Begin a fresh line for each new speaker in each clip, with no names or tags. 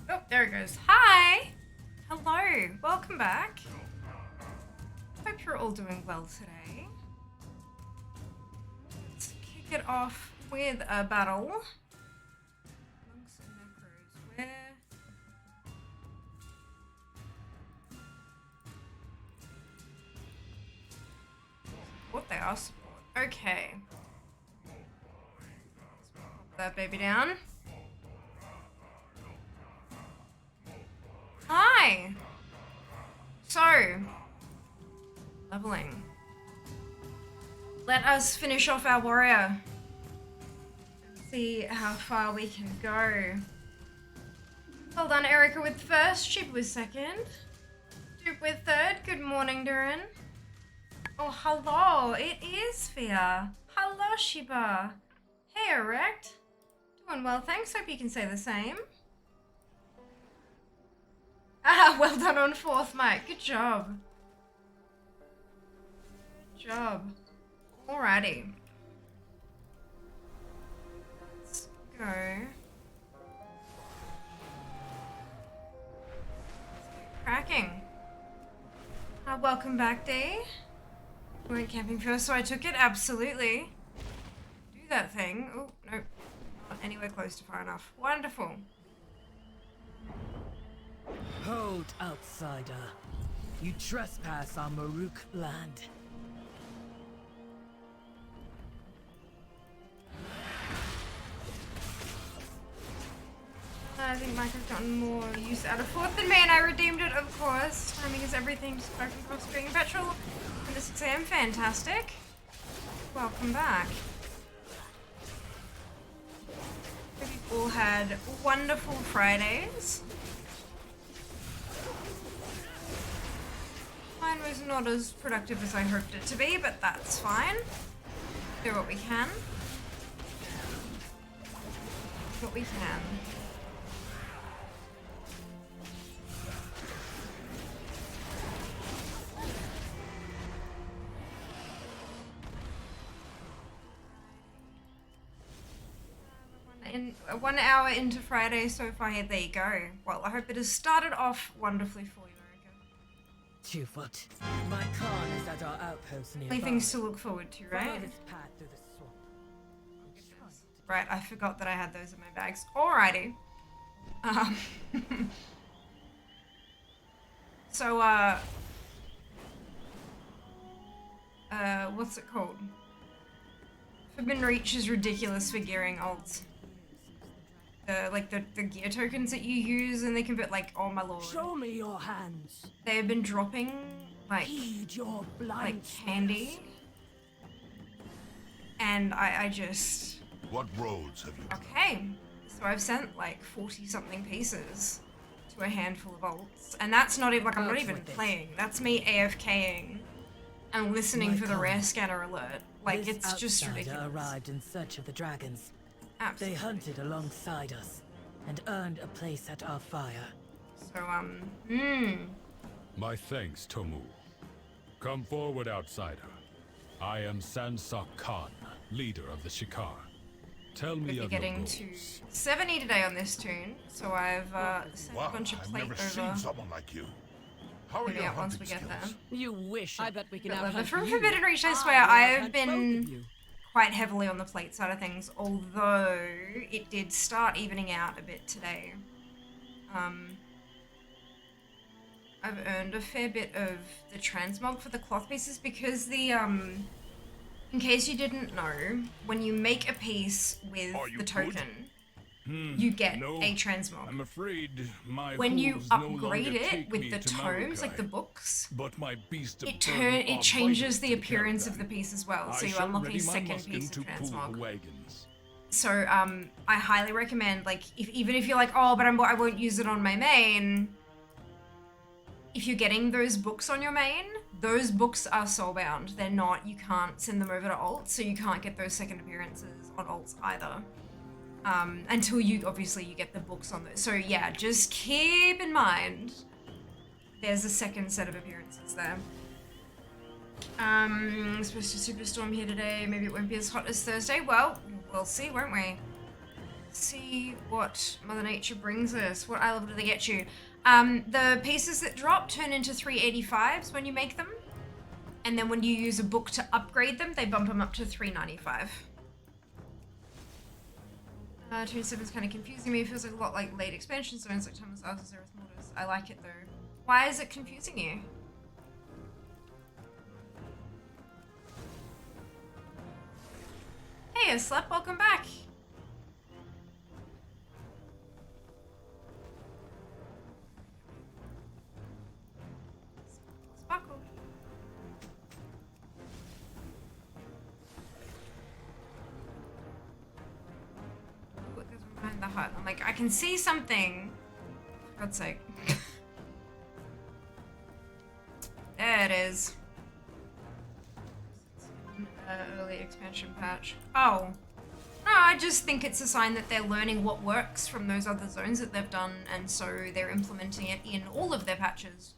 Oh, there it goes. Hi! Hello, welcome back. Hope you're all doing well today. Let's kick it off with a battle. Monks and Necros, where... What they are support. Okay. Pop that baby down. Hi! So, leveling. Let us finish off our warrior. And see how far we can go. Well done, Erica with first, Shib with second. Duke with third. Good morning, Durin. Oh, hello, it is Fia. Hello, Shiba. Hey, Erect. Doing well, thanks. Hope you can say the same. Ah, well done on fourth, Mike. Good job. Good job. Alrighty. Let's go. Let's get cracking. Welcome back, Dee. We went camping first, so I took it. Absolutely. Do that thing. Oh, no. Not anywhere close to far enough. Wonderful.
Hold, outsider. You trespass on Maruk land.
I think Mike has gotten more use out of fourth than me, and I redeemed it, of course. Timing is everything, just back and forth doing petrol. And the 6 AM, fantastic. Welcome back. Hope you've all had wonderful Fridays. Mine was not as productive as I hoped it to be, but that's fine. Do what we can. What we can. In 1 hour into Friday so far, here, there you go. Well, I hope it has started off wonderfully for you, Erica.
What? My Khan is at our outpost nearby.
Only things to look forward to, right?
Follow this path through the swamp.
Right, I forgot that I had those in my bags. Alrighty. So, what's it called? Forbidden Reach is ridiculous for gearing ults. The gear tokens that you use, and they convert, like, oh my lord.
Show me your hands.
They have been dropping, like,
Heed your blind
candy. And I just...
What roads have you
Okay. So I've sent, like, 40-something pieces to a handful of ults. And that's not even, like, I'm not even playing. That's me AFKing and listening for the rare scanner alert. Like,
this
it's just ridiculous.
Arrived in search of the dragons.
Absolutely.
They hunted alongside us and earned a place at our fire.
So,
My thanks, Tomu. Come forward, outsider. I am Sansak Khan, leader of the Shikar. Tell me
we'll be
of your
getting
goals.
to 70 today on this tune. So I've sent
Wow,
a bunch of
I've
plate
never
over.
seen someone like you. How are
Maybe
your
out once we
hunting
get there.
skills?
You wish. I bet we can
But from Forbidden Reach, I swear, I have been quite heavily on the plate side of things, although it did start evening out a bit today. I've earned a fair bit of the transmog for the cloth pieces because the, in case you didn't know, when you make a piece with
Are you
the
good?
token, you get
no,
a transmog.
I'm afraid my
When you
hooves no
upgrade
longer
it
take
with
me
the
to
tomes, like
Marukai,
the books,
but my beast of
it
burden are
changes
vital
the
to
appearance of the
caravan.
piece as well, so
I
you
shall
unlock
ready
a
my
second
musket
piece
to
of
pull
transmog.
the wagons.
So I highly recommend, like, even if you're like, oh, but I won't use it on my main, if you're getting those books on your main, those books are soulbound. They're not, you can't send them over to alt, so you can't get those second appearances on alts either. Until you get the books on those. So yeah, just keep in mind, there's a second set of appearances there. Supposed to superstorm here today. Maybe it won't be as hot as Thursday. Well, we'll see, won't we? see what Mother Nature brings us. What eye level do they get you? The pieces that drop turn into 385s when you make them. And then when you use a book to upgrade them, they bump them up to 395. 27 is kind of confusing me. It feels like a lot like late expansion zones like Thomas Arthur's Earth Mortis. I like it though. Why is it confusing you? Hey, Aslep, welcome back. Sparkle. Ooh, it goes behind the hut. I'm like, I can see something. For God's sake. There it is. Early expansion patch. Oh. No, I just think it's a sign that they're learning what works from those other zones that they've done, and so they're implementing it in all of their patches,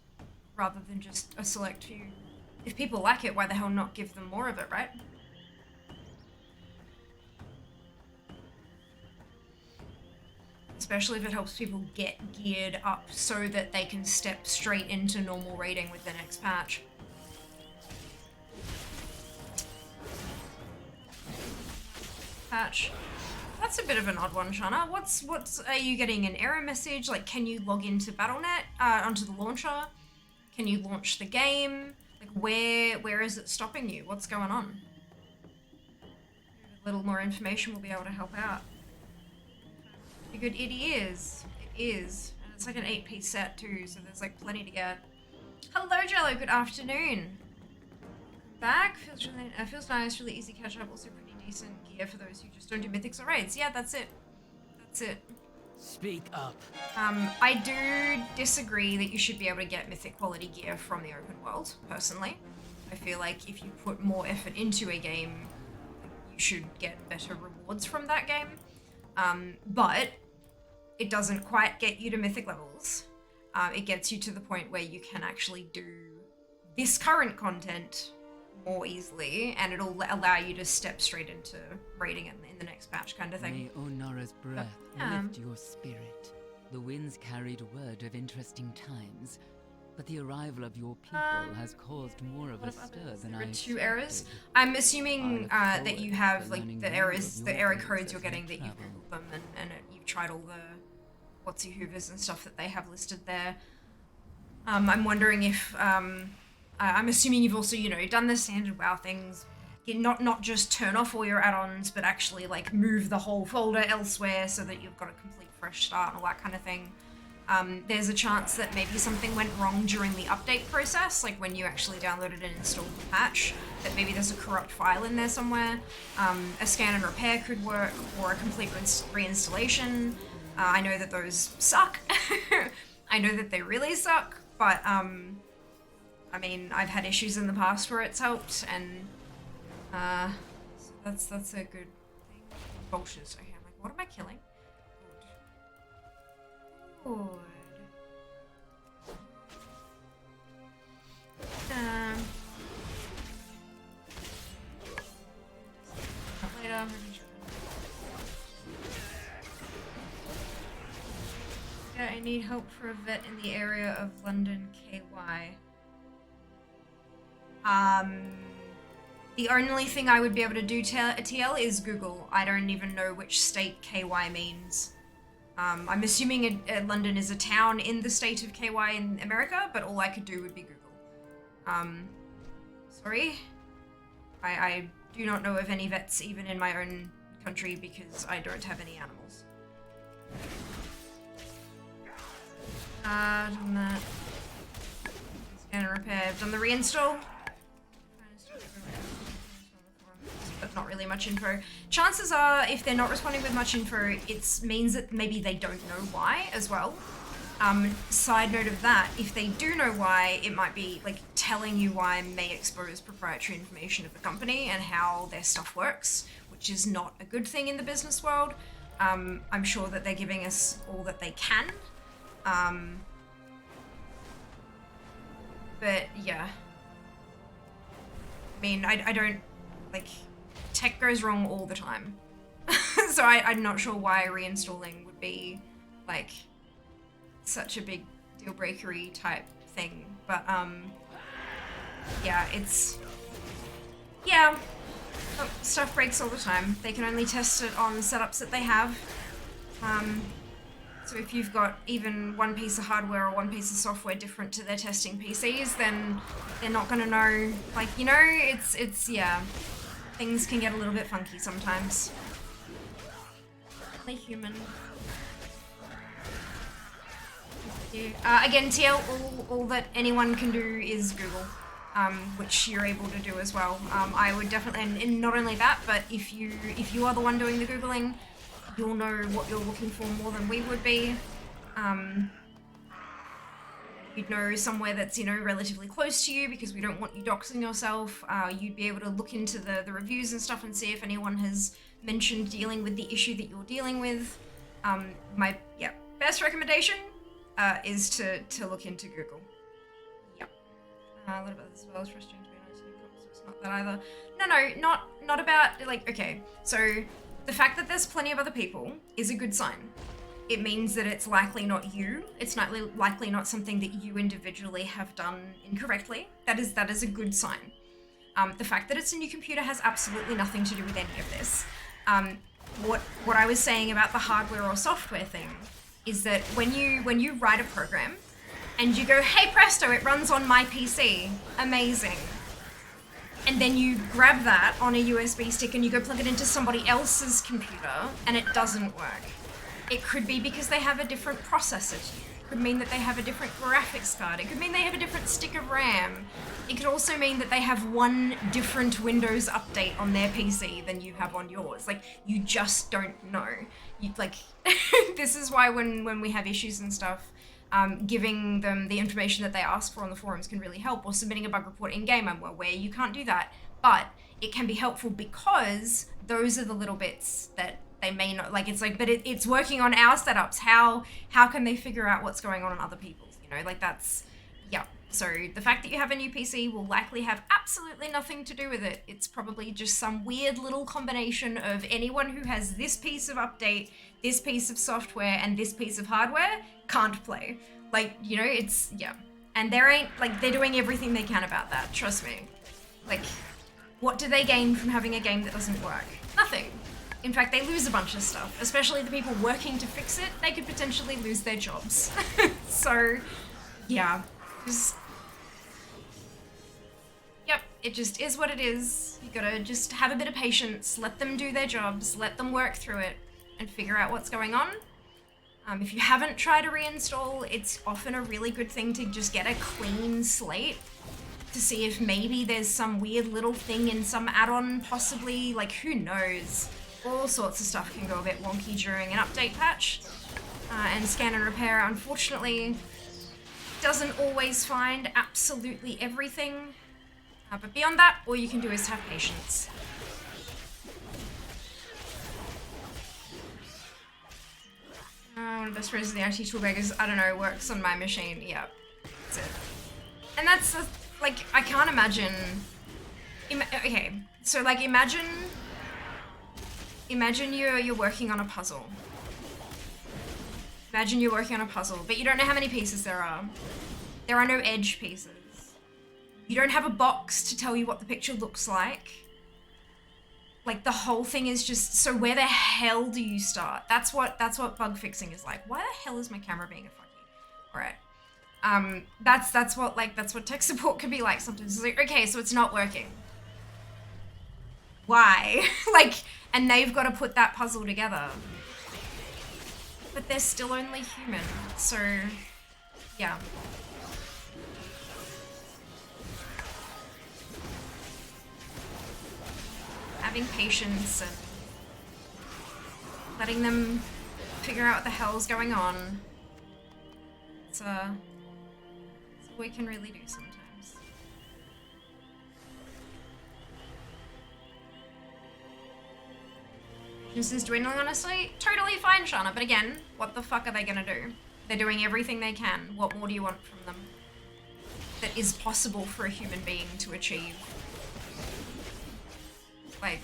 rather than just a select few. If people like it, why the hell not give them more of it, right? Especially if it helps people get geared up so that they can step straight into normal raiding with the next patch. Patch. That's a bit of an odd one, Shana. What's are you getting an error message? Like, can you log into Battle.net onto the launcher? Can you launch the game? Like, where is it stopping you? What's going on? A little more information will be able to help out. Good, it is. It is. And it's like an 8-piece set too, so there's like plenty to get. Hello, Jello. Good afternoon. Back. Feels nice. Really easy catch up. Also pretty decent gear for those who just don't do mythics or raids. Yeah, that's it. That's it.
Speak up.
I do disagree that you should be able to get mythic quality gear from the open world, personally. I feel like if you put more effort into a game, you should get better rewards from that game. But it doesn't quite get you to mythic levels. It gets you to the point where you can actually do this current content more easily, and it'll allow you to step straight into raiding it in the next patch kind of thing.
May Onara's breath lift your spirit. The winds carried word of interesting times, but the arrival of your people has caused more of a stir than I expected.
2 errors. I'm assuming that you have like the errors, the error codes you're getting, that you've googled them and you've tried all the whatsy hoovers and stuff that they have listed there. I'm wondering if I'm assuming you've also, you know, done the standard WoW things, not just turn off all your add-ons, but actually like move the whole folder elsewhere so that you've got a complete fresh start and all that kind of thing. There's a chance that maybe something went wrong during the update process, like when you actually downloaded and installed the patch, that maybe there's a corrupt file in there somewhere. A scan and repair could work, or a complete reinstallation. I know that those suck. I know that they really suck, but I mean, I've had issues in the past where it's helped, and so that's a good thing. Vultures. Okay, I'm like, what am I killing? Good. Later. Yeah, I need help for a vet in the area of London, KY. The only thing I would be able to do TL is Google. I don't even know which state KY means. I'm assuming London is a town in the state of KY in America, but all I could do would be Google. Sorry. I do not know of any vets even in my own country because I don't have any animals. Done that. Scan and repair. I've done the reinstall. But not really much info. Chances are, if they're not responding with much info, it means that maybe they don't know why as well. Side note of that, if they do know why, it might be like telling you why may expose proprietary information of the company and how their stuff works, which is not a good thing in the business world. I'm sure that they're giving us all that they can. But yeah. I mean, I don't, like, tech goes wrong all the time. So I'm not sure why reinstalling would be like such a big deal breakery type thing. But yeah, stuff breaks all the time. They can only test it on setups that they have. So if you've got even one piece of hardware or one piece of software different to their testing PCs, then they're not gonna know. Like, you know, it's yeah, things can get a little bit funky sometimes. Definitely human. Again, TL, all that anyone can do is Google, which you're able to do as well. I would definitely, and not only that, but if you are the one doing the Googling, you'll know what you're looking for more than we would be. You'd know somewhere that's, you know, relatively close to you because we don't want you doxing yourself. You'd be able to look into the reviews and stuff and see if anyone has mentioned dealing with the issue that you're dealing with. My best recommendation is to look into Google. Yep. A little bit as well as frustrating to be honest. It's not that either. No, not about like, okay, so the fact that there's plenty of other people is a good sign. It means that it's likely not you. It's not likely not something that you individually have done incorrectly. That is a good sign. The fact that it's a new computer has absolutely nothing to do with any of this. What I was saying about the hardware or software thing is that when you write a program and you go, hey presto, it runs on my PC, amazing. And then you grab that on a USB stick and you go plug it into somebody else's computer and it doesn't work. It could be because they have a different processor to you. It could mean that they have a different graphics card. It could mean they have a different stick of RAM. It could also mean that they have one different Windows update on their PC than you have on yours. Like, you just don't know. This is why when we have issues and stuff, giving them the information that they ask for on the forums can really help, or submitting a bug report in-game. I'm aware you can't do that, but it can be helpful because those are the little bits that they may not, like, it's like, but it's working on our setups. How can they figure out what's going on other people's, you know, like that's, yeah. So the fact that you have a new PC will likely have absolutely nothing to do with it. It's probably just some weird little combination of anyone who has this piece of update, this piece of software, and this piece of hardware can't play. Like, you know, it's, yeah. And they're doing everything they can about that, trust me. Like, what do they gain from having a game that doesn't work? Nothing. In fact, they lose a bunch of stuff, especially the people working to fix it. They could potentially lose their jobs. So, yeah. Yep, it just is what it is. You gotta just have a bit of patience, let them do their jobs, let them work through it, and figure out what's going on. If you haven't tried to reinstall, it's often a really good thing to just get a clean slate to see if maybe there's some weird little thing in some add-on, possibly, like, who knows. All sorts of stuff can go a bit wonky during an update patch. And Scan and Repair, unfortunately, doesn't always find absolutely everything. But beyond that, all you can do is have patience. One of the best friends of the IT toolbag is, I don't know, works on my machine. Yeah, that's it. And that's, like, I can't imagine... okay, so, like, imagine you're working on a puzzle. Imagine you're working on a puzzle, but you don't know how many pieces there are. There are no edge pieces. You don't have a box to tell you what the picture looks like. Like, the whole thing is just, so where the hell do you start? That's what bug fixing is like. Why the hell is my camera being a fucking... Alright. That's what tech support can be like sometimes. It's like, okay, so it's not working. Why? Like, and they've got to put that puzzle together. But they're still only human, so, yeah. Having patience and letting them figure out what the hell's going on. It's all we can really do sometimes. This is dwindling, honestly. Totally fine, Shauna, but again, what the fuck are they gonna do? They're doing everything they can. What more do you want from them? That is possible for a human being to achieve. Like,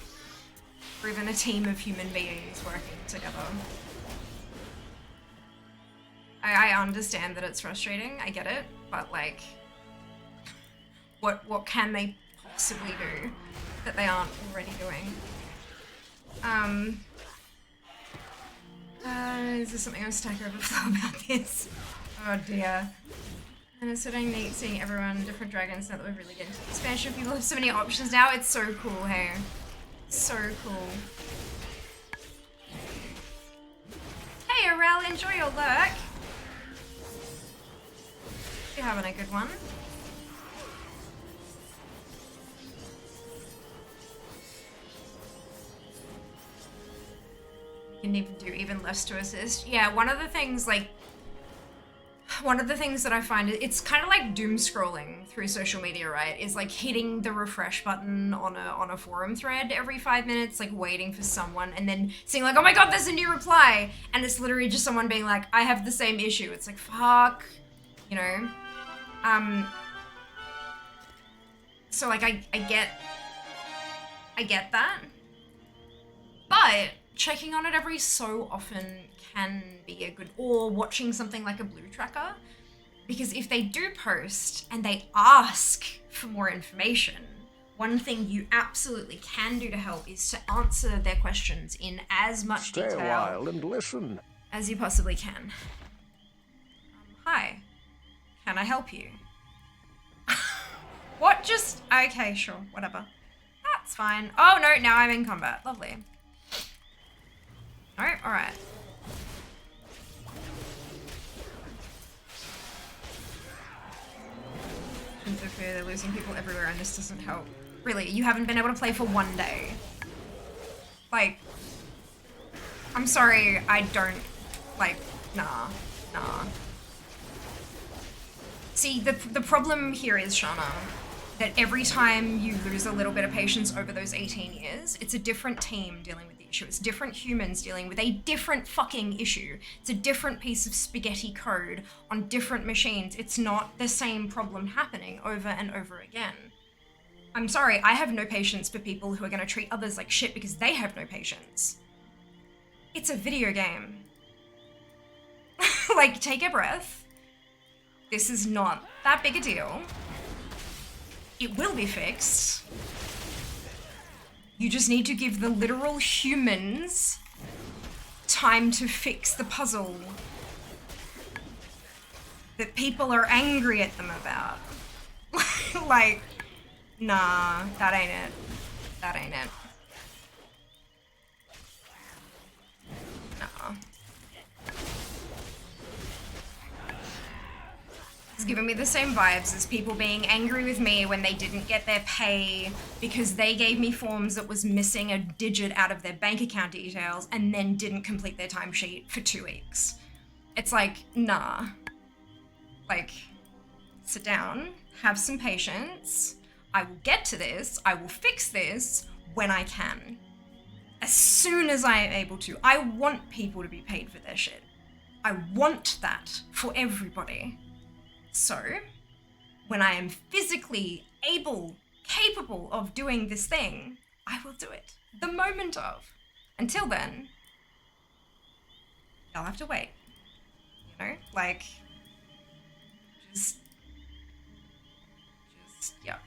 or even a team of human beings working together. I understand that it's frustrating, I get it, but like, what can they possibly do that they aren't already doing? Is there something on Stack Overflow about this? Oh dear. And it's sort of neat seeing everyone, different dragons, now that we're really getting to the expansion. People have so many options now, it's so cool, hey? So cool. Hey Aurel, enjoy your lurk. You're having a good one. You can even do even less to assist. Yeah, one of the things that I find, it's kind of like doom scrolling through social media, right? Is like hitting the refresh button on a forum thread every 5 minutes, like waiting for someone and then seeing like, oh my god, there's a new reply. And it's literally just someone being like, I have the same issue. It's like, fuck, you know? So like, I get that. But checking on it every so often can be a good, or watching something like a blue tracker, because if they do post and they ask for more information, one thing you absolutely can do to help is to answer their questions in as much
Stay
detail
a while and listen
as you possibly can. Hi, can I help you? What? Just okay, sure, whatever. That's fine. Oh no, now I'm in combat. Lovely. No, all right. They're losing people everywhere and this doesn't help. Really, you haven't been able to play for 1 day. Like, I'm sorry, I don't, like, nah. See, the problem here is, Shana, that every time you lose a little bit of patience over those 18 years, it's a different team dealing with the issue. It's different humans dealing with a different fucking issue. It's a different piece of spaghetti code on different machines. It's not the same problem happening over and over again. I'm sorry, I have no patience for people who are gonna treat others like shit because they have no patience. It's a video game. Like, take a breath. This is not that big a deal. It will be fixed. You just need to give the literal humans time to fix the puzzle that people are angry at them about. Like, nah, that ain't it. That ain't it. Nah. It's giving me the same vibes as people being angry with me when they didn't get their pay because they gave me forms that was missing a digit out of their bank account details and then didn't complete their timesheet for 2 weeks. It's like, nah. Like, sit down, have some patience. I will get to this. I will fix this when I can. As soon as I am able to. I want people to be paid for their shit. I want that for everybody. So, when I am physically able, capable of doing this thing, I will do it. The moment of. Until then, I'll have to wait. You know? Like, just, yeah.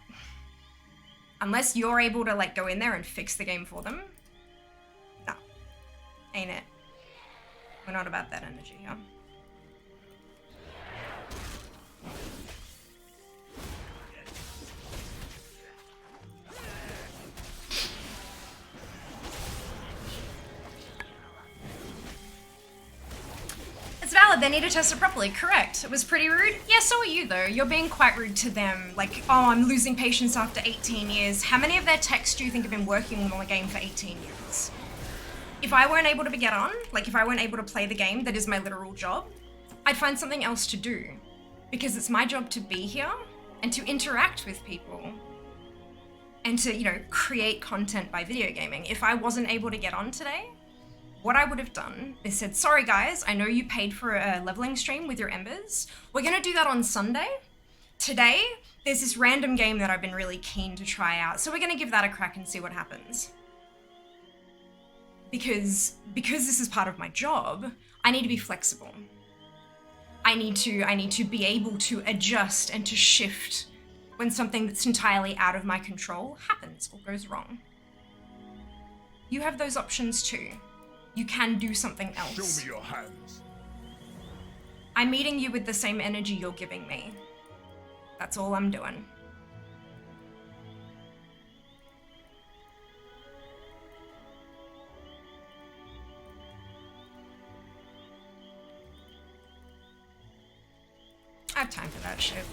Unless you're able to, like, go in there and fix the game for them, no. Ain't it? We're not about that energy here. It's valid, they need to test it properly, correct. It was pretty rude. Yeah, so are you though. You're being quite rude to them. Like, oh, I'm losing patience after 18 years. How many of their techs do you think have been working on the game for 18 years? If I weren't able to get on, like if I weren't able to play the game that is my literal job, I'd find something else to do. Because it's my job to be here and to interact with people. And to, you know, create content by video gaming. If I wasn't able to get on today, what I would have done is said, sorry guys, I know you paid for a leveling stream with your embers. We're gonna do that on Sunday. Today, there's this random game that I've been really keen to try out. So we're gonna give that a crack and see what happens. because this is part of my job, I need to be flexible. I need to be able to adjust and to shift when something that's entirely out of my control happens or goes wrong. You have those options too. You can do something else.
Show me your hands.
I'm meeting you with the same energy you're giving me. That's all I'm doing. I have time for that shit.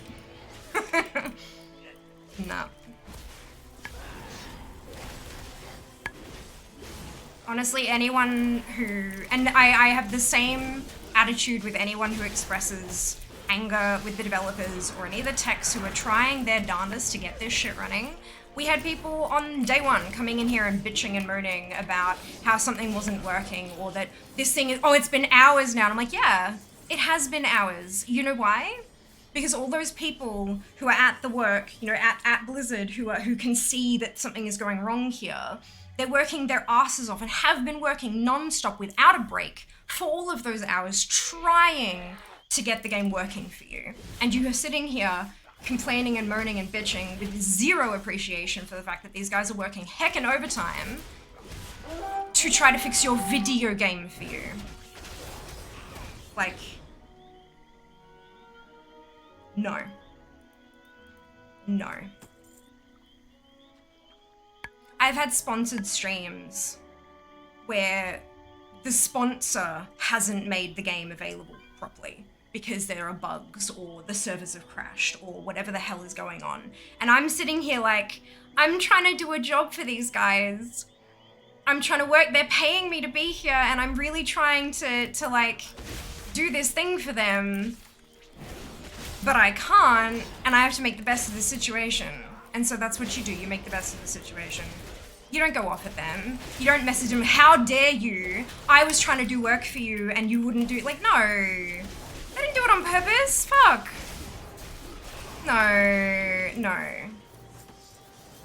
No. Honestly, anyone who... And I have the same attitude with anyone who expresses anger with the developers or any of the techs who are trying their darndest to get this shit running. We had people on day one coming in here and bitching and moaning about how something wasn't working or that this thing is... Oh, it's been hours now. And I'm like, yeah, it has been hours. You know why? Because all those people who are at the work, you know, at Blizzard, who can see that something is going wrong here, they're working their asses off and have been working non-stop without a break for all of those hours trying to get the game working for you. And you are sitting here complaining and moaning and bitching with zero appreciation for the fact that these guys are working heckin' overtime to try to fix your video game for you. Like... No. No. I've had sponsored streams where the sponsor hasn't made the game available properly because there are bugs or the servers have crashed or whatever the hell is going on. And I'm sitting here like, I'm trying to do a job for these guys. I'm trying to work, they're paying me to be here and I'm really trying to like do this thing for them. But I can't, and I have to make the best of the situation. And so that's what you do, you make the best of the situation. You don't go off at them. You don't message them, how dare you? I was trying to do work for you and you wouldn't do it. Like, no. I didn't do it on purpose, fuck. No.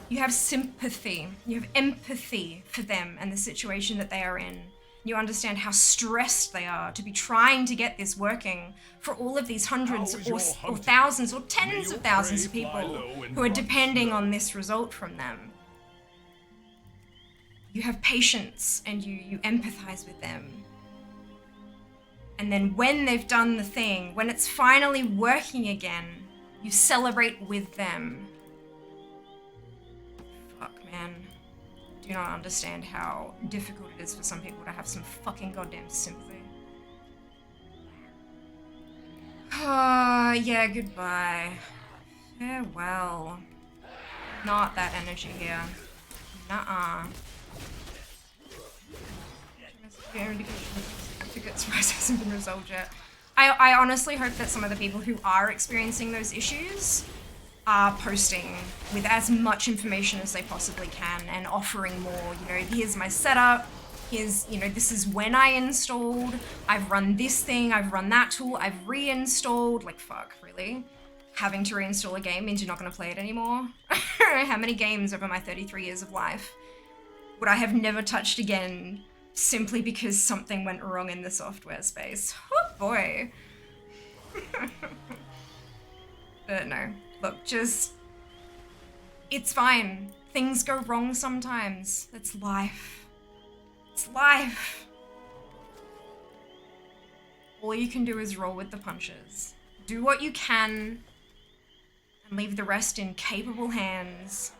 You have sympathy, you have empathy for them and the situation that they are in. You understand how stressed they are to be trying to get this working for all of these hundreds or thousands or tens of thousands of people who are depending on this result from them. You have patience and you empathize with them. And then when they've done the thing, when it's finally working again, you celebrate with them. Fuck, man. Do not understand how difficult it is for some people to have some fucking goddamn sympathy. Ah, yeah, goodbye. Farewell. Not that energy here. Nuh-uh. Tickets hasn't been resolved yet. I honestly hope that some of the people who are experiencing those issues are posting with as much information as they possibly can and offering more, you know, here's my setup, here's, you know, this is when I installed, I've run this thing, I've run that tool, I've reinstalled, like fuck, really? Having to reinstall a game means you're not gonna play it anymore? How many games over my 33 years of life would I have never touched again simply because something went wrong in the software space? Oh boy. But no. Look, just... It's fine. Things go wrong sometimes. It's life. It's life. All you can do is roll with the punches. Do what you can and leave the rest in capable hands.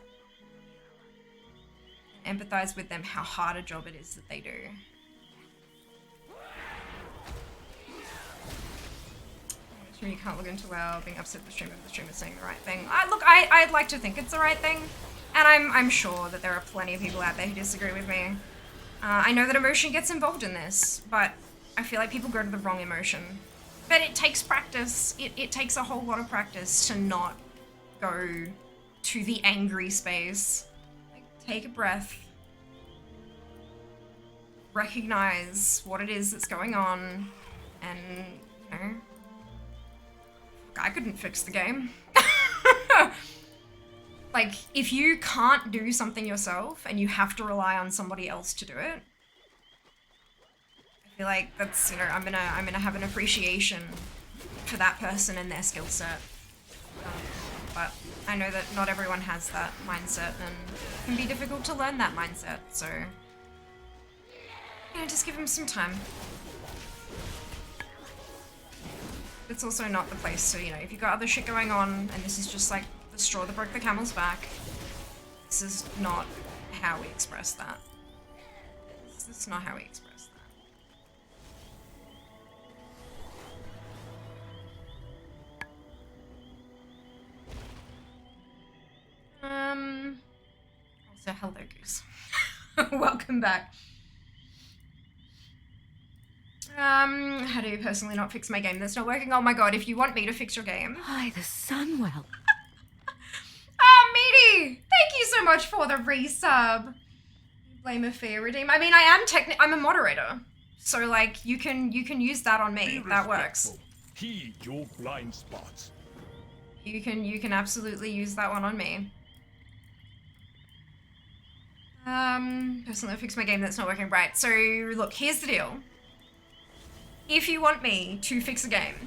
Empathize with them how hard a job it is that they do. You can't look into WoW being upset the streamer is saying the right thing. I'd like to think it's the right thing, and I'm sure that there are plenty of people out there who disagree with me. I know that emotion gets involved in this, but I feel like people go to the wrong emotion. But it takes practice. It takes a whole lot of practice to not go to the angry space. Like, take a breath. Recognize what it is that's going on, and, you know, I couldn't fix the game. Like, if you can't do something yourself and you have to rely on somebody else to do it, feel like that's, you know, I'm gonna have an appreciation for that person and their skill set. But I know that not everyone has that mindset, and it can be difficult to learn that mindset, so, you know, just give them some time. It's also not the place, so, you know, if you've got other shit going on, and this is just like the straw that broke the camel's back, this is not how we express that. This is not how we express that. Also, hello, Goose. Welcome back. How do you personally not fix my game that's not working? Oh my god, if you want me to fix your game.
By the Sunwell.
Meaty! Thank you so much for the resub. Blame a fair redeem. I mean, I'm a moderator. So, like, you can use that on me. That works.
Heed your blind spots.
You can absolutely use that one on me. Personally fix my game that's not working right. So, look, here's the deal. If you want me to fix a game,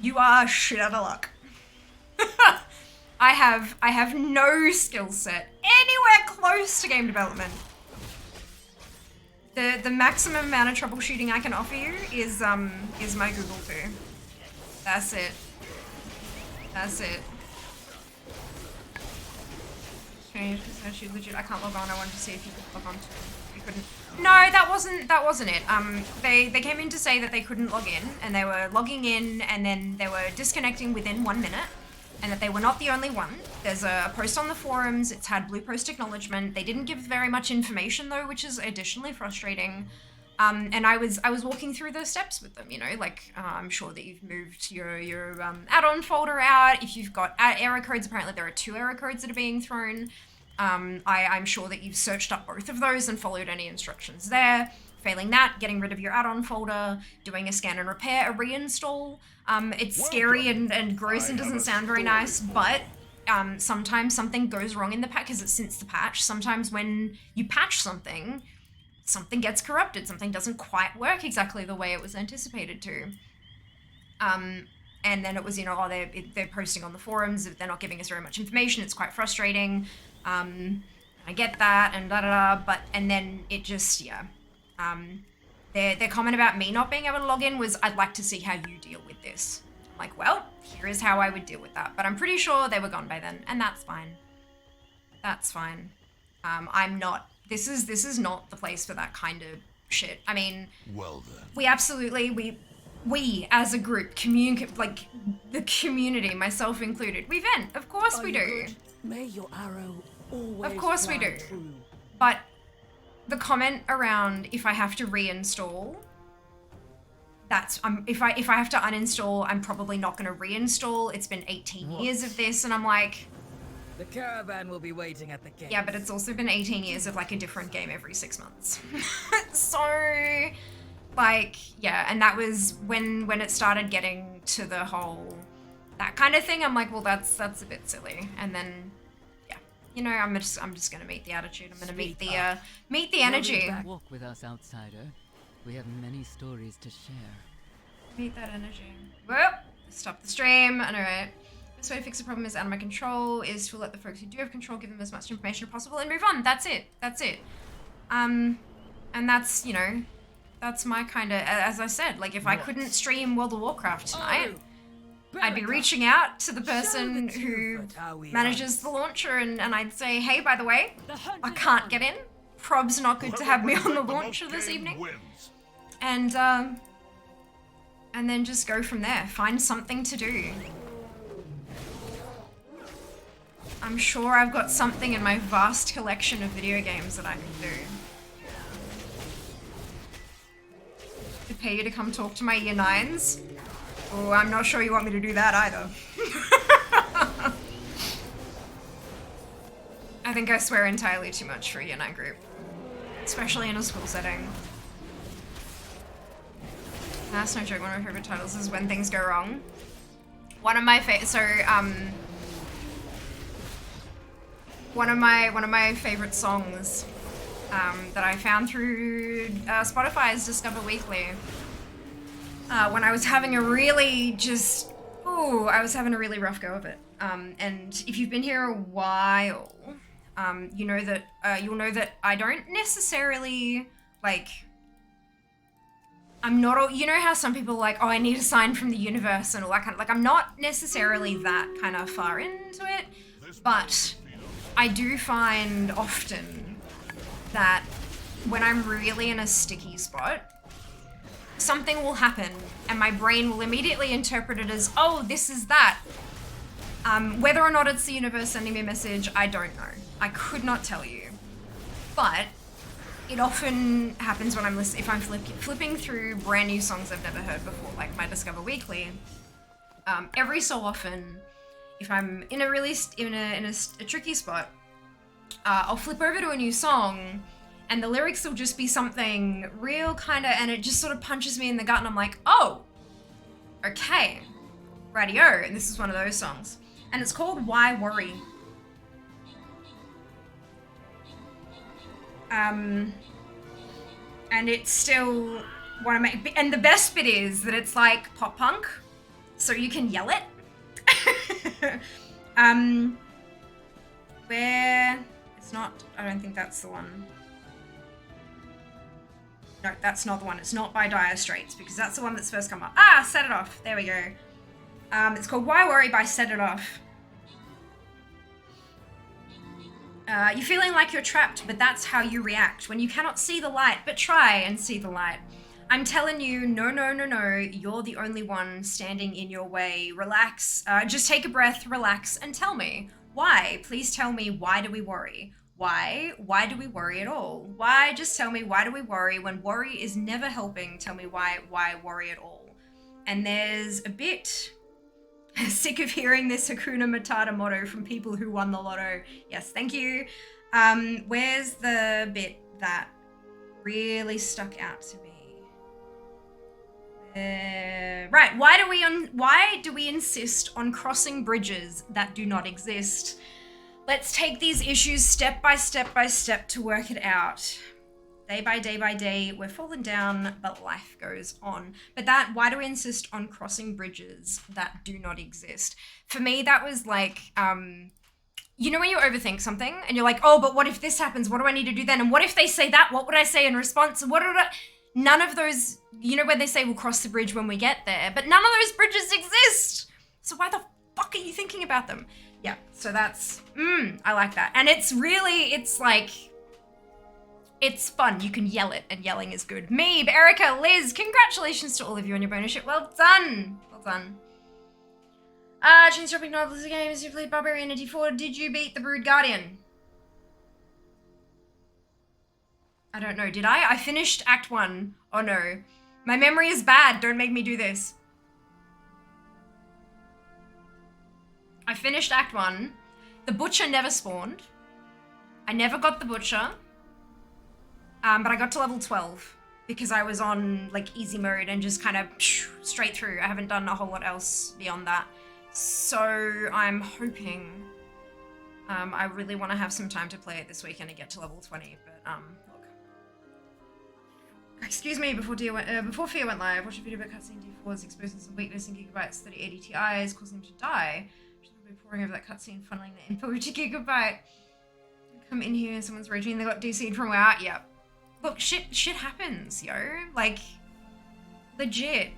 you are shit out of luck. I have no skill set anywhere close to game development. The maximum amount of troubleshooting I can offer you is my Google too. That's it. That's it. Strange, because actually legit I can't log on. I wanted to see if you could log on too. You couldn't. No, that wasn't it. They came in to say that they couldn't log in, and they were logging in, and then they were disconnecting within 1 minute, and that they were not the only one. There's a post on the forums. It's had blue post acknowledgement. They didn't give very much information though, which is additionally frustrating. And I was walking through the steps with them, you know, like I'm sure that you've moved your add-on folder out. If you've got error codes, apparently there are 2 error codes that are being thrown. I'm sure that you've searched up both of those and followed any instructions there. Failing that, getting rid of your add-on folder, doing a scan and repair, a reinstall. It's scary and gross and doesn't sound very nice, but sometimes something goes wrong in the patch because it's since the patch. Sometimes when you patch something gets corrupted. Something doesn't quite work exactly the way it was anticipated to. And then it was, you know, oh, they're posting on the forums, they're not giving us very much information, it's quite frustrating. I get that, and but, and then it just, yeah. Their comment about me not being able to log in was, I'd like to see how you deal with this. I'm like, well, here is how I would deal with that. But I'm pretty sure they were gone by then, and that's fine. That's fine. I'm not, this is not the place for that kind of shit. I mean,
Well then.
we absolutely, we as a group, like, the community, myself included, we vent, of course we do.
Good? May your arrow always
Of course we
fly
do.
true.
But the comment around if I have to reinstall, that's, if I have to uninstall, I'm probably not going to reinstall. It's been 18 years of this, and I'm like,
The caravan will be waiting at the gate.
yeah, but it's also been 18 years of like a different game every 6 months. So, like, yeah, and that was when it started getting to the whole, that kind of thing. I'm like, well, that's a bit silly. And then, yeah, you know, I'm just gonna meet the attitude. I'm gonna meet the energy.
Walk with us, outsider. We have many stories to share.
Meet that energy. Well, stop the stream. I know, right? Best way to fix the problem is out of my control is to let the folks who do have control give them as much information as possible and move on. That's it. That's it. And that's, you know, that's my kind of, as I said, like if I couldn't stream World of Warcraft tonight, I'd be reaching out to the person who manages the launcher and I'd say, hey, by the way, I can't get in. Prob's not good to have me on the launcher this evening.
Wins.
And then just go from there. Find something to do. I'm sure I've got something in my vast collection of video games that I can do. To pay you to come talk to my year 9s? Oh, I'm not sure you want me to do that either. I think I swear entirely too much for a year 9 group. Especially in a school setting. That's no joke, one of my favorite titles is When Things Go Wrong. One of my one of my favorite songs that I found through Spotify's Discover Weekly. When I was having a really I was having a really rough go of it. And if you've been here a while, you'll know that I don't necessarily, like, I'm not, you know how some people are like, oh, I need a sign from the universe and all that kind of, like, I'm not necessarily that kind of far into it, but I do find often that when I'm really in a sticky spot, something will happen and my brain will immediately interpret it as, oh, this is that. Whether or not it's the universe sending me a message, I don't know. I could not tell you. But it often happens when if I'm flipping through brand new songs I've never heard before, like my Discover Weekly. Every so often, if I'm in a really a tricky spot, I'll flip over to a new song, and the lyrics will just be something real and it just sort of punches me in the gut, and I'm like, oh, okay, radio. And this is one of those songs, and it's called Why Worry. And it's still one of my, and the best bit is that it's like pop punk, so you can yell it. Where it's not, I don't think that's the one. No, that's not the one. It's not by Dire Straits, because that's the one that's first come up. Set It Off. There we go. It's called Why Worry by Set It Off. You're feeling like you're trapped, but that's how you react when you cannot see the light, but try and see the light. I'm telling you, no, you're the only one standing in your way. Relax, just take a breath, relax, and tell me. Why? Please tell me, why do we worry? Why? Why do we worry at all? Why? Just tell me, why do we worry when worry is never helping? Tell me why worry at all? And there's a bit... Sick of hearing this Hakuna Matata motto from people who won the lotto. Yes, thank you. Where's the bit that really stuck out to me? Right. Why do we insist on crossing bridges that do not exist? Let's take these issues step by step to work it out. Day by day, we're falling down, but life goes on. But why do we insist on crossing bridges that do not exist? For me, that was like, you know when you overthink something and you're like, oh, but what if this happens? What do I need to do then? And what if they say that? What would I say in response? None of those, you know when they say we'll cross the bridge when we get there, but none of those bridges exist. So why the fuck are you thinking about them? Yeah, so that's, I like that. And it's like, it's fun. You can yell it, and yelling is good. Meeb, Erica, Liz, congratulations to all of you on your bonus ship. Well done. Well done. Change dropping novels games. You played Barbarian and D4. Did you beat the Brood Guardian? I don't know. Did I? I finished Act 1. Oh no. My memory is bad. Don't make me do this. I finished Act 1. The Butcher never spawned. I never got the Butcher. But I got to level 12 because I was on like easy mode and just kind of straight through. I haven't done a whole lot else beyond that. So I'm hoping, I really want to have some time to play it this weekend and get to level 20. But look, excuse me, before Fear went live, watched a video about cutscene D4's exposing some weakness in Gigabyte's 3080 Ti's, causing him to die. She'll be pouring over that cutscene, funneling the info to Gigabyte. Come in here and someone's raging, they got DC'd from WoW. Yep. Look, shit happens, yo. Like, legit.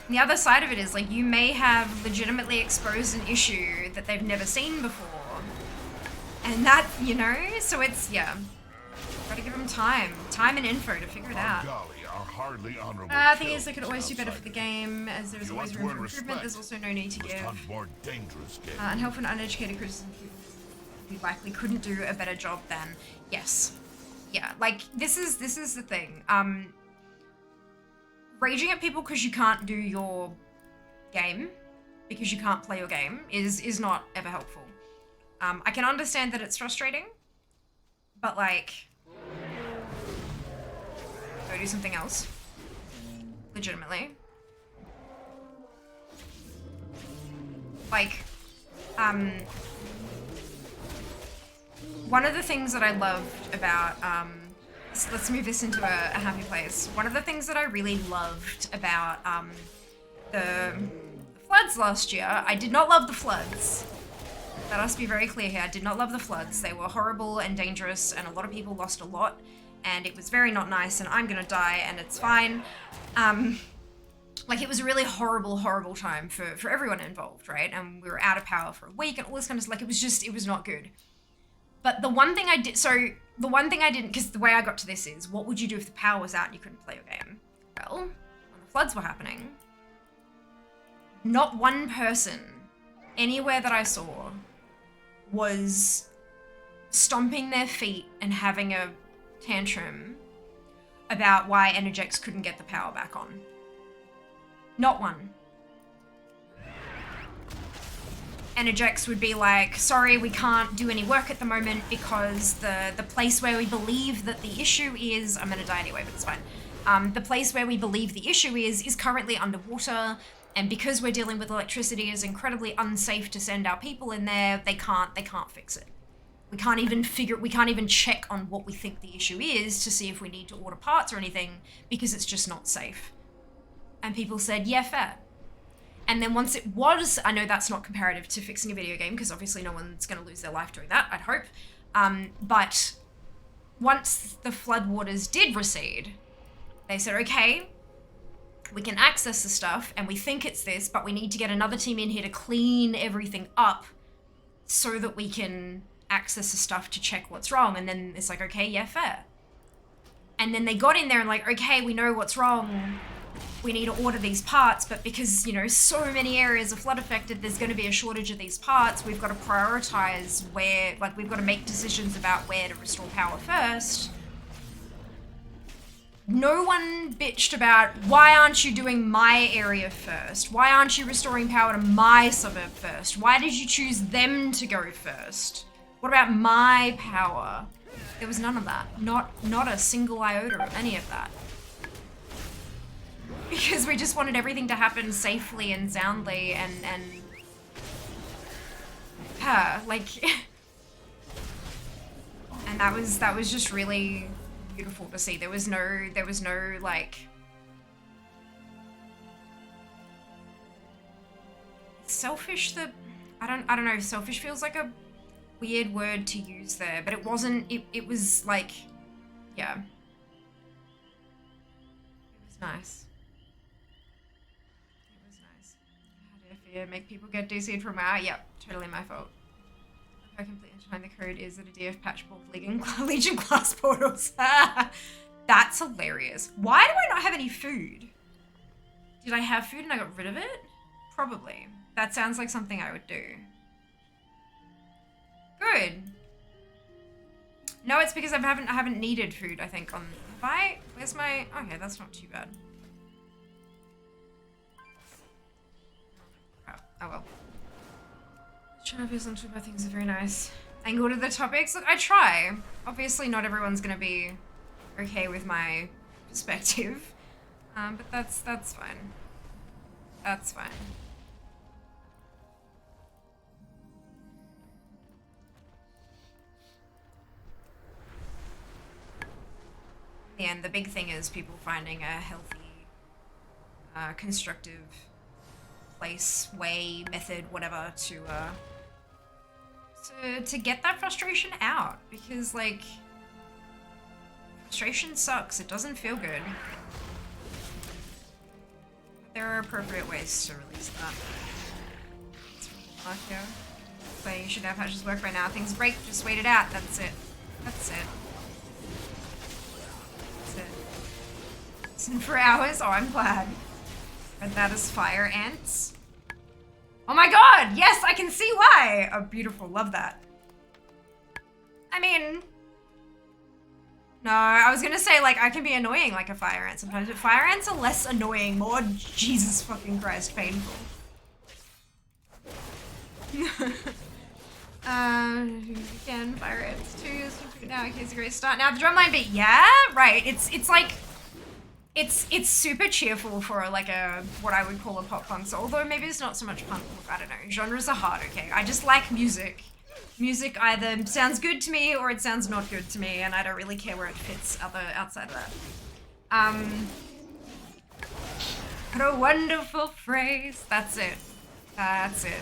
The other side of it is, like, you may have legitimately exposed an issue that they've never seen before. And that, you know, so it's, yeah. Gotta give them time and info to figure it out. The thing is, they could always do better for the game, as there's always room for improvement. There's also no need to give. And help an uneducated criticism. We likely couldn't do a better job than. Yes. Yeah, like, this is the thing. Raging at people because you can't do your game, because you can't play your game, is not ever helpful. I can understand that it's frustrating, but like, go do something else. Legitimately. one of the things that I loved about, let's move this into a happy place. One of the things that I really loved about the floods last year, I did not love the floods. Let us be very clear here, I did not love the floods. They were horrible and dangerous, and a lot of people lost a lot, and it was very not nice, and I'm gonna die, and it's fine. Like, it was a really horrible, horrible time for everyone involved, right? And we were out of power for a week and all this kind of stuff. Like, it was not good. But the one thing I didn't, because the way I got to this is, what would you do if the power was out and you couldn't play your game? Well, when the floods were happening, not one person anywhere that I saw was stomping their feet and having a tantrum about why Energex couldn't get the power back on. Not one. Energex would be like, sorry, we can't do any work at the moment because the place where we believe that the issue is, I'm gonna die anyway, but it's fine. The place where we believe the issue is currently underwater, and because we're dealing with electricity, it's incredibly unsafe to send our people in there. They can't fix it. We can't even check on what we think the issue is to see if we need to order parts or anything, because it's just not safe. And people said, yeah, fair. And then once it was, I know that's not comparative to fixing a video game, because obviously no one's going to lose their life doing that, I'd hope. But once the floodwaters did recede, they said, okay, we can access the stuff, and we think it's this, but we need to get another team in here to clean everything up so that we can access the stuff to check what's wrong. And then it's like, okay, yeah, fair. And then they got in there and like, okay, we know what's wrong. We need to order these parts, but because, you know, so many areas are flood affected, there's going to be a shortage of these parts. We've got to prioritize where, like, we've got to make decisions about where to restore power first. No one bitched about, why aren't you doing my area first? Why aren't you restoring power to my suburb first? Why did you choose them to go first? What about my power? There was none of that. Not a single iota of any of that. Because we just wanted everything to happen safely and soundly and like, and that was just really beautiful to see. There was no like, selfish, that I don't know, selfish feels like a weird word to use there, but it wasn't. It was like, yeah, it was nice. Make people get DC'd from WoW. Yep, totally my fault. If I completely find the code is that a DF patch bulk Legion class portals. That's hilarious. Why do I not have any food? Did I have food and I got rid of it? Probably. That sounds like something I would do. Good. No, it's because I haven't needed food, I think, on, have I? Where's my, okay, that's not too bad. Oh well. Trying to focus on two things are very nice. Angle to the topics. Look, I try. Obviously, not everyone's gonna be okay with my perspective, but that's fine. That's fine. In the end, the big thing is people finding a healthy, constructive place, way, method, whatever, to get that frustration out, because like, frustration sucks. It doesn't feel good. But there are appropriate ways to release that. It's really hard here. So you should have patches work right now. Things break, just wait it out. That's it. That's it. That's it. Listen for hours. Oh, I'm glad. And that is fire ants. Oh my god! Yes, I can see why! Oh, beautiful. Love that. I mean... No, I was gonna say, like, I can be annoying like a fire ant sometimes, but fire ants are less annoying, more Jesus fucking Christ painful. Again, fire ants 2, now okay, it's a great start. Now the drumline beat, yeah, right. It's like... It's super cheerful for like a, what I would call a pop punk. So although maybe it's not so much punk, I don't know. Genres are hard, okay? I just like music. music either sounds good to me or it sounds not good to me, and I don't really care where it fits outside of that. What a wonderful phrase. That's it. That's it.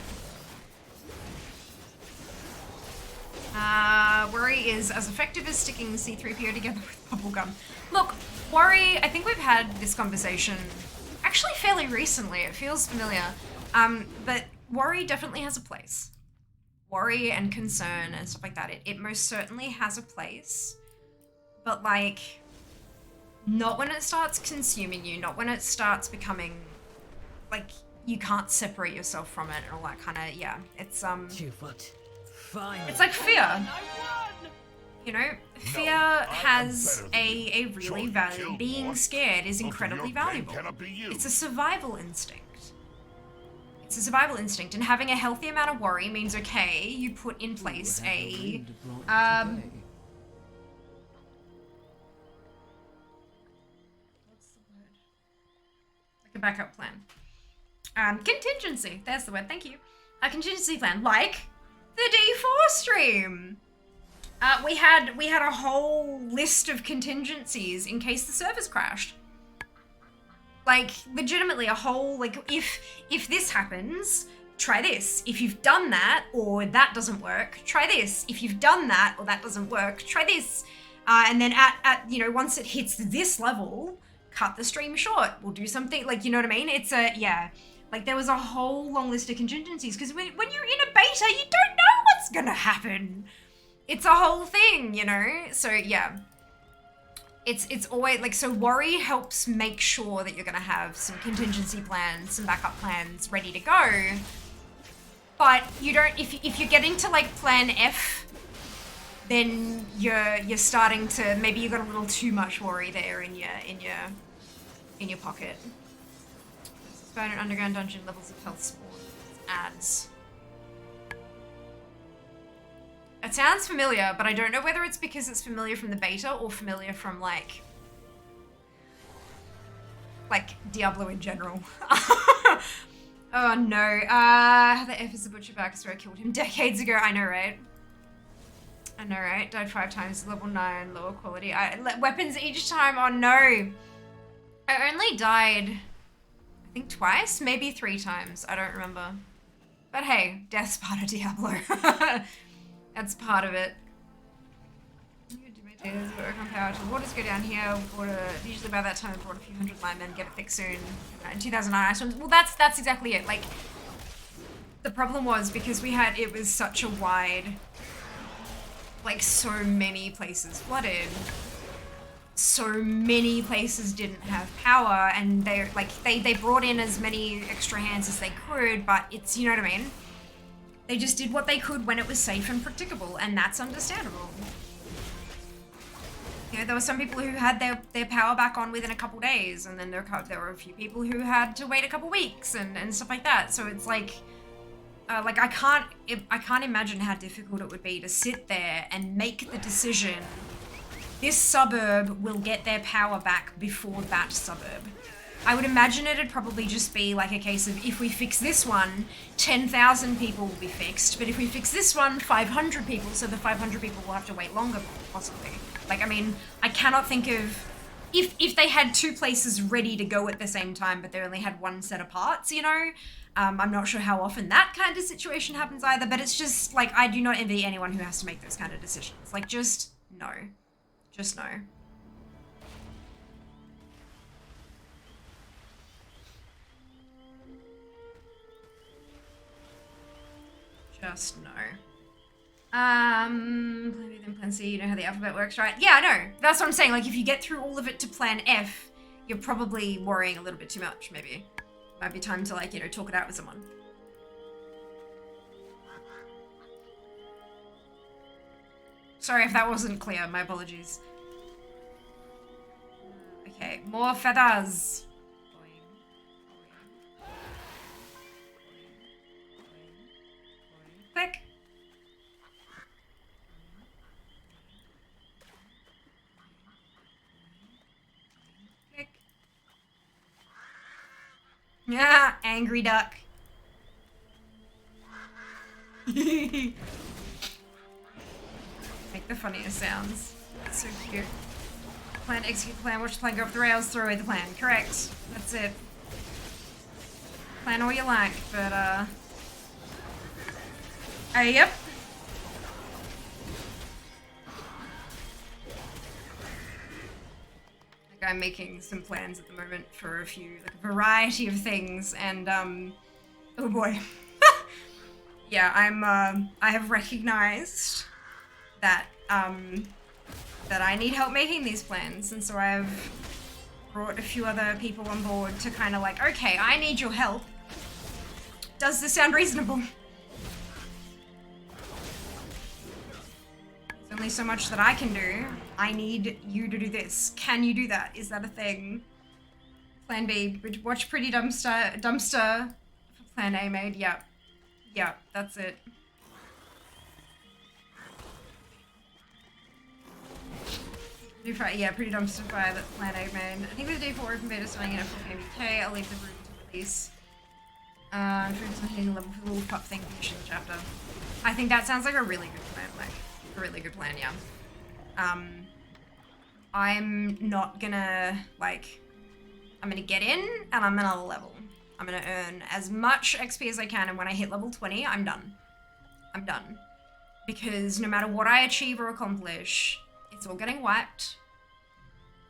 Worry is as effective as sticking C-3PO together with bubblegum. Look, worry, I think we've had this conversation actually fairly recently. It feels familiar. But worry definitely has a place. Worry and concern and stuff like that. It most certainly has a place. But like, not when it starts consuming you, not when it starts becoming like you can't separate yourself from it and all that kind of, yeah. It's
Finally.
It's like fear. You know, fear has a really valuable. Being scared is incredibly valuable. It's a survival instinct. It's a survival instinct, and having a healthy amount of worry means okay, you put in place a what's the word? Like a backup plan. Contingency. There's the word. Thank you. A contingency plan, like the D4 stream. We had a whole list of contingencies in case the servers crashed. Like, legitimately a whole, like, if this happens, try this. If you've done that, or that doesn't work, try this. If you've done that, or that doesn't work, try this. And then at you know, once it hits this level, cut the stream short. We'll do something, like, you know what I mean? It's yeah. Like, there was a whole long list of contingencies, because when you're in a beta, you don't know what's gonna happen. It's a whole thing, you know? So, yeah. It's always, like, so worry helps make sure that you're gonna have some contingency plans, some backup plans ready to go. But you don't, if you're getting to, like, plan F, then you're starting to, maybe you got a little too much worry there in your pocket. Spawn an underground dungeon, levels of health spawn. Ads. It sounds familiar, but I don't know whether it's because it's familiar from the beta or familiar from like Diablo in general. Oh no. The F is the butcher back, so I killed him decades ago. I know, right? I know, right? Died 5 times, level 9, lower quality. Weapons each time. Oh no. I only died, I think twice, maybe 3 times. I don't remember. But hey, death's part of Diablo. That's part of it. Waters go down here. Water, usually by that time I brought a few hundred linemen, get it fixed soon. In 2009 ice storms. Well, that's exactly it. Like, the problem was because it was such a wide, like, so many places flooded. So many places didn't have power, and they brought in as many extra hands as they could, but it's, you know what I mean? They just did what they could when it was safe and practicable, and that's understandable. You know, there were some people who had their power back on within a couple days, and then there were a few people who had to wait a couple weeks and stuff like that. So it's like I can't imagine how difficult it would be to sit there and make the decision, this suburb will get their power back before that suburb. I would imagine it'd probably just be like a case of, if we fix this one, 10,000 people will be fixed, but if we fix this one, 500 people, so the 500 people will have to wait longer, possibly. Like, I mean, I cannot think of, if they had 2 places ready to go at the same time, but they only had 1 set of parts, you know? I'm not sure how often that kind of situation happens either, but it's just, like, I do not envy anyone who has to make those kind of decisions. Like, just no. Just no. Just no. Maybe then plan C, you know how the alphabet works, right? Yeah, I know. That's what I'm saying. Like, if you get through all of it to plan F, you're probably worrying a little bit too much, maybe. Might be time to, like, you know, talk it out with someone. Sorry if that wasn't clear. My apologies. Okay, more feathers. Click. Click. Yeah, angry duck. Make the funniest sounds. It's so cute. Plan, execute plan, watch the plan go off the rails, throw away the plan. Correct. That's it. Plan all you like, but yep. Like I'm making some plans at the moment for a few, like a variety of things, and oh boy. Yeah, I have recognized that that I need help making these plans, and so I've brought a few other people on board to kind of like, okay, I need your help. Does this sound reasonable? There's only so much that I can do. I need you to do this. Can you do that? Is that a thing? Plan B, watch Pretty Dumpster. Plan A made, yep. Yep, that's it. Yeah, Pretty Dumpster Fire that Plan A made. I think the D4 open beta starting in full KBK. I'll leave the room to release. Focus on hitting the level for the little pup thing, finishing the chapter. I think that sounds like a really good plan, like, a really good plan, yeah. I'm not gonna, like, I'm gonna get in and I'm gonna level. I'm gonna earn as much XP as I can, and when I hit level 20, I'm done. I'm done. Because no matter what I achieve or accomplish, it's all getting wiped.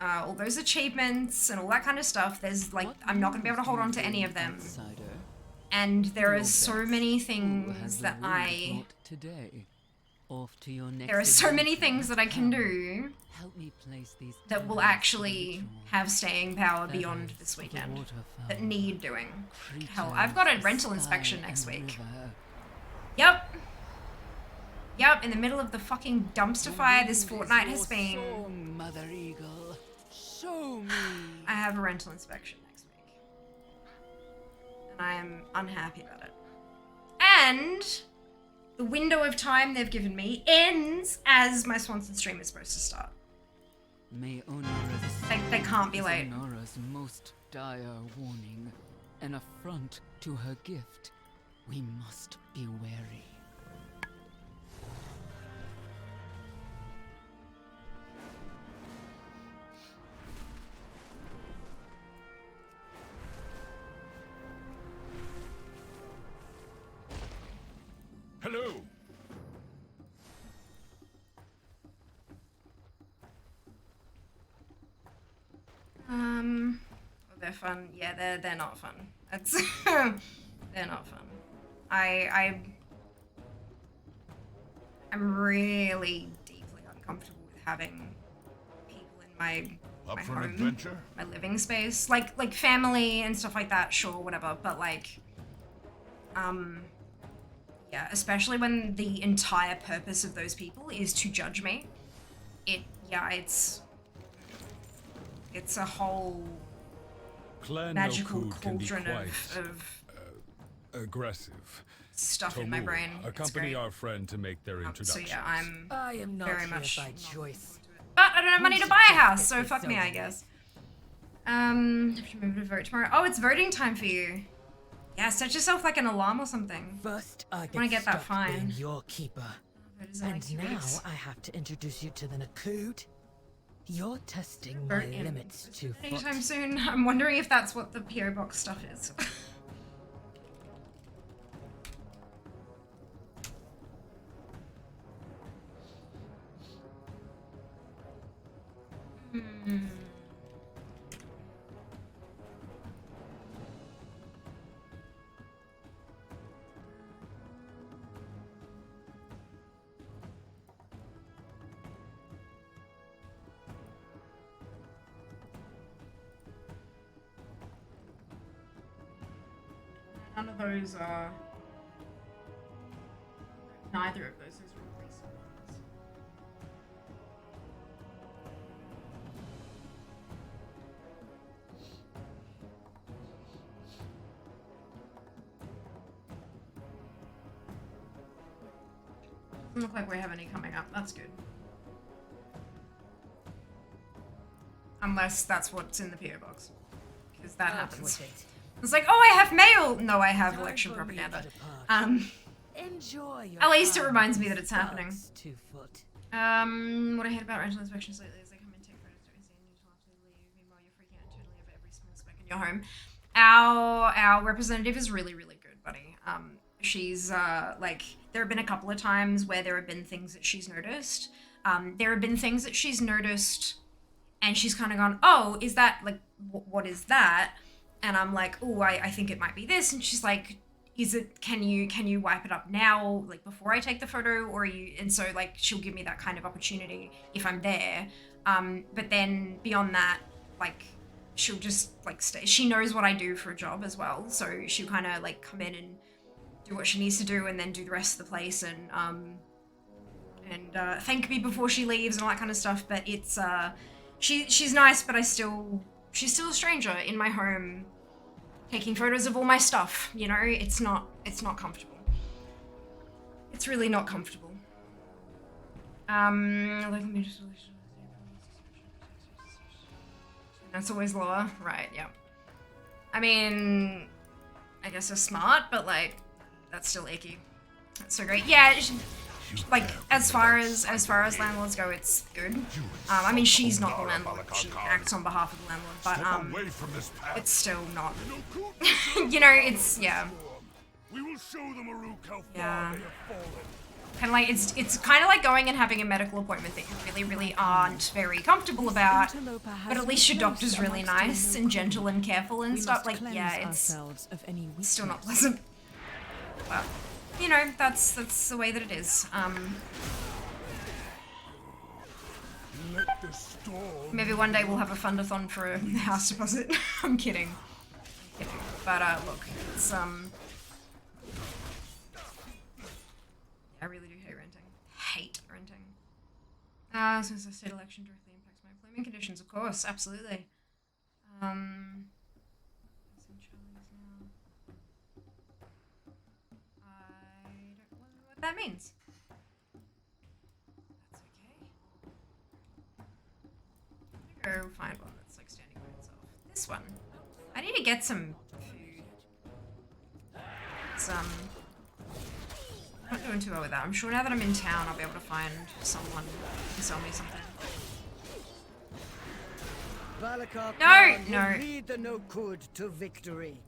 All those achievements and all that kind of stuff, there's like, I'm not gonna be able to hold on to any of them. And there are so many things that there are so many things that I can do that will actually have staying power beyond this weekend, that need doing. Hell, I've got a rental inspection next week. Yep. Yep, in the middle of the fucking dumpster fire this fortnight has been.
Mother Eagle, show me.
I have a rental inspection next week. And I am unhappy about it. And the window of time they've given me ends as my Swanson stream is supposed to start.
May Onora's
They can't be late.
Onora's most dire warning, an affront to her gift. We must be wary.
Hello.
Oh, they're fun. Yeah, they're not fun. That's they're not fun. I'm really deeply uncomfortable with having people in my
For an
home,
adventure?
my living space, like family and stuff like that. Sure, whatever. But like, yeah, especially when the entire purpose of those people is to judge me. It's a whole magical cauldron of
aggressive.
stuff in my brain.
Accompany our friend to make their
So
introduction.
yeah,
I am not
very
here
much
by choice.
But I don't have money to buy a house, so
Who's
fuck me, I
so
guess. Have to remember to vote tomorrow. Oh, it's voting time for you. Yeah, set yourself like an alarm or something.
First, I
Wanna get that
stuck
fine.
being your keeper.
That is in like
And
2
now
weeks.
I have to introduce you to the Nakud. You're testing my
Vote in.
limits to
Anytime soon. I'm wondering if that's what the PO box stuff is. None of those are. Neither of those are release ones. Doesn't look like we have any coming up. That's good. Unless that's what's in the PO box. Because that happens. It's like, oh, I have mail! No, I have election propaganda.
Enjoy your
At least it
time
reminds me
with
that it's happening.
bugs, Two-Foot.
What I hate about rental inspections lately is they come and take photos, don't see any until after they leave. Meanwhile, you're freaking out totally over every small speck in your home. Our representative is really, really good, buddy. She's like, there have been a couple of times where there have been things that she's noticed. There have been things that she's noticed and she's kind of gone, oh, is that like, what is that? And I'm like, oh, I think it might be this. And she's like, can you wipe it up now, like before I take the photo, or are you, and so like she'll give me that kind of opportunity if I'm there. But then beyond that, like she'll just like stay. She knows what I do for a job as well. So she'll kind of like come in and do what she needs to do and then do the rest of the place and thank me before she leaves and all that kind of stuff. But it's, she's nice, but she's still a stranger in my home, taking photos of all my stuff, you know? It's not comfortable. It's really not comfortable. That's always lower, right? Yeah. I mean, I guess they're smart, but like, that's still icky. That's so great. Yeah, like as far as landlords go, it's good. I mean, she's not the landlord. She acts on behalf of the landlord, but it's still not. You know, it's yeah.
We will show them how
Yeah.
far they have fallen.
Kind of like it's kind of like going and having a medical appointment that you really aren't very comfortable about, but at least your doctor's really nice and gentle and careful and stuff. Like yeah, it's still not pleasant. But you know, that's the way that it is.
Let the storm.
Maybe one day we'll have a fundathon for a house deposit. I'm kidding. But look, it's I really do hate renting. Hate renting. Since the state election directly impacts my employment conditions, of course, absolutely. That means. That's okay. I'm gonna go find one that's like standing by itself. This one. I need to get some food. It's I'm not doing too well with that. I'm sure now that I'm in town I'll be able to find someone who can sell me something. No!
Lead the Nokud to victory.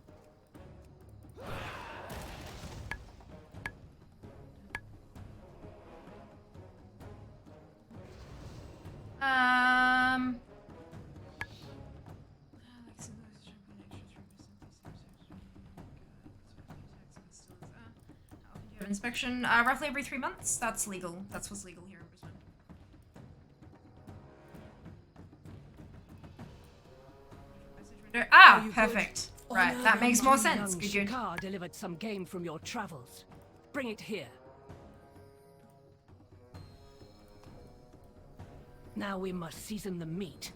Inspection roughly every 3 months. That's legal. That's what's legal here in Brisbane. Ah, perfect. Right, that makes more sense. Good.
Shikar delivered some game from your travels. Bring it here. Now we must season the meat.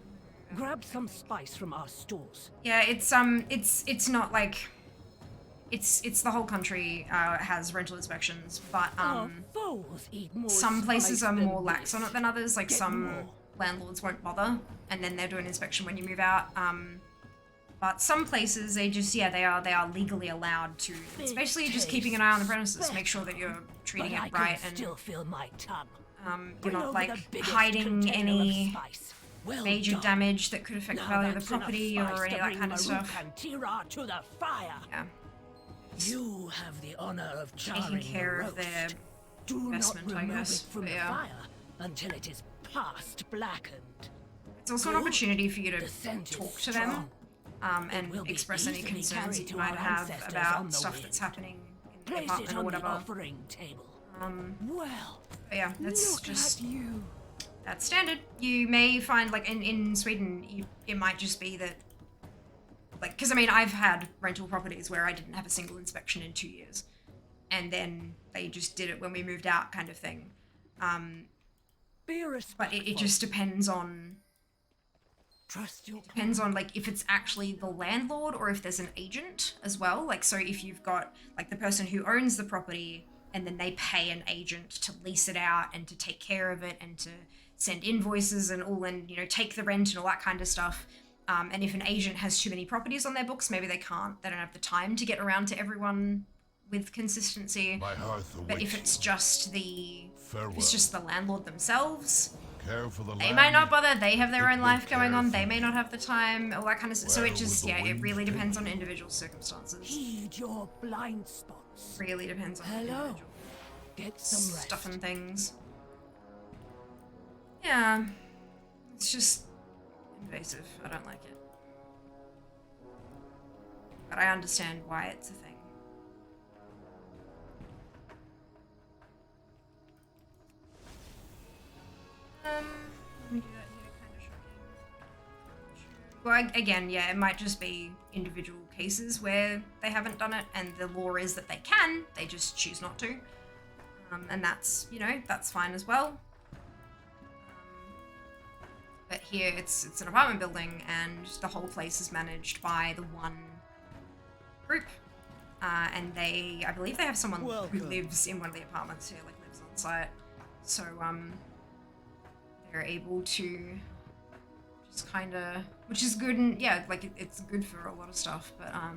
Grab some spice from our stores.
Yeah, it's not like it's the whole country has rental inspections, but some places are more lax on it than others. Like some landlords won't bother, and then they'll do an inspection when you move out. But some places they just they are legally allowed to. It's basically just keeping an eye on the premises, make sure that you're treating it right and
still feel my tongue.
You're not like hiding any major damage that could affect the value of the property or any of that kind of stuff.
To the fire.
Yeah.
You have the honor of
Taking care of their investment, I guess.
From the fire until it is past blackened.
It's also an opportunity for you to talk to them and express any concerns that you might have about stuff that's happening in the apartment or whatever.
Well,
but yeah, that's just that's standard. You may find like in Sweden, it might just be that. Like, because I mean, I've had rental properties where I didn't have a single inspection in 2 years, and then they just did it when we moved out, kind of thing. But it just depends on. Depends on like if it's actually the landlord or if there's an agent as well. Like, so if you've got like the person who owns the property, and then they pay an agent to lease it out and to take care of it and to send invoices and all, and take the rent and all that kind of stuff. And if an agent has too many properties on their books, maybe they don't have the time to get around to everyone with consistency.
My hearth
But if
awaits
it's
you.
just the
Farewell.
if it's just the landlord themselves,
Care for the
they
land.
might not bother. They have their
It
own
will
life going
care
on.
for
They may
me.
not have the time, all that kind of stuff. So
Where
it just,
will the
yeah, it
wind
really
take
depends on
you?
individual circumstances.
Heed your blind spots.
Really depends on
Hello.
individual
Get some rest.
stuff and things. Yeah, it's just invasive. I don't like it. But I understand why it's a thing. Let me do that here, kind of shocking. Well, again, yeah, it might just be individual cases where they haven't done it, and the law is that they can, they just choose not to. And that's, you know, that's fine as well. But here, it's an apartment building, and the whole place is managed by the one group. And they, I believe they have someone who lives in one of the apartments here, like lives on site. So, they're able to just kind of, which is good, and yeah, like it's good for a lot of stuff, but yeah.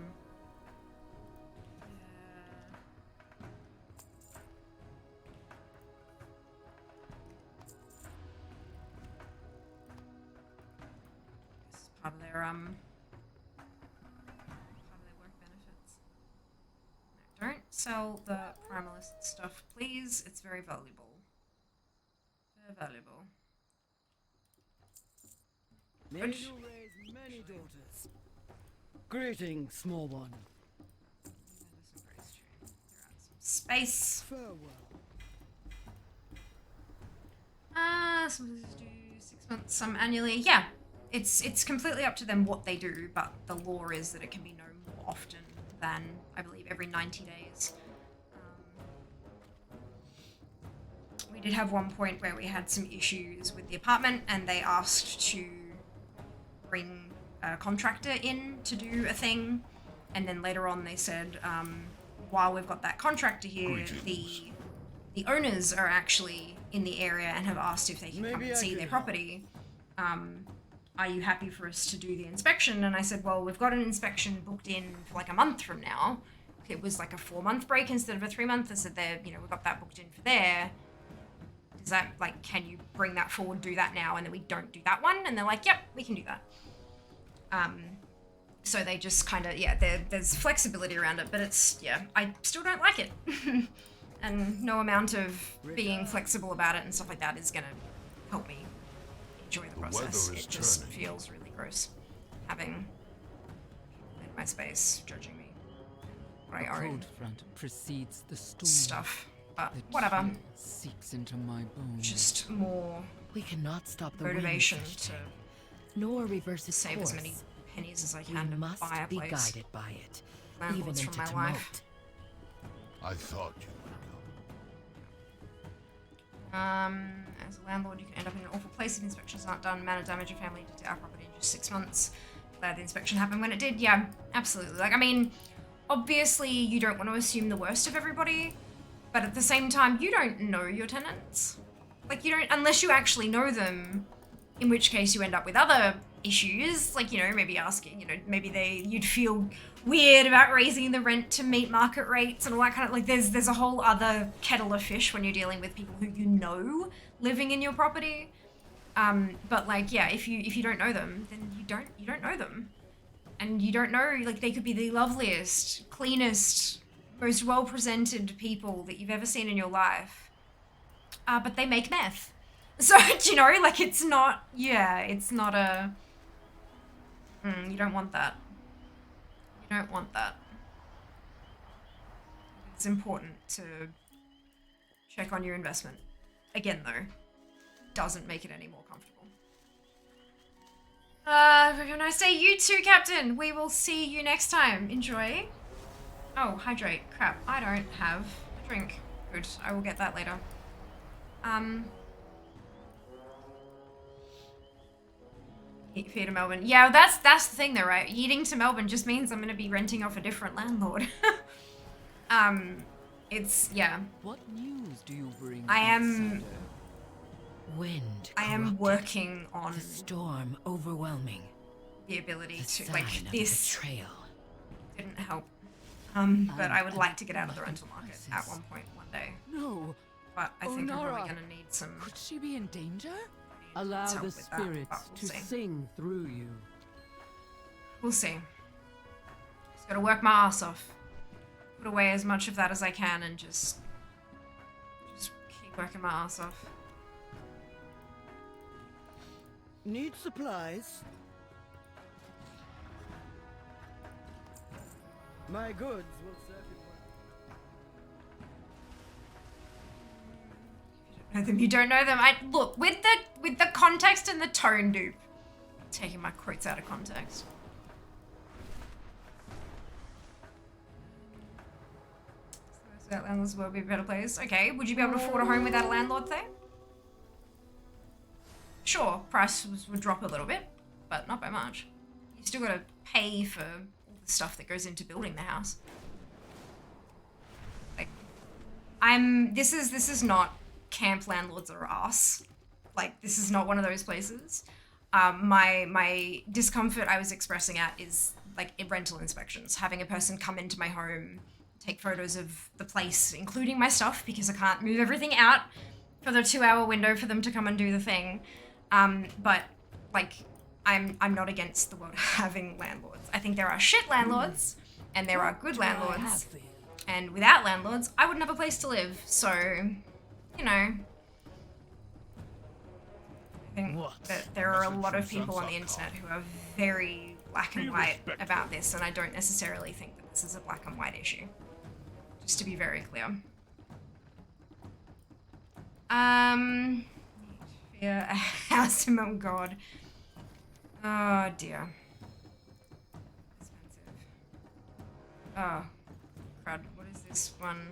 This is part of their work benefits. No, don't sell the primalist stuff, please. It's very valuable. Very valuable.
May you raise many daughters. Greetings, small one.
Space.
Farewell.
Some do 6 months, some annually. Yeah, it's completely up to them what they do, but the law is that it can be no more often than, I believe, every 90 days. We did have one point where we had some issues with the apartment, and they asked to bring a contractor in to do a thing, and then later on they said, while we've got that contractor here, the owners are actually in the area and have asked if they can come and see their property. Are you happy for us to do the inspection? And I said, well, we've got an inspection booked in for like a month from now. It was like a 4-month break instead of a 3-month. I said, there, you know, we've got that booked in for there. Is that, like, can you bring that forward, do that now, and then we don't do that one? And they're like, yep, we can do that. So they just kind of, yeah, there's flexibility around it, but it's, yeah, I still don't like it. And no amount of being flexible about it and stuff like that is gonna help me enjoy the process. It just feels really gross having in my space judging me what I own
Cold front precedes the storm.
stuff, but
The
whatever.
chill seeps into my bones.
Just more
We cannot stop the
motivation
wind,
to
nor reverse its
save
course.
as many pennies as I
We
can to
must
buy a
be
place.
guided by it, even
Landlords
into
from my
tumult.
life.
I thought you would
As a landlord, you can end up in an awful place if inspections aren't done. Amount of damage your family did to our property in just 6 months. Glad the inspection happened when it did. Yeah, absolutely. Like, I mean, obviously you don't want to assume the worst of everybody, but at the same time, you don't know your tenants. Like, you don't, unless you actually know them, in which case you end up with other issues, like, you know, maybe asking, you know, maybe you'd feel weird about raising the rent to meet market rates and all that kind of, like, there's a whole other kettle of fish when you're dealing with people who you know living in your property. But like, yeah, if you don't know them, then you don't know them. And you don't know, like, they could be the loveliest, cleanest, most well-presented people that you've ever seen in your life. But they make meth. So, you know, like, it's not, yeah, it's not a, you don't want that. You don't want that. It's important to check on your investment. Again, though, doesn't make it any more comfortable. When I say you too, Captain, we will see you next time. Enjoy. Oh, hydrate. Crap, I don't have a drink. Good, I will get that later. Fear to Melbourne. Yeah, that's the thing though, right? Eating to Melbourne just means I'm gonna be renting off a different landlord. It's, yeah.
What news do you bring?
I am
outsider?
Wind
am
corrupted,
working on
the storm overwhelming,
the ability
the
to,
sign
like,
of
this
betrayal.
didn't help. But I would like to get out of the rental market at one point one day.
No.
But I think I'm
Onara,
probably gonna need some
Could she be in danger?
Allow
help
the
with that,
spirits
but we'll
to
see.
sing through you.
We'll see. Just gotta work my ass off. Put away as much of that as I can and just keep working my ass off.
Need supplies? My goods will serve you well.
Know them, you don't know them. I look with the context and the tone, dude. Taking my quotes out of context. So that landlords will be a better place. Okay, would you be able to afford a home without a landlord thing? Sure, prices would drop a little bit, but not by much. You still gotta pay for all the stuff that goes into building the house. Like, this is not camp landlords are ass. Like, this is not one of those places. My discomfort I was expressing at is like rental inspections, having a person come into my home, take photos of the place, including my stuff, because I can't move everything out for the 2-hour window for them to come and do the thing. But like, I'm not against the world having landlords. I think there are shit landlords and there are good landlords. And without landlords, I wouldn't have a place to live. So, you know, I think that there are a lot of people on the internet who are very black and white about this, and I don't necessarily think that this is a black and white issue. Just to be very clear. Yeah, a house in Mount God. Oh dear. Expensive. Oh, crud. What is this one?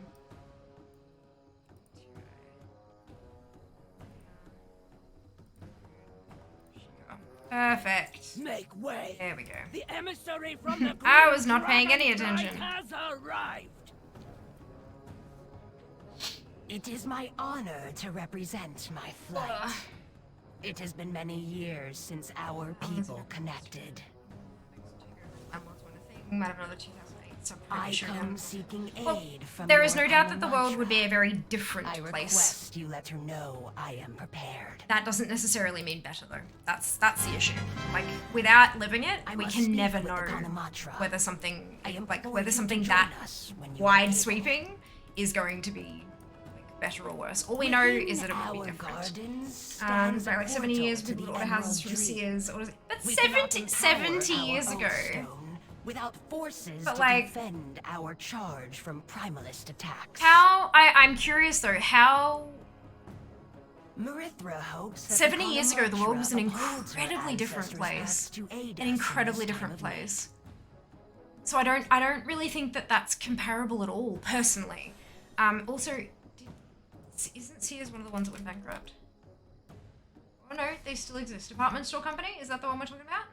Perfect.
Make way.
There we go.
The emissary from the
I was not paying any attention.
has arrived.
It is my honor to represent my flight. It has been many years since our people connected.
Might have another 2008, so I'm pretty
I
sure.
come seeking aid from
There is
your
no doubt that the world
Mantra.
would be a very different
I
place.
request you let her know I am prepared.
That doesn't necessarily mean better, though. That's the issue. Like, without living it,
I
we
must
can
speak
never
with the
know
Kanamatra.
whether something
I am
like
going
whether
to
something
join
that
us when you are
wide
able.
sweeping is going to be like better or worse. All we know is that it will be
Our
different.
gardens stands
So
a
like 70
portal
years
to
people
the
order houses
Emerald
from
Dream.
Sears. Or that's
We cannot
70
empower
years
our
ago.
Oathstone without forces
But,
to
like,
defend our charge from primalist attacks.
I'm curious though, how
Marithra hopes that
70 years ago the world was an
upholds her
incredibly different
ancestors'
place.
acts to aid
An
us
incredibly
in this
different
time of need.
place. So I don't really think that that's comparable at all, personally. Also, isn't Sears one of the ones that went bankrupt? Oh no, they still exist. Department store company? Is that the one we're talking about?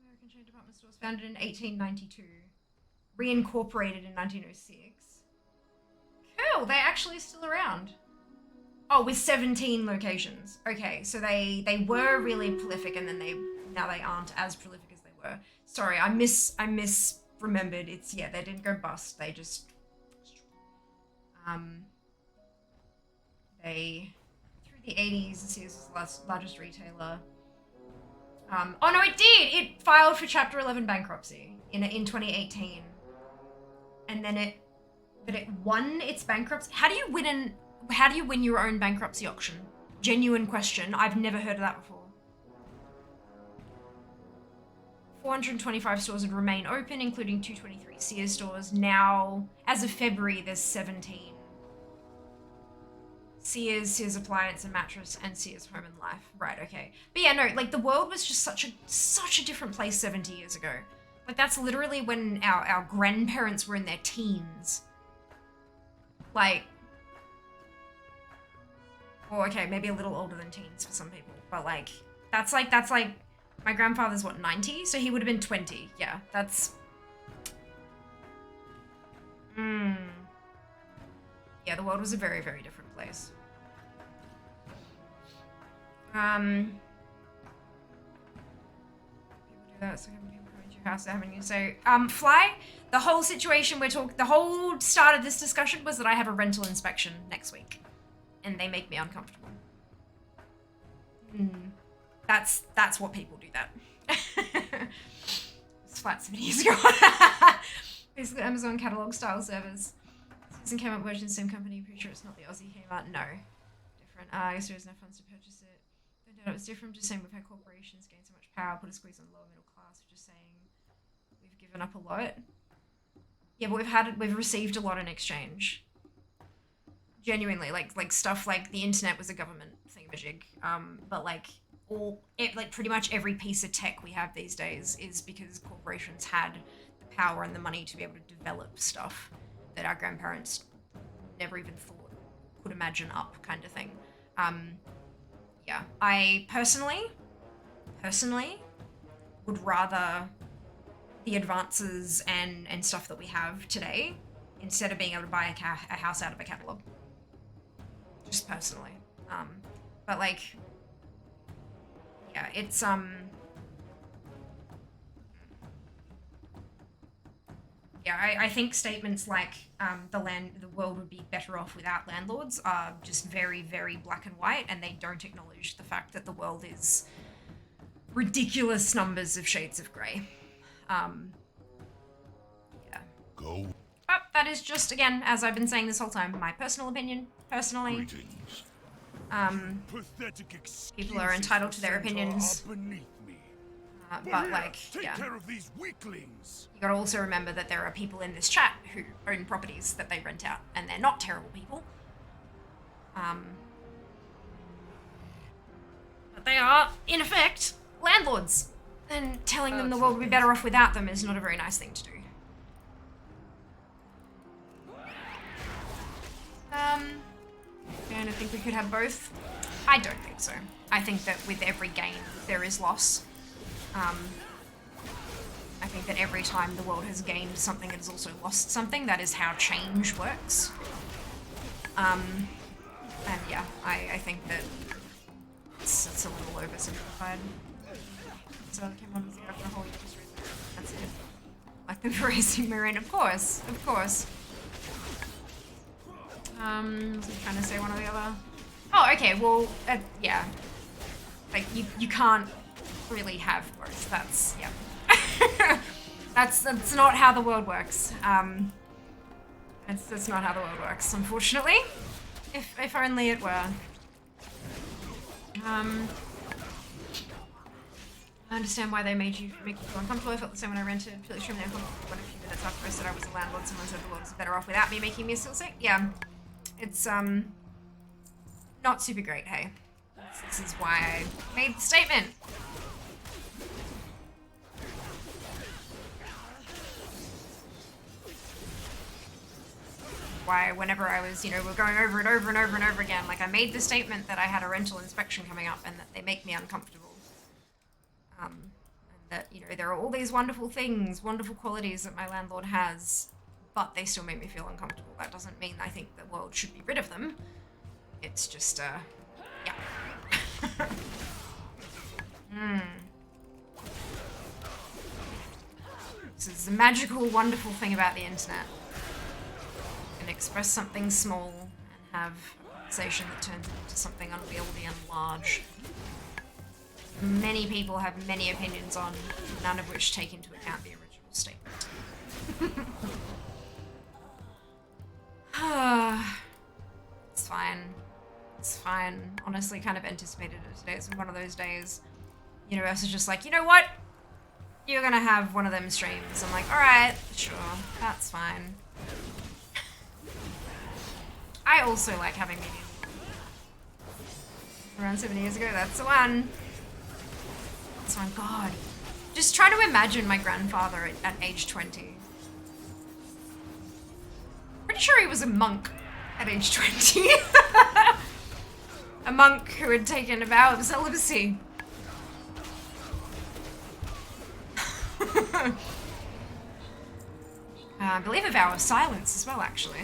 American chain department stores founded in 1892. Reincorporated in 1906. Cool, they're actually still around. Oh, with 17 locations. Okay, so they were really prolific, and then now they aren't as prolific as they were. Sorry, I misremembered. It's they didn't go bust. They just they through the 80s, Sears was the largest retailer. Oh no, it did. It filed for Chapter 11 bankruptcy in 2018, and then it won its bankruptcy. How do you win your own bankruptcy auction? Genuine question. I've never heard of that before. 425 stores would remain open, including 223 Sears stores. Now, as of February, there's 17. Sears Appliance and Mattress, and Sears Home and Life. Right, okay. But yeah, no, like the world was just such a different place 70 years ago. Like that's literally when our grandparents were in their teens. Like, well, okay, maybe a little older than teens for some people, but like that's like my grandfather's what, 90? So he would have been 20. Yeah, that's yeah, the world was a very, very different place. People do that, so I haven't encouraged you. house I haven't used. So, Fly, the whole situation the whole start of this discussion was that I have a rental inspection next week. And they make me uncomfortable. That's what people do that. It's flat 7 years ago. Basically, Amazon catalog style servers. Season came out version same company. Pretty sure it's not the Aussie came out. No, different. I guess there was no funds to purchase it. Found out it was different. Just saying we've had corporations gain so much power, put a squeeze on the lower middle class. We're just saying we've given up a lot. Yeah, but we've received a lot in exchange. Genuinely, like stuff like the internet was a government thingamajig. But like pretty much every piece of tech we have these days is because corporations had the power and the money to be able to develop stuff that our grandparents never even thought could imagine up, kind of thing. Yeah, I personally would rather the advances and stuff that we have today instead of being able to buy a house out of a catalog. Just personally. But like, yeah, it's yeah, I think statements like the world would be better off without landlords are just very, very black and white, and they don't acknowledge the fact that the world is ridiculous numbers of shades of grey. Yeah.
Go.
But that is just, again, as I've been saying this whole time, my personal opinion. Personally,
Greetings.
people are entitled to their opinions. But like, yeah.
Take care of these weaklings.
You gotta also remember that there are people in this chat who own properties that they rent out, and they're not terrible people. But they are, in effect, landlords. And telling them the world would be better off without them is not a very nice thing to do. And I think we could have both. I don't think so. I think that with every gain, there is loss. I think that every time the world has gained something, it has also lost something. That is how change works. And yeah, I think that it's a little oversimplified. So I came on with you after a whole year. That's it. Like the racing marine, of course, of course. Was I trying to say one or the other? Oh, okay, well, yeah. Like, you can't really have both. That's, yeah. That's not how the world works. That's not how the world works, unfortunately. If only it were. I understand why they make you feel uncomfortable. I felt the same when I rented. Feel extremely uncomfortable when a few minutes after I said I was a landlord, someone said the world is better off without me, making me feel sick. Yeah. It's, not super great, hey. This is why I made the statement. Why, whenever I was, we're going over it over and over and over again, like I made the statement that I had a rental inspection coming up and that they make me uncomfortable. And that, there are all these wonderful things, wonderful qualities that my landlord has, but they still make me feel uncomfortable. That doesn't mean I think the world should be rid of them. It's just, yeah. This is the magical, wonderful thing about the internet. You can express something small and have a conversation that turns into something unwieldy and large. Many people have many opinions on, none of which take into account the original statement. It's fine. It's fine. Honestly, kind of anticipated it today. It's one of those days. Universe is just like, you know what? You're gonna have one of them streams. I'm like, alright, sure, that's fine. I also like having meetings. Around 7 years ago, that's the one. That's one. God. Just try to imagine my grandfather at age 20. Pretty sure he was a monk at age 20. A monk who had taken a vow of celibacy. I believe a vow of silence as well, actually.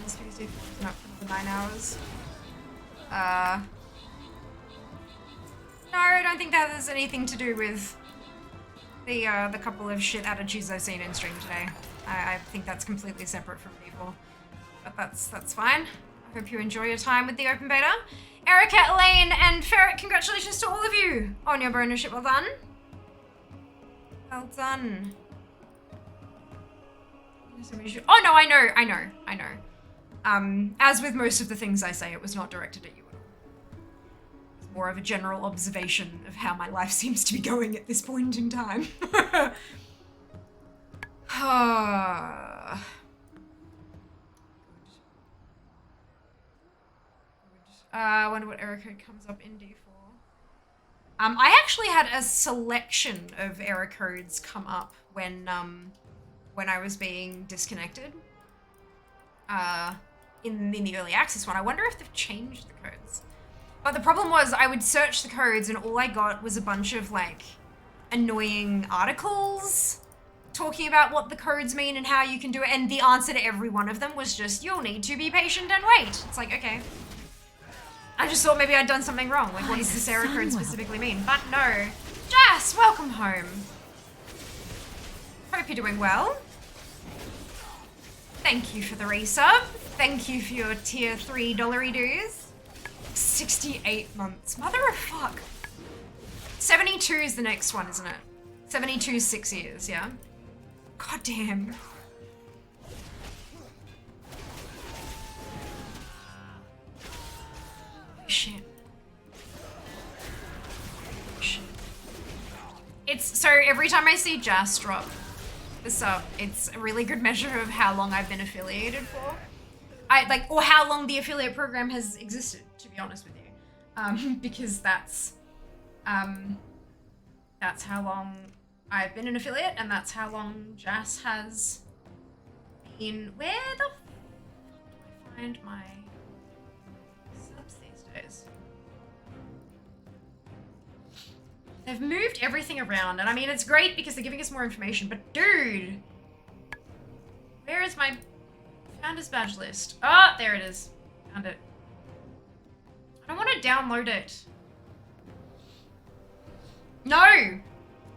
This video's not for another 9 hours. No, I don't think that has anything to do with the couple of shit attitudes I've seen in stream today. I think that's completely separate from people. But that's fine. I hope you enjoy your time with the open beta. Erica, Elaine, and Ferret, congratulations to all of you on your bonusship. Well done. Well done. Oh no, I know. As with most of the things I say, it was not directed at you at all. It's more of a general observation of how my life seems to be going at this point in time. I wonder what error code comes up in D4. I actually had a selection of error codes come up when I was being disconnected. In the early access one. I wonder if they've changed the codes. But the problem was I would search the codes and all I got was a bunch of like annoying articles talking about what the codes mean and how you can do it, and the answer to every one of them was just, you'll need to be patient and wait. It's like, okay. I just thought maybe I'd done something wrong. Like, what does this error code specifically mean? But no. Jess, welcome home. Hope you're doing well. Thank you for the resub. Thank you for your tier 3 dollary dues. 68 months. Mother of fuck. 72 is the next one, isn't it? 72 is 6 years, yeah? God damn. Shit. Shit. It's so every time I see Jas drop the sub, it's a really good measure of how long I've been affiliated for. Or how long the affiliate program has existed, to be honest with you. Because that's how long I've been an affiliate, and that's how long Jas has been. Where the fuck do I find my subs these days? They've moved everything around, and I mean, it's great because they're giving us more information, but dude, where is my Founders Badge list? Oh, there it is. Found it. I don't want to download it. No!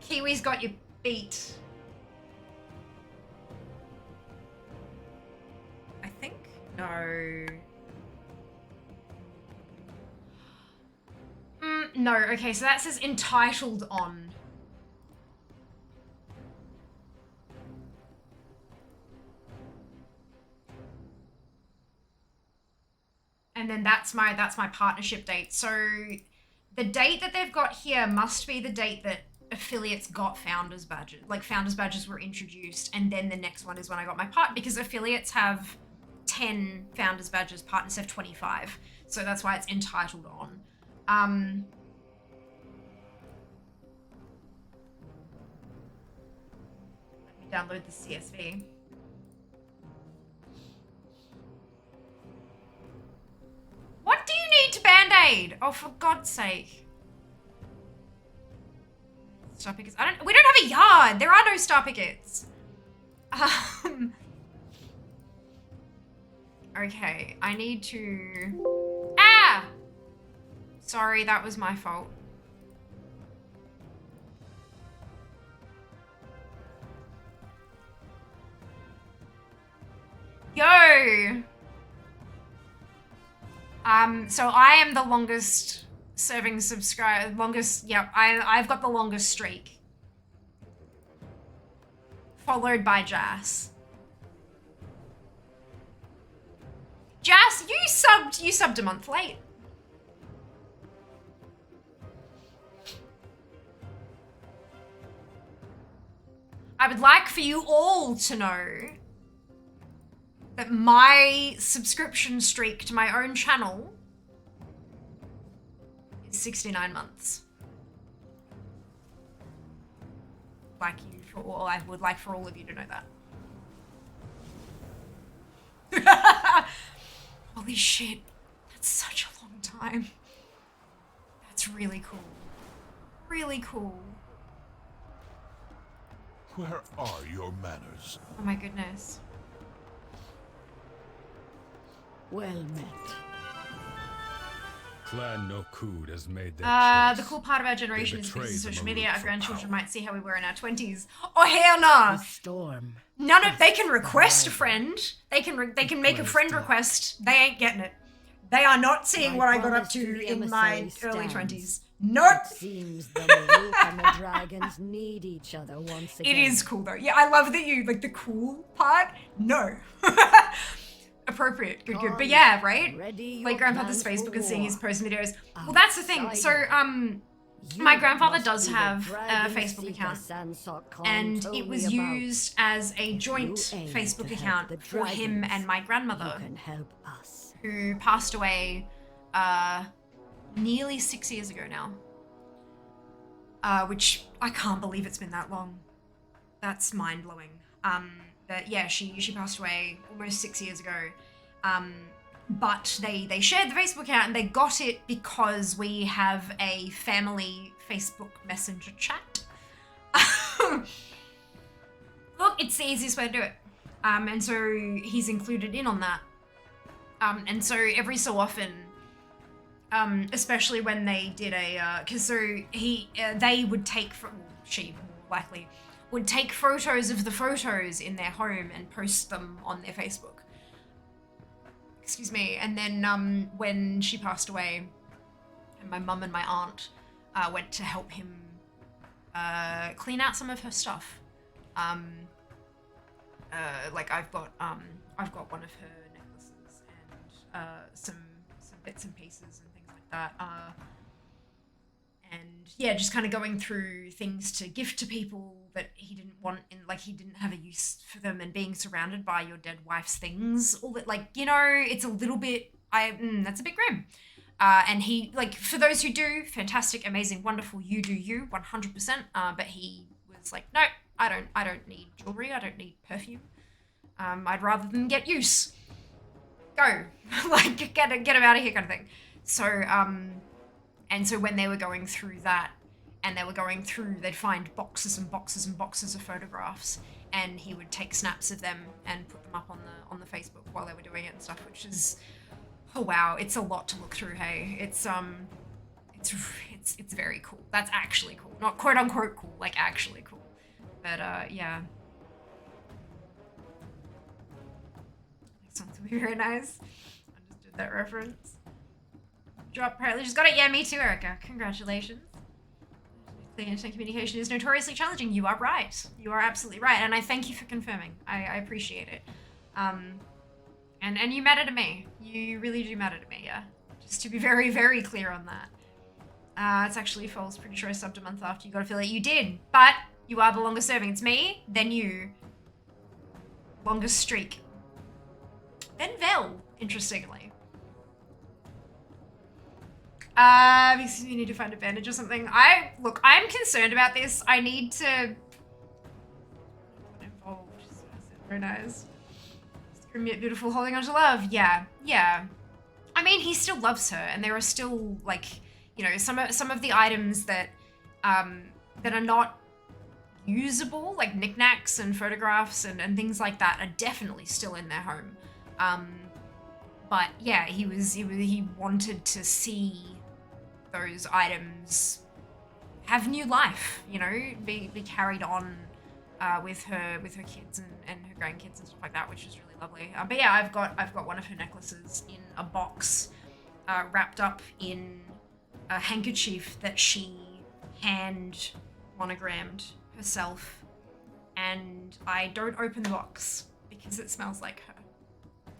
Kiwi's got you beat. I think? No. No, okay, so that says entitled on. And then that's my partnership date. So the date that they've got here must be the date that affiliates got founders badges. Like founders badges were introduced, and then the next one is when I got my part, because affiliates have 10 founders badges, partners have 25. So that's why it's entitled on. Let me download the CSV. What do you need to band-aid? Oh, for God's sake. Star pickets. We don't have a yard. There are no star pickets. Okay, I need to... Ah! Sorry, that was my fault. Yo! So I am the longest serving subscriber, I've got the longest streak. Followed by Jas. Jas, you subbed a month late. I would like for you all to know that my subscription streak to my own channel is 69 months. I would like for all of you to know that. Holy shit, that's such a long time. That's really cool. Really cool.
Where are your manners?
Oh my goodness.
Well met.
Clan Nokud has made their
The
choice.
cool part of our generation is because
betrayed
of
the
social
Marut
media, our
for
grandchildren
power.
might see how we were in our 20s. Oh, hell nah!
The storm.
None of they can
is
request a
rising.
friend. They can make a
grows
friend
dark.
request. They ain't getting it. They are not seeing
My
what I got up
promise
to
to the
in my
emissary
early
stands.
20s. Nope.
It seems the Marut and the dragons need each other once again.
It is cool though. Yeah, I love that you like the cool part. No. Appropriate. Good. But yeah, right?
Ready
Like
your
grandfather's
plans for
Facebook and seeing his
war.
post videos. Well, that's the thing. So my
You
grandfather
must
does
be the
have a
dragon
Facebook
seeker
account.
Sansok Khan
And
told
it
me
was
about.
used as a joint
You aim
Facebook
to help
account
the
for him
dragons.
and my grandmother,
You can help us.
who passed away nearly 6 years ago now. Which I can't believe it's been that long. That's mind-blowing. But yeah, she passed away almost 6 years ago. But they shared the Facebook account and they got it because we have a family Facebook Messenger chat. Look, it's the easiest way to do it. And so he's included in on that. And so every so often, especially when they did cause so they would take, she more likely, would take photos of the photos in their home and post them on their Facebook. Excuse me. And then when she passed away, and my mum and my aunt went to help him clean out some of her stuff. Like I've got one of her necklaces and some bits and pieces and things like that. And yeah, just kind of going through things to gift to people that he didn't want, and like he didn't have a use for them, and being surrounded by your dead wife's things, all that, like, you know, it's a little bit, that's a bit grim. And he, like, for those who do, fantastic, amazing, wonderful, you do you, 100%. But he was like, no, I don't need jewelry, I don't need perfume. I'd rather than get use. Go, like, get him out of here, kind of thing. So, and so when they were going through that, and they'd find boxes and boxes and boxes of photographs, and he would take snaps of them and put them up on the Facebook while they were doing it and stuff, which is, oh wow, it's a lot to look through. Hey, it's very cool. That's actually cool, not quote unquote cool, like actually cool. But yeah, next one's gonna be very nice. I just did that reference. Drop, apparently just got it. Yeah, me too, Erica. Congratulations. The internet communication is notoriously challenging. You are right. You are absolutely right. And I thank you for confirming. I appreciate it. And you matter to me. You really do matter to me, yeah. Just to be very, very clear on that. It's actually false. Pretty sure I subbed a month after you got affiliate. You did, but you are the longest serving. It's me, then you. Longest streak. Then Vel, interestingly. Because you need to find a bandage or something. I'm concerned about this. I need to get involved. Very nice. Screaming beautiful, holding on to love. Yeah. I mean, he still loves her, and there are still, like, you know, some of the items that that are not usable, like knickknacks and photographs and things like that, are definitely still in their home. But yeah, he wanted to see those items have new life, you know, be carried on with her kids and her grandkids and stuff like that, which is really lovely. But yeah, I've got one of her necklaces in a box, wrapped up in a handkerchief that she hand monogrammed herself, and I don't open the box because it smells like her,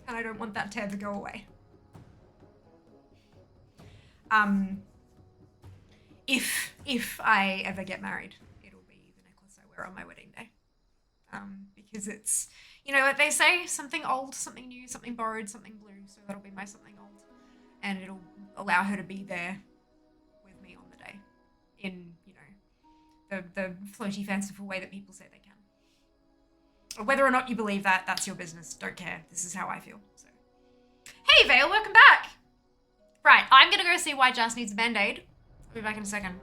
and I don't want that to ever go away. If I ever get married, it'll be the necklace I wear on my wedding day. Because it's, you know what they say, something old, something new, something borrowed, something blue, so that'll be my something old. And it'll allow her to be there with me on the day in, you know, the floaty, fanciful way that people say they can. Whether or not you believe that, that's your business. Don't care. This is how I feel. So, hey, Vale, welcome back. Right, I'm gonna go see why Jas needs a band-aid. I'll be back in a second.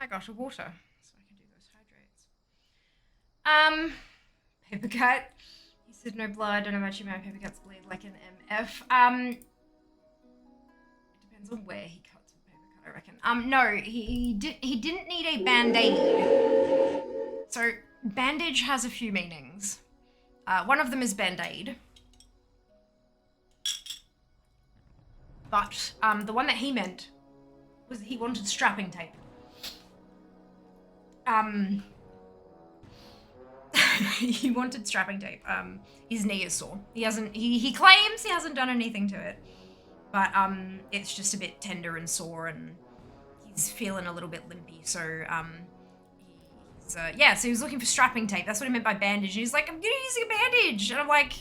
I got a water, so I can do those hydrates. Paper cut. He said no blood. I don't know about you, my paper cuts bleed like an MF. It depends on where he cuts with paper cut, I reckon. No, he didn't need a band-aid. So bandage has a few meanings. One of them is band-aid. But the one that he meant was he wanted strapping tape. He wanted strapping tape. His knee is sore. He claims he hasn't done anything to it. But it's just a bit tender and sore, and he's feeling a little bit limpy, so so he was looking for strapping tape. That's what he meant by bandage. And he's like, I'm using a bandage. And I'm like,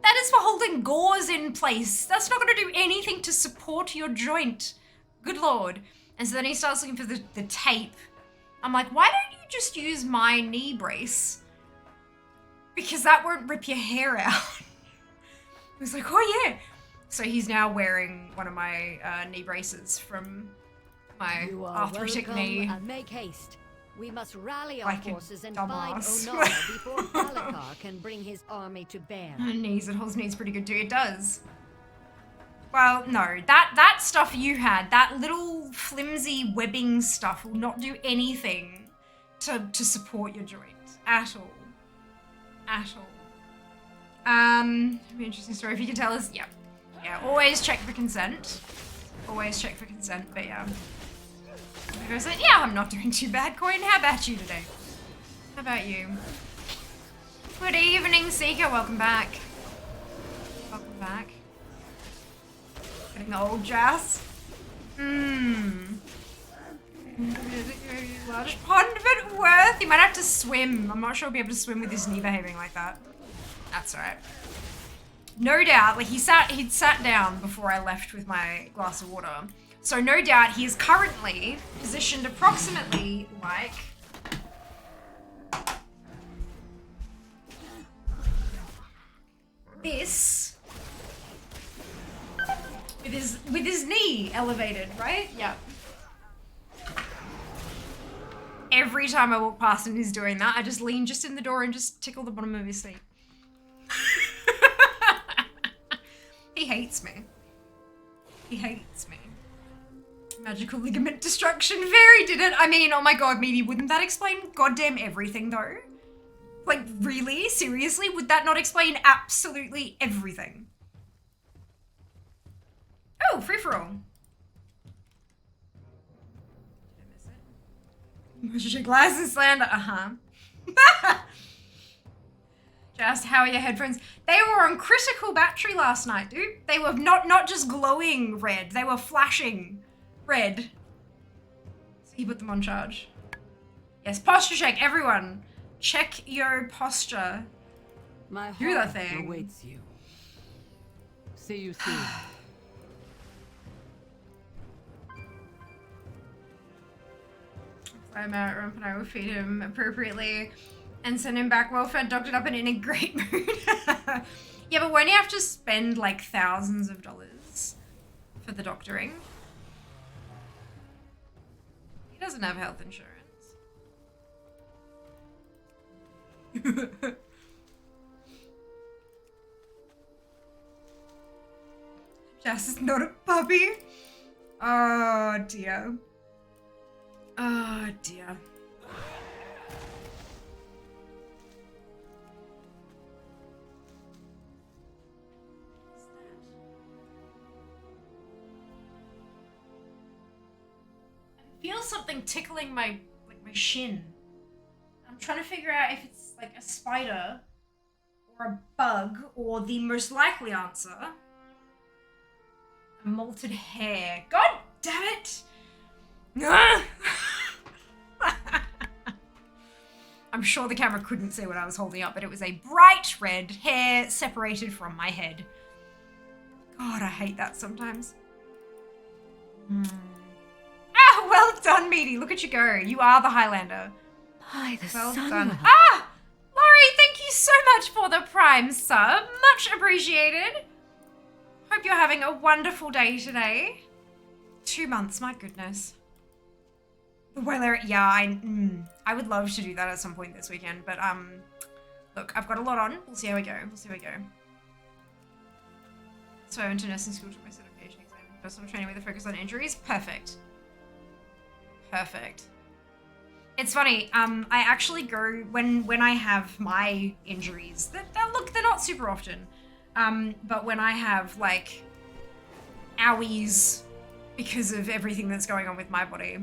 that is for holding gauze in place. That's not going to do anything to support your joint. Good Lord. And so then he starts looking for the tape. I'm like, why don't you just use my knee brace? Because that won't rip your hair out. He was like, oh yeah. So he's now wearing one of my knee braces from my arthritic knee.
And make haste. We must rally our
Like a
forces and find
dumbass.
Onara before Balakar can bring his army to bear.
Knees, it holds knees pretty good too. It does. Well, no, that stuff you had, that little flimsy webbing stuff will not do anything to support your joint at all. At all. It'd be an interesting story if you could tell us. Yeah, always check for consent. Always check for consent, but yeah. I was like, yeah, I'm not doing too bad, Coin. How about you today? How about you? Good evening, Seeker. Welcome back. Welcome back. Getting the old jazz. Large pond, but worth. He might have to swim. I'm not sure he'll be able to swim with his knee behaving like that. That's alright. No doubt, like he'd sat down before I left with my glass of water. So no doubt he is currently positioned approximately like this. With his knee elevated, right? Yeah. Every time I walk past and he's doing that, I just lean just in the door and just tickle the bottom of his feet. He hates me. He hates me. Magical ligament destruction. Very did it. I mean, oh my god, Meaty, wouldn't that explain goddamn everything though? Like, really? Seriously? Would that not explain absolutely everything? Oh, free-for-all. Did I miss it? Motion glasses slander. Just how are your headphones? They were on critical battery last night, dude. They were not just glowing red. They were flashing red. So you put them on charge. Yes, posture check, everyone. Check your posture.
My
Do the
heart
thing.
awaits you. See you soon.
I'm out, Rump, and I will feed him appropriately and send him back well-fed, doctored up, and in a great mood. Yeah, but won't you have to spend like thousands of dollars for the doctoring? He doesn't have health insurance. Jess is not a puppy. Oh dear. Oh dear. I feel something tickling my shin. I'm trying to figure out if it's like a spider or a bug or the most likely answer, a molted hair. God damn it! I'm sure the camera couldn't see what I was holding up, but it was a bright red hair separated from my head. God, I hate that sometimes. Ah, well done, Meaty. Look at you go. You are the Highlander.
By the
Well
sun.
done. Ah! Laurie, thank you so much for the Prime sub. Much appreciated. Hope you're having a wonderful day today. 2 months, my goodness. The weather, yeah, I would love to do that at some point this weekend, but look, I've got a lot on. We'll see how we go. So I went to nursing school, took my certification exam, personal training with a focus on injuries. Perfect. It's funny, I actually go, when I have my injuries, look, they're not super often, but when I have, like, owies because of everything that's going on with my body,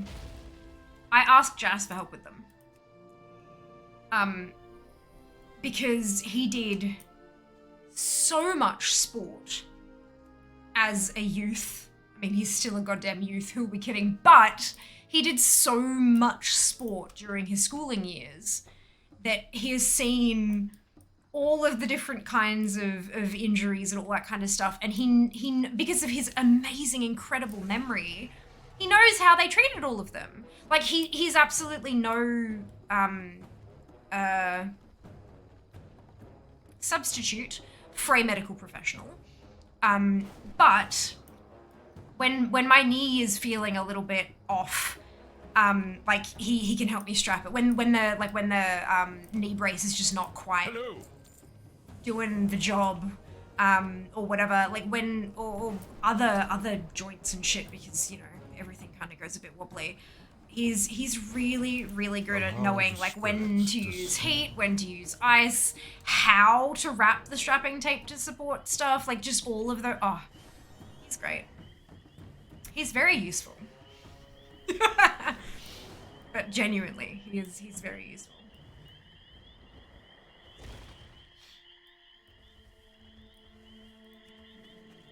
I ask Jas for help with them. Because he did so much sport as a youth. I mean, he's still a goddamn youth, who are we kidding? But he did so much sport during his schooling years that he has seen all of the different kinds of injuries and all that kind of stuff. And he because of his amazing, incredible memory, he knows how they treated all of them. Like, he's absolutely no substitute for a medical professional. But when my knee is feeling a little bit off, like he can help me strap it. When the knee brace is just not quite doing the job, or whatever, like or other joints and shit, because, you know, everything kind of goes a bit wobbly. He's really, really good at knowing, like, when to use heat, when to use ice, how to wrap the strapping tape to support stuff, like, just all of the, oh, he's great. He's very useful. But genuinely, he's very useful.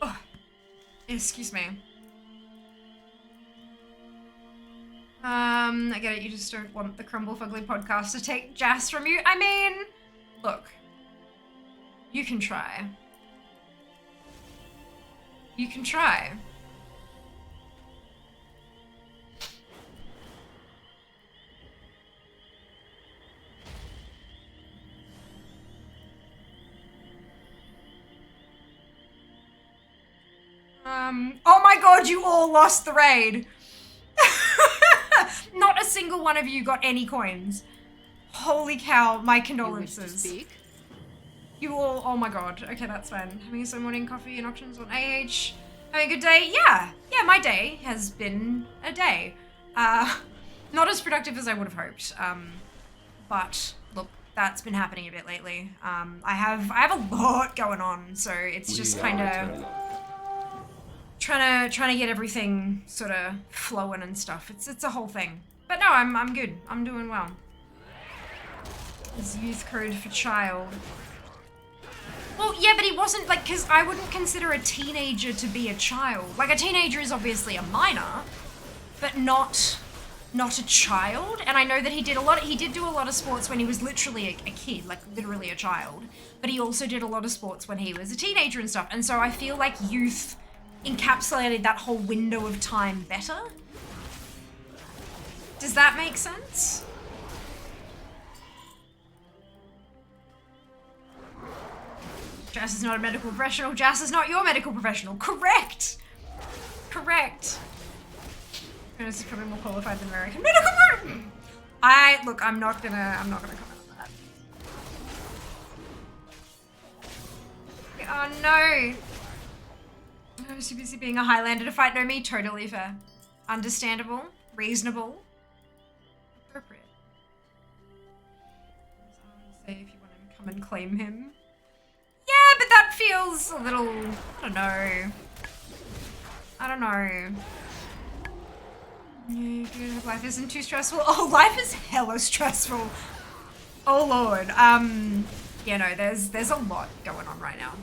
Oh, excuse me. I get it, you just don't want the Crumble Fugly podcast to take Jas from you. I mean, look, you can try. You can try. Oh my god, you all lost the raid. Not a single one of you got any coins. Holy cow, my condolences.
You wish to speak?
You all, oh my god. Okay, that's fine. Having some morning coffee and options on AH. Having a good day? Yeah, my day has been a day. Not as productive as I would have hoped. But look, that's been happening a bit lately. I have a lot going on, so it's just kind of trying to get everything sort of flowing and stuff. It's a whole thing. But no, I'm good. I'm doing well. His youth code for child. Well, yeah, but he wasn't, like, because I wouldn't consider a teenager to be a child. Like, a teenager is obviously a minor, but not a child. And I know that he did do a lot of sports when he was literally a kid, like literally a child. But he also did a lot of sports when he was a teenager and stuff. And so I feel like youth encapsulated that whole window of time better. Does that make sense? Jas is not a medical professional. Jas is not your medical professional. Correct. This is probably more qualified than American medical. Look, I'm not gonna comment on that. Oh no. I was too busy being a Highlander to fight. No, me, totally fair. Understandable, reasonable, appropriate. Say if you want to come and claim him. Yeah, but that feels a little, I don't know. Yeah, life isn't too stressful. Oh, life is hella stressful. Oh lord. Yeah, no, there's a lot going on right now.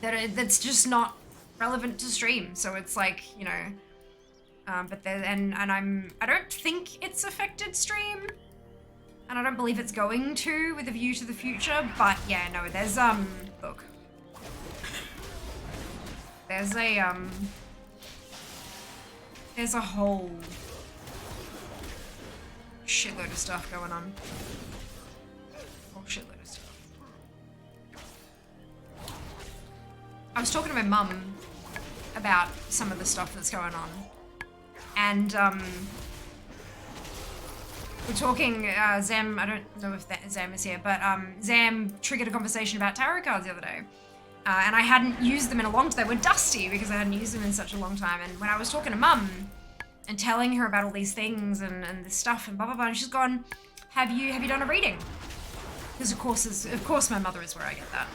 That's just not relevant to stream. So it's like, you know, but there, and I don't think it's affected stream, and I don't believe it's going to, with a view to the future. But yeah, no, there's look, there's a whole shitload of stuff going on. Whole shitload of stuff. I was talking to my mum about some of the stuff that's going on, And we're talking, Zam, I don't know if Zam is here, but Zam triggered a conversation about tarot cards the other day. And I hadn't used them in a long time. They were dusty because I hadn't used them in such a long time. And when I was talking to Mum and telling her about all these things and this stuff and blah, blah, blah, and she's gone, have you done a reading? Because of course my mother is where I get that.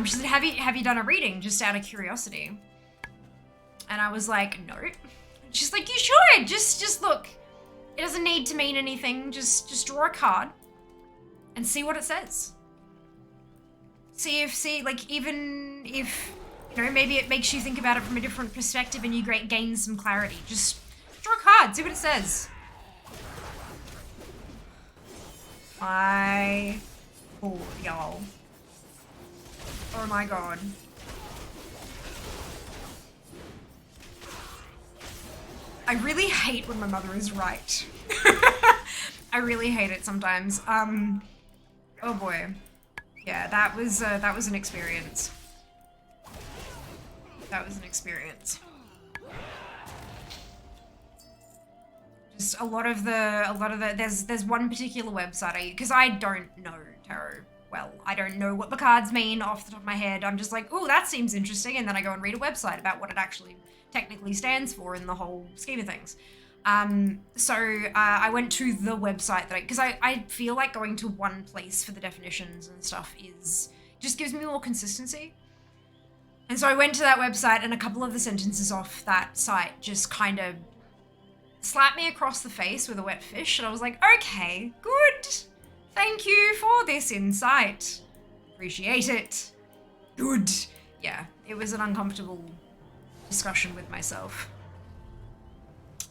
She said, have you done a reading just out of curiosity? And I was like, no. She's like, you should, just look. It doesn't need to mean anything. Just draw a card and see what it says. See, even if, you know, maybe it makes you think about it from a different perspective and you gain some clarity. Just draw a card, see what it says. My lord, y'all. Oh my god. I really hate when my mother is right. I really hate it sometimes. Oh boy. Yeah, that was an experience. That was an experience. Just a lot of the there's one particular website because I don't know tarot well. I don't know what the cards mean off the top of my head. I'm just like, oh, that seems interesting, and then I go and read a website about what it actually technically stands for in the whole scheme of things. So I went to the website because I feel like going to one place for the definitions and stuff just gives me more consistency. And so I went to that website, and a couple of the sentences off that site just kind of slapped me across the face with a wet fish, and I was like, okay, good. Thank you for this insight. Appreciate it. Good. Yeah, it was an uncomfortable discussion with myself.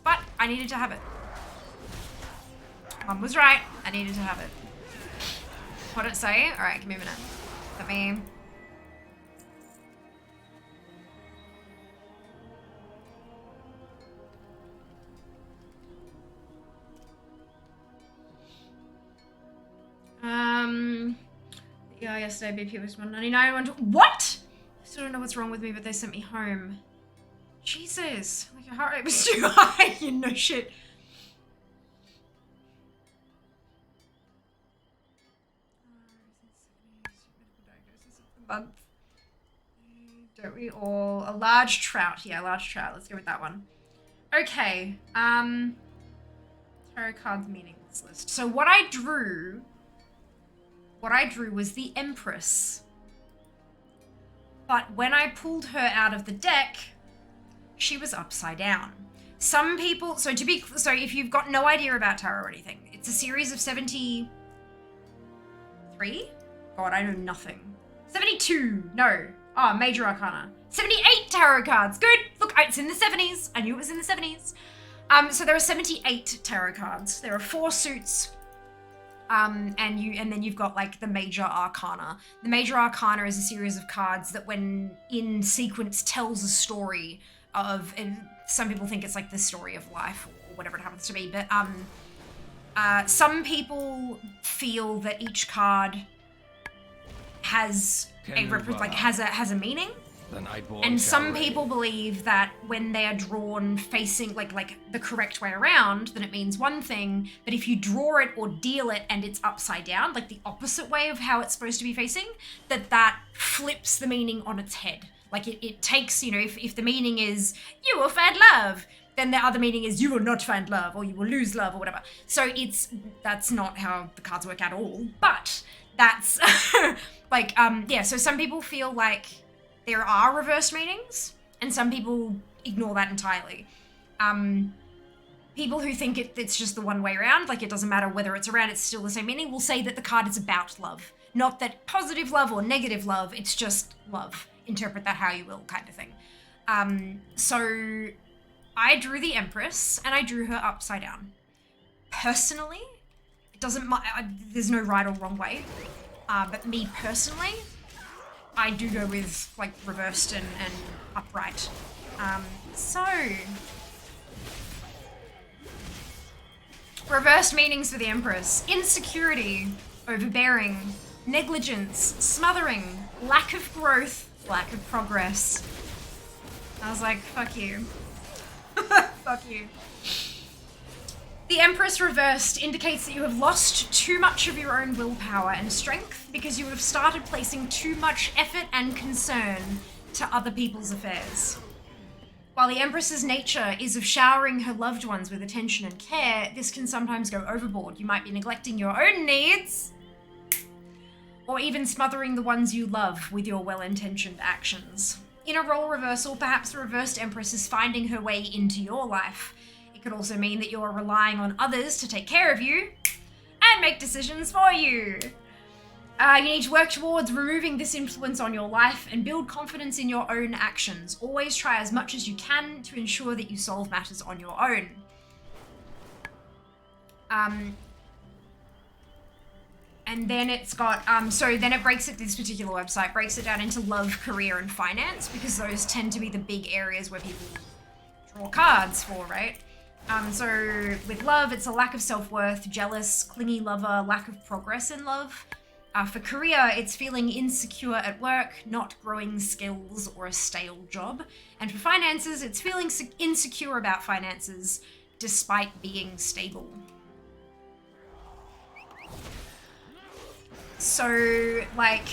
But I needed to have it. Mum was right. I needed to have it. What did it say? Alright, give me a minute. Let me... Yeah, yesterday BP was 199. What? I still don't know what's wrong with me, but they sent me home. Jesus, like your heart rate was too high. You know shit. Month. Don't we all? A large trout. Yeah, large trout. Let's go with that one. Okay. Tarot cards meaningless list. So what I drew was the Empress. But when I pulled her out of the deck, she was upside down. Some people, so if you've got no idea about tarot or anything, it's a series of 73? God, I know nothing. 72, no. Oh, Major Arcana. 78 tarot cards, good. Look, it's in the 70s. I knew it was in the 70s. So there are 78 tarot cards. There are 4 suits. And then you've got like the Major Arcana. The Major Arcana is a series of cards that when in sequence tells a story of, and some people think it's like the story of life or whatever it happens to be, but some people feel that each card has a meaning. And some people believe that when they are drawn facing like the correct way around, then it means one thing, but if you draw it or deal it and it's upside down, like the opposite way of how it's supposed to be facing, that flips the meaning on its head. Like it takes, you know, if the meaning is, you will find love, then the other meaning is, you will not find love, or you will lose love, or whatever. So that's not how the cards work at all, but that's, yeah, so some people feel like there are reverse meanings, and some people ignore that entirely. People who think it's just the one way around, like it doesn't matter whether it's around, it's still the same meaning, will say that the card is about love. Not that positive love or negative love, it's just love. Interpret that how you will, kind of thing. So I drew the Empress, and I drew her upside down. Personally, it doesn't there's no right or wrong way, but me personally, I do go with like reversed and upright. So reversed meanings for the Empress: insecurity, overbearing, negligence, smothering, lack of growth, lack of progress. I was like, fuck you. Fuck Fuck you. The Empress reversed indicates that you have lost too much of your own willpower and strength because you have started placing too much effort and concern to other people's affairs. While the Empress's nature is of showering her loved ones with attention and care, this can sometimes go overboard. You might be neglecting your own needs, or even smothering the ones you love with your well-intentioned actions. In a role reversal, perhaps the reversed Empress is finding her way into your life. It could also mean that you are relying on others to take care of you and make decisions for you. You need to work towards removing this influence on your life and build confidence in your own actions. Always try as much as you can to ensure that you solve matters on your own. And then it's got, so then it breaks it, this particular website breaks it down into love, career, and finance, because those tend to be the big areas where people draw cards for, right? So with love, it's a lack of self-worth, jealous, clingy lover, lack of progress in love. For career, it's feeling insecure at work, not growing skills, or a stale job. And for finances, it's feeling insecure about finances despite being stable. So, like,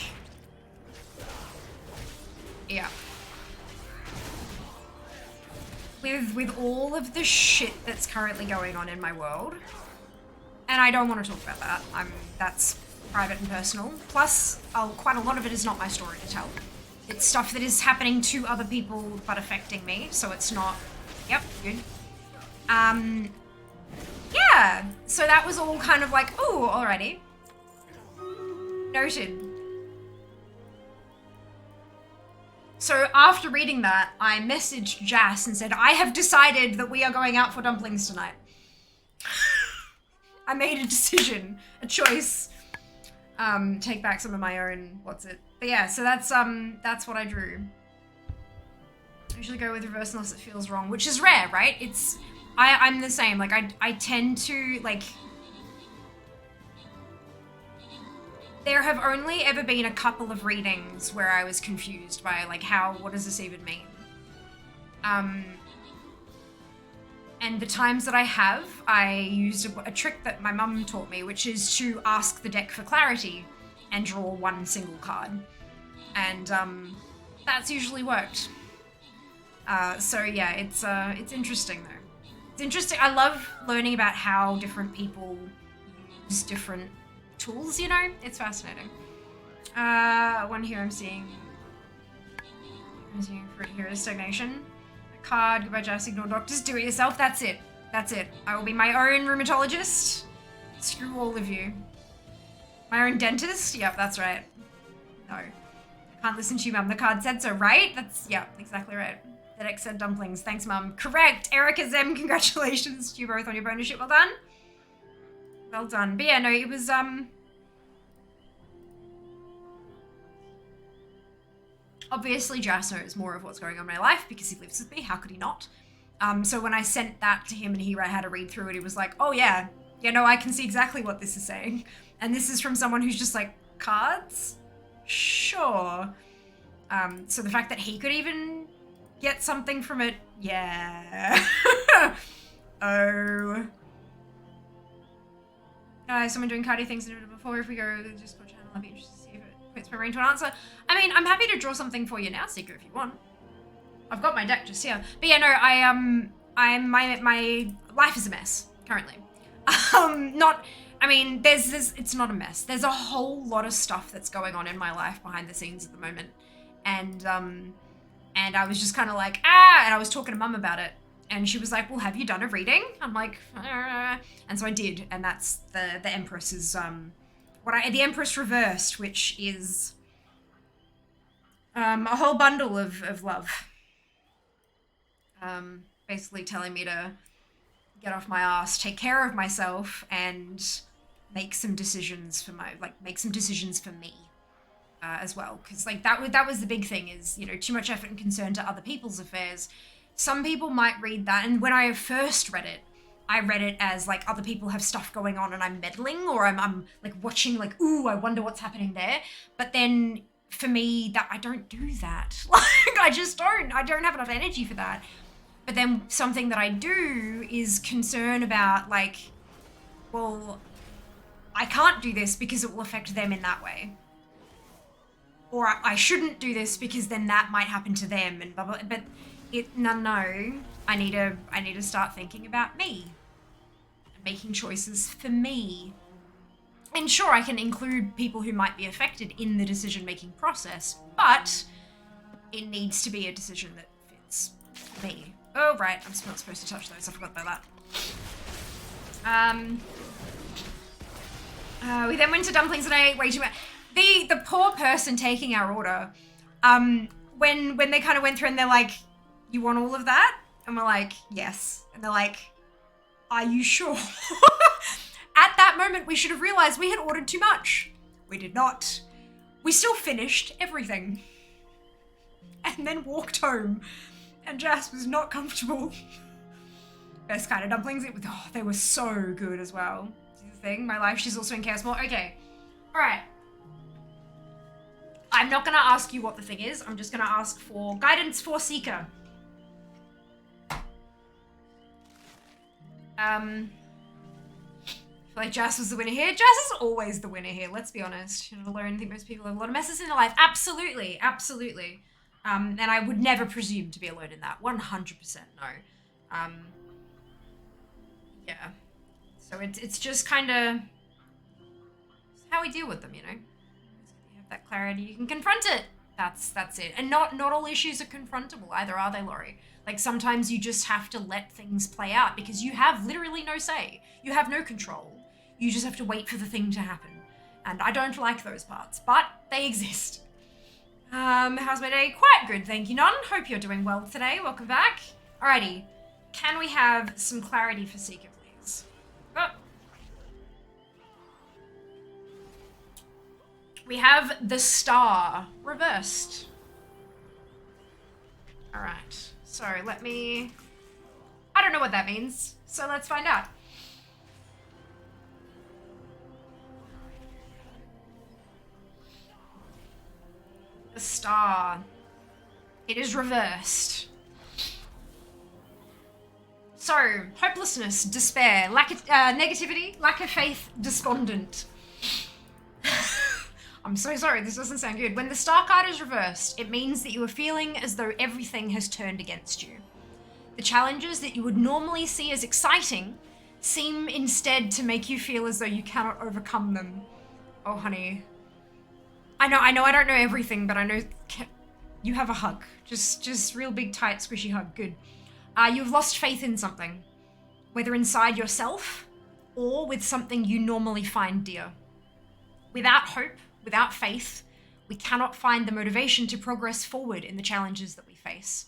yeah. With all of the shit that's currently going on in my world, and I don't want to talk about that. That's private and personal. Plus, quite a lot of it is not my story to tell. It's stuff that is happening to other people but affecting me, so it's not. Yep, good. Yeah. So that was all kind of like, ooh, alrighty. Noted. So after reading that, I messaged Jas and said, I have decided that we are going out for dumplings tonight. I made a decision, a choice. Take back some of my own, what's it? But yeah, so that's what I drew. I usually go with reverse unless it feels wrong, which is rare, right? I'm the same, like I tend to, like, there have only ever been a couple of readings where I was confused by, like, what does this even mean? And the times that I have, I used a trick that my mum taught me, which is to ask the deck for clarity and draw one single card. And that's usually worked. So yeah, it's interesting though. It's interesting. I love learning about how different people use different tools, you know? It's fascinating. One here I'm seeing fruit here is stagnation. A card, goodbye Jas, ignore doctors, do it yourself. That's it. That's it. I will be my own rheumatologist. Screw all of you. My own dentist? Yep, that's right. No. I can't listen to you, Mum. The card said so, right? Yep, exactly right. The deck said dumplings. Thanks, Mum. Correct. Erica Zem, congratulations to you both on your bonus ship. Well done. Well done. But yeah, no, it was, obviously Jas knows more of what's going on in my life because he lives with me. How could he not? So when I sent that to him and he had to read through it, he was like, oh yeah, no, I can see exactly what this is saying. And this is from someone who's just like, cards? Sure. So the fact that he could even get something from it, yeah. Oh. Someone doing cardi things before. If we go to the Discord channel, I'd be interested to see if it puts my brain to an answer. I mean, I'm happy to draw something for you now, Seeker, if you want. I've got my deck just here. But yeah, no, my life is a mess currently. It's not a mess. There's a whole lot of stuff that's going on in my life behind the scenes at the moment. And I was just kind of like, and I was talking to Mum about it. And she was like, well, have you done a reading? I'm like, and so I did. And that's the Empress is, the Empress reversed, which is a whole bundle of love. Basically telling me to get off my ass, take care of myself, and make some decisions for me as well. Because like that was the big thing is, you know, too much effort and concern to other people's affairs. Some people might read that, and when I first read it, I read it as like other people have stuff going on and I'm meddling, or I'm like watching like, ooh, I wonder what's happening there. But then for me, that I don't do that. Like I don't have enough energy for that. But then something that I do is concern about, like, well, I can't do this because it will affect them in that way. Or I shouldn't do this because then that might happen to them and blah, blah, but no, I need to start thinking about me and making choices for me. And sure, I can include people who might be affected in the decision-making process, but it needs to be a decision that fits me. Oh, right, I'm not supposed to touch those, I forgot about that. We then went to dumplings and I ate way too much. The poor person taking our order, when they kind of went through and they're like, you want all of that? And we're like, yes. And they're like, are you sure? At that moment, we should have realized we had ordered too much. We did not. We still finished everything. And then walked home. And Jas was not comfortable. Best kind of dumplings. They were so good as well. This is the thing. My life, she's also in chaos mode. Okay. All right. I'm not going to ask you what the thing is. I'm just going to ask for guidance for Seeker. I feel like Jas was the winner here. Jas is always the winner here, let's be honest. You're not alone. I think most people have a lot of messes in their life. Absolutely, absolutely. And I would never presume to be alone in that. 100% no. Yeah. So it's just kind of how we deal with them, you know? You have that clarity, you can confront it. That's it. And not all issues are confrontable either, are they, Laurie? Like, sometimes you just have to let things play out because you have literally no say. You have no control. You just have to wait for the thing to happen. And I don't like those parts, but they exist. How's my day? Quite good, thank you, Nun. Hope you're doing well today. Welcome back. Alrighty. Can we have some clarity for Seeker, please? Oh. We have the star reversed. Alright. So let me... I don't know what that means, so let's find out. The star. It is reversed. So, hopelessness, despair, lack of negativity, lack of faith, despondent. I'm so sorry, this doesn't sound good. When the star card is reversed, it means that you are feeling as though everything has turned against you. The challenges that you would normally see as exciting seem instead to make you feel as though you cannot overcome them. Oh, honey. I know I don't know everything, but I know you have a hug. Just real big, tight, squishy hug. Good. You've lost faith in something, whether inside yourself or with something you normally find dear. Without hope, without faith, we cannot find the motivation to progress forward in the challenges that we face.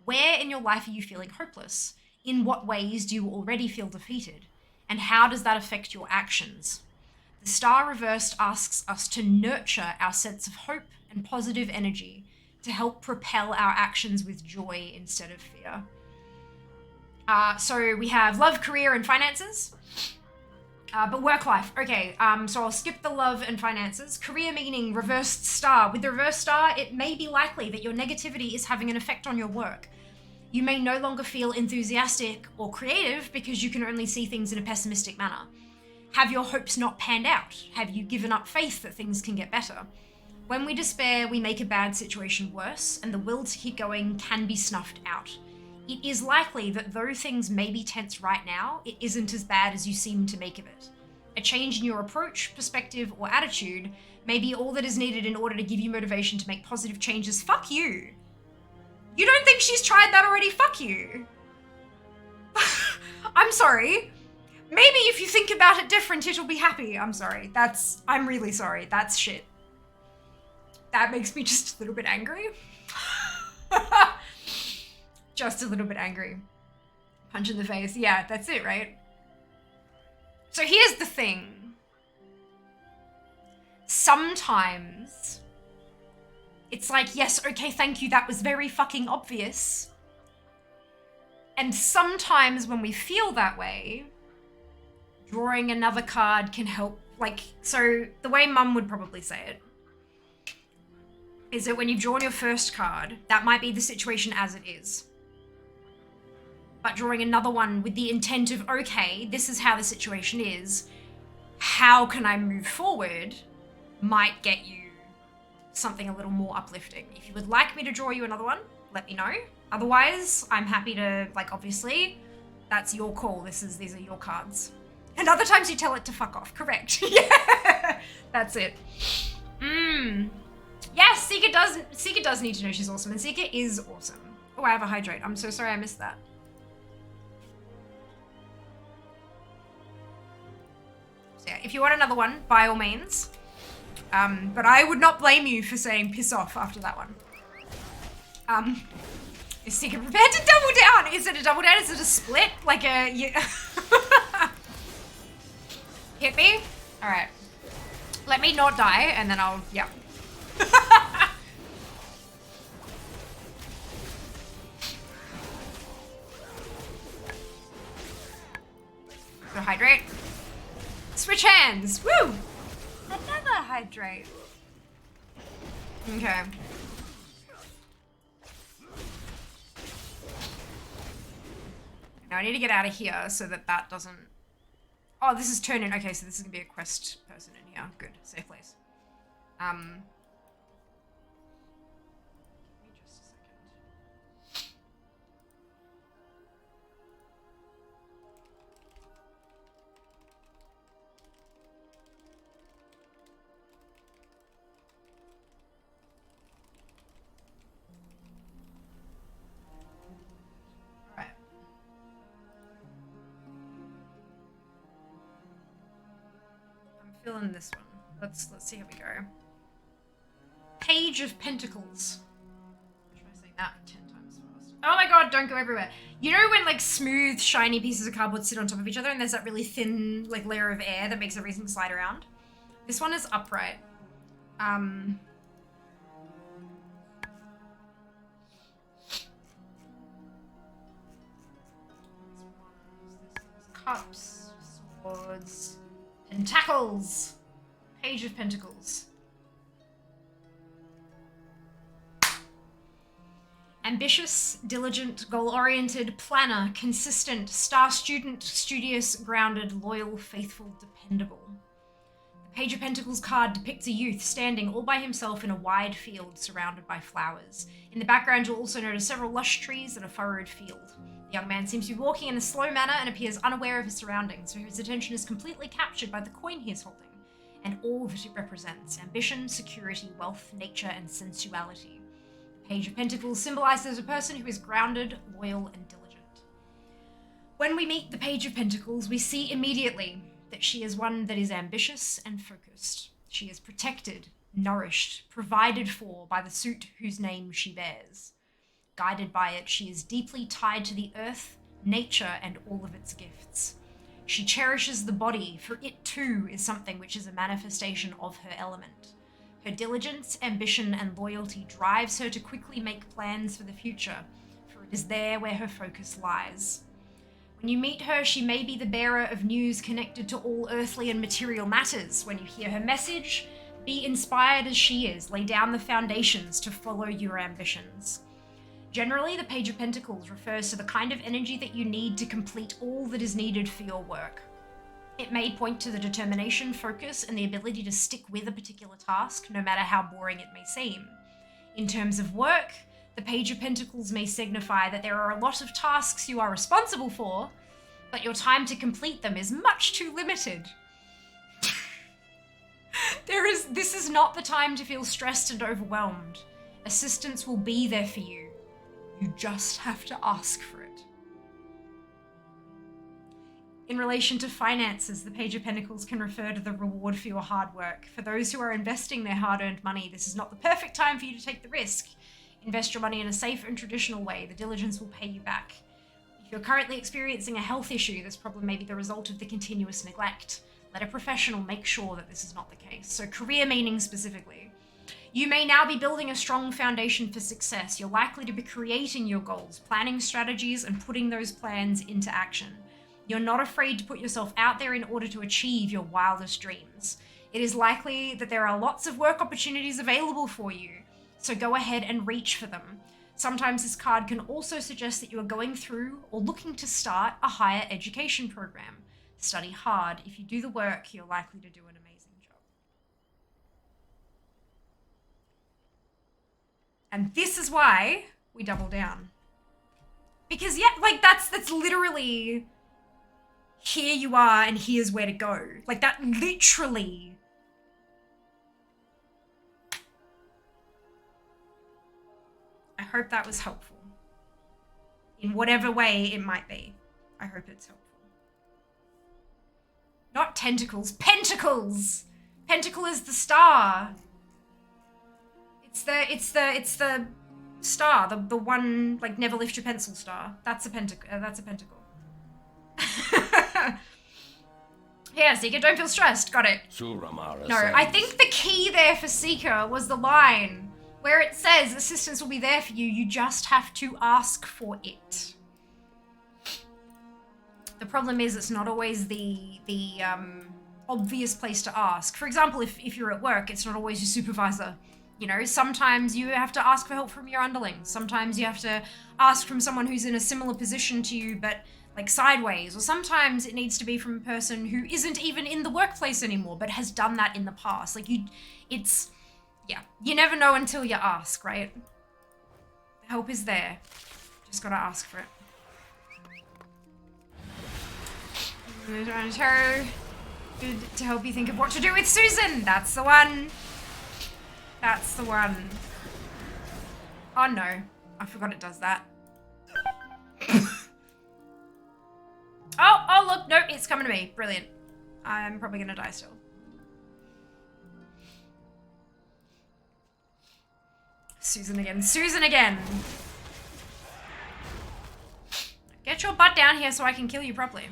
Where in your life are you feeling hopeless? In what ways do you already feel defeated? And how does that affect your actions? The star reversed asks us to nurture our sense of hope and positive energy to help propel our actions with joy instead of fear. So we have love, career, and finances. But work life. Okay, so I'll skip the love and finances. Career meaning reversed star. With the reversed star, it may be likely that your negativity is having an effect on your work. You may no longer feel enthusiastic or creative because you can only see things in a pessimistic manner. Have your hopes not panned out? Have you given up faith that things can get better? When we despair, we make a bad situation worse, and the will to keep going can be snuffed out. It is likely that though things may be tense right now, it isn't as bad as you seem to make of it. A change in your approach, perspective, or attitude may be all that is needed in order to give you motivation to make positive changes. Fuck you! You don't think she's tried that already? Fuck you! I'm sorry. Maybe if you think about it different, it'll be happy. I'm sorry. I'm really sorry. That's shit. That makes me just a little bit angry. Just a little bit angry. Punch in the face. Yeah, that's it, right? So here's the thing. Sometimes it's like, yes, okay, thank you, that was very fucking obvious. And sometimes when we feel that way, drawing another card can help. Like, so the way Mum would probably say it is that when you've drawn your first card, that might be the situation as it is. but drawing another one with the intent of, okay, this is how the situation is. How can I move forward? Might get you something a little more uplifting. If you would like me to draw you another one, let me know. Otherwise, I'm happy to, like, obviously, that's your call. These are your cards. And other times you tell it to fuck off. Correct. Yeah, that's it. Yes, Seeker does need to know she's awesome, and Seeker is awesome. Oh, I have a hydrate. I'm so sorry I missed that. So yeah, if you want another one, by all means. But I would not blame you for saying piss off after that one. Is Seeker prepared to double down? Is it a double down? Is it a split? Like a... Yeah. Hit me? Alright. Let me not die, and then I'll... Yeah. So hydrate. Switch hands. Woo! Another hydrate. Okay. Now I need to get out of here so that doesn't... Oh, this is turning. Okay, so this is gonna be a quest person in here. Good. Safe place. Give me just a second. All right. Fill in this one. Let's see how we go. Page of Pentacles. Try saying that 10 times fast. Oh my god, don't go everywhere. You know when like smooth, shiny pieces of cardboard sit on top of each other and there's that really thin like layer of air that makes everything slide around? This one is upright. Cups, swords, Pentacles. Page of Pentacles. Ambitious, diligent, goal-oriented, planner, consistent, star student, studious, grounded, loyal, faithful, dependable. The Page of Pentacles card depicts a youth standing all by himself in a wide field surrounded by flowers. In the background, you'll also notice several lush trees and a furrowed field. The young man seems to be walking in a slow manner and appears unaware of his surroundings, so his attention is completely captured by the coin he is holding, and all that it represents: ambition, security, wealth, nature, and sensuality. The Page of Pentacles symbolizes a person who is grounded, loyal, and diligent. When we meet the Page of Pentacles, we see immediately that she is one that is ambitious and focused. She is protected, nourished, provided for by the suit whose name she bears. Guided by it, she is deeply tied to the earth, nature, and all of its gifts. She cherishes the body, for it too is something which is a manifestation of her element. Her diligence, ambition, and loyalty drives her to quickly make plans for the future, for it is there where her focus lies. When you meet her, she may be the bearer of news connected to all earthly and material matters. When you hear her message, be inspired as she is. Lay down the foundations to follow your ambitions. Generally, the Page of Pentacles refers to the kind of energy that you need to complete all that is needed for your work. It may point to the determination, focus, and the ability to stick with a particular task, no matter how boring it may seem. In terms of work, the Page of Pentacles may signify that there are a lot of tasks you are responsible for, but your time to complete them is much too limited. This is not the time to feel stressed and overwhelmed. Assistance will be there for you. You just have to ask for it. In relation to finances, the Page of Pentacles can refer to the reward for your hard work. For those who are investing their hard-earned money, this is not the perfect time for you to take the risk. Invest your money in a safe and traditional way. The diligence will pay you back. If you're currently experiencing a health issue, this problem may be the result of the continuous neglect. Let a professional make sure that this is not the case. So career meaning specifically. You may now be building a strong foundation for success. You're likely to be creating your goals, planning strategies, and putting those plans into action. You're not afraid to put yourself out there in order to achieve your wildest dreams. It is likely that there are lots of work opportunities available for you, so go ahead and reach for them. Sometimes this card can also suggest that you are going through or looking to start a higher education program. Study hard. If you do the work, you're likely to do an amazing job. And this is why we double down. Because yeah, like that's literally, here you are and here's where to go. Like that literally. I hope that was helpful. In whatever way it might be. I hope it's helpful. Not tentacles, pentacles! Pentacle is the star. It's the star, the one, like, never lift your pencil star. That's a pentacle. Yeah, Seeker, don't feel stressed. Got it. No, I think the key there for Seeker was the line where it says assistance will be there for you. You just have to ask for it. The problem is it's not always the obvious place to ask. For example, if you're at work, it's not always your supervisor. You know, sometimes you have to ask for help from your underlings. Sometimes you have to ask from someone who's in a similar position to you, but like sideways. Or sometimes it needs to be from a person who isn't even in the workplace anymore, but has done that in the past. Like yeah, you never know until you ask, right? The help is there. Just gotta ask for it. Good to help you think of what to do with Susan. That's the one. That's the one. Oh no, I forgot it does that. Oh look, no, it's coming to me. Brilliant. I'm probably gonna die still. Susan again, Susan again. Get your butt down here so I can kill you properly.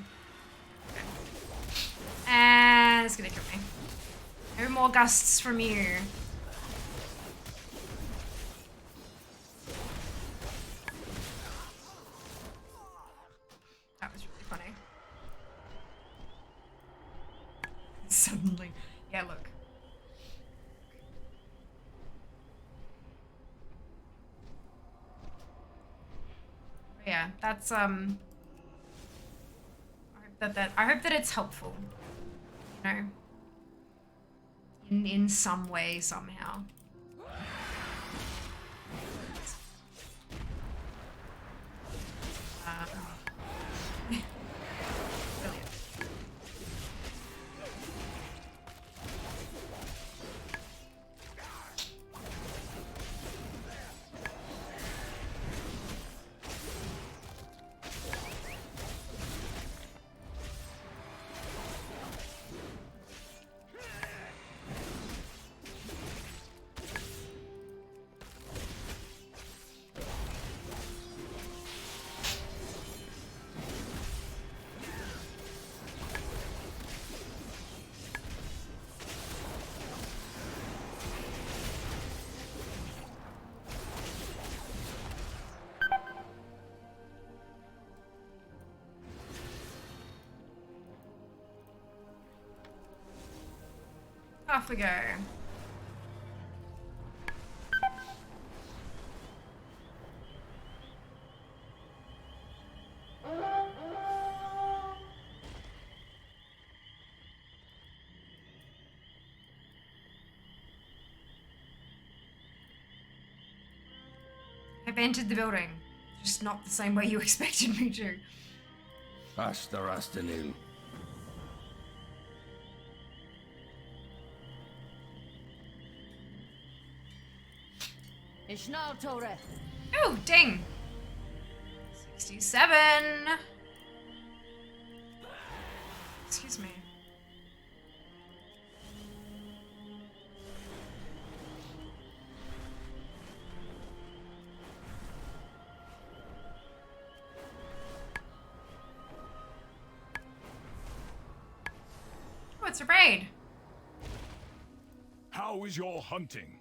And it's gonna kill me. No more gusts from you. That was really funny. Suddenly. Yeah, look. Yeah, that's I hope that it's helpful. You know, in some way, somehow. Brilliant. Off we go. I've entered the building. Just not the same way you expected me to.
Hasta Rastanil.
Oh, ding. 67. Excuse me. Oh, it's a raid.
How is your hunting?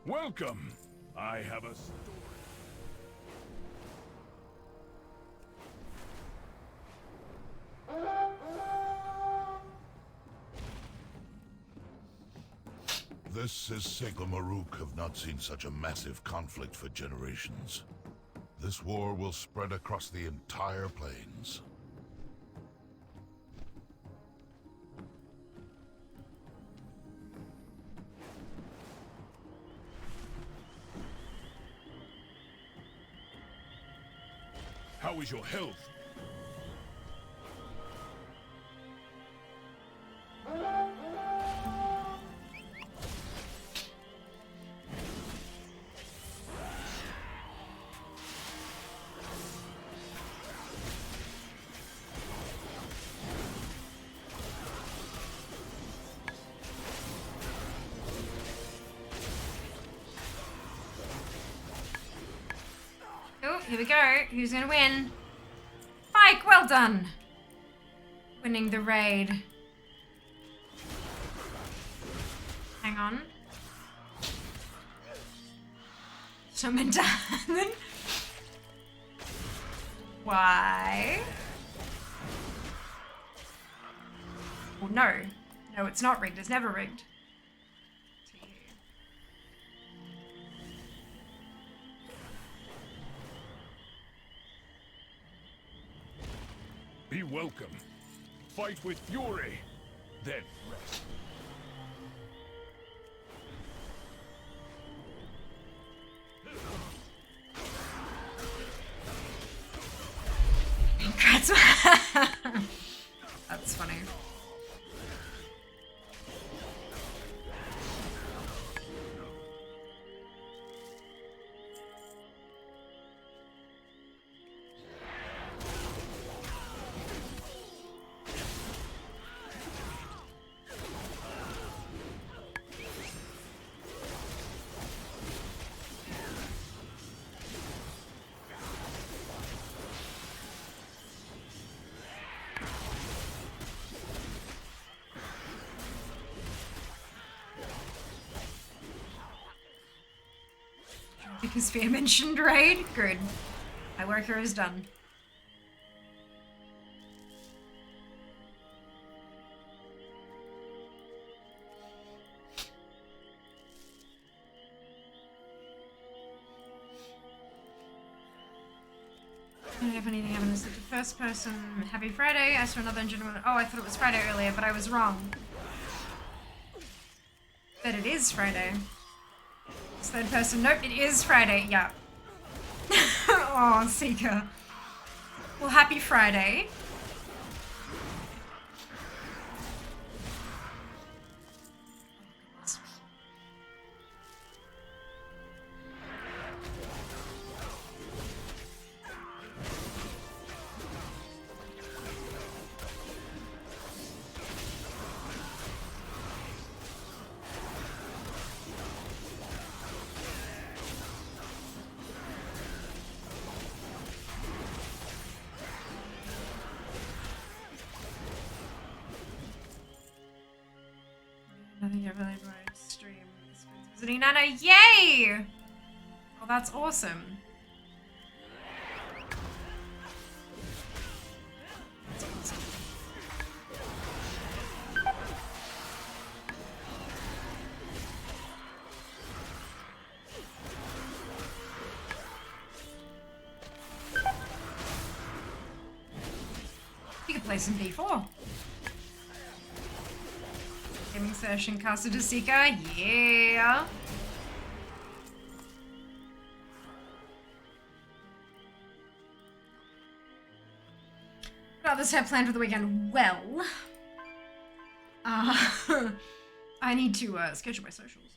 Welcome. I have a story.
This is Seglamaruk have not seen such a massive conflict for generations. This war will spread across the entire plains.
How is your health?
Oh, here we go. Who's gonna win? Mike, well done. Winning the raid. Hang on. So meant to happen. Why? Oh, no. No, it's not rigged. It's never rigged.
Be welcome. Fight with fury, then rest.
That's funny. Because Fear mentioned raid? Good. My work here is done. I don't have anything happen. This is the first person. Happy Friday. I saw another gentleman. Oh, I thought it was Friday earlier, but I was wrong. But it is Friday. Third person. Nope, it is Friday. Yeah. Oh, Seeker. Well, happy Friday. Nothing ever like my stream. Visiting Nana, yay! Oh, that's awesome. That's awesome. You could play some D4. Gaming session, Casa de Seeker, yeah. What others have planned for the weekend? Well, I need to schedule my socials.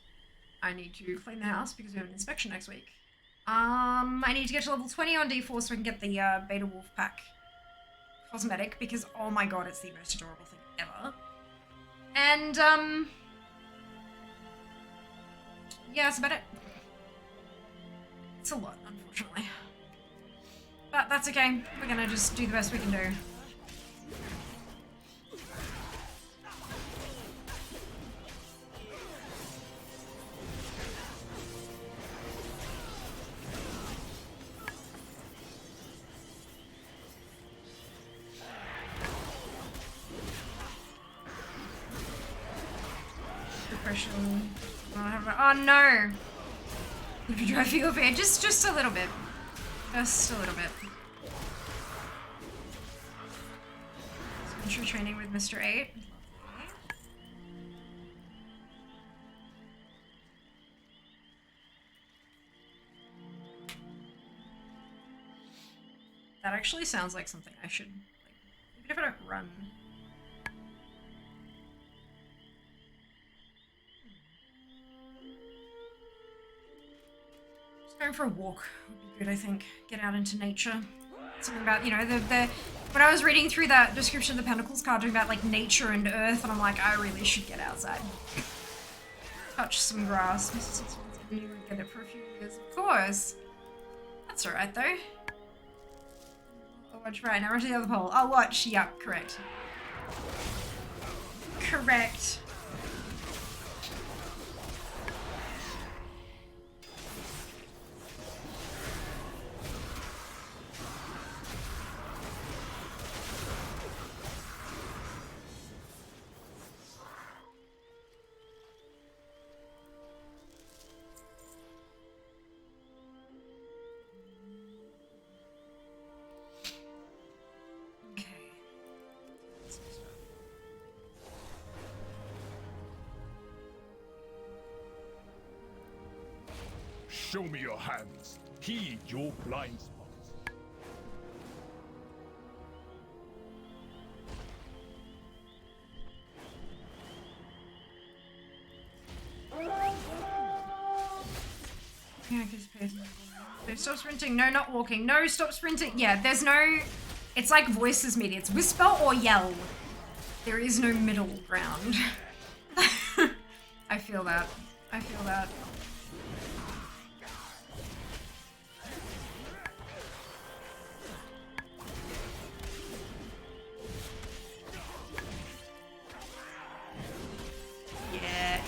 I need to clean the house because we have an inspection next week. I need to get to level 20 on D4 so I can get the Beta Wolf Pack cosmetic because, oh my god, it's the most adorable thing ever. And, yeah, that's about it. It's a lot, unfortunately. But that's okay. We're gonna just do the best we can do. discretion. Oh no! If you drive you over here, just a little bit. Just a little bit. Entry training with Mr. 8. That actually sounds like something I should, like, even if I don't run. Just going for a walk would be good, I think. Get out into nature. Something about, you know, when I was reading through that description of the Pentacles card talking about, like, nature and earth, and I'm like, I really should get outside. Touch some grass. Mr. 6 months in, you would get it for a few years. Of course. That's alright, though. I'll watch right now. Run to the other pole. I'll watch. Yep, correct. Correct.
Show me your hands. Heed your blind spots.
Yeah, I just pay attention. No, stop sprinting. No, not walking. No, stop sprinting. Yeah, there's no... It's like voices media. It's whisper or yell. There is no middle ground. I feel that. I feel that.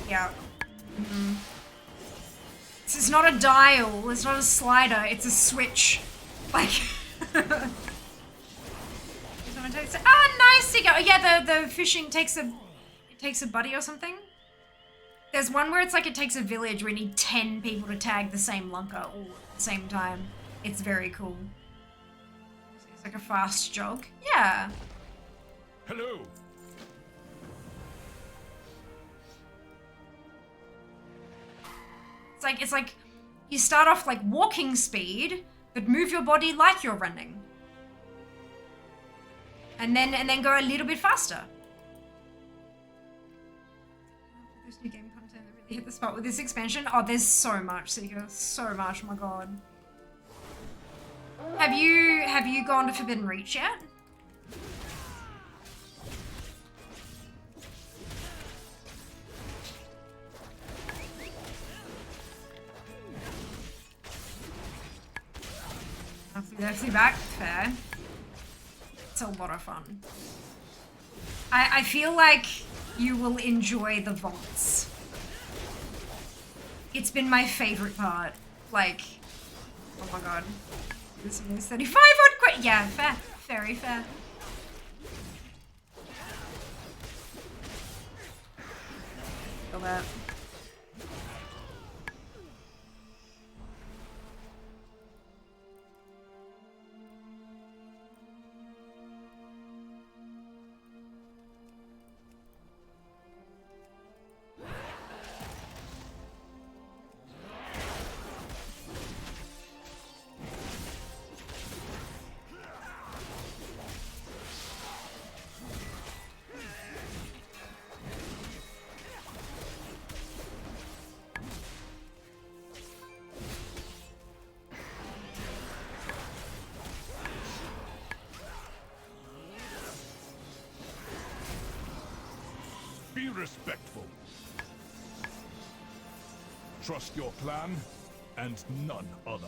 Yeah. This is not a dial. It's not a slider. It's a switch. Like. Someone takes it. Ah, nice. Yeah, the fishing takes a buddy or something. There's one where it's like it takes a village where you need 10 people to tag the same lunker all at the same time. It's very cool. It's like a fast jog. Yeah.
Hello.
It's like you start off like walking speed, but move your body like you're running. And then go a little bit faster. There's new game content that really hit the spot with this expansion. Oh, there's so much, Seeker. So much, oh my god. Have you gone to Forbidden Reach yet? Definitely back. Fair. It's a lot of fun. I feel like you will enjoy the vaults. It's been my favorite part. Like, oh my god. This is 35 odd quid. Yeah, fair. Very fair. Feel that.
Be respectful. Trust your plan and none other.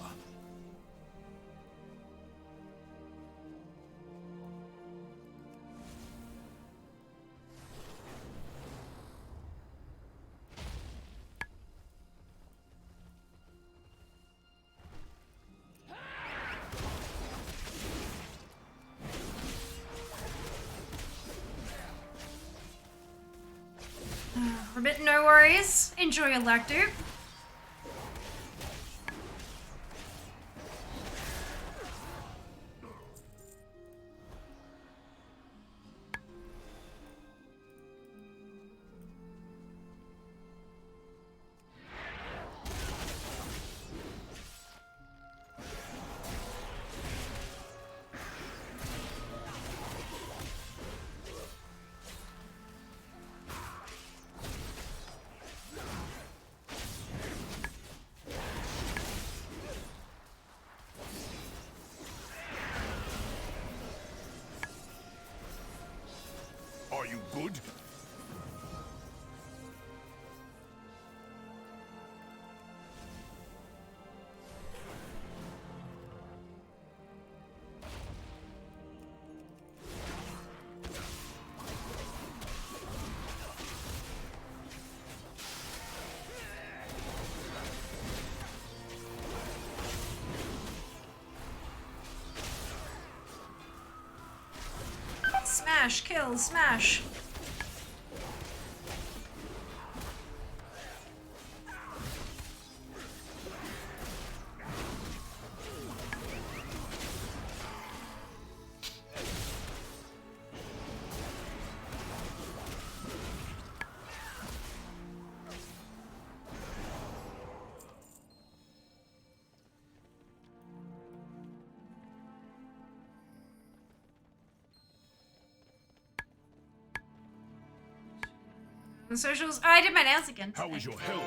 but no worries. Enjoy your lacto.
Are you good?
Smash, kill, smash. The socials. Oh, I did my nails again.
How is your health?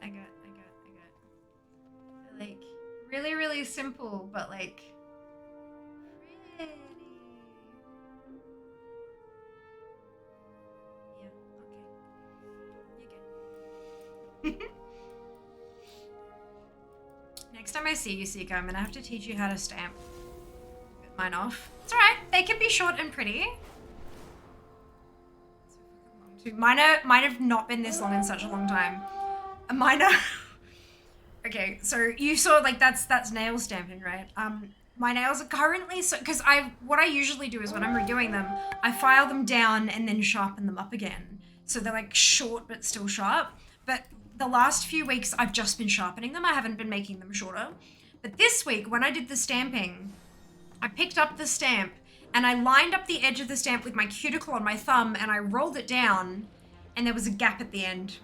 I got. Like, really, really simple, but like, pretty. Yeah, okay. You're good. Next time I see you, Sika, I'm gonna have to teach you how to stamp. Get mine off. It's alright, they can be short and pretty. Mine have not been this long in such a long time. Mine are... Okay, so you saw like that's nail stamping, right? My nails are currently so because what I usually do is when I'm redoing them, I file them down and then sharpen them up again. So they're like short but still sharp. But the last few weeks I've just been sharpening them. I haven't been making them shorter. But this week when I did the stamping, I picked up the stamp and I lined up the edge of the stamp with my cuticle on my thumb and I rolled it down and there was a gap at the end.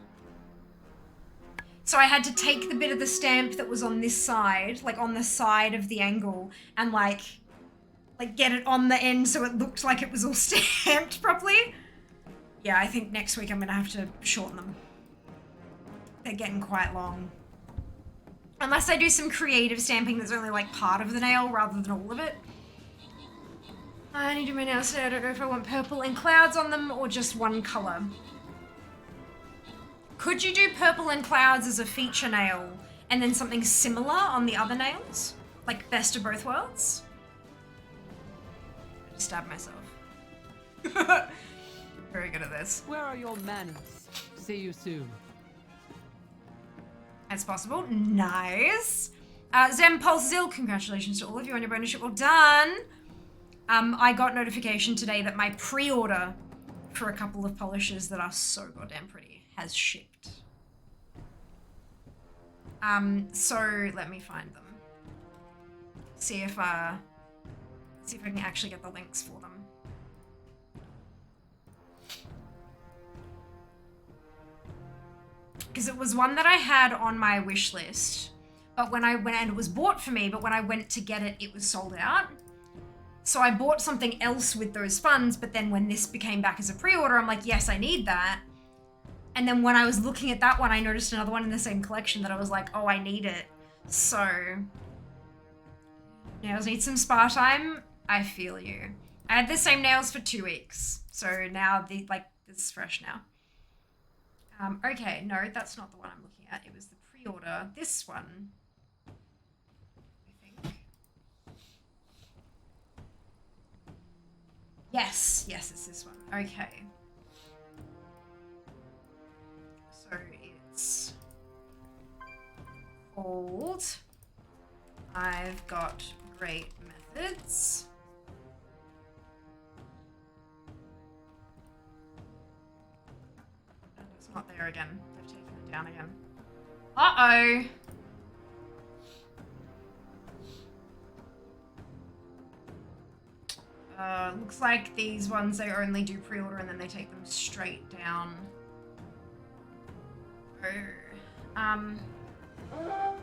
So I had to take the bit of the stamp that was on this side, like on the side of the angle, and like get it on the end so it looked like it was all stamped properly. Yeah, I think next week I'm gonna have to shorten them. They're getting quite long. Unless I do some creative stamping that's only like part of the nail rather than all of it. I need to do my nails today. I don't know if I want purple and clouds on them or just one color. Could you do purple and clouds as a feature nail and then something similar on the other nails? Like best of both worlds? I just stabbed myself. Very good at this.
Where are your manners? See you soon.
As possible. Nice. Zempulse, congratulations to all of you on your bonus ship. Well done. I got notification today that my pre-order for a couple of polishes that are so goddamn pretty has shipped. So let me find them. See if I can actually get the links for them. Because it was one that I had on my wish list, but when I went, and it was bought for me, but when I went to get it, it was sold out. So I bought something else with those funds, but then when this became back as a pre-order, I'm like, yes, I need that. And then when I was looking at that one, I noticed another one in the same collection that I was like, oh, I need it. So, nails need some spa time. I feel you. I had the same nails for 2 weeks. So now this is fresh now. Okay, no, that's not the one I'm looking at. It was the pre-order. This one, I think. Yes, it's this one. Okay. So it's called I've Got Great Methods. not there again. They've taken it down again. Uh-oh. Looks like these ones, they only do pre-order and then they take them straight down. Oh.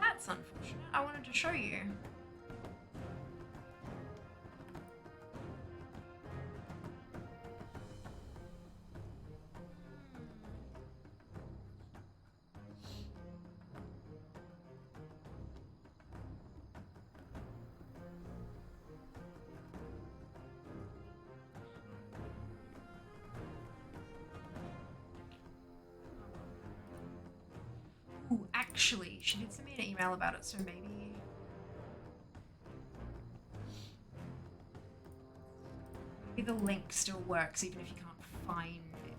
That's unfortunate. I wanted to show you. Ooh, actually, she did send me an email about it, so maybe the link still works even if you can't find it.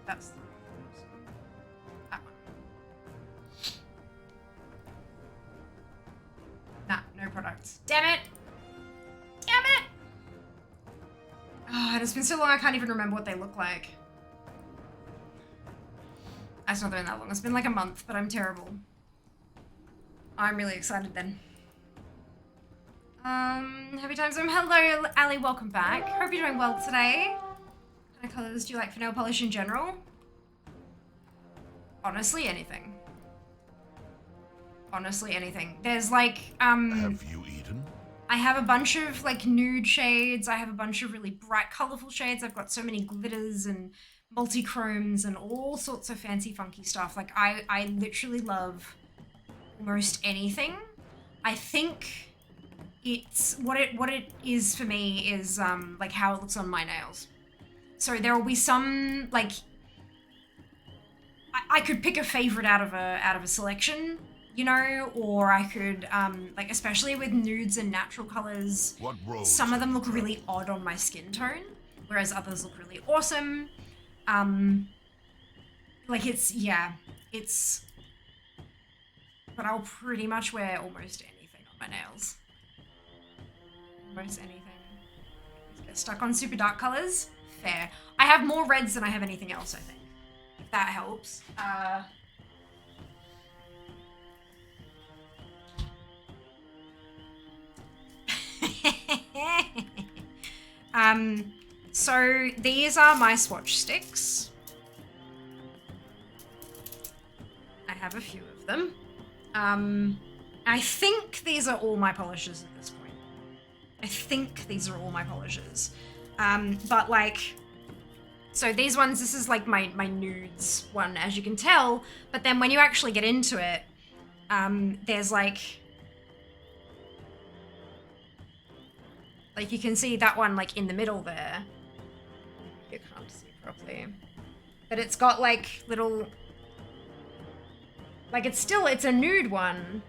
That's that one. Nah, no products. Damn it! Damn it! Oh, and it's been so long I can't even remember what they look like. It's not been that long. It's been like a month, but I'm terrible. I'm really excited then. Happy times. Hello, Ali. Welcome back. Hope you're doing well today. What kind of colors do you like for nail polish in general? Honestly, anything. Honestly, anything. There's like,
Have you eaten?
I have a bunch of like nude shades. I have a bunch of really bright, colorful shades. I've got so many glitters and multi-chromes and all sorts of fancy, funky stuff. Like I literally love almost anything. I think it's what it is for me is like how it looks on my nails. So there will be some like I could pick a favorite out of a selection, you know, or I could like especially with nudes and natural colors, some of them look really odd on my skin tone, whereas others look really awesome. Like it's but I'll pretty much wear almost anything on my nails. Almost anything. Get stuck on super dark colors? Fair. I have more reds than I have anything else, I think. If that helps. So these are my swatch sticks. I have a few of them. I think these are all my polishes at this point. I think these are all my polishes. But like, so these ones, this is like my nudes one, as you can tell, but then when you actually get into it, there's like you can see that one like in the middle there. You can't see properly. But it's got like little, like it's a nude one,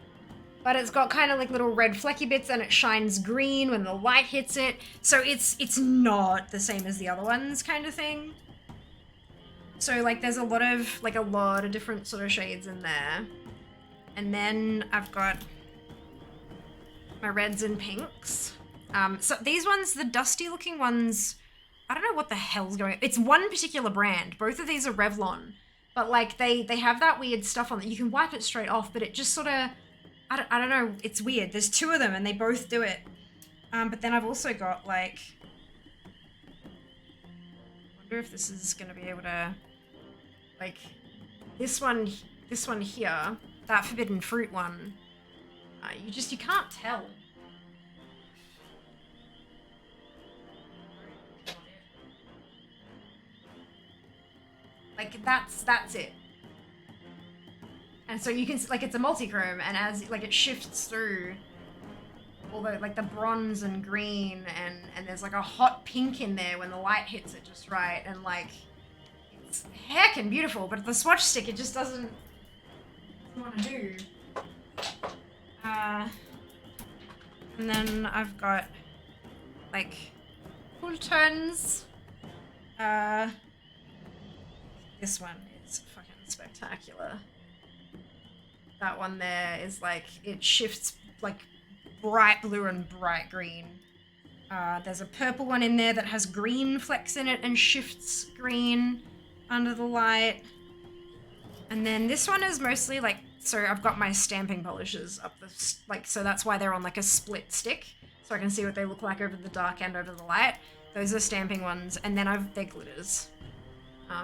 but it's got kind of like little red flecky bits and it shines green when the light hits it. So it's not the same as the other ones kind of thing. So like there's a lot of different sort of shades in there. And then I've got my reds and pinks. So these ones, the dusty looking ones, I don't know what the hell's going on. It's one particular brand. Both of these are Revlon. But like they have that weird stuff on it. You can wipe it straight off, but it just sort of, I don't know. It's weird. There's two of them and they both do it. But then I've also got like, I wonder if this is going to be able to, like this one here, that forbidden fruit one. You can't tell. Like that's it. And so you can like it's a multi-chrome, and as like it shifts through all the like the bronze and green and there's like a hot pink in there when the light hits it just right, and like it's heckin' beautiful, but the swatch stick it just doesn't want to do. And then I've got like full turns. This one is fucking spectacular. That one there is like, it shifts like bright blue and bright green. There's a purple one in there that has green flecks in it and shifts green under the light. And then this one is mostly like, so I've got my stamping polishes up the, like, so that's why they're on like a split stick. So I can see what they look like over the dark and over the light. Those are stamping ones. And then they're glitters.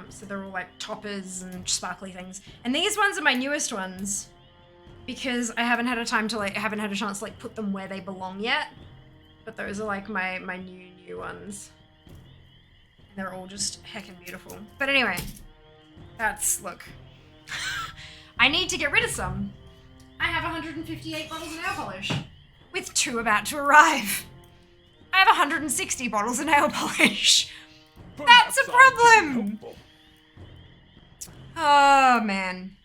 So they're all like toppers and sparkly things. And these ones are my newest ones because I haven't had a chance to like put them where they belong yet. But those are like my new ones. And they're all just heckin' beautiful. But anyway, look. I need to get rid of some. I have 158 bottles of nail polish, with 2 about to arrive. I have 160 bottles of nail polish. That's a problem! Oh, man.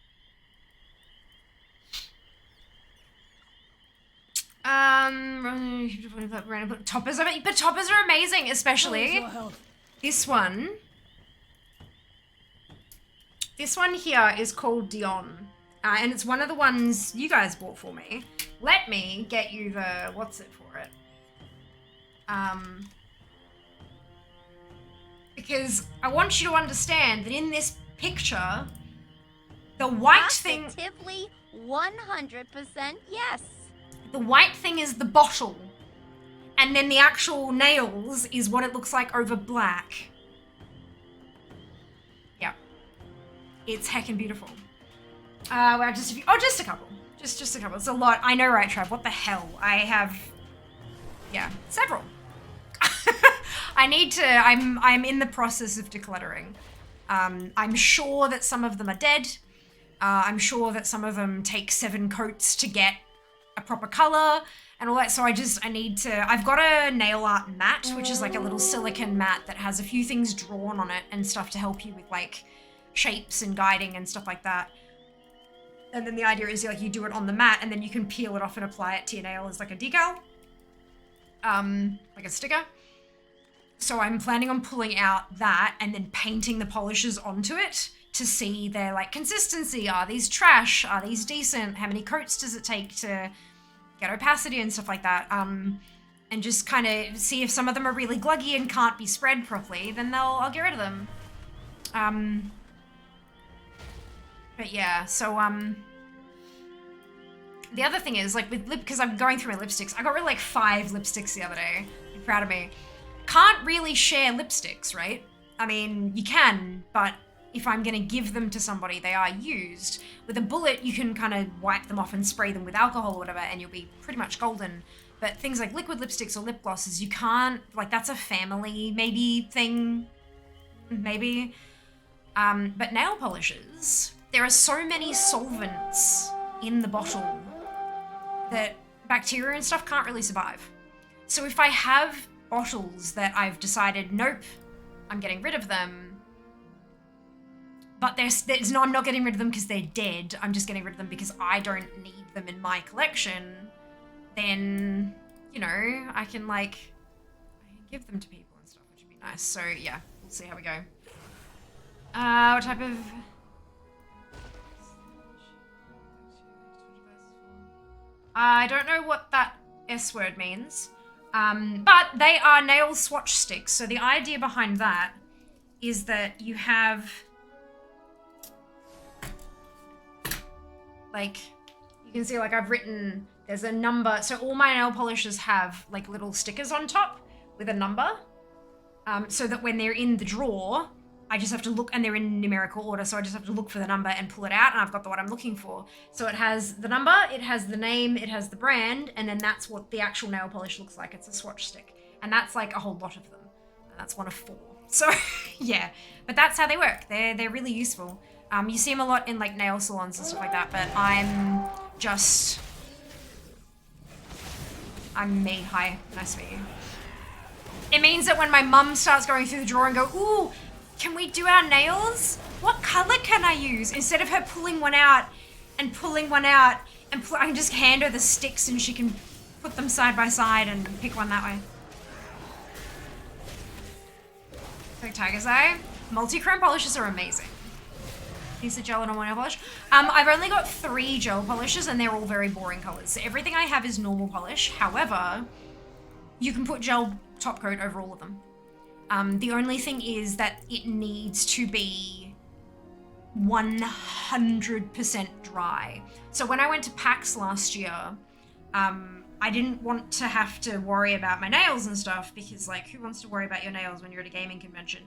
Toppers, but toppers are amazing, especially this one. This one here is called Dion, and it's one of the ones you guys bought for me. Let me get you the, what's it for it? Because I want you to understand that in this picture, the white thing...
Positively 100% yes.
The white thing is the bottle, and then the actual nails is what it looks like over black. It's heckin' beautiful. Well, just a few. Oh, just a couple. Just a couple. It's a lot. I know, right, Trav? What the hell? I have, yeah, several. I need to. I'm in the process of decluttering. I'm sure that some of them are dead. I'm sure that some of them take 7 coats to get a proper color and all that. So I need to. I've got a nail art mat, which is like a little silicone mat that has a few things drawn on it and stuff to help you with like shapes and guiding and stuff like that. And then the idea is like you do it on the mat and then you can peel it off and apply it to your nail as like a decal. Like a sticker. So I'm planning on pulling out that and then painting the polishes onto it to see their like consistency. Are these trash? Are these decent? How many coats does it take to get opacity and stuff like that? And just kind of see if some of them are really gluggy and can't be spread properly, then I'll get rid of them. But yeah, so, the other thing is, like, because I'm going through my lipsticks, I got rid of, like, 5 lipsticks the other day. You're proud of me. Can't really share lipsticks, right? I mean, you can, but if I'm gonna give them to somebody, they are used. With a bullet, you can kind of wipe them off and spray them with alcohol or whatever, and you'll be pretty much golden. But things like liquid lipsticks or lip glosses, you can't, like, that's a family, maybe, thing. Maybe. But nail polishes... There are so many solvents in the bottle that bacteria and stuff can't really survive. So if I have bottles that I've decided, nope, I'm getting rid of them, but I'm not getting rid of them because they're dead, I'm just getting rid of them because I don't need them in my collection, then, you know, I can give them to people and stuff, which would be nice. So yeah, we'll see how we go. What type of... I don't know what that S word means, but they are nail swatch sticks. So the idea behind that is that you have, like, you can see, like, I've written, there's a number. So all my nail polishes have, like, little stickers on top with a number, so that when they're in the drawer, I just have to look, and they're in numerical order, so I just have to look for the number and pull it out, and I've got what I'm looking for. So it has the number, it has the name, it has the brand, and then that's what the actual nail polish looks like. It's a swatch stick. And that's like a whole lot of them. And that's one of 4. So, yeah. But that's how they work. They're really useful. You see them a lot in like nail salons and stuff like that, but I'm made high. Nice to meet you. It means that when my mum starts going through the drawer and go, ooh, can we do our nails? What color can I use? Instead of her pulling one out, and I can just hand her the sticks and she can put them side by side and pick one that way. Like Tiger's Eye. Multi-chrome polishes are amazing. Piece of gel and a nail polish. I've only got 3 gel polishes and they're all very boring colors. So everything I have is normal polish. However, you can put gel top coat over all of them. The only thing is that it needs to be 100% dry. So when I went to PAX last year, I didn't want to have to worry about my nails and stuff because, like, who wants to worry about your nails when you're at a gaming convention?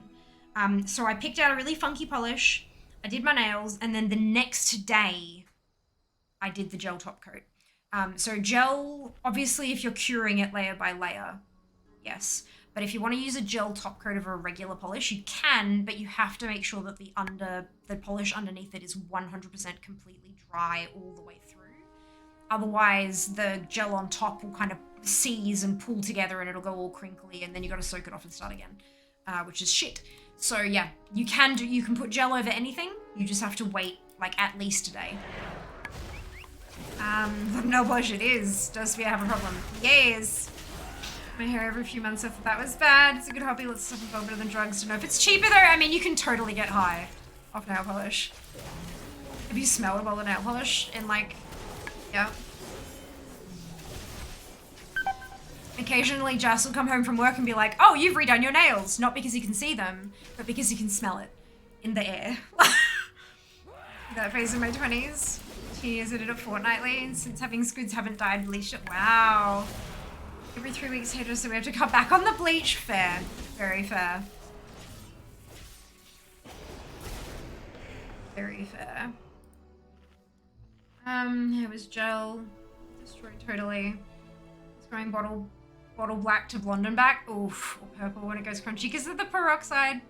So I picked out a really funky polish, I did my nails, and then the next day I did the gel top coat. So gel, obviously if you're curing it layer by layer, yes. But if you want to use a gel top coat over a regular polish, you can, but you have to make sure that the polish underneath it is 100% completely dry all the way through. Otherwise, the gel on top will kind of seize and pull together and it'll go all crinkly, and then you got to soak it off and start again, which is shit. So yeah, you can put gel over anything. You just have to wait like at least a day. No polish it is. Does Via have a problem? Yes. My hair every few months. I thought that was bad. It's a good hobby. Let's stuff and better than drugs. Don't know if it's cheaper though. I mean, you can totally get high off nail polish. Have you smelled all the nail polish and like, yeah. Occasionally, Jess will come home from work and be like, "Oh, you've redone your nails," not because he can see them, but because he can smell it in the air. That phase in my 20s. 2 years I did it fortnightly, and since having scoods haven't dyed, bleached it. Wow. Every 3 weeks, haters, so we have to cut back on the bleach. Fair. Very fair. Very fair. Here was gel. Destroyed totally. It's going bottle black to blonde and back. Oof. Or purple when it goes crunchy because of the peroxide.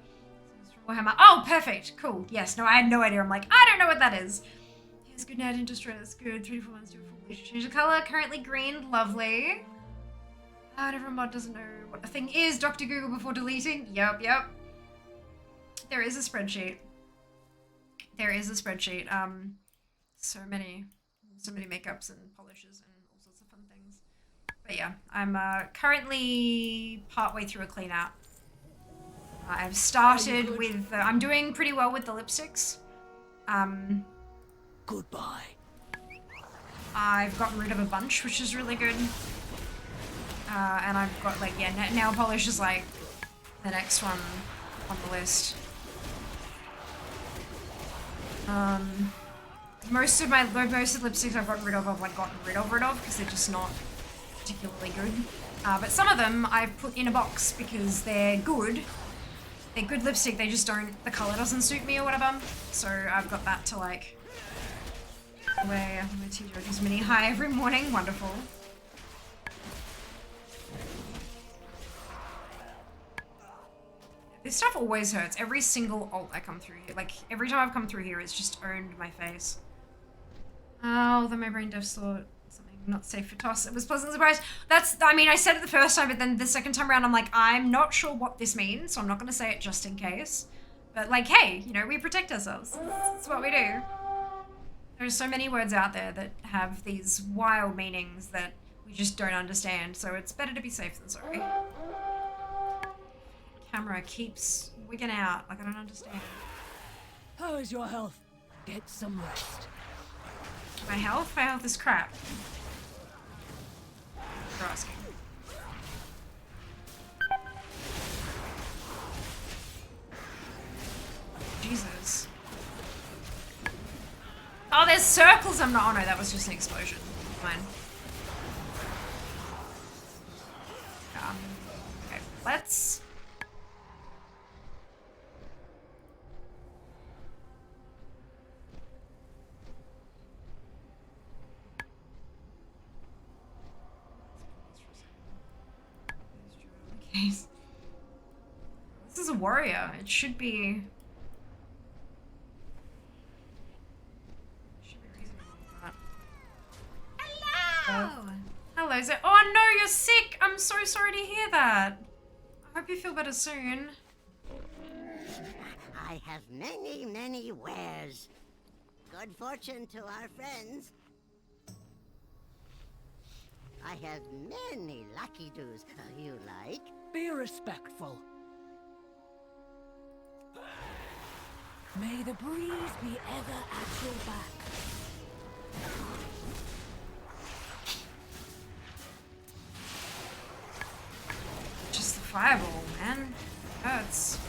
Hammer. Oh, perfect. Cool. Yes. No, I had no idea. I'm like, I don't know what that is. Yes, good. Now I didn't destroy. That's good. 3 to 4 months to a full bleach. Change the color. Currently green. Lovely. Everyone mod doesn't know what the thing is. Dr. Google before deleting. Yep. There is a spreadsheet. So many makeups and polishes and all sorts of fun things. But yeah, I'm currently partway through a clean out. I've started with, I'm doing pretty well with the lipsticks.
Goodbye.
I've gotten rid of a bunch, which is really good. And I've got like, yeah, nail polish is like the next one on the list. Most of the lipsticks I've gotten rid of, because they're just not particularly good. But some of them I've put in a box because they're good. They're good lipstick, they just don't, the color doesn't suit me or whatever. So I've got that to like, wear my tea George's mini high every morning. Wonderful. This stuff always hurts. Every single ult I come through here, like every time I've come through here, it's just owned my face. Oh, then my brain dev thought something not safe for toss. It was pleasant surprise. That's, I mean, I said it the first time, but then the second time around, I'm like, I'm not sure what this means, so I'm not going to say it just in case. But like, hey, you know, we protect ourselves. That's what we do. There's so many words out there that have these wild meanings that we just don't understand, so it's better to be safe than sorry. Camera keeps wigging out, like I don't understand.
How is your health? Get some rest.
My health? My health is crap. You're asking. Jesus. Oh, there's circles I'm not. Oh no, that was just an explosion. Fine. Okay, let's. This is a warrior. It should be. Reasonable with that. Hello. Hello. Oh no, you're sick. I'm so sorry to hear that. I hope you feel better soon.
I have many wares. Good fortune to our friends. I have many lucky doos. You like?
Be respectful. May the breeze be ever at your back.
fireball, man. Hurts.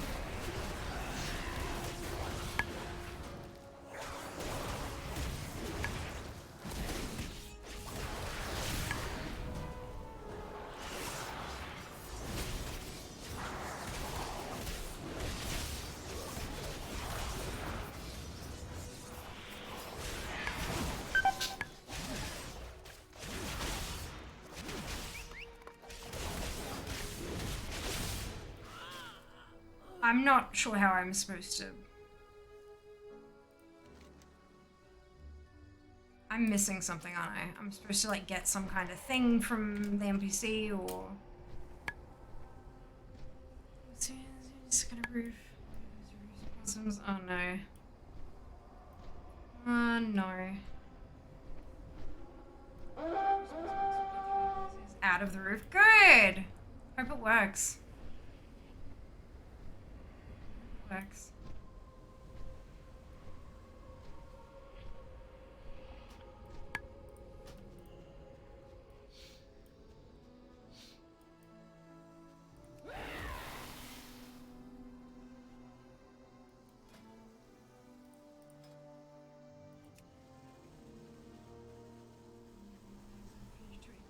I'm not sure how I'm supposed to. I'm missing something, aren't I? I'm supposed to like get some kind of thing from the NPC or. Just gonna roof. Oh no. No. Out of the roof. Good! Hope it works. Works.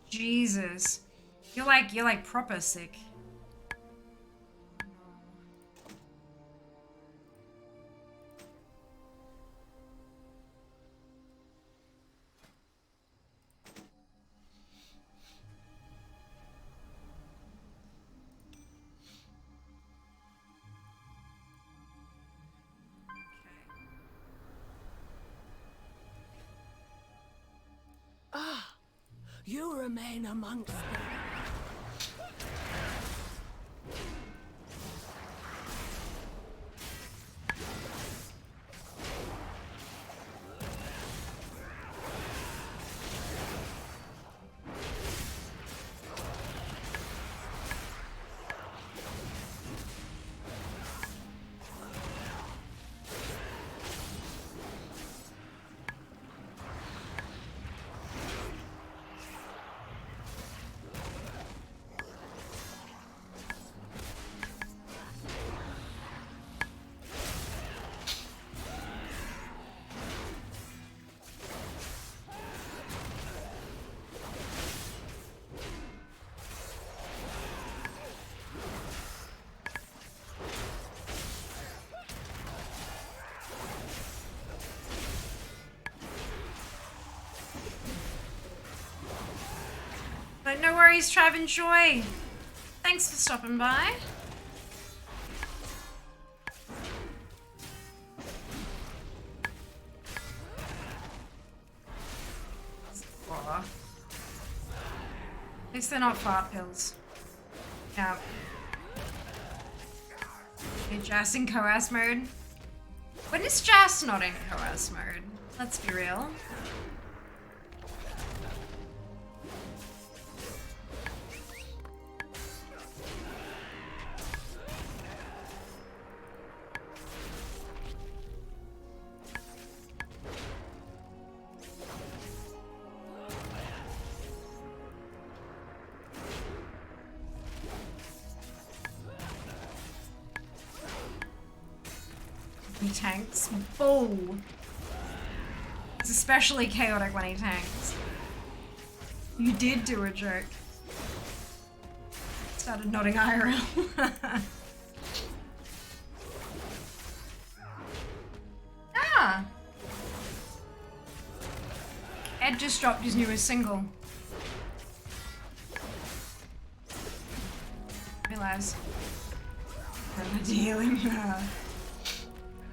Jesus. You're like proper sick.
You remain amongst them.
But no worries, Trav and Joy. Thanks for stopping by. At least they're not fart pills. Yeah. Okay, Jas in Coas mode. When is Jas not in Coas mode? Let's be real. He tanks. Bull. It's especially chaotic when he tanks. You did do a joke. Started nodding IRL. Ah! Ed just dropped his newest single. Realize. I'm dealing.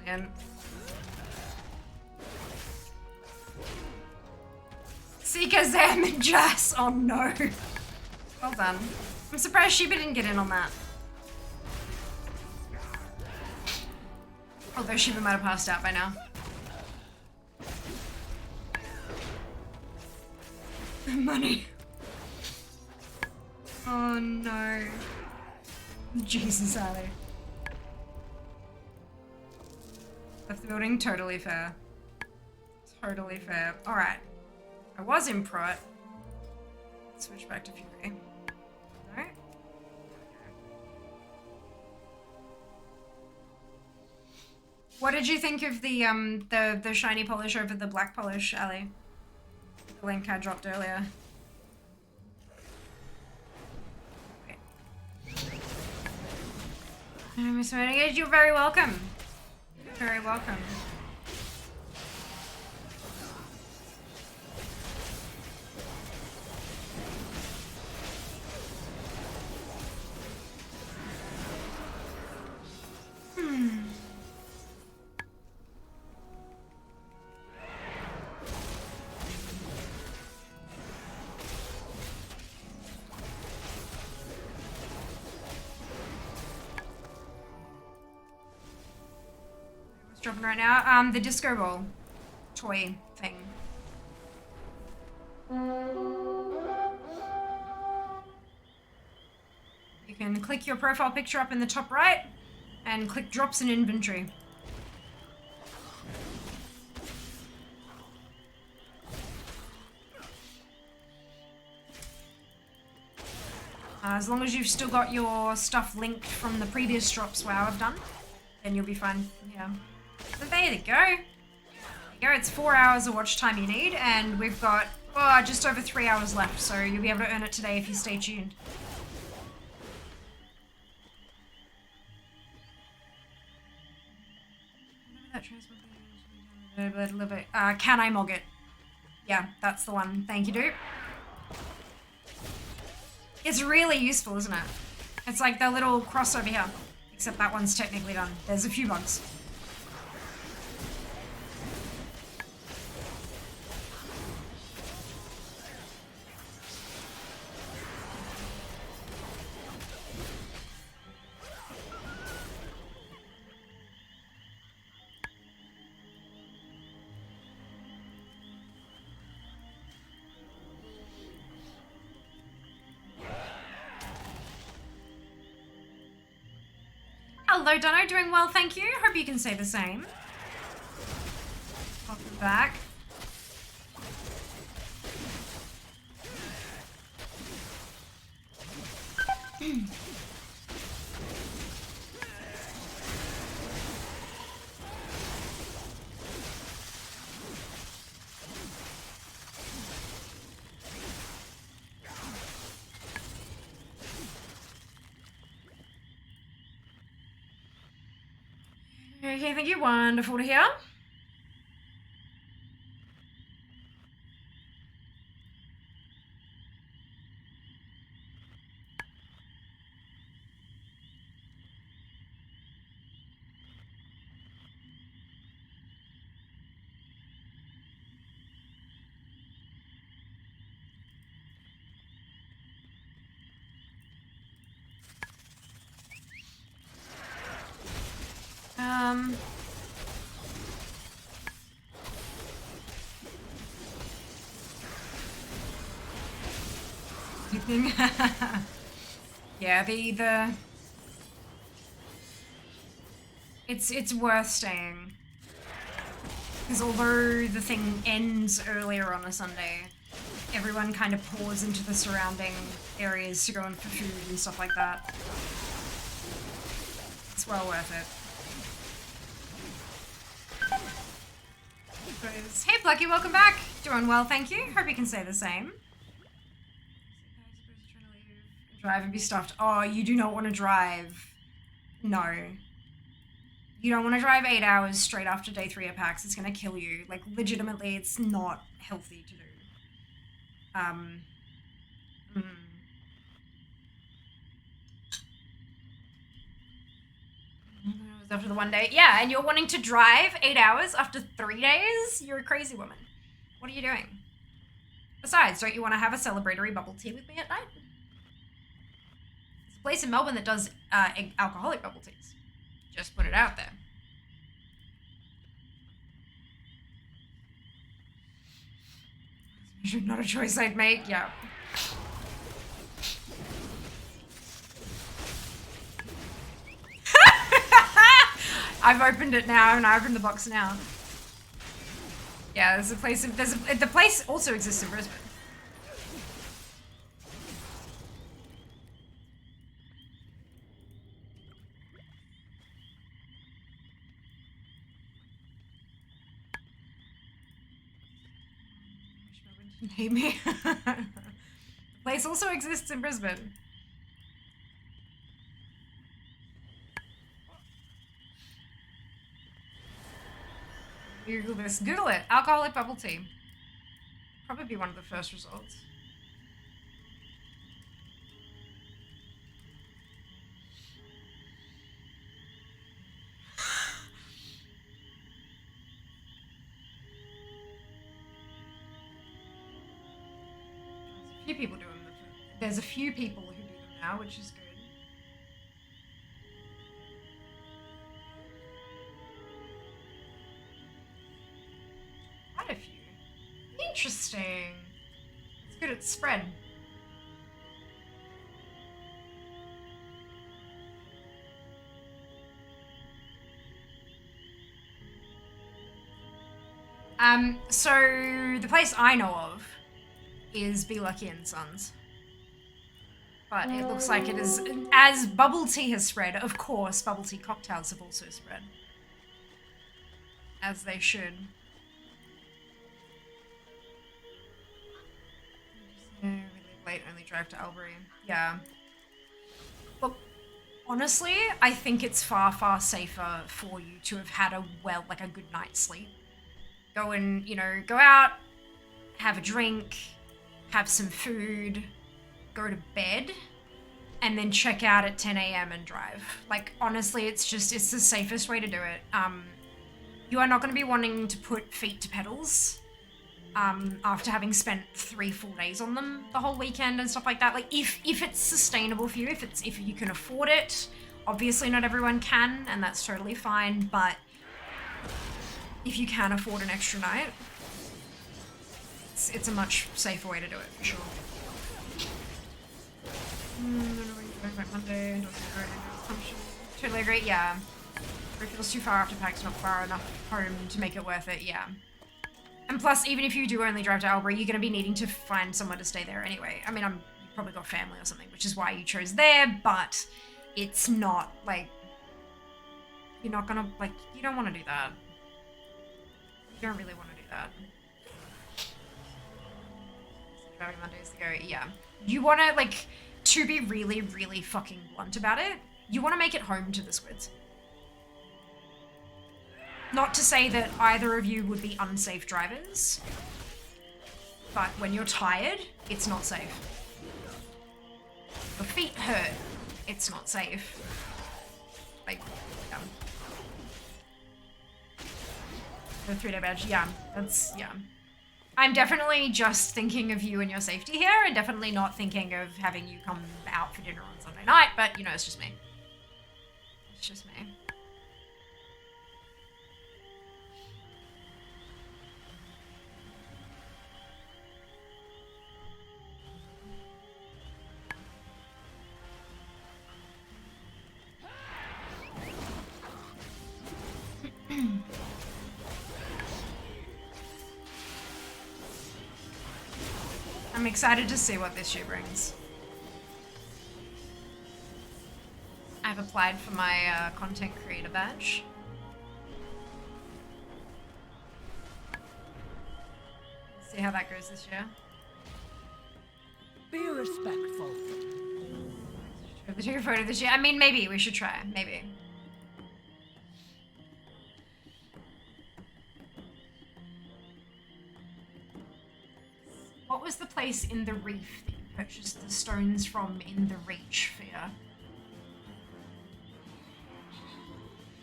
Brilliant. Seeker, Zam, and Jas. Oh no. Well done. I'm surprised Sheba didn't get in on that. Although Sheba might have passed out by now. Money. Oh no. Jesus, Ali. Left the building, totally fair. Totally fair. Alright. I was in Prot. Switch back to Fury. Alright. What did you think of the shiny polish over the black polish, Ali? The link I dropped earlier. Miss Renegade, you're very welcome. You're very welcome. Dropping right now. The disco ball toy thing. You can click your profile picture up in the top right and click drops in inventory. As long as you've still got your stuff linked from the previous drops WoW have done, then you'll be fine. Yeah. So there you go. There you go. It's 4 hours of watch time you need, and we've got just over 3 hours left, so you'll be able to earn it today if you stay tuned. Can I mog it? Yeah, that's the one. Thank you, dude. It's really useful, isn't it? It's like the little crossover here, except that one's technically done. There's a few bugs. Hello, Dono. Doing well, thank you. Hope you can say the same. Welcome back. Okay, thank you. Wonderful to hear. Yeah, it's worth staying. Because although the thing ends earlier on a Sunday, everyone kind of pours into the surrounding areas to go in for food and stuff like that. It's well worth it. Hey Plucky, welcome back. Doing well, thank you. Hope you can say the same. Drive and be stuffed. Oh, you do not want to drive. No. You don't want to drive 8 hours straight after day 3 of PAX. It's going to kill you. Like, legitimately, it's not healthy to do. After the 1 day. Yeah, and you're wanting to drive 8 hours after 3 days? You're a crazy woman. What are you doing? Besides, don't you want to have a celebratory bubble tea with me at night? There's a place in Melbourne that does alcoholic bubble teas. Just put it out there. Not a choice I'd make, yeah. I've opened it now, and I opened the box now. Yeah, there's a place. The place also exists in Brisbane. Hate me. The place also exists in Brisbane. Google this. Google it. Alcoholic bubble tea. Probably be one of the first results. There's a few people who do them now, which is good. Quite a few. Interesting. It's good at spread. So the place I know of is Be Lucky and Sons. But it looks like it is, as bubble tea has spread, of course, bubble tea cocktails have also spread. As they should. Really late, only drive to Albury. Yeah. Look, honestly, I think it's far, far safer for you to have had a good night's sleep. Go and, go out, have a drink, have some food, go to bed, and then check out at 10 a.m. and drive. Like, honestly, it's the safest way to do it. You are not going to be wanting to put feet to pedals after having spent 3 full days on them the whole weekend and stuff like that. Like, if it's sustainable for you, if you can afford it, obviously not everyone can, and that's totally fine, but if you can afford an extra night, it's a much safer way to do it, for sure. Monday, totally agree, yeah. It feels too far after Pack's not far enough home to make it worth it, yeah. And plus, even if you do only drive to Albury, you're going to be needing to find somewhere to stay there anyway. I mean, you probably got family or something, which is why you chose there, but it's not, like, you're not gonna, like, you don't want to do that. You don't really want to do that. Driving Mondays to go, yeah. You want to, like, to be really, really fucking blunt about it, you want to make it home to the Squids. Not to say that either of you would be unsafe drivers, but when you're tired, it's not safe. Your feet hurt, it's not safe. Like, yeah. The 3-day badge, yeah, that's, yeah. I'm definitely just thinking of you and your safety here, and definitely not thinking of having you come out for dinner on Sunday night, but, it's just me. It's just me. I'm excited to see what this year brings. I've applied for my content creator badge. See how that goes this year.
Be respectful.
Should we take a photo this year? I mean, maybe we should try. Maybe. What was the place in the reef that you purchased the stones from in the Reach Fair?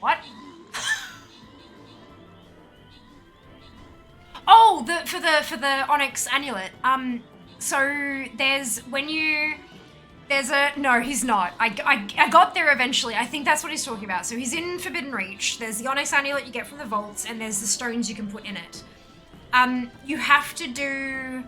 What? Oh, for the Onyx Amulet. So no, he's not. I got there eventually. I think that's what he's talking about. So he's in Forbidden Reach. There's the Onyx Amulet you get from the vaults, and there's the stones you can put in it. You have to do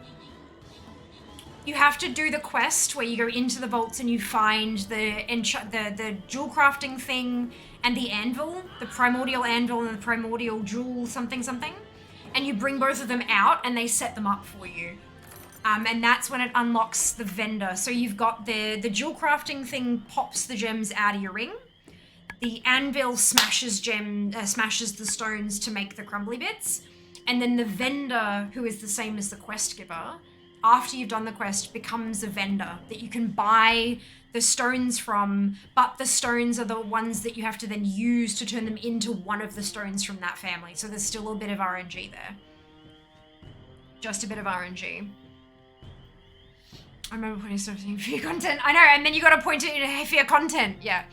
the quest where you go into the vaults and you find the jewel crafting thing and the anvil, the primordial anvil and the primordial jewel something, and you bring both of them out and they set them up for you. And that's when it unlocks the vendor. So you've got the jewel crafting thing pops the gems out of your ring. The anvil smashes the stones to make the crumbly bits. And then the vendor, who is the same as the quest giver, after you've done the quest, becomes a vendor that you can buy the stones from, but the stones are the ones that you have to then use to turn them into one of the stones from that family. So there's still a bit of RNG there. Just a bit of RNG. I remember putting stuff in for your content. I know, and then you gotta point it in for your content. Yeah.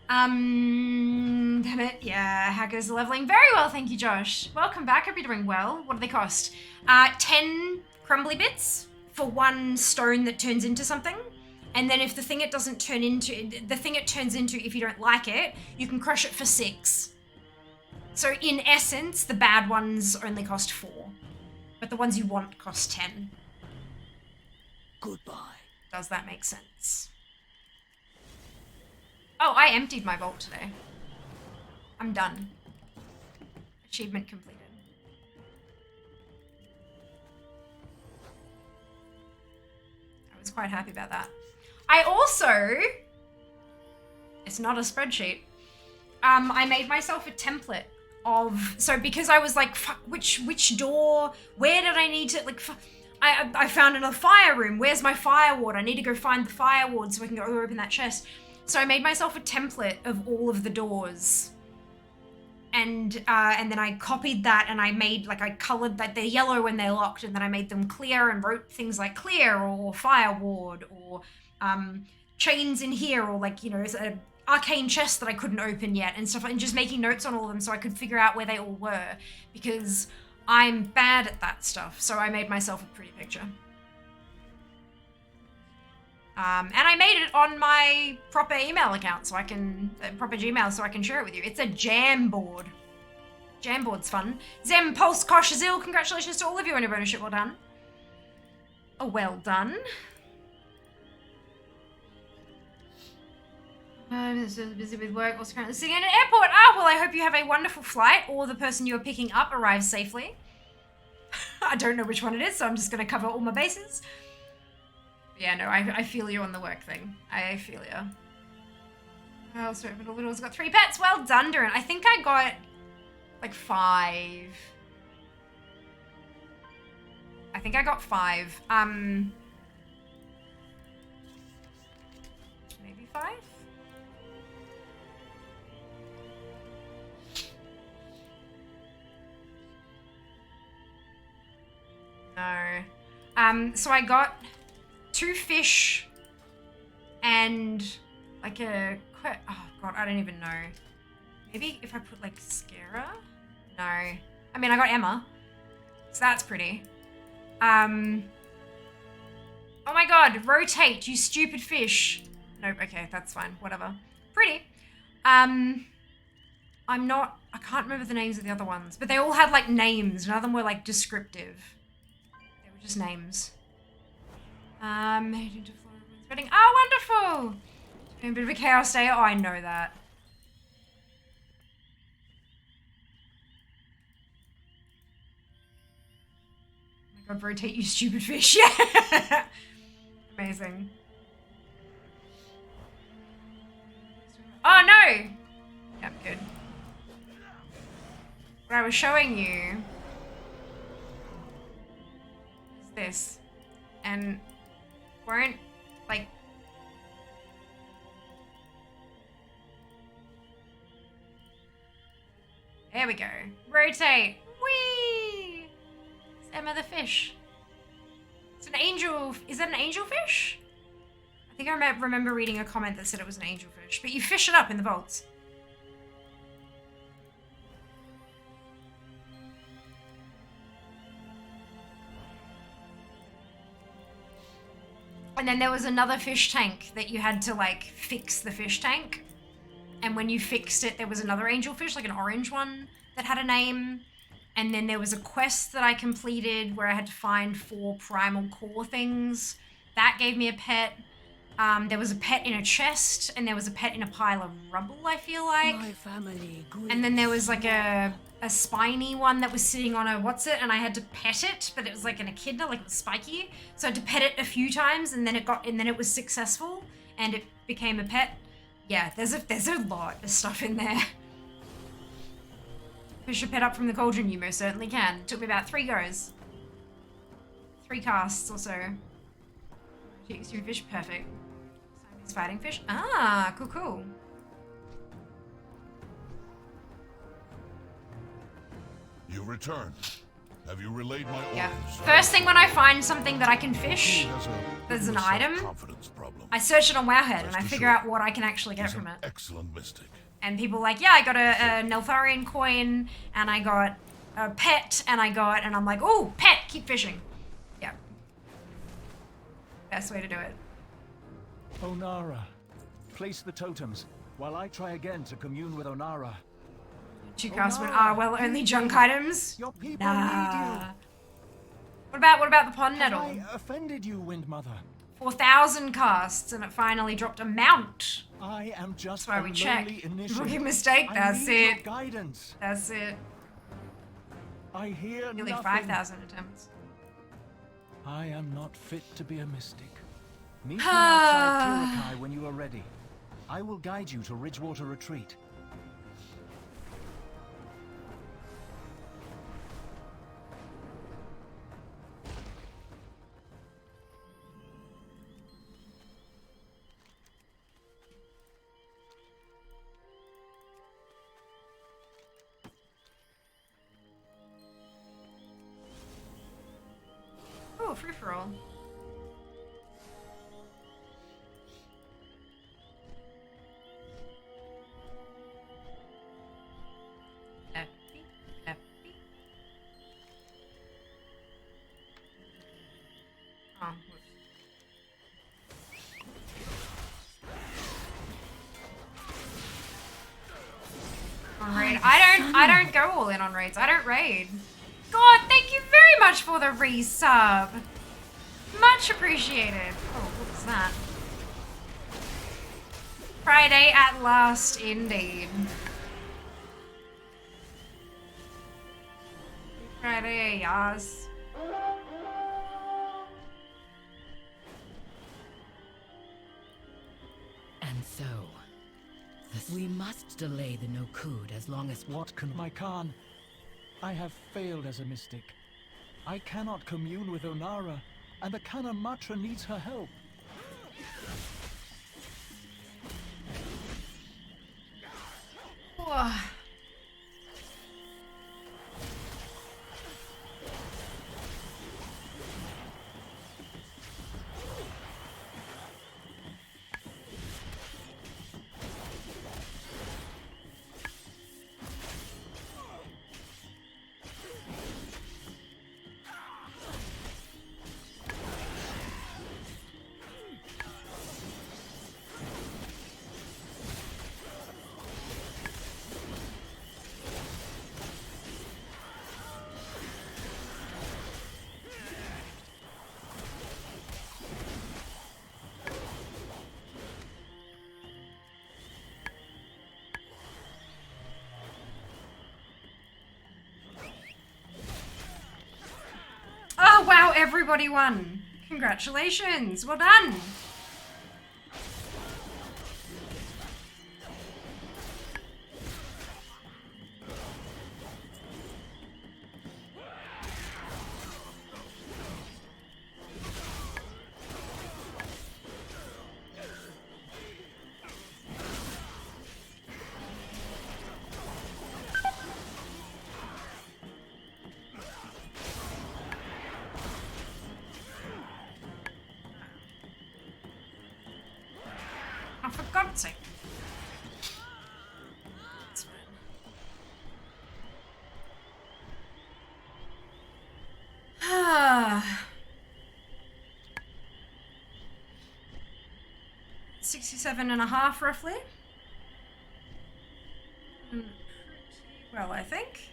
Damn it. Yeah, hackers are leveling very well. Thank you, Josh. Welcome back. Hope you're doing well. What do they cost? 10 crumbly bits for one stone that turns into something. And then if the thing it doesn't turn into, the thing it turns into, if you don't like it, you can crush it for 6. So in essence, the bad ones only cost 4. But the ones you want cost 10.
Goodbye.
Does that make sense? Oh, I emptied my vault today. I'm done. Achievement completed. I was quite happy about that. I also, it's not a spreadsheet. I made myself a template of, so because I was like, fuck, which door, where did I need to, like, I found another fire room. Where's my fire ward? I need to go find the fire ward so I can go open that chest. So I made myself a template of all of the doors. And then I copied that and I made, like, I colored that they're yellow when they're locked, and then I made them clear and wrote things like clear or fire ward or chains in here, or like, you know, it's an arcane chest that I couldn't open yet and stuff, and just making notes on all of them so I could figure out where they all were, because I'm bad at that stuff. So I made myself a pretty picture. And I made it on my proper email account so I can, proper Gmail, so I can share it with you. It's a Jamboard. Jamboard's fun. Zem, Pulse, Kosh, Azil, congratulations to all of you on your bonus. Well done. Oh, well done. I'm so busy with work, also currently sitting in an airport. Ah, well, I hope you have a wonderful flight, or the person you are picking up arrives safely. I don't know which one it is, so I'm just going to cover all my bases. Yeah, no, I feel you on the work thing. I feel you. Oh, sorry, but Little's got 3 pets. Well done, Durin. I think I got, like, 5. I think I got 5. Maybe 5? No. So I got 2 fish and like a, oh god, I don't even know. Maybe if I put like Scara? No. I mean, I got Emma, so that's pretty. Oh my god, rotate, you stupid fish. Nope, okay, that's fine, whatever. Pretty. I can't remember the names of the other ones, but they all had like names. None of them were like descriptive. They were just names. Wedding. Oh, wonderful! A bit of a chaos day. Oh, I know that. Oh my god, rotate, you stupid fish. Yeah! Amazing. Oh, no! Yep, good. What I was showing you is this. And weren't, like, there we go. Rotate. Whee! It's Emma the fish. It's an angel. Is that an angel fish? I think I remember reading a comment that said it was an angel fish, but you fish it up in the vaults. And then there was another fish tank that you had to, like, fix the fish tank. And when you fixed it, there was another angel fish, like an orange one, that had a name. And then there was a quest that I completed where I had to find 4 primal core things. That gave me a pet. There was a pet in a chest, and there was a pet in a pile of rubble, I feel like.
My family.
And then there was like a spiny one that was sitting on a and I had to pet it, but it was like an echidna, like it was spiky. So I had to pet it a few times, and then it was successful, and it became a pet. Yeah, there's a lot of stuff in there. fish a pet up from the cauldron, you most certainly can. Took me about 3 goes. 3 casts or so. Extreme fish, perfect. Siamese fighting fish. Ah, cool, cool.
You returned. Have you relayed my orders?
Yeah. First thing when I find something that I can fish, there's an item, I search it on Wowhead and I figure out what I can actually get from it.
Excellent mystic.
And people are like, yeah, I got a Neltharion coin, and I got a pet, and I'm like, oh, pet, keep fishing. Yeah. Best way to do it.
Onara, place the totems while I try again to commune with Onara.
2 casts went, well, only junk items?
Your people
Nah.
need you.
What about the pond nettle?
I offended you, Windmother.
4,000 casts, and it finally dropped a mount.
I am just
That's why we check.
initiate.
Rookie mistake, that's
I need
it.
your guidance.
That's it.
I hear
Nearly
nothing.
5,000 attempts.
I am not fit to be a mystic. Meet me outside Purikai when you are ready. I will guide you to Ridgewater Retreat.
Oh, free for all. Oh, whoops. On raid. I don't go all in on raids. I don't raid. God, thank you very much for the resub. Much appreciated. Oh, what was that? Friday at last, indeed. Friday, yes.
And so, we must delay the Nokud as long as...
What can my Khan? I have failed as a mystic. I cannot commune with Onara, and the Kanamatra needs her help.
Whoa. Oh wow, everybody won. Congratulations, well done. Oh, for God's sake. That's fine. Ah. 67.5 roughly. Pretty well, I think.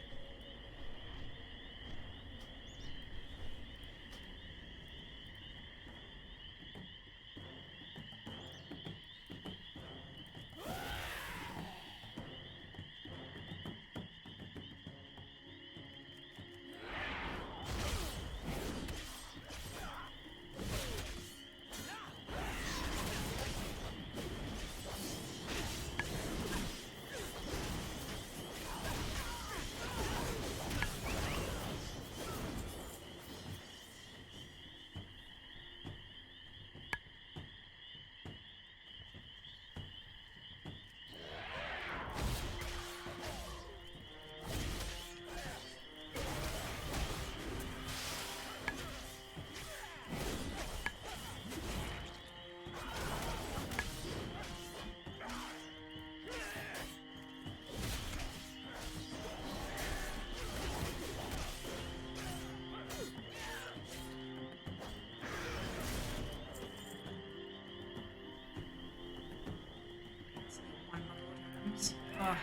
Ugh.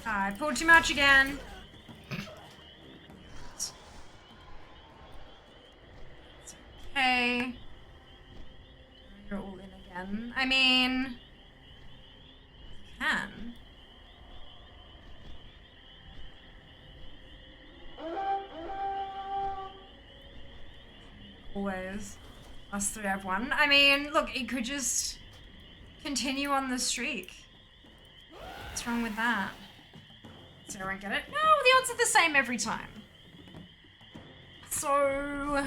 I pulled too much again. It's okay. You're all in again. I mean, you can. Always. Us three have one. I mean, look, it could just continue on the streak. What's wrong with that? Does everyone get it? No, the odds are the same every time. So...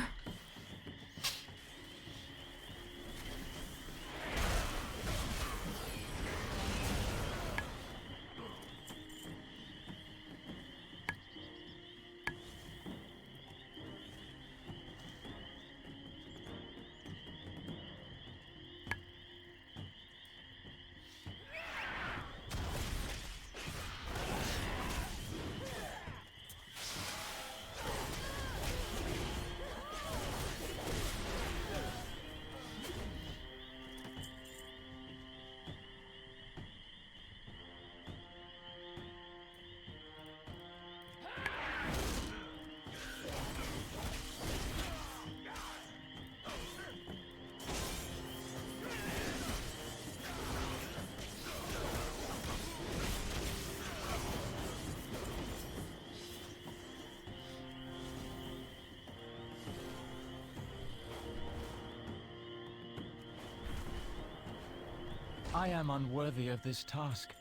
I am unworthy of this task.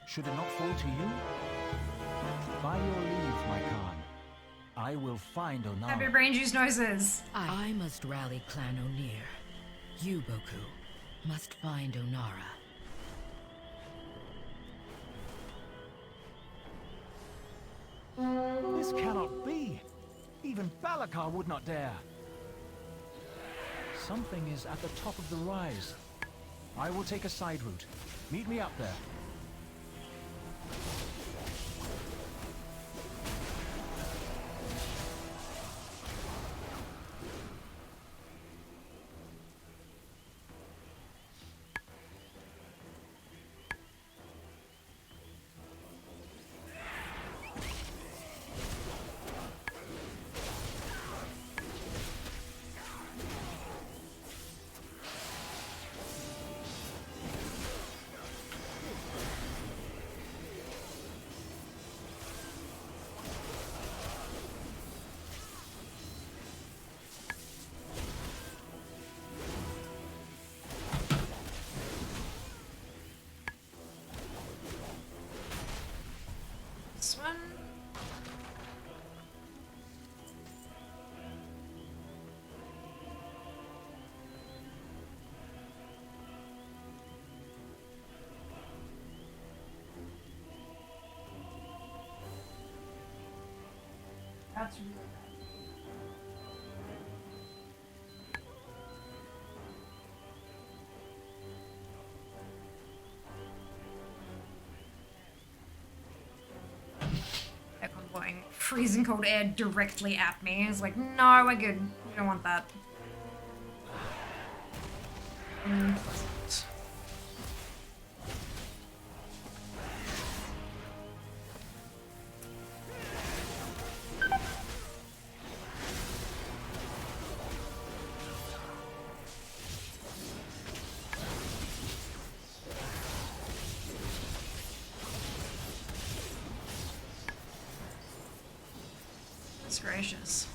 Should it not fall to you? By your leave, my Khan, I will find Onara.
Happy brain juice noises.
I must rally Clan O'Neill. You, Boku, must find Onara.
This cannot be. Even Balakar would not dare. Something is at the top of the rise. I will take a side route. Meet me up there.
This one. That's really bad. freezing cold air directly at me. It's like, no, we're good. We don't want that. That's gracious.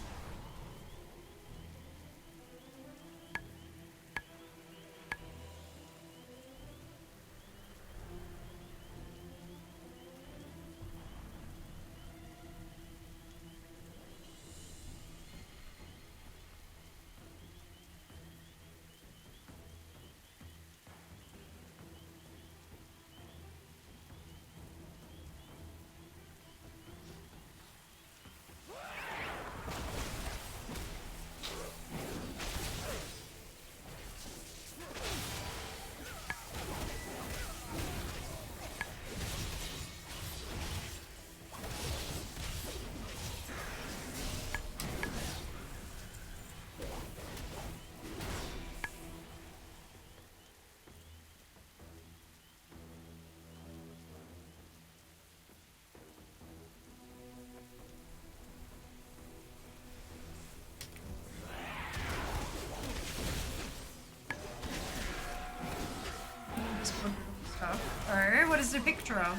Oh, what is the picture of?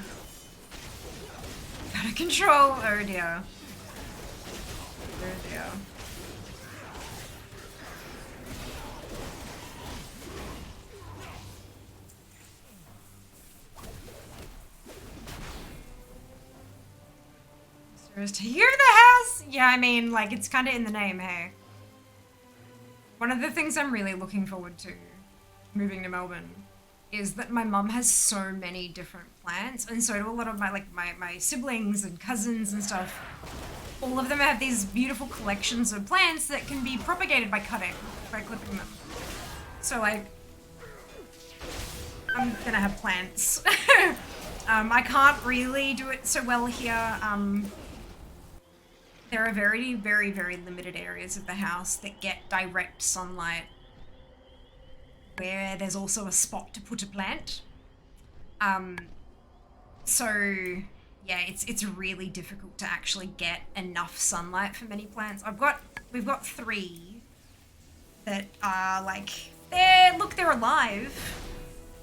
Gotta control. Oh dear. Oh dear. To hear the house? Yeah, I mean, like, it's kind of in the name, hey. One of the things I'm really looking forward to moving to Melbourne is that my mum has so many different plants, and so do a lot of my, like, my siblings and cousins and stuff. All of them have these beautiful collections of plants that can be propagated by clipping them. So, like, I'm gonna have plants. I can't really do it so well here. There are very, very, very limited areas of the house that get direct sunlight where there's also a spot to put a plant. So yeah, it's really difficult to actually get enough sunlight for many plants. We've got 3 that are like, they're alive.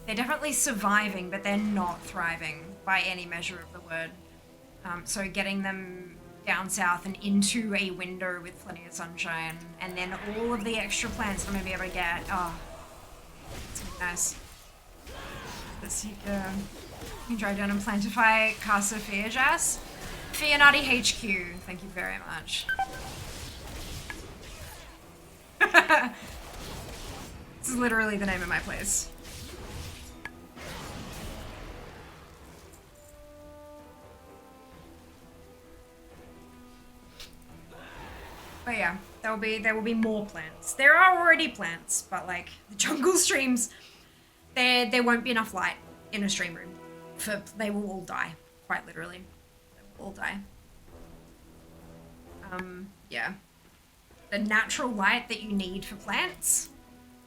They're definitely surviving, but they're not thriving by any measure of the word. So getting them down south and into a window with plenty of sunshine, and then all of the extra plants I'm gonna be able to get. Oh, it's gonna be nice. Let's see, you can drive down and plantify Casa Fiajas. Fianati HQ, thank you very much. This is literally the name of my place. But yeah, there will be more plants. There are already plants, but like the jungle streams, there won't be enough light in a stream room. They will all die, quite literally. They will all die. Yeah. The natural light that you need for plants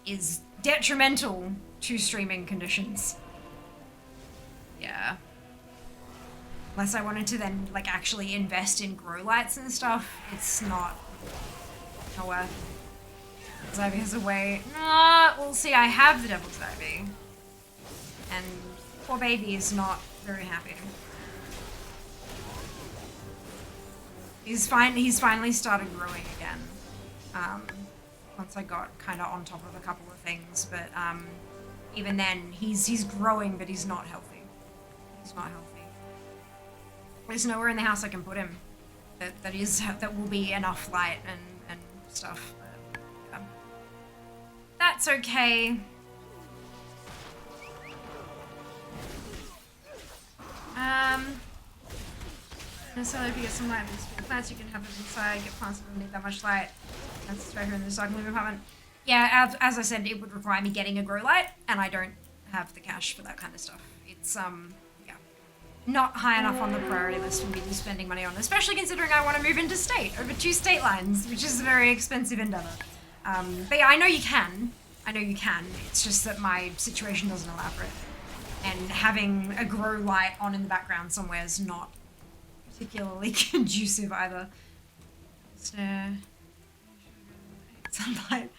is detrimental to streaming conditions. Yeah. Unless I wanted to then like actually invest in grow lights and stuff, it's not worth it. Ivy has a way. Nah, well see, I have the Devil's Ivy. And poor baby is not very happy. He's finally started growing again. Once I got kind of on top of a couple of things, but even then, he's growing, but he's not healthy. He's not healthy. There's nowhere in the house I can put him that will be enough light and stuff. But, yeah. That's okay. Necessarily if you get some light with the plants, you can have them inside, get plants that don't need that much light. That's right here in the recycling living apartment. Yeah, as I said, it would require me getting a grow light, and I don't have the cash for that kind of stuff. It's, yeah. not high enough on the priority list for me to be spending money on, especially considering I want to move into state over 2 state lines, which is a very expensive endeavor. But yeah, I know you can. I know you can. It's just that my situation doesn't allow for it. And having a grow light on in the background somewhere is not particularly conducive either. Sunlight.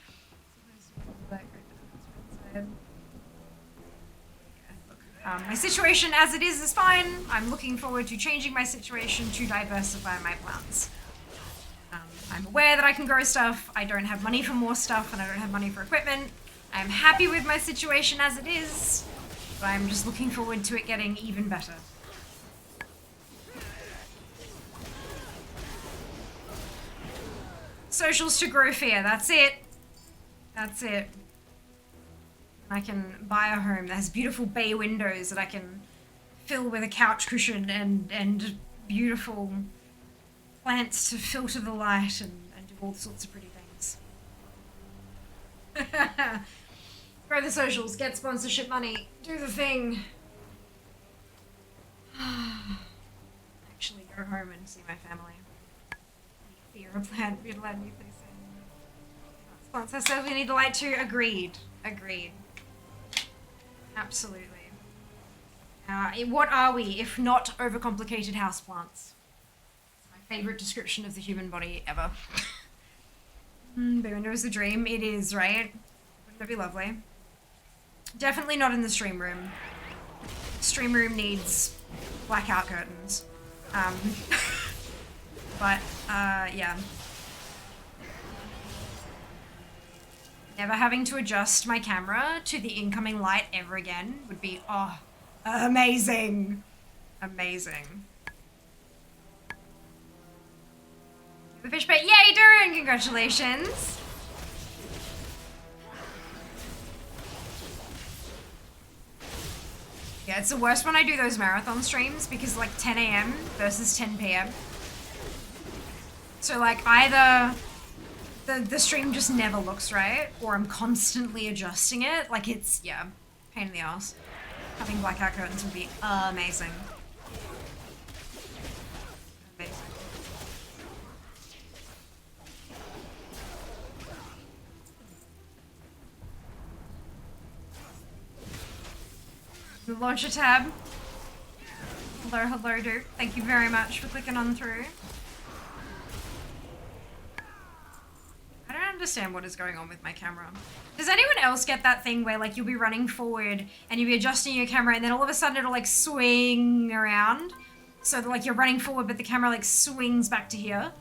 My situation as it is fine. I'm looking forward to changing my situation to diversify my plants. I'm aware that I can grow stuff. I don't have money for more stuff and I don't have money for equipment. I'm happy with my situation as it is, but I'm just looking forward to it getting even better. Socials to grow fear, that's it. That's it. I can buy a home that has beautiful bay windows that I can fill with a couch cushion and beautiful plants to filter the light and do all sorts of pretty things. Grow the socials, get sponsorship money, do the thing. Actually go home and see my family. Fear a plant, we'd let me please. Sponsor says we need a light too. Agreed. Agreed. Absolutely. What are we, if not overcomplicated houseplants? My favorite description of the human body ever. The window is a dream. It is, right? Wouldn't that be lovely? Definitely not in the stream room. Stream room needs blackout curtains. But, yeah. Never having to adjust my camera to the incoming light ever again would be, oh, amazing. Amazing. The fish pet, yay, Durin, congratulations. Yeah, it's the worst when I do those marathon streams because like 10 a.m. versus 10 p.m. So like either the stream just never looks right or I'm constantly adjusting it. Like it's, yeah, pain in the ass. Having blackout curtains would be amazing. Amazing. The launcher tab. Hello, Duke. Thank you very much for clicking on through. I don't understand what is going on with my camera. Does anyone else get that thing where like you'll be running forward and you'll be adjusting your camera and then all of a sudden it'll like swing around? So that like you're running forward but the camera like swings back to here.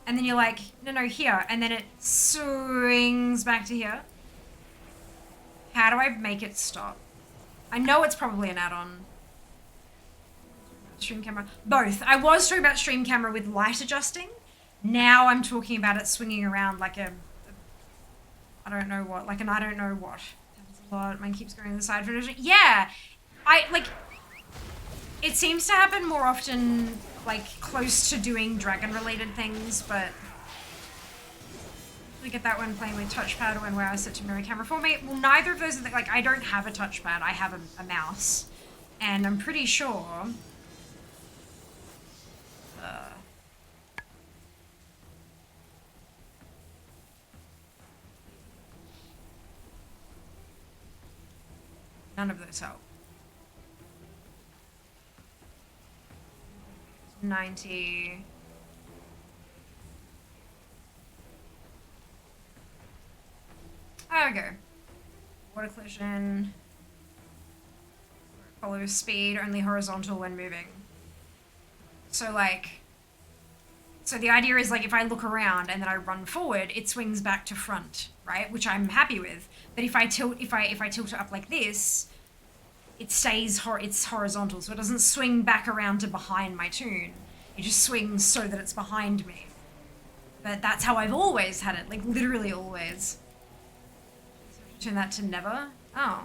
And then you're like, no, here. And then it swings back to here. How do I make it stop? I know it's probably an add-on. Stream camera. Both. I was talking about stream camera with light adjusting. Now I'm talking about it swinging around like a I don't know what. Like an I don't know what. That's a lot. Mine keeps going to the side for it. Yeah. It seems to happen more often like close to doing dragon related things, but I get that when playing with touchpad or when where I set to mirror camera for me. Well, neither of those are like I don't have a touchpad. I have a mouse, and I'm pretty sure. None of those help. 90. There we go. Water collision. Follow speed, only horizontal when moving. So like, so the idea is like if I look around and then I run forward, it swings back to front, right? Which I'm happy with. But if I tilt, if I tilt it up like this, it stays it's horizontal, so it doesn't swing back around to behind my toon. It just swings so that it's behind me. But that's how I've always had it, like literally always. Turn that to never? Oh.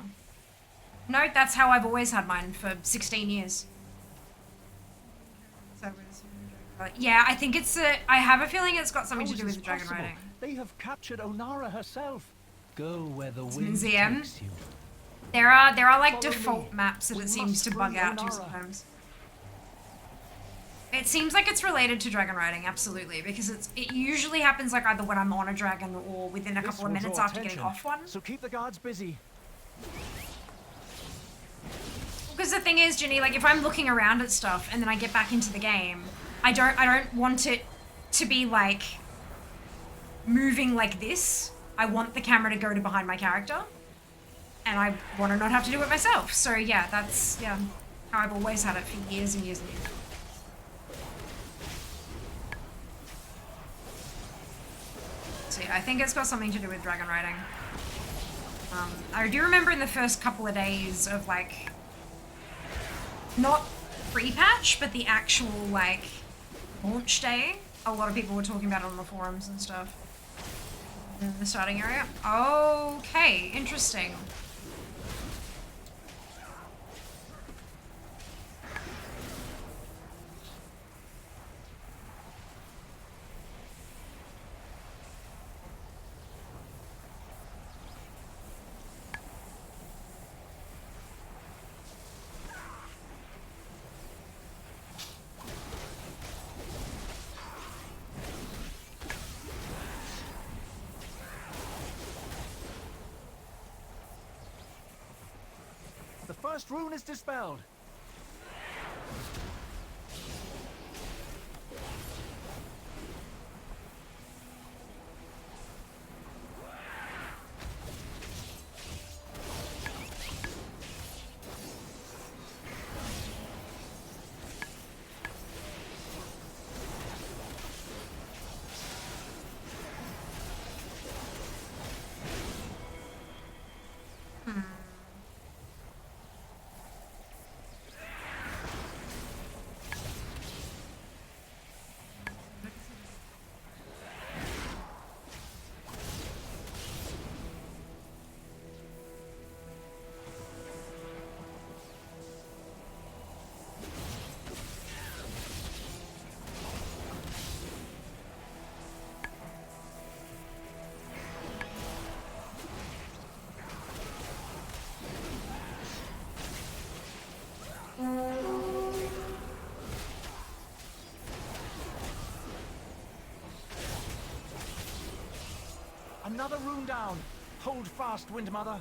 No, that's how I've always had mine for 16 years. Yeah, I think it's I have a feeling it's got something to do with the dragon riding.
They have captured Onara herself. Go where the wind
museum.
takes you.
There are like default maps that it seems to bug out to sometimes. It seems like it's related to dragon riding, absolutely, because it usually happens like either when I'm on a dragon or within a couple of minutes after getting off one.
So keep the guards busy.
Because the thing is, Ginny, like if I'm looking around at stuff and then I get back into the game, I don't want it to be like moving like this. I want the camera to go to behind my character, and I want to not have to do it myself. So yeah, that's how I've always had it for years and years and years. So yeah, I think it's got something to do with dragon riding. I do remember in the first couple of days of like, not pre-patch, but the actual like launch day, a lot of people were talking about it on the forums and stuff. In the starting area. Okay, interesting.
The first rune is dispelled. Another rune down. Hold fast, Windmother.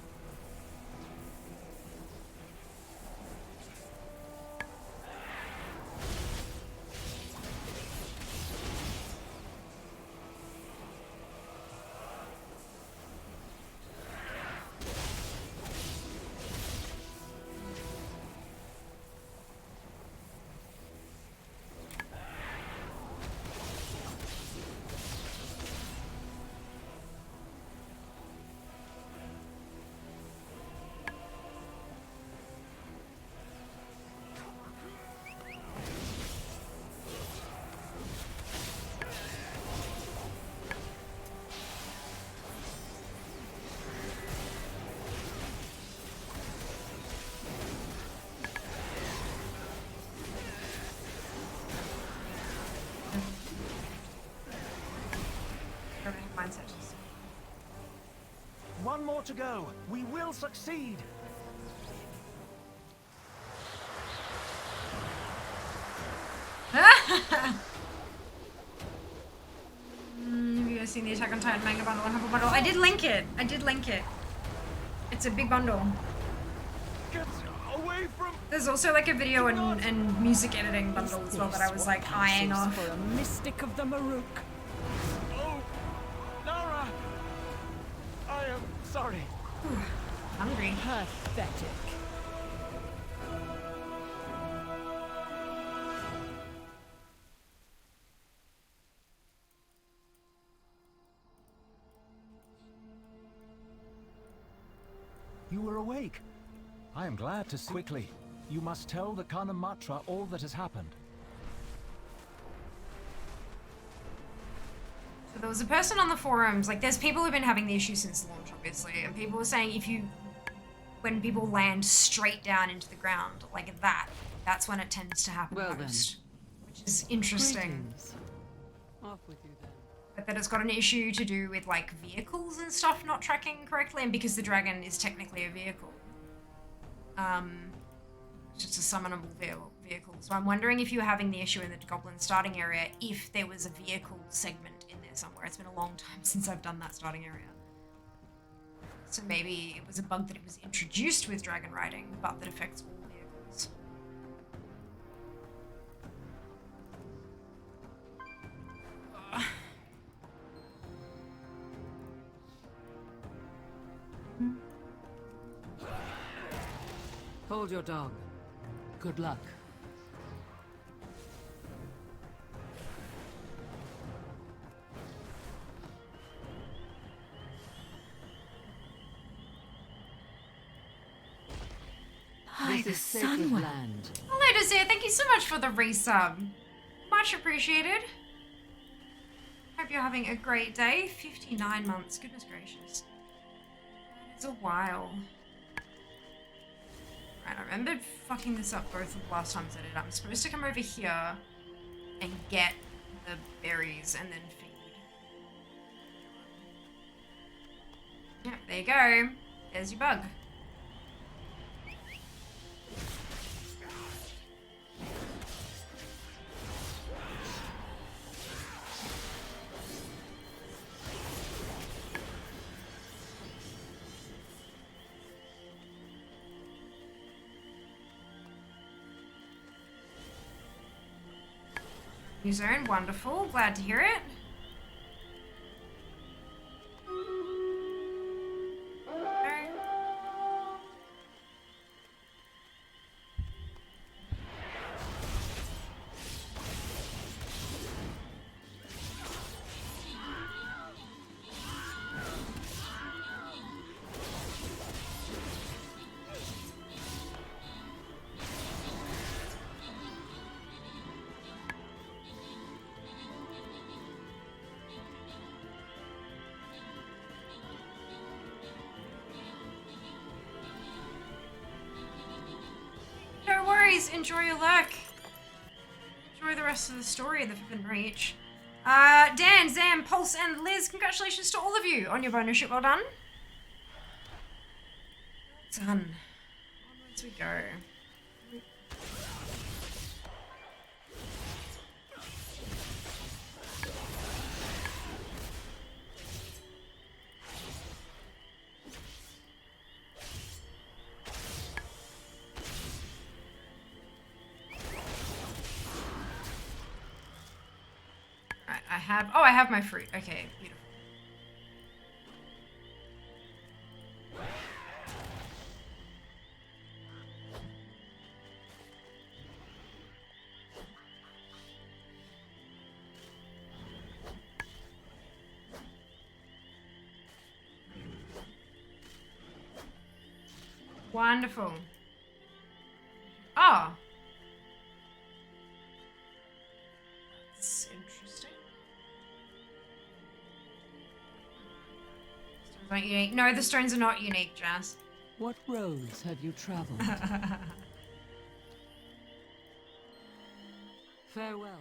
Mindset.
One more to go. We will succeed.
Have you guys seen the Attack on Titan manga bundle and Humble bundle? I did link it. I did link it. It's a big bundle.
Get away from.
There's also like a video and music editing bundle as well that I was like eyeing off.
For a mystic of the Maruk.
I am sorry.
Hungry.
Pathetic.
You were awake. I am glad to see. Quickly, you must tell the Kana Matra all that has happened.
So there was a person on the forums, like there's people who've been having the issue since launch, obviously, and people were saying when people land straight down into the ground, like that's when it tends to happen most. Which is interesting.
Off with you then.
But that it's got an issue to do with like vehicles and stuff not tracking correctly, and because the dragon is technically a vehicle. It's just a summonable vehicles. So I'm wondering if you were having the issue in the goblin starting area, if there was a vehicle segment in there somewhere. It's been a long time since I've done that starting area. So maybe it was a bug that it was introduced with dragon riding, but that affects all vehicles.
Hold your dog.
Good luck.
By the sun
land.
Hello, Desir. Thank you so much for the resub. Much appreciated. Hope you're having a great day. 59 months. Goodness gracious. It's a while. Right, I remembered fucking this up both of the last times I did it. I'm supposed to come over here and get the berries and then feed. Yeah, there you go. There's your bug. New zone, wonderful. Glad to hear it. No worries, enjoy your luck. Enjoy the rest of the story of the Forbidden Reach. Dan, Zam, Pulse, and Liz, congratulations to all of you on your bonus ship. Well done. Well done. Onwards we go. I have my fruit. Okay, beautiful. Wonderful. Oh. That's interesting. Stones aren't unique. No, the stones are not unique, Jazz.
What roads have you traveled?
Farewell.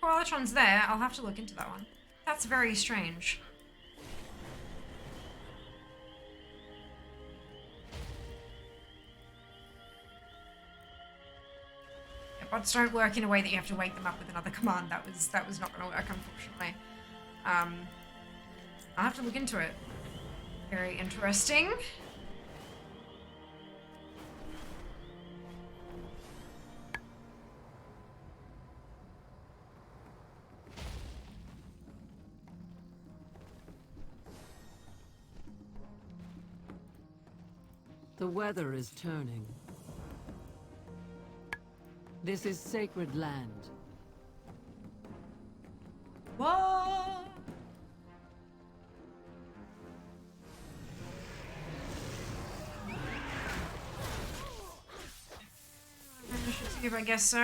Koalatron's there. I'll have to look into that one. That's very strange. Yeah, bots don't work in a way that you have to wake them up with another command. That was not going to work, unfortunately. I'll have to look into it. Very interesting.
The weather is turning. This is sacred land.
What? Initiative, I guess so.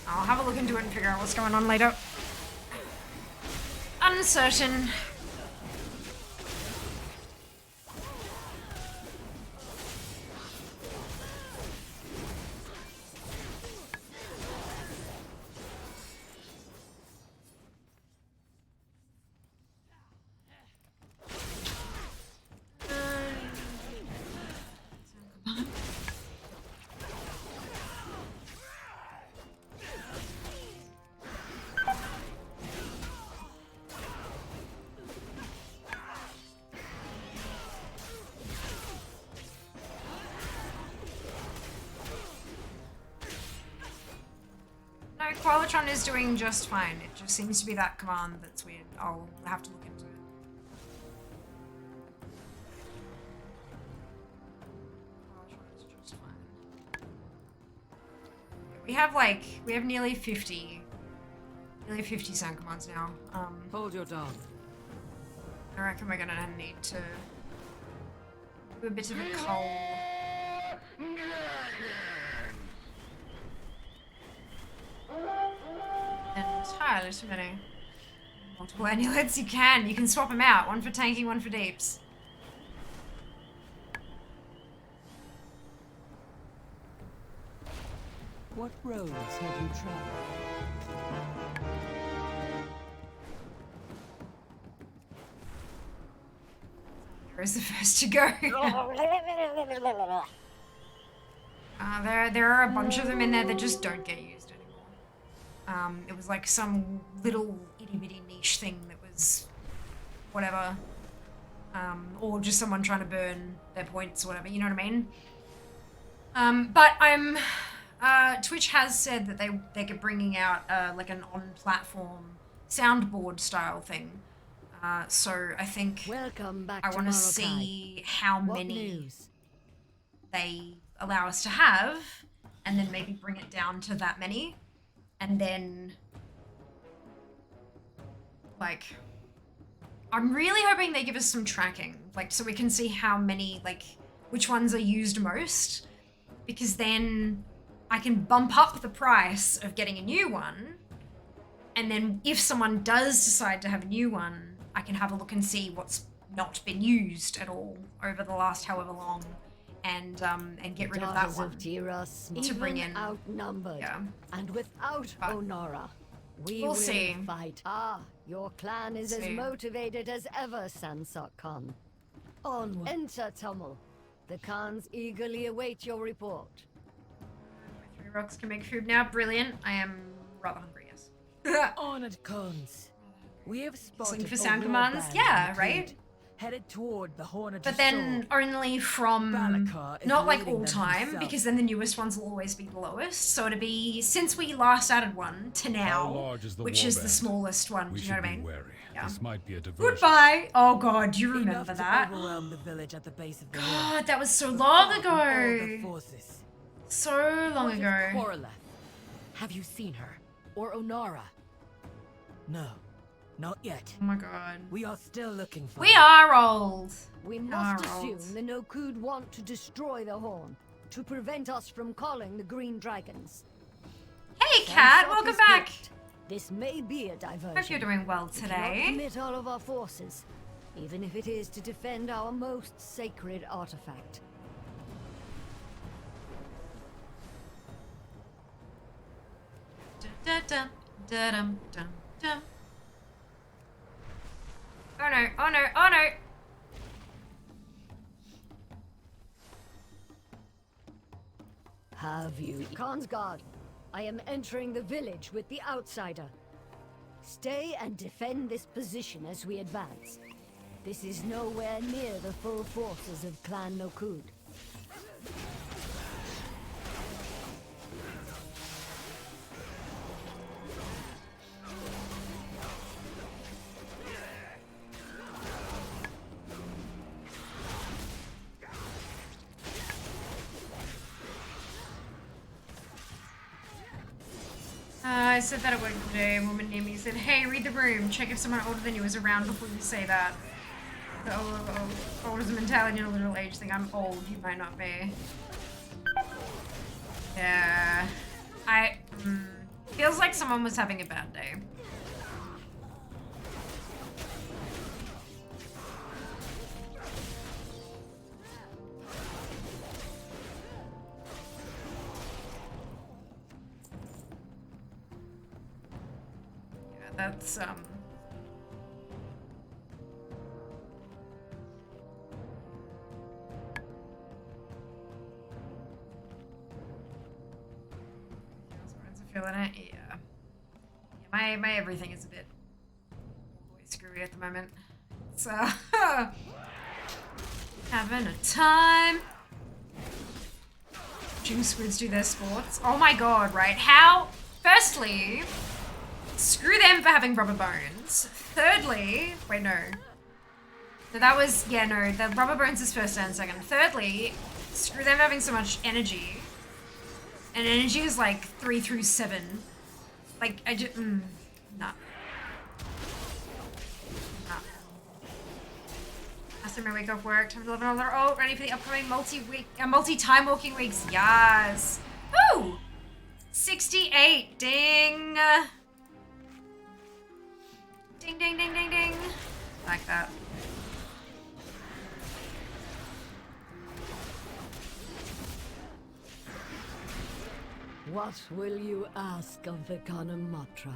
I'll have a look into it and figure out what's going on later. Uncertain. Qualitron is doing just fine. It just seems to be that command that's weird. I'll have to look into it. Qualitron is just fine. We have nearly 50 sound commands now.
Hold your dog.
I reckon we're gonna need to do a bit of a cull. Entirely too many. Multiple amulets, you can swap them out. One for tanking, one for deeps.
What roads have you traveled?
Where's the first to go? There are a bunch of them in there that just don't get used anymore. It was like some little itty-bitty niche thing that was whatever. Or just someone trying to burn their points or whatever, you know what I mean? But Twitch has said that they're bringing out like an on-platform soundboard style thing. So I think
Welcome back
I want to see how many they allow us to have, and then maybe bring it down to that many, and then like I'm really hoping they give us some tracking, like so we can see how many, like which ones are used most, because then I can bump up the price of getting a new one, and then if someone does decide to have a new one, I can have a look and see what's not been used at all over the last however long, and get rid of that one to bring in.
Outnumbered,
yeah.
and without Onora, we
we'll
will
see.
fight. Ah, your clan is as motivated as ever, Sansok Khan. Onward. Enter Tummel. The Khans eagerly await your report.
3 rocks can make food now. Brilliant. I am rather hungry, yes.
Honored Khans. We have spotted
for sound commands, yeah, right?
Headed toward the Horn of
But then only from not like all time, because then the newest ones will always be the lowest. So it'll be since we last added one to now, which is the smallest one. Do you know what I mean?
Yeah. This might be a diversion.
Goodbye. Oh god, do you remember that?
Overwhelm the village at the base of the
God, that was so long ago. So long ago.
Corla. Have you seen her or Onara? No. Not yet.
Oh my god.
We are still looking for
We are old.
We must assume the Nokud want to destroy the Horn to prevent us from calling the Green Dragons.
Hey, Cat, welcome back.
This may be a diversion.
Hope you're doing well today.
We cannot commit all of our forces, even if it is to defend our most sacred artifact.
Da, da, da, dum, dum, dum. Oh no, oh no, oh no!
Have you? Khansguard, I am entering the village with the outsider. Stay and defend this position as we advance. This is nowhere near the full forces of Clan Nokud.
I said that at work today. A woman named me said, "Hey, read the room. Check if someone older than you is around before you say that." The old is a mentality and a literal age thing. I'm old. You might not be. Yeah. Feels like someone was having a bad day. That's feeling it, yeah. My everything is a bit screwy at the moment. So having a time. Watching squids do their sports. Oh my god, right? How? Firstly, screw them for having rubber bones. Thirdly, wait, no. So that was, yeah, no, the rubber bones is first and second. Thirdly, screw them having so much energy. And energy is like 3 through 7. Like, I just, nah. Nah. After my week off work, time to live another, oh, ready for the upcoming multi-time walking weeks. Yes. Woo! 68, ding. Ding, ding, ding, ding, ding. Like that.
What will you ask of the Kanamatra?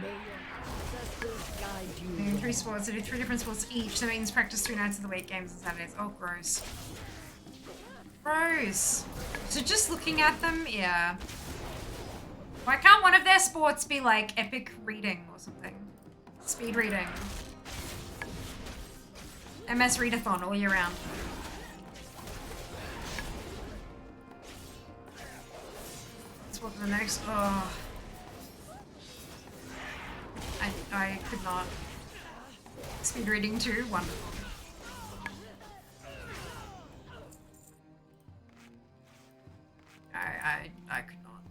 May your ancestors guide you.
3 sports. I do 3 different sports each. That means practice 3 nights of the week, games and Saturdays. Oh, gross. Gross. So just looking at them, yeah. Why can't one of their sports be like epic reading or something? Speed reading. MS readathon all year round. Let's walk to the next. Oh. I could not. Speed reading too, wonderful. I could not.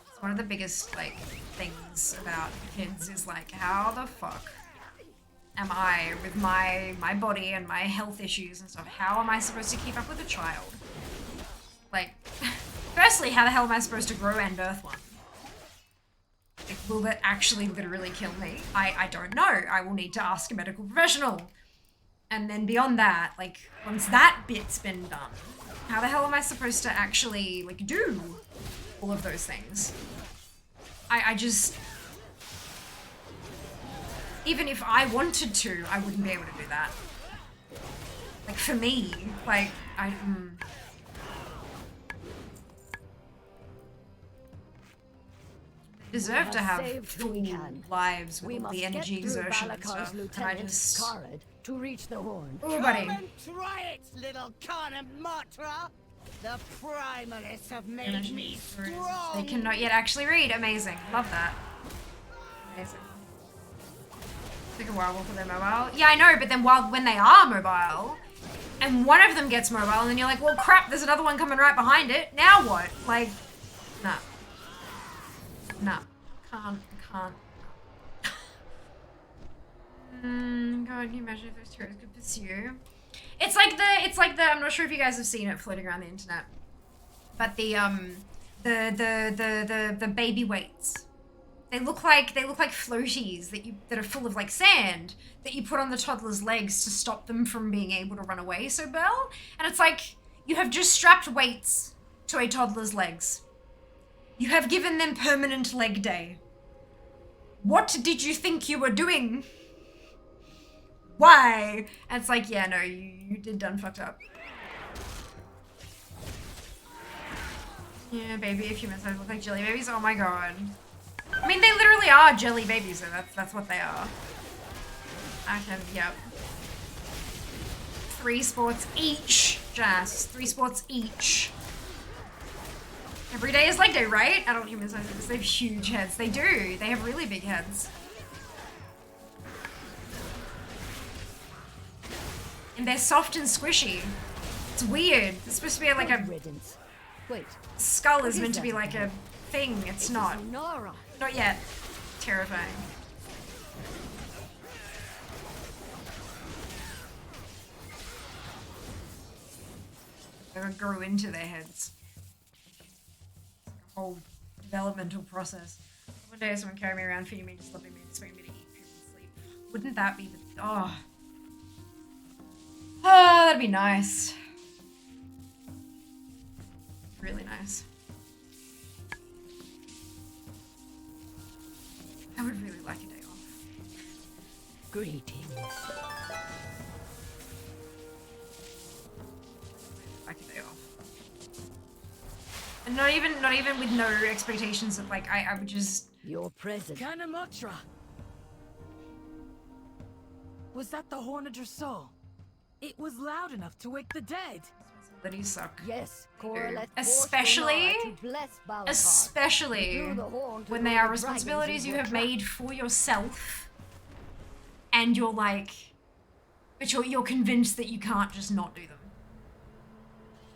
It's one of the biggest like things about kids is like, how the fuck am I with my body and my health issues and stuff? How am I supposed to keep up with a child? Like, firstly, how the hell am I supposed to grow and birth one? Like, will that actually literally kill me? I don't know. I will need to ask a medical professional. And then beyond that, like, once that bit's been done, how the hell am I supposed to actually, like, do all of those things? I just... Even if I wanted to, I wouldn't be able to do that. Like, for me, like, deserve to have full lives with all the energy exertion and stuff. And I just...
to reach the horn.
Ooh, buddy.
Come and try it, little Kanamatra. The primalists have made me strong.
They cannot yet actually read. Amazing. Love that. Amazing. Take a while for their mobile. Yeah, I know, but then when they are mobile, and one of them gets mobile, and then you're like, well, crap, there's another one coming right behind it. Now what? Like, nah. Nah. Can't. God, can you imagine if those heroes could pursue? It's like the I'm not sure if you guys have seen it floating around the internet, but the baby weights. They look like floaties that are full of like sand that you put on the toddler's legs to stop them from being able to run away so well. And it's like you have just strapped weights to a toddler's legs. You have given them permanent leg day. What did you think you were doing? Why? And it's like, yeah, no, you did done fucked up. Yeah, baby, if humans look like jelly babies, oh my god. I mean, they literally are jelly babies, so that's what they are. I can, yep. 3 sports each, Jazz. 3 sports each. Every day is leg day, right? Adult humans, they have huge heads. They do. They have really big heads. And they're soft and squishy. It's weird. It's supposed to be like a...
Wait.
Skull is meant to be like a thing. It's not. Not yet. Terrifying. They're gonna grow into their heads. It's like a whole developmental process. One day someone carried me around, feeding me, just loving me, just wanting me to eat, poop, and sleep. Wouldn't that be the... Oh. Oh, that'd be nice. Really nice. I would really like a day off.
Greetings.
Like a day off. And not even with no expectations of like I would just...
Your present.
Kanamatra! Was that the Horn of your soul? It was loud enough to wake the dead.
Abilities suck.
Yes,
They
Cora
do.
left
Especially,
to bless Balakar.
especially
Blew the horn to
when
lure
they are
the
responsibilities
dragons
you
into a
have
trap.
made for yourself, and you're like, but you're convinced that you can't just not do them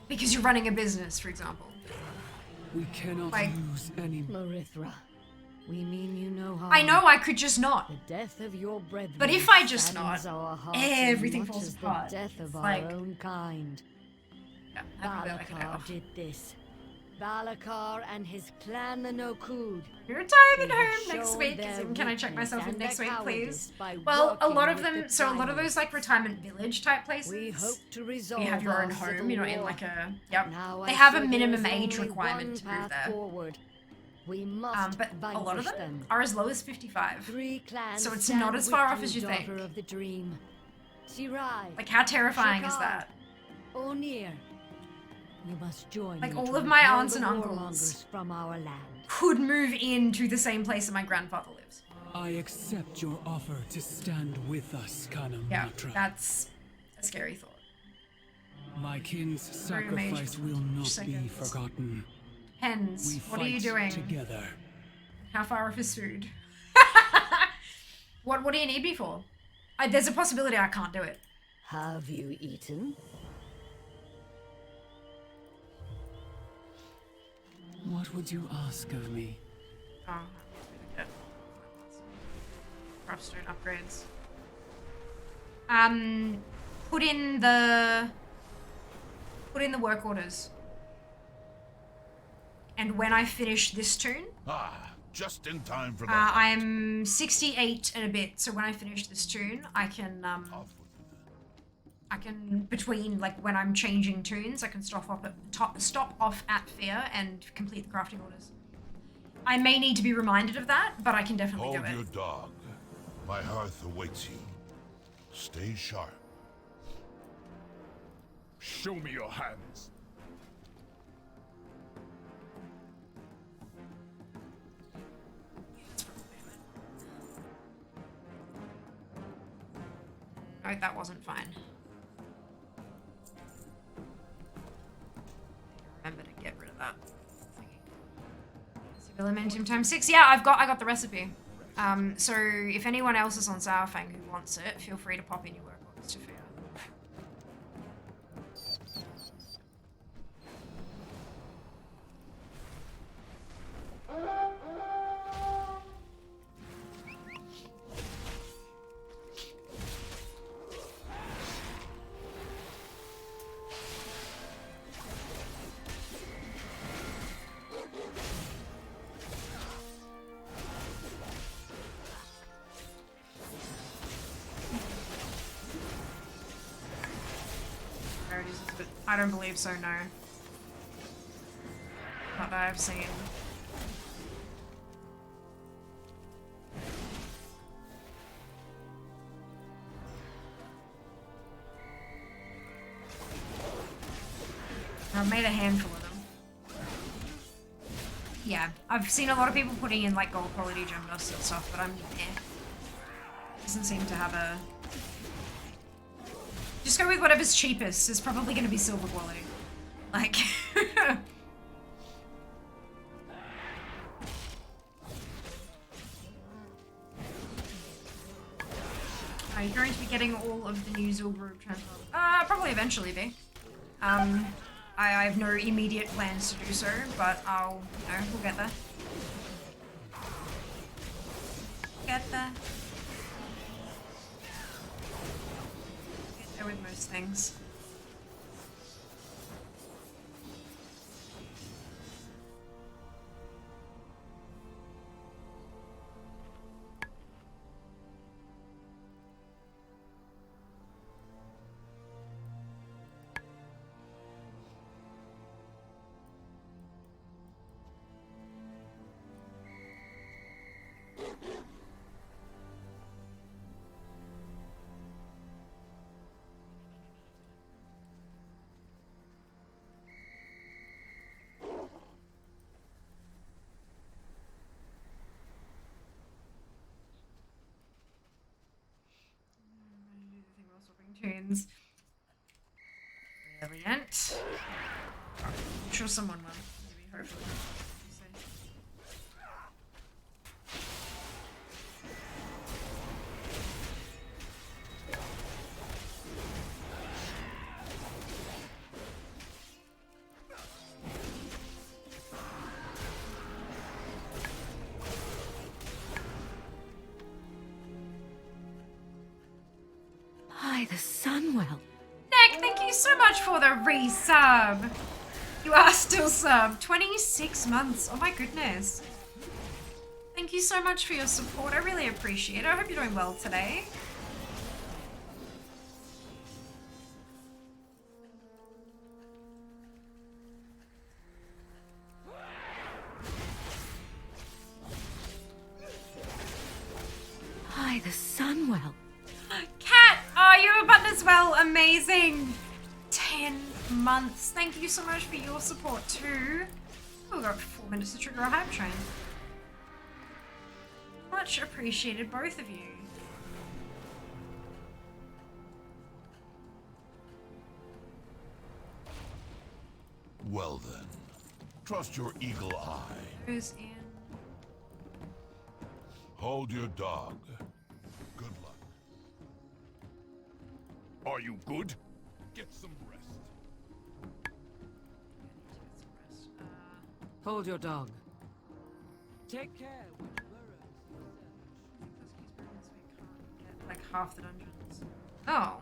because you're running a business, for example.
We cannot
Like-
lose any.
Marithra, we mean you no harm.
I know I could just not.
The death of your brethren.
But if I just
saddens
not,
our hearts
everything
as much
falls
as
apart.
the death of
It's
our
like-
own kind.
Yeah, I feel like
Balakar did this. Balakar and his clan, the Nokud.
You're diving
They have
home next
shown
week.
their
Can I check
weakness
myself in
and
next
their
week, please?
cowardice by
Well, a lot of
working
them,
with the
so a lot of those
primals.
like retirement village type places.
We hope to resolve
You have your own
our
home,
civil
you're not in
war.
like a, yep.
Now
They
I
have a
fear
minimum
there is
age
only
requirement
one
to move
path
there.
forward. We must
But a lot of
vanquish
them are as low as 55.
3 clans
So it's
stand
not as
with
far off as you
daughter
think.
of the dream. Sirai,
Like, how terrifying is
Shakar,
that?
Onir, you must join
Like,
me
all
to
of my
repel
aunts
the
and uncles
warmongers from our land.
Could move into the same place that my grandfather lives.
I accept your offer to stand with us, Kana
Yeah,
Matra.
that's a scary thought.
My kin's
Very amazing.
sacrifice will not be
Seconds.
forgotten.
Hens,
We
what are you
fight
doing?
together.
How far off is food? What do you need me for? There's a possibility I can't do it.
Have you eaten?
What would you ask of me?
Oh, yeah. Craftstone upgrades. Put in the work orders. And when I finish this tune,
Ah, just in time for that.
I'm 68 and a bit. So when I finish this tune, I can between like when I'm changing tunes, I can stop off at Fear and complete the crafting orders. I may need to be reminded of that, but I can definitely
Hold
do
your
it.
dog. My hearth awaits you. Stay sharp.
Show me your hands.
No, that wasn't fine. Remember to get rid of that. Elementum times 6. Yeah, I got the recipe. So if anyone else is on Sourfang who wants it, feel free to pop in your work orders to Fear. I don't believe so, no. Not that I've seen. I've made a handful of them. Yeah, I've seen a lot of people putting in like gold quality gem dust and stuff, but I'm doesn't seem to have a... Just go with whatever's cheapest. It's probably going to be silver quality. Like... Are you going to be getting all of the new Zilbrew transfer? Probably eventually be. I have no immediate plans to do so, but we'll get there. Get there. Get there with most things. Tunes. Brilliant. I'm sure someone will. Maybe, hopefully.
By the Sunwell.
Nick, thank you so much for the resub. You are still sub. 26 months. Oh my goodness. Thank you so much for your support. I really appreciate it. I hope you're doing well today.
By the Sunwell.
Cat, oh, you have a button as well. Amazing. 10 months. Thank you so much for your support too. We've got 4 minutes to trigger a hype train. Much appreciated, both of you.
Well then, trust your eagle eye.
Who's in?
Hold your dog. Good luck.
Are you good? Get some rest.
Hold your dog. Take care.
Like half the dungeons. Oh.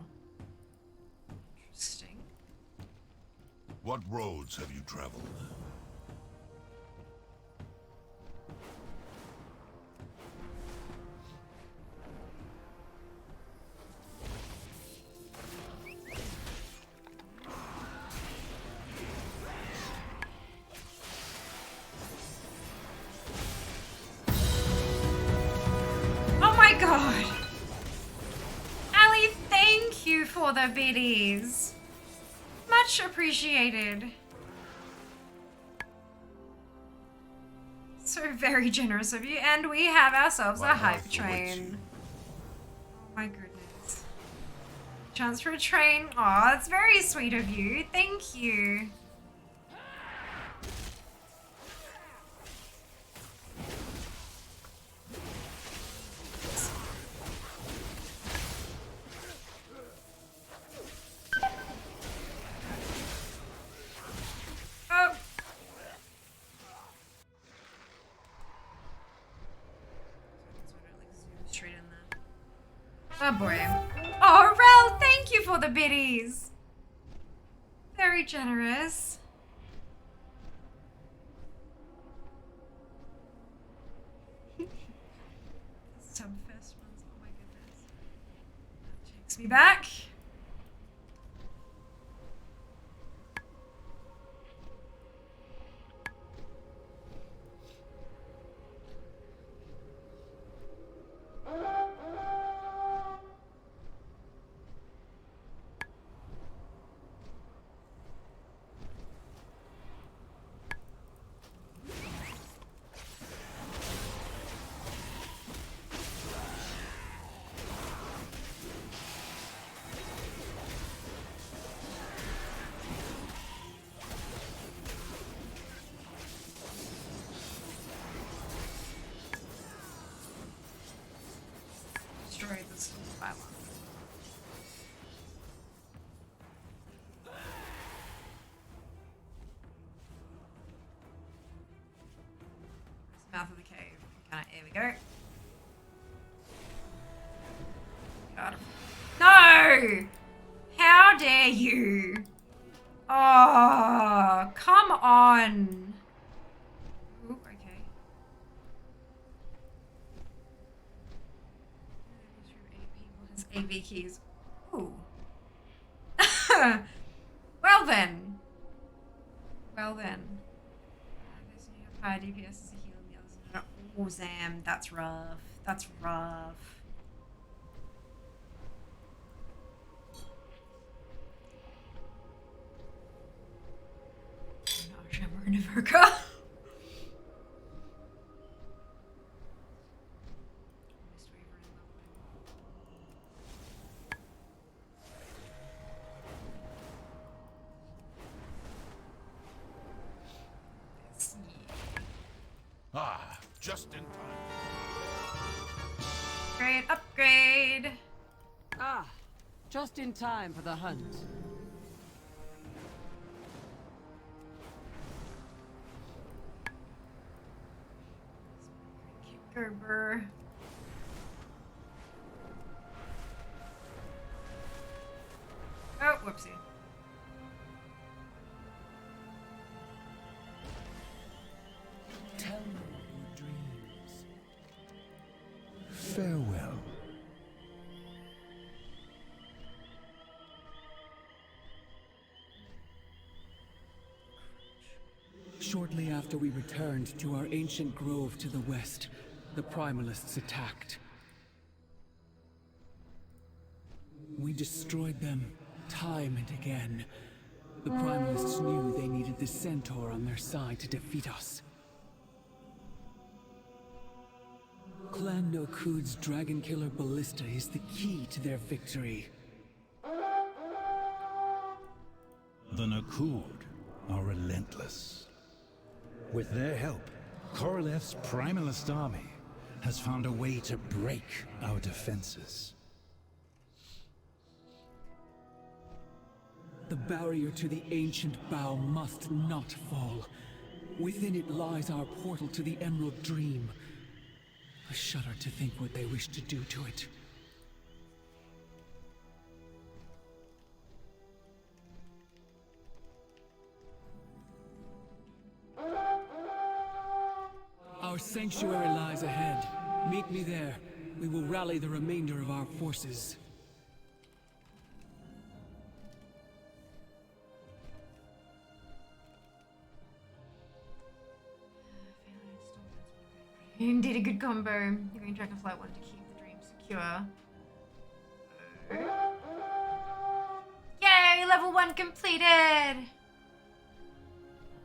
Interesting.
What roads have you traveled?
Oh my god! Ali, thank you for the biddies. Much appreciated. So very generous of you. And we have ourselves a hype train. Oh my goodness. Chance for a train. Aw, that's very sweet of you. Thank you. Oh. Straight in there. Oh boy. Oh, Rel, thank you for the biddies. Very generous. Subfest ones. Oh my goodness. That takes me back. Destroy this pylon. Mouth of the cave. Here we go. God. No! How dare you? Oh, come on. Ooh, okay. This room 8 people has AV keys. Ooh. Well then. Well then. This new high DPS is a heal and the others are not. Oh, Zam, that's rough. That's rough. We're in America.
Just in time.
Great upgrade.
Ah, just in time for the hunt.
Gerber. Oh, whoopsie.
Tell me your dreams. Farewell.
Shortly after we returned to our ancient grove to the west, the Primalists attacked. We destroyed them time and again. The Primalists knew they needed the Centaur on their side to defeat us. Clan Nokud's Dragon Killer Ballista is the key to their victory.
The Nokud are relentless. With their help, Korolev's Primalist army has found a way to break our defenses.
The barrier to the ancient bow must not fall. Within it lies our portal to the Emerald Dream. I shudder to think what they wish to do to it. Our sanctuary lies ahead. Meet me there. We will rally the remainder of our forces.
You did a good combo. Giving Dragonflight wanted to keep the dream secure. Yay! Level 1 completed!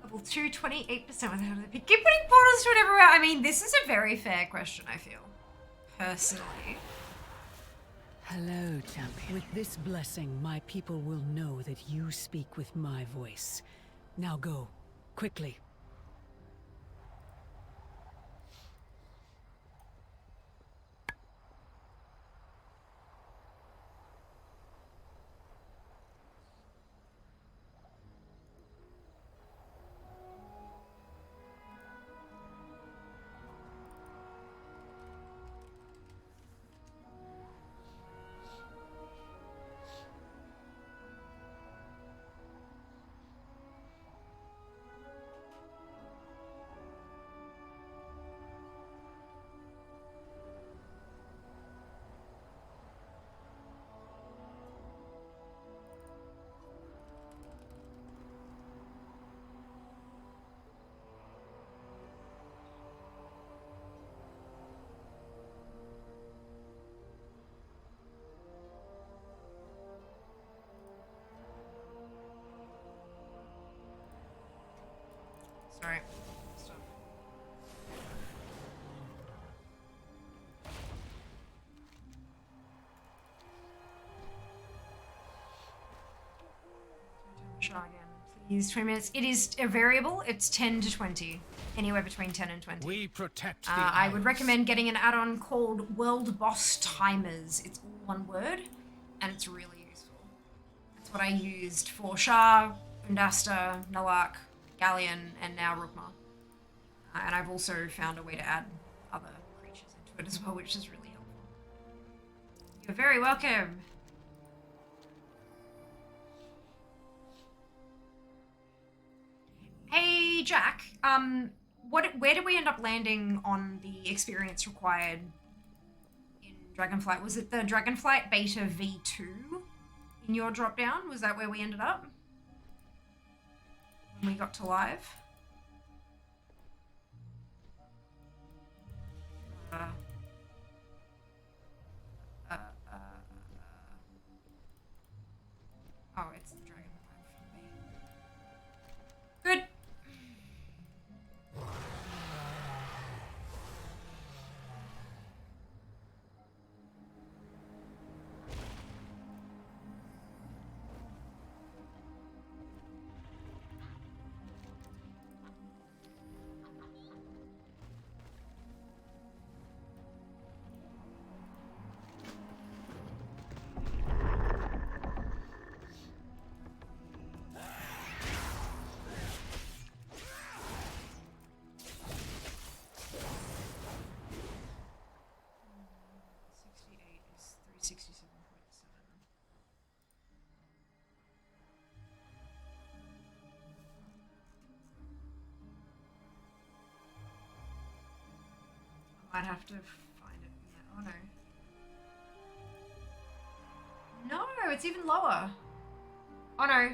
Level 2, 28% without the pick. Keep putting portals to it everywhere. I mean, this is a very fair question, I feel. Personally.
Hello, champion. With this blessing, my people will know that you speak with my voice. Now go. Quickly.
Sorry. Stop. Shot again. Please, 20 minutes. It is a variable. It's 10 to 20. Anywhere between 10 and 20.
We protect the
I would
Isles.
recommend getting an add-on called World Boss Timers. It's all one word, and it's really useful. That's what I used for Shah, Undasta, Nalak, Galleon, and now Rukma. And I've also found a way to add other creatures into it as well, which is really helpful. You're very welcome. Hey, Jack. Where did we end up landing on the experience required in Dragonflight? Was it the Dragonflight Beta V2 in your drop-down? Was that where we ended up? When we got to live? Oh, it's the Dragonflight. Good. I'd have to find it. Yeah. Oh no. No, it's even lower. Oh no.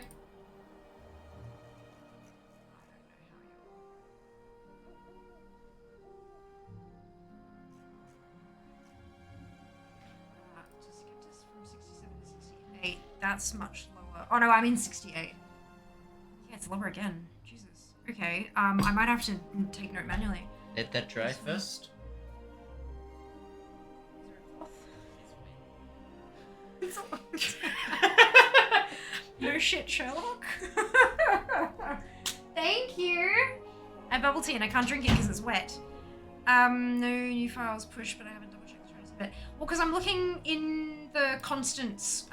Just get this from 67 to 68. That's much lower. Oh no, I'm in 68. Yeah, it's lower again. Jesus. Okay. I might have to take note manually.
Let that dry first.
No shit, Sherlock. Thank you. I have bubble tea and I can't drink it because it's wet. No new files push, but I haven't double checked the trace of it. Well, because I'm looking in the constants.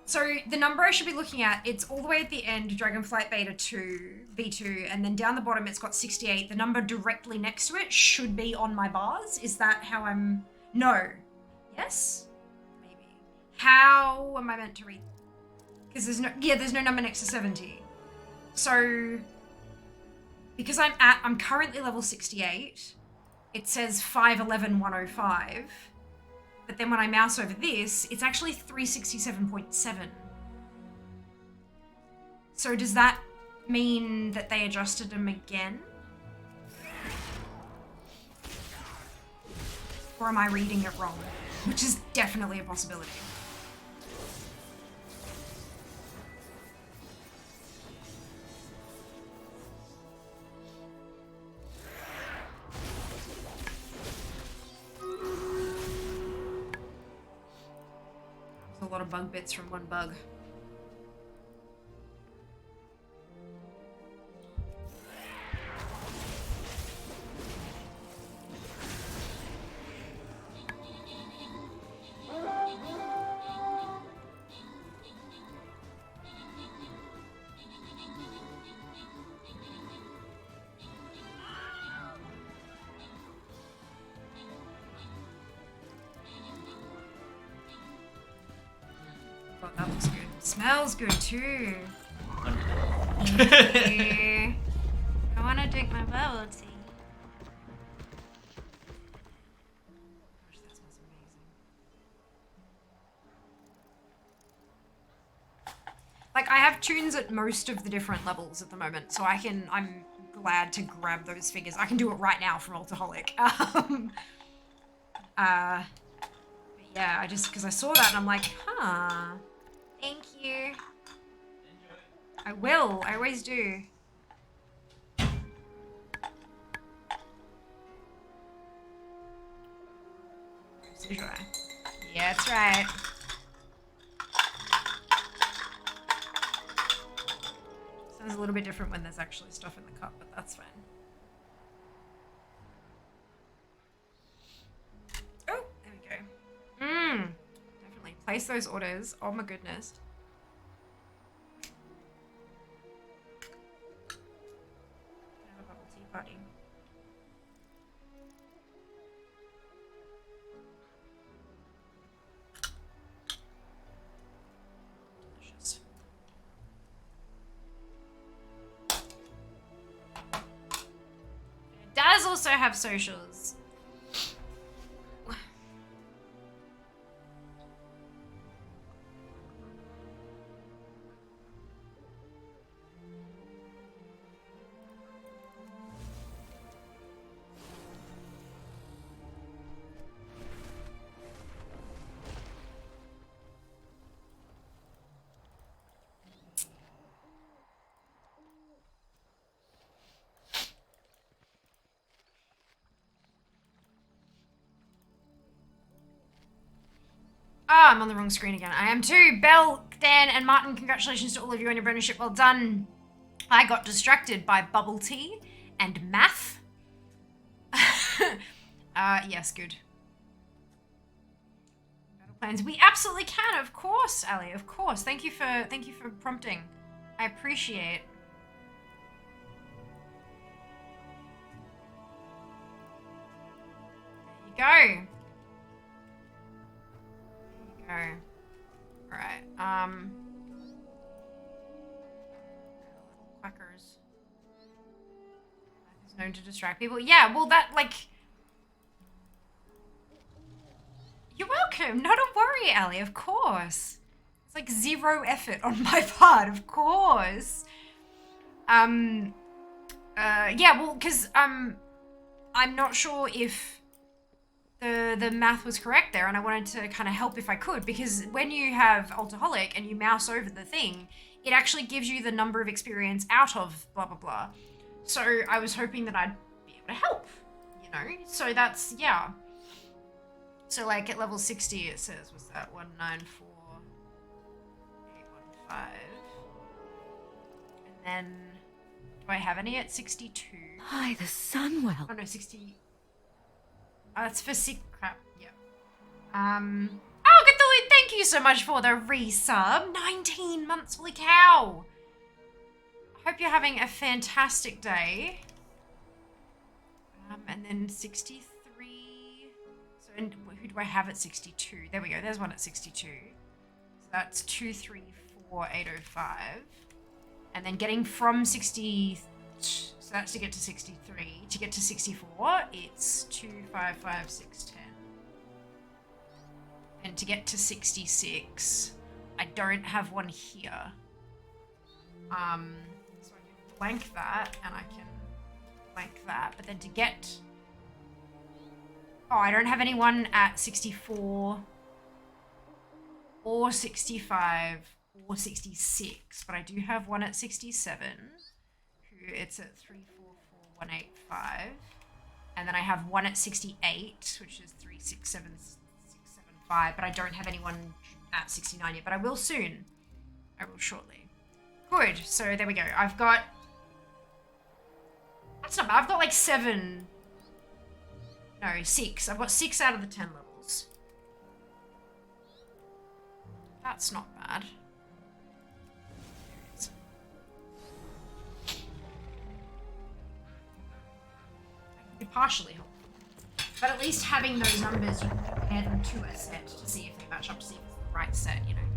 So the number I should be looking at, it's all the way at the end, Dragonflight Beta 2, V2, and then down the bottom it's got 68. The number directly next to it should be on my bars. Is that how I'm... No. Yes? Maybe. How am I meant to read? Because there's no... Yeah, there's no number next to 70. So... Because I'm currently level 68, it says 511-105. But then when I mouse over this, it's actually 367.7. So does that mean that they adjusted them again? Or am I reading it wrong? Which is definitely a possibility. A lot of bug bits from one bug. Oh, that looks good. Smells good too. Thank you. I want to drink my bubble tea. Gosh, that smells amazing. Like, I have tunes at most of the different levels at the moment, so I'm glad to grab those figures. I can do it right now from Alcoholic. But yeah, I just, because I saw that and I'm like, huh. Thank you. I will. I always do. So dry. Yeah, that's right. Sounds a little bit different when there's actually stuff in the cup, but that's fine. Oh, there we go. Definitely. Place those orders. Oh my goodness. Have a bubble tea party. Delicious. It does also have socials. Oh, I'm on the wrong screen again. I am too. Belle, Dan, and Martin, congratulations to all of you on your apprenticeship. Well done. I got distracted by bubble tea and math. Yes, good. Battle plans. We absolutely can, of course, Ali. Of course. Thank you for prompting. I appreciate. There you go. Alright, quackers. Is known to distract people. Yeah, well that, like, welcome. Not a worry, Ali, of course. It's like zero effort on my part, of course. Yeah, well, because, I'm not sure if the math was correct there, and I wanted to kind of help if I could, because when you have Alcoholic and you mouse over the thing, it actually gives you the number of experience out of blah, blah, blah. So I was hoping that I'd be able to help, you know? So that's, yeah. So like at level 60, it says, what's that? 194,815. And then, do I have any at 62?
By the Sunwell.
Oh no, 60. Oh, that's for sick crap. Yeah. Oh, Cthulhu, thank you so much for the resub. 19 months, holy cow. I hope you're having a fantastic day. And then 63. So, and who do I have at 62? There we go. There's one at 62. So that's 234,805. And then getting from 60. So that's to get to 63. To get to 64, it's 255,610. And to get to 66, I don't have one here. So I can blank that, and I can blank that. But then to get... Oh, I don't have anyone at 64 or 65 or 66, but I do have one at 67. It's at 344,185, and then I have one at 68, which is 367,675, but I don't have anyone at 69 yet, but I will soon. I will shortly. Good, so there we go. I've got... That's not bad. I've got like 7... No, 6. I've got 6 out of the 10 levels. That's not bad. Partially helpful, but at least having those numbers, you can compare them to a set to see if they match up, to see if it's the right set, you know.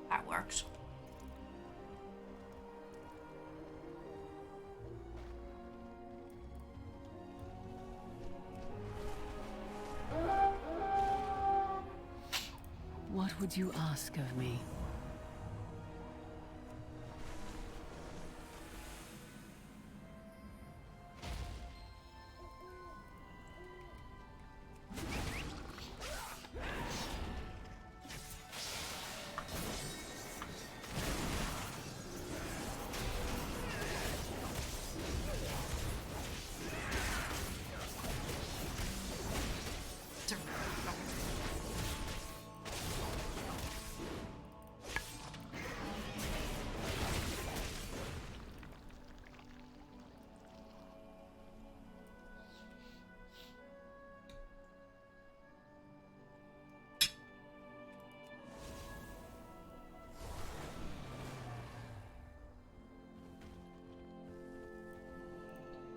That worked.
What would you ask of me?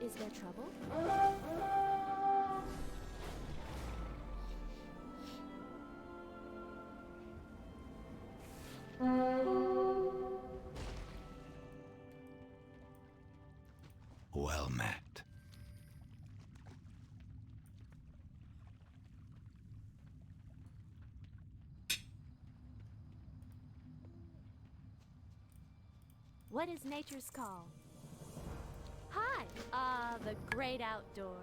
Is there trouble?
Well met.
What is nature's call? Hi! The great outdoors.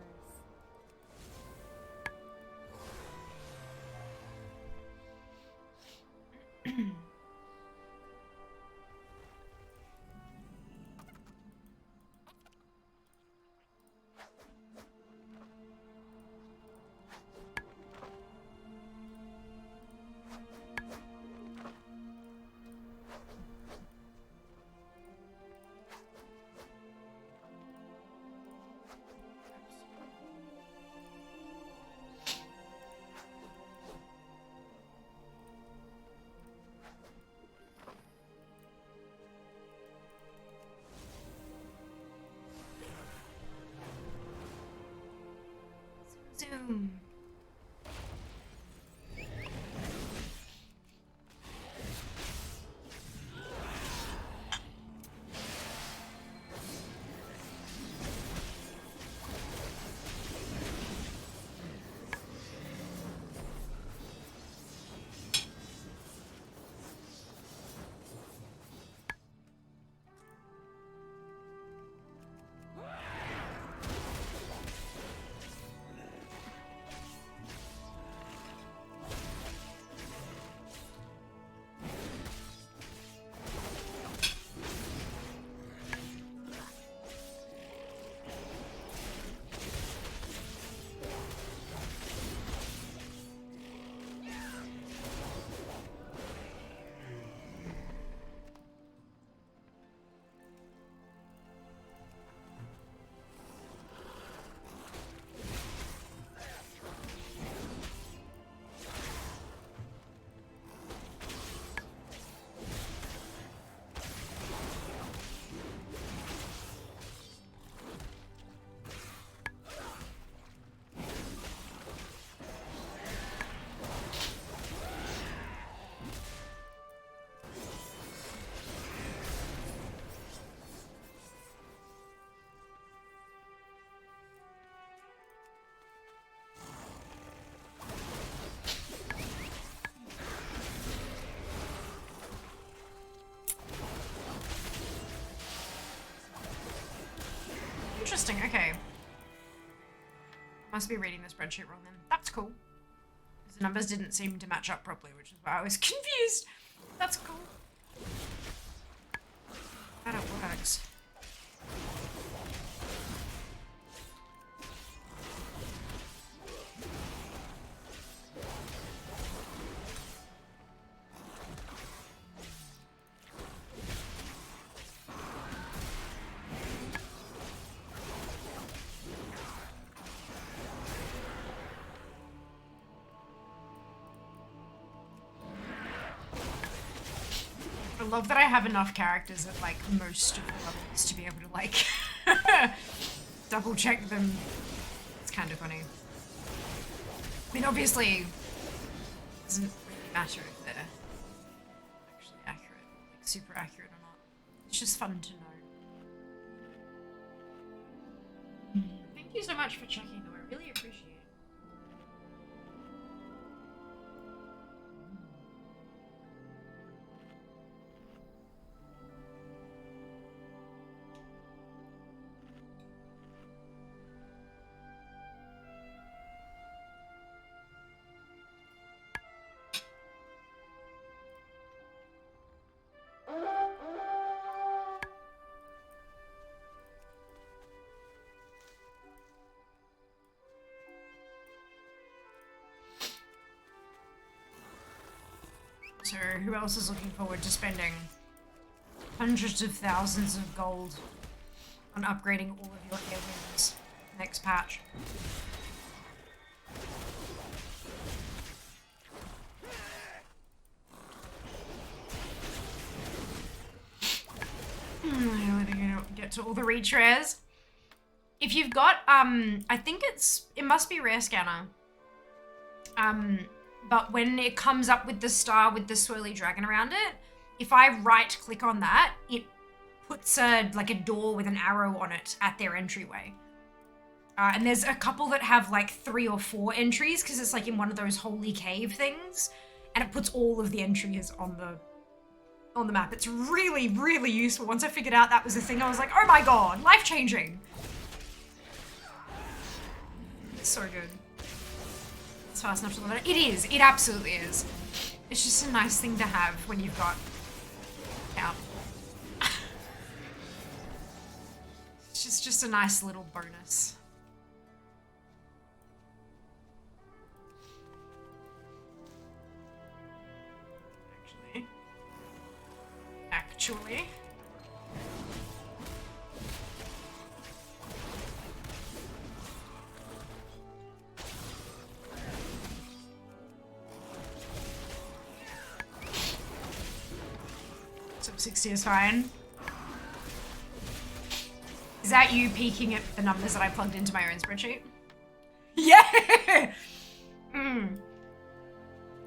interesting. Okay. Must be reading the spreadsheet wrong then. That's cool. The numbers didn't seem to match up properly, which is why I was confused. That's cool. That it works. I love that I have enough characters at like most of the levels to be able to like double check them. It's kind of funny. I mean, obviously, it doesn't really matter if they're actually accurate, like super accurate or not. It's just fun to know. Thank you so much for checking though, I really appreciate it. So who else is looking forward to spending hundreds of thousands of gold on upgrading all of your heirlooms next patch? I think I don't get to all the retreads. If you've got, I think it must be Rare Scanner. But when it comes up with the star with the swirly dragon around it, if I right click on that, it puts like a door with an arrow on it at their entryway. And there's a couple that have like 3 or 4 entries because it's like in one of those holy cave things, and it puts all of the entries on the map. It's really, really useful. Once I figured out that was a thing, I was like, oh my god, life-changing. It's so good. It's fast enough to love it. It is. It absolutely is. It's just a nice thing to have when you've got count. It's just a nice little bonus. Actually. So 60 is fine. Is that you peeking at the numbers that I plugged into my own spreadsheet? Yeah!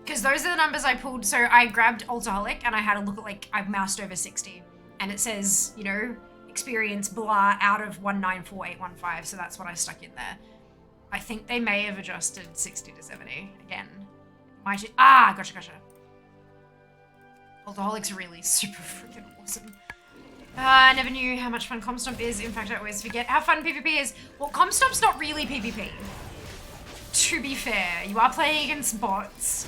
Because those are the numbers I pulled. So I grabbed Alcoholic and I had a look at, like, I've moused over 60. And it says, you know, experience blah out of 194815. So that's what I stuck in there. I think they may have adjusted 60 to 70 again. Gotcha. Alcoholic's really super freaking awesome. I never knew how much fun Comstomp is. In fact, I always forget how fun PvP is. Well, Comstomp's not really PvP. To be fair, you are playing against bots.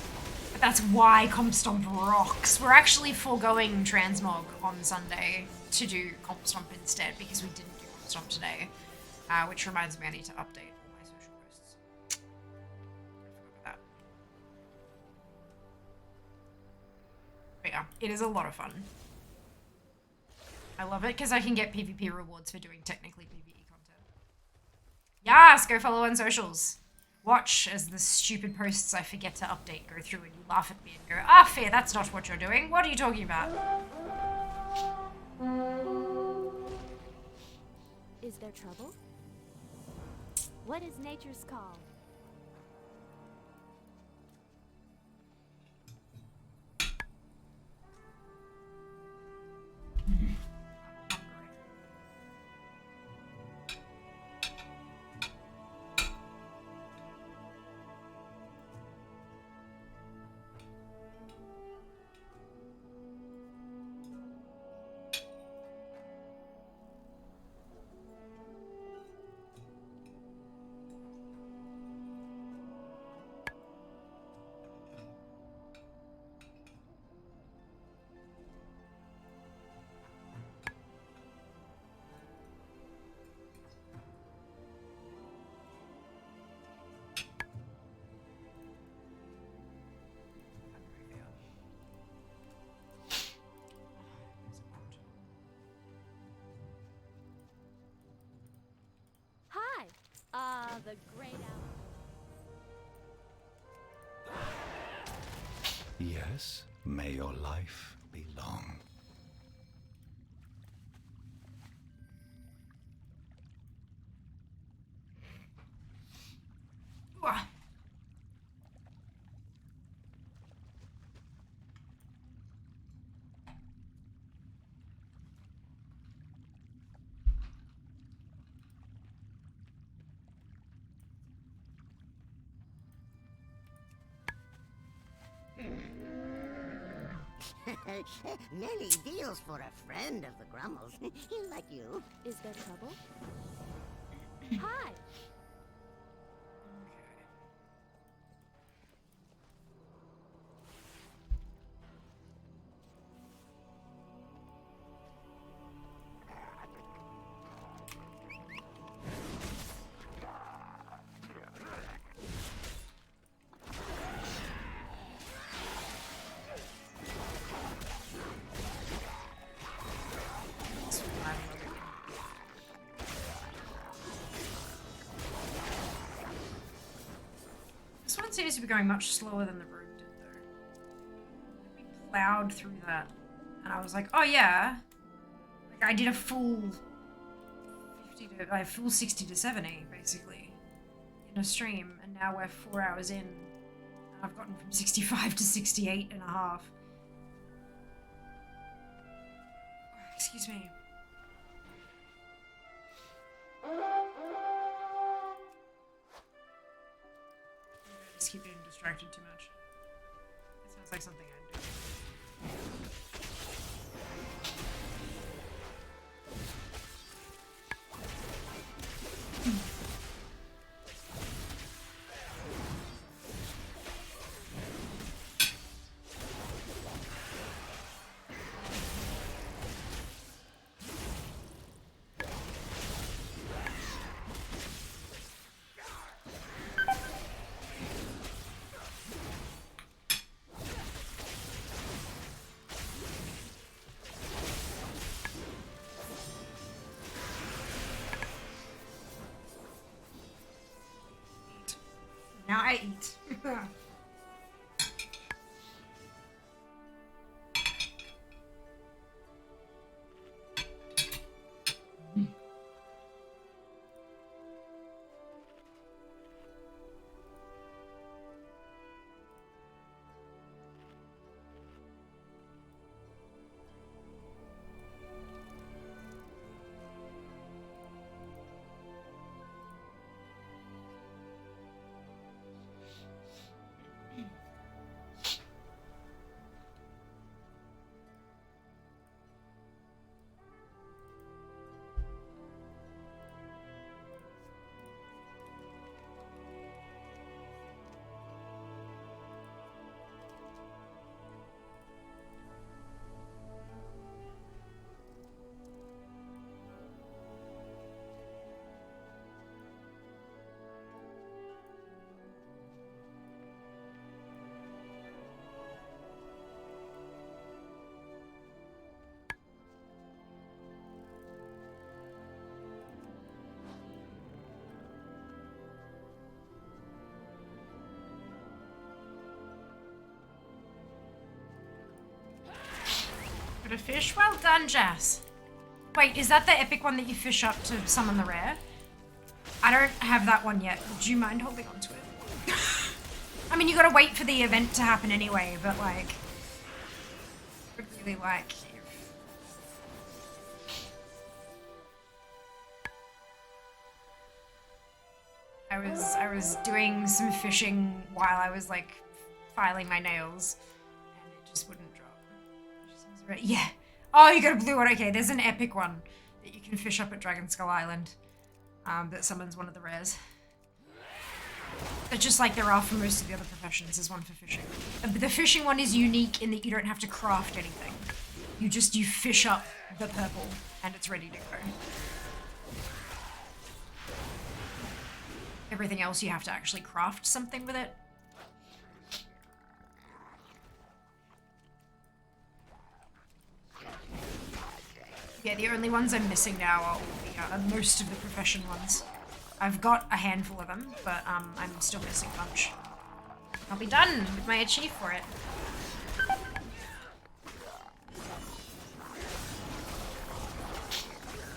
But that's why Comstomp rocks. We're actually foregoing Transmog on Sunday to do Comstomp instead because we didn't do Comstomp today. Which reminds me I need to update all my social posts. I forgot about that. But yeah, it is a lot of fun. I love it because I can get PvP rewards for doing technically PvE content. Yes, go follow on socials. Watch as the stupid posts I forget to update go through and you laugh at me and go, ah, fair, that's not what you're doing. What are you talking about?
Is there trouble? What is nature's call? the great outdoors.
Yes, may your life be long.
Wah.
Many deals for a friend of the Grummles, like you.
Is there trouble? Hi!
This one seems to be going much slower than the road did, though. We plowed through that, and I was like, oh yeah. Like, I did a full 60 to 70, basically, in a stream, and now we're 4 hours in, and I've gotten from 65 to 68 and a half. Excuse me. Just keep getting distracted too much. It sounds like something I'd do. Now I eat. A fish? Well done, Jess. Wait, is that the epic one that you fish up to summon the rare? I don't have that one yet. Would you mind holding on to it? I mean, you gotta wait for the event to happen anyway, but like... I would really like if... I was doing some fishing while I was like filing my nails, and it just wouldn't drop. Yeah. Oh, you got a blue one. Okay, there's an epic one that you can fish up at Dragon Skull Island that summons one of the rares. But just like there are for most of the other professions, there's one for fishing. The fishing one is unique in that you don't have to craft anything. You fish up the purple and it's ready to go. Everything else you have to actually craft something with it. Yeah, the only ones I'm missing now are most of the profession ones. I've got a handful of them, but I'm still missing a bunch. I'll be done with my achieve for it.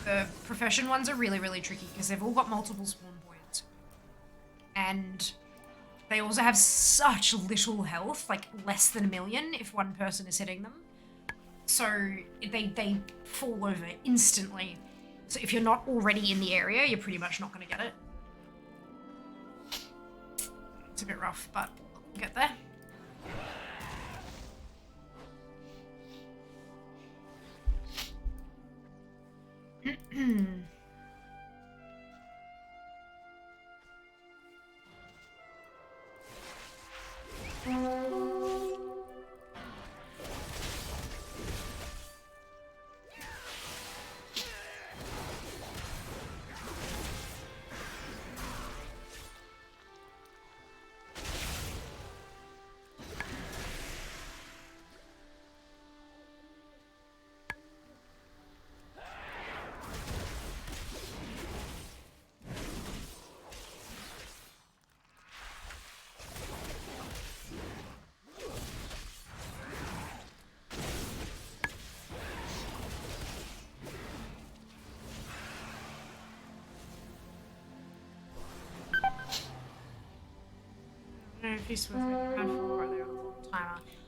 The profession ones are really, really tricky because they've all got multiple spawn points. And they also have such little health, like less than 1 million if one person is hitting them. So they fall over instantly. So if you're not already in the area, you're pretty much not going to get it. It's a bit rough, but we'll get there.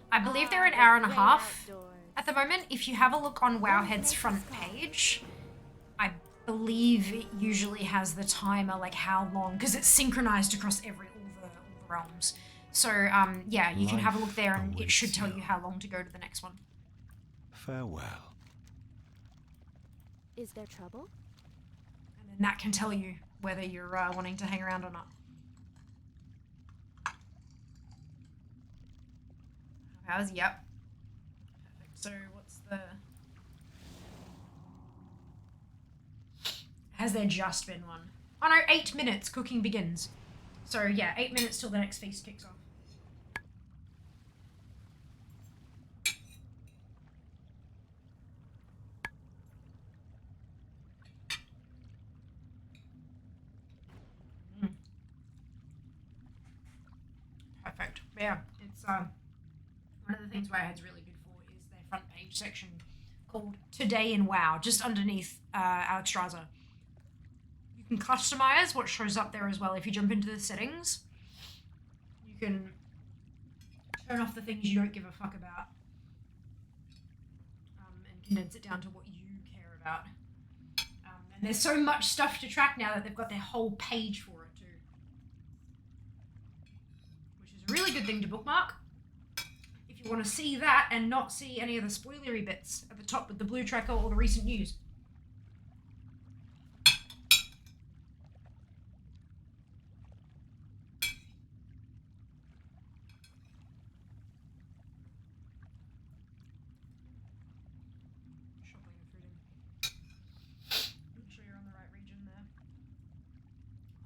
I believe they're an hour and a half at the moment. If you have a look on Wowhead's front page, I believe it usually has the timer, like how long, because it's synchronized across all the realms. So yeah, you can have a look there, and it should tell you how long to go to the next one.
Farewell.
Is there trouble?
And then that can tell you whether you're wanting to hang around or not. How's yep. Perfect. So what's the? Has there just been one? Oh no, 8 minutes. Cooking begins. So yeah, 8 minutes till the next feast kicks off. Perfect. Yeah, it's one of the things Wowhead's really good for is their front page section called Today in WoW, just underneath Alex Straza. You can customize what shows up there as well. If you jump into the settings, you can turn off the things you don't give a fuck about and condense it down to what you care about. And there's so much stuff to track now that they've got their whole page for it too. Which is a really good thing to bookmark. If you want to see that and not see any of the spoilery bits at the top with the blue tracker or the recent news.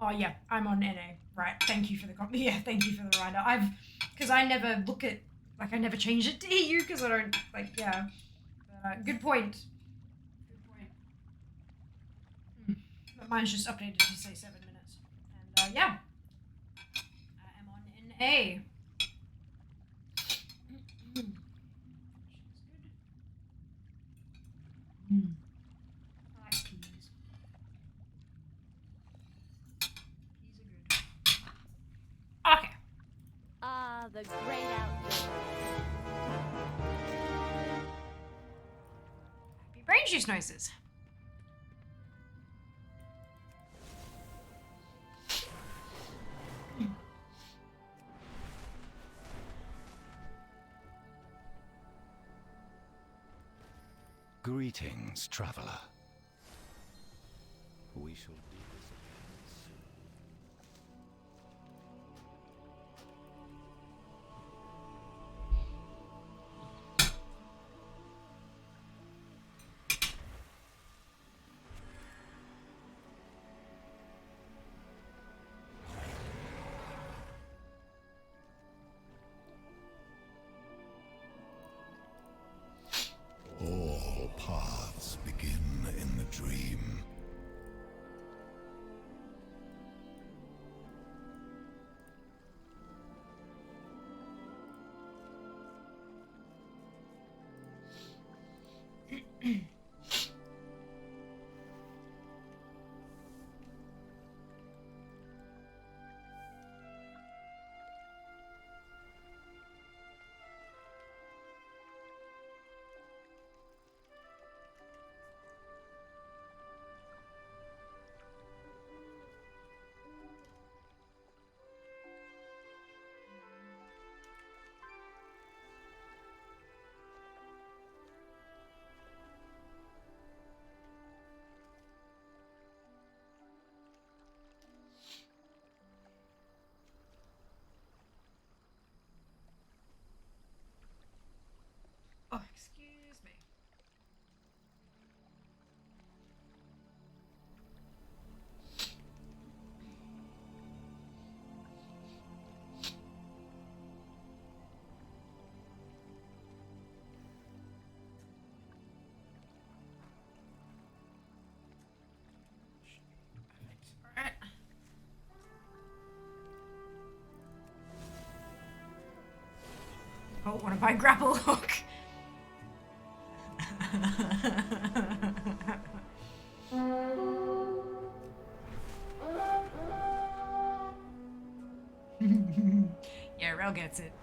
Oh yeah, I'm on NA. Right. Thank you for the thank you for the reminder. Because I never look at, I never change it to EU because I don't, yeah. Good point. Good point. But mine's just updated to say 7 minutes. And yeah. I am on NA. I like peas. Okay.
Ah, the great outdoors.
Happy brain juice noises.
Greetings, traveler. We shall do this again soon.
All paths begin in the dream.
Oh, excuse me. Alright. Oh, want to buy grapple hook? Yeah, Rel gets it.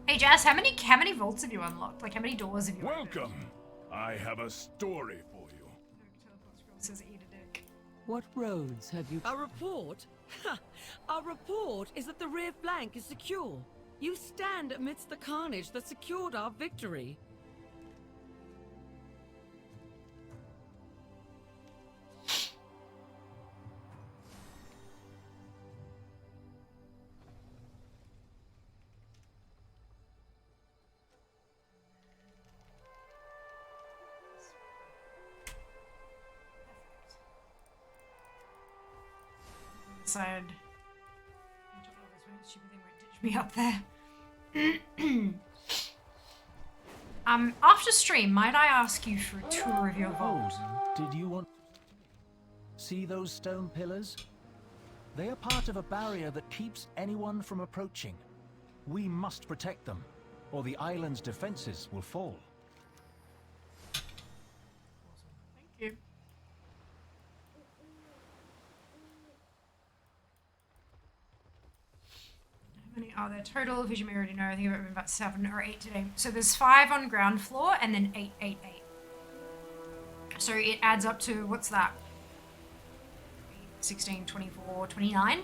Hey Jazz, how many vaults have you unlocked? Like how many doors have you
Welcome.
opened?
I have a story for you.
Says eat a dick.
What roads have you...
A report? Ha! Our report is that the rear flank is secure. You stand amidst the carnage that secured our victory.
Side. Stupid thing won't ditch me up there. After stream, might I ask you for a tour of your vault?
Did you want... See those stone pillars? They are part of a barrier that keeps anyone from approaching. We must protect them, or the island's defenses will fall.
Thank you. How many are there total? Vision may already know. I think I've about 7 or 8 today. So there's 5 on ground floor and then 8, 8, 8. So it adds up to, what's that? 16, 24, 29?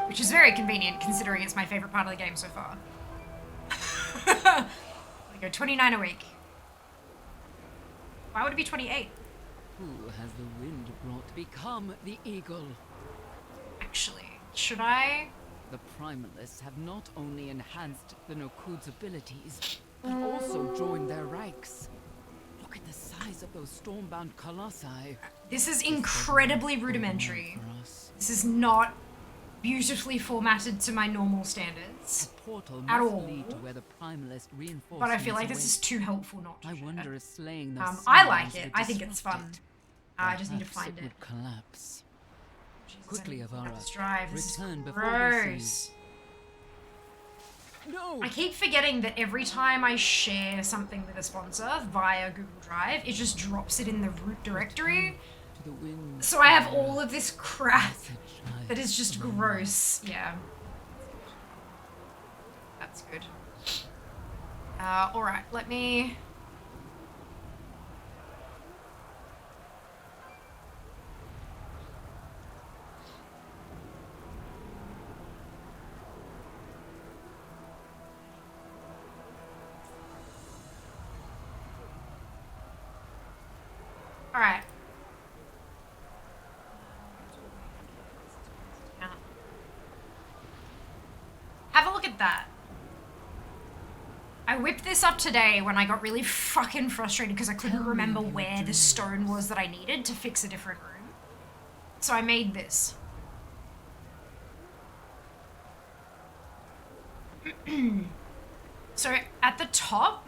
Which is very convenient considering it's my favorite part of the game so far. I go 29 a week. Why would it be 28?
Who has the wind brought? Become the eagle.
Actually, should I?
The Primalists have not only enhanced the Nokud's abilities, but also joined their ranks. Look at the size of those stormbound colossi.
This is incredibly rudimentary. This is not beautifully formatted to my normal standards at all.
Lead to where the Primalist
But I feel like this is too helpful not to.
I wonder if slaying those
I like it. I think it's fun. I just need to find it.
Would collapse.
Jesus,
Quickly, Avara.
Drive. This
Return
is
before
gross.
No.
I keep forgetting that every time I share something with a sponsor via Google Drive, it just drops it in the root directory. So I have all of this crap that is just gross. Yeah. That's good. Alright, let me... Alright. Have a look at that. I whipped this up today when I got really fucking frustrated because I couldn't remember where the stone was that I needed to fix a different room. So I made this. So at the top,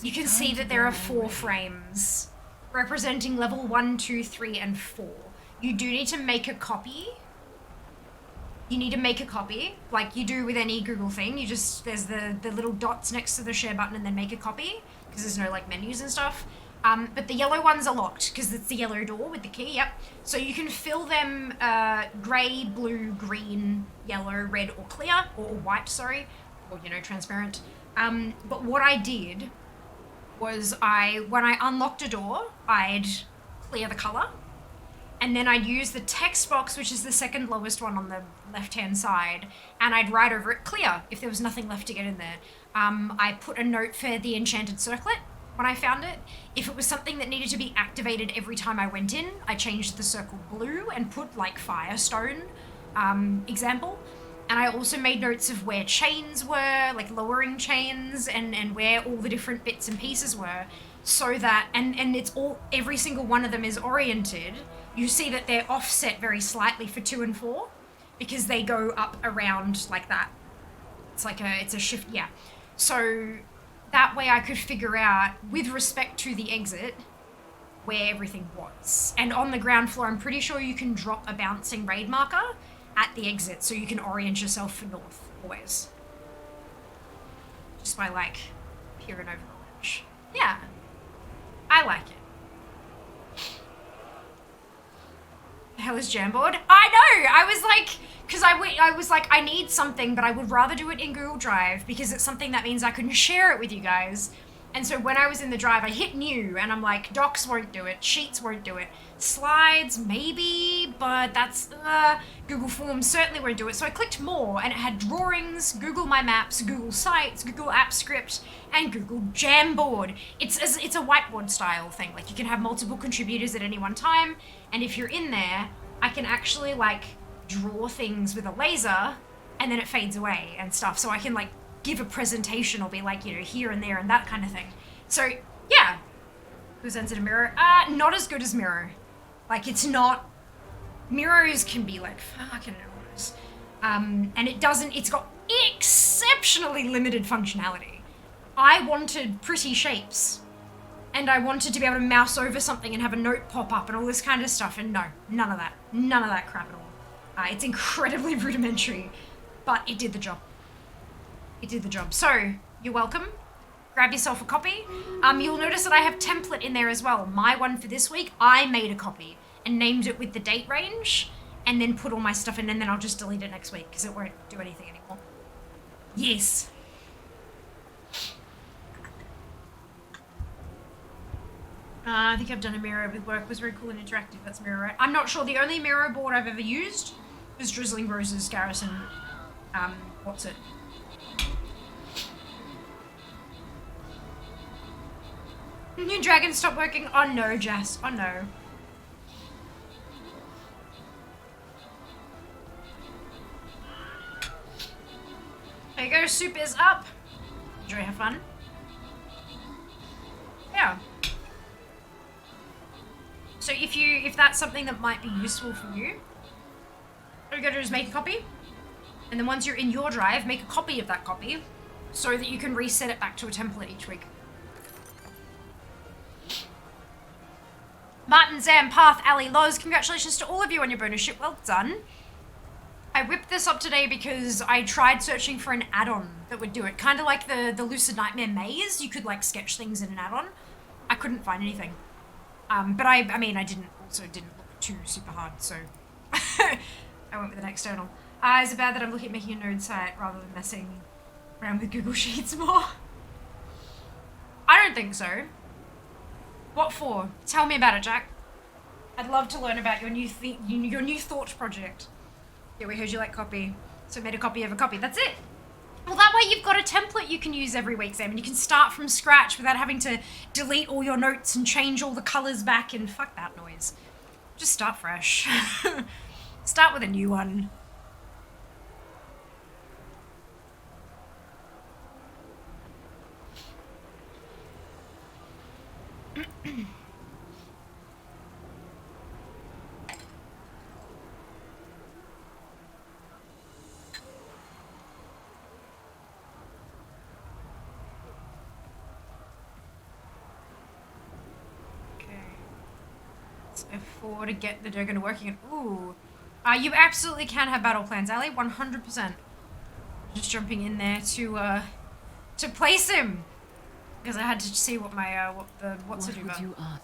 you can see that there are 4 frames representing level 1, 2, 3, and 4. You do need to make a copy. You need to make a copy, like you do with any Google thing. You just, there's the little dots next to the share button and then make a copy, because there's no like menus and stuff. But the yellow ones are locked, because it's the yellow door with the key, yep. So you can fill them grey, blue, green, yellow, red, or clear, or white, sorry, or, you know, transparent. But what I did was when I unlocked a door, I'd clear the color, and then I'd use the text box, which is the second lowest one on the left-hand side, and I'd write over it clear if there was nothing left to get in there. I put a note for the enchanted circlet when I found it. If it was something that needed to be activated every time I went in, I changed the circle blue and put like Firestone example. And I also made notes of where chains were, like lowering chains, and where all the different bits and pieces were, so that, and it's all, every single one of them is oriented. You see that they're offset very slightly for 2 and 4, because they go up around like that. It's like it's a shift, yeah. So that way I could figure out, with respect to the exit, where everything was. And on the ground floor, I'm pretty sure you can drop a bouncing raid marker at the exit, so you can orient yourself for north, always. Just by, like, peering over the ledge. Yeah. I like it. The hell is Jamboard? I know! I was like, because I was like, I need something, but I would rather do it in Google Drive, because it's something that means I can share it with you guys. And so when I was in the drive, I hit new, and I'm like, docs won't do it, sheets won't do it, slides maybe, but that's, Google Forms certainly won't do it. So I clicked more, and it had drawings, Google My Maps, Google Sites, Google App Script, and Google Jamboard. It's a whiteboard style thing. Like, you can have multiple contributors at any one time, and if you're in there, I can actually, like, draw things with a laser, and then it fades away and stuff. So I can, like, give a presentation or be like, you know, here and there and that kind of thing. So, yeah. Who sends it a Miro? Not as good as Miro. Like, it's not... Miros can be, like, fucking enormous. And it doesn't... It's got exceptionally limited functionality. I wanted pretty shapes. And I wanted to be able to mouse over something and have a note pop up and all this kind of stuff. And no, none of that. None of that crap at all. It's incredibly rudimentary. But it did the job. It did the job. So, you're welcome. Grab yourself a copy. You'll notice that I have template in there as well. My one for this week, I made a copy and named it with the date range and then put all my stuff in, and then I'll just delete it next week because it won't do anything anymore. Yes. I think I've done a Miro with work. It was very cool and interactive. That's Miro, right? I'm not sure. The only Miro board I've ever used was Drizzling Rose's Garrison. What's it? New dragon stopped working. Oh no, Jess. Oh no. There you go. Soup is up. Enjoy, have fun. Yeah. So if that's something that might be useful for you, all you gotta do is make a copy, and then once you're in your drive, make a copy of that copy, so that you can reset it back to a template each week. Martin, Zam, Path, Ali, Loz, congratulations to all of you on your bonus ship. Well done. I whipped this up today because I tried searching for an add-on that would do it. Kind of like the Lucid Nightmare Maze. You could, like, sketch things in an add-on. I couldn't find anything. But I mean, I didn't look too super hard, so I went with an external. Is it bad that I'm looking at making a node site rather than messing around with Google Sheets more? I don't think so. What for? Tell me about it, Jack. I'd love to learn about your new thought project. Yeah, we heard you like copy, so I made a copy of a copy. That's it. Well, that way you've got a template you can use every week, Sam, and you can start from scratch without having to delete all your notes and change all the colors back and fuck that noise. Just start fresh. Start with a new one. F4 to get the Durgan working. Ooh. You absolutely can have battle plans, Ali. 100%. Just jumping in there to place him. Because I had to see what my, what to do about.
You ask?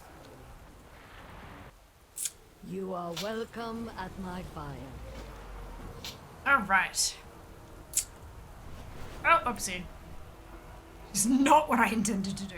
You are welcome at my fire.
Alright. Oh, oopsie. It's not what I intended to do.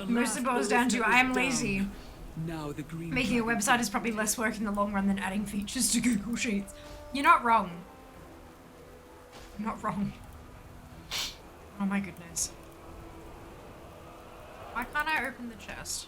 Most of it boils down to I am lazy.
Now the green
Making a website is probably less work in the long run than adding features to Google Sheets. You're not wrong. You're not wrong. Oh my goodness. Why can't I open the chest?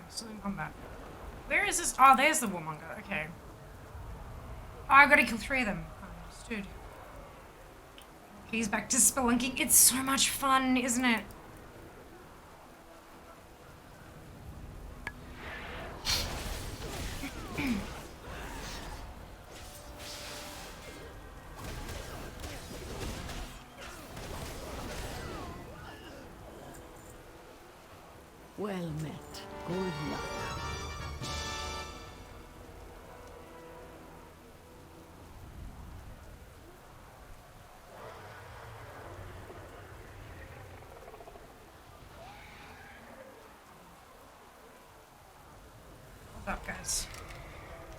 Still in combat. Where is this? Oh, there's the warmonger. Okay. Oh, I gotta kill 3 of them. Understood. He's back to spelunking. It's so much fun, isn't it?
Well met. Good luck.
Hold up, guys.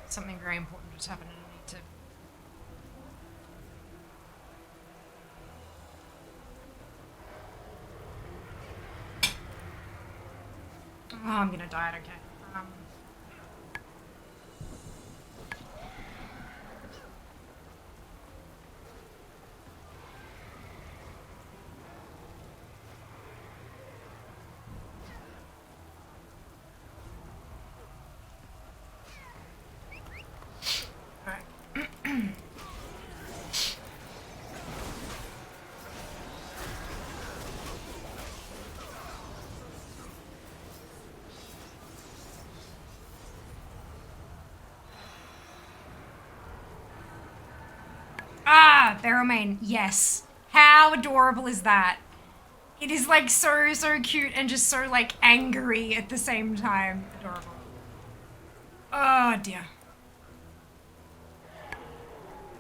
Something very important just happened and I need to... Oh, I'm gonna die, okay. Ah, Barrowmane, yes. How adorable is that? It is like so cute and just so like angry at the same time. Adorable. Oh dear.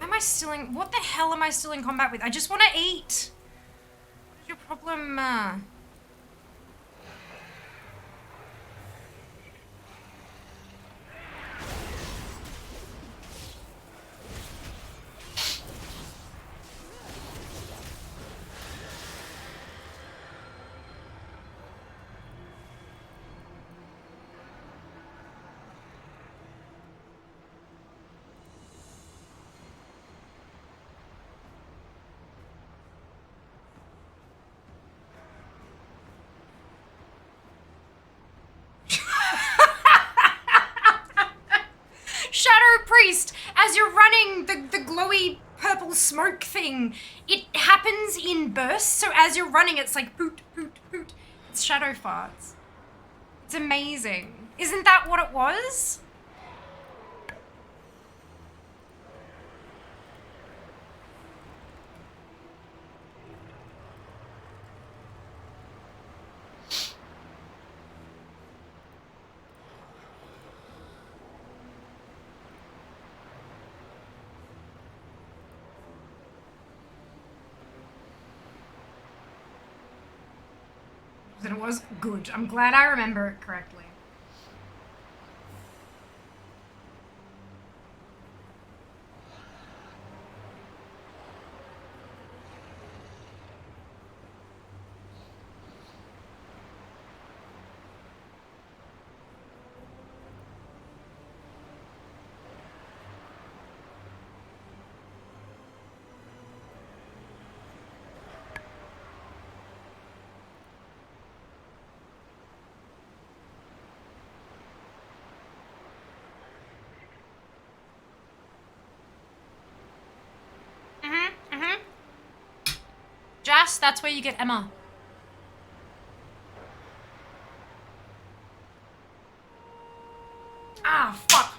Am I still in, what the hell am I still in combat with? I just want to eat. What's your problem? priest, as you're running the glowy purple smoke thing, it happens in bursts. So as you're running, it's like poot, poot, poot. It's shadow farts. It's amazing. Isn't that what it was? That it was good. I'm glad I remember it correctly. Jess, that's where you get Emma. Ah, fuck.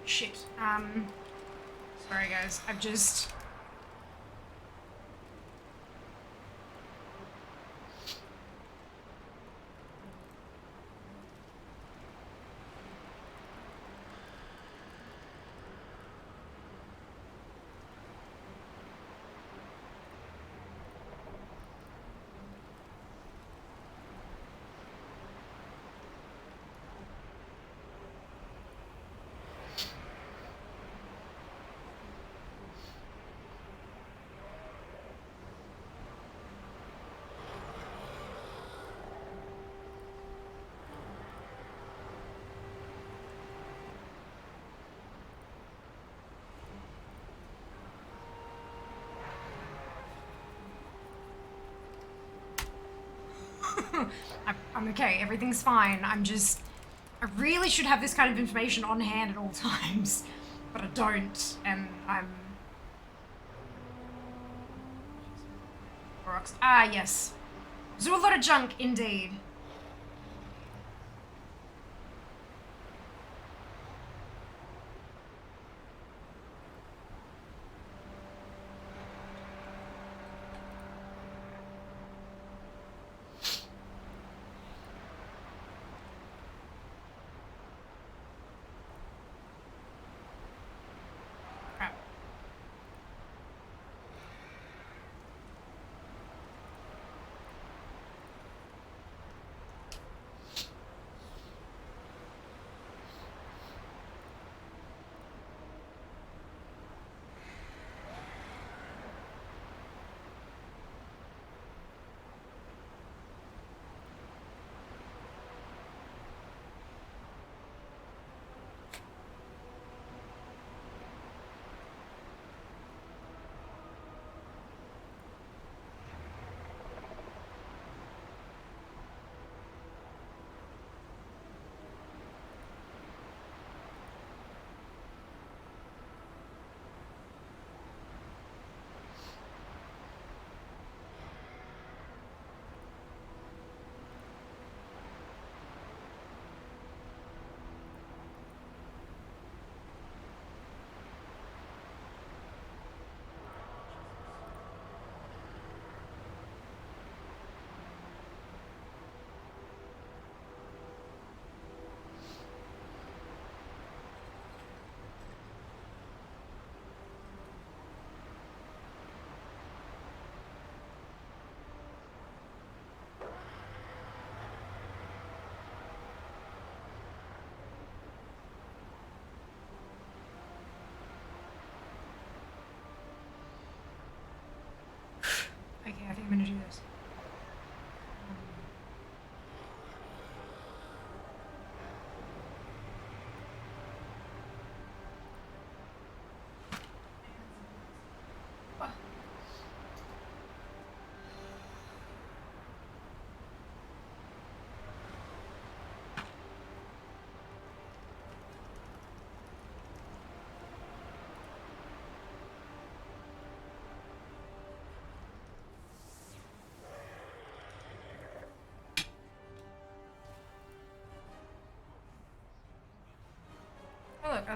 Shit. Sorry guys, I've just... I'm okay, everything's fine. I'm just... I really should have this kind of information on hand at all times. But I don't, and I'm... Rocks. Ah, yes. There's a lot of junk, indeed.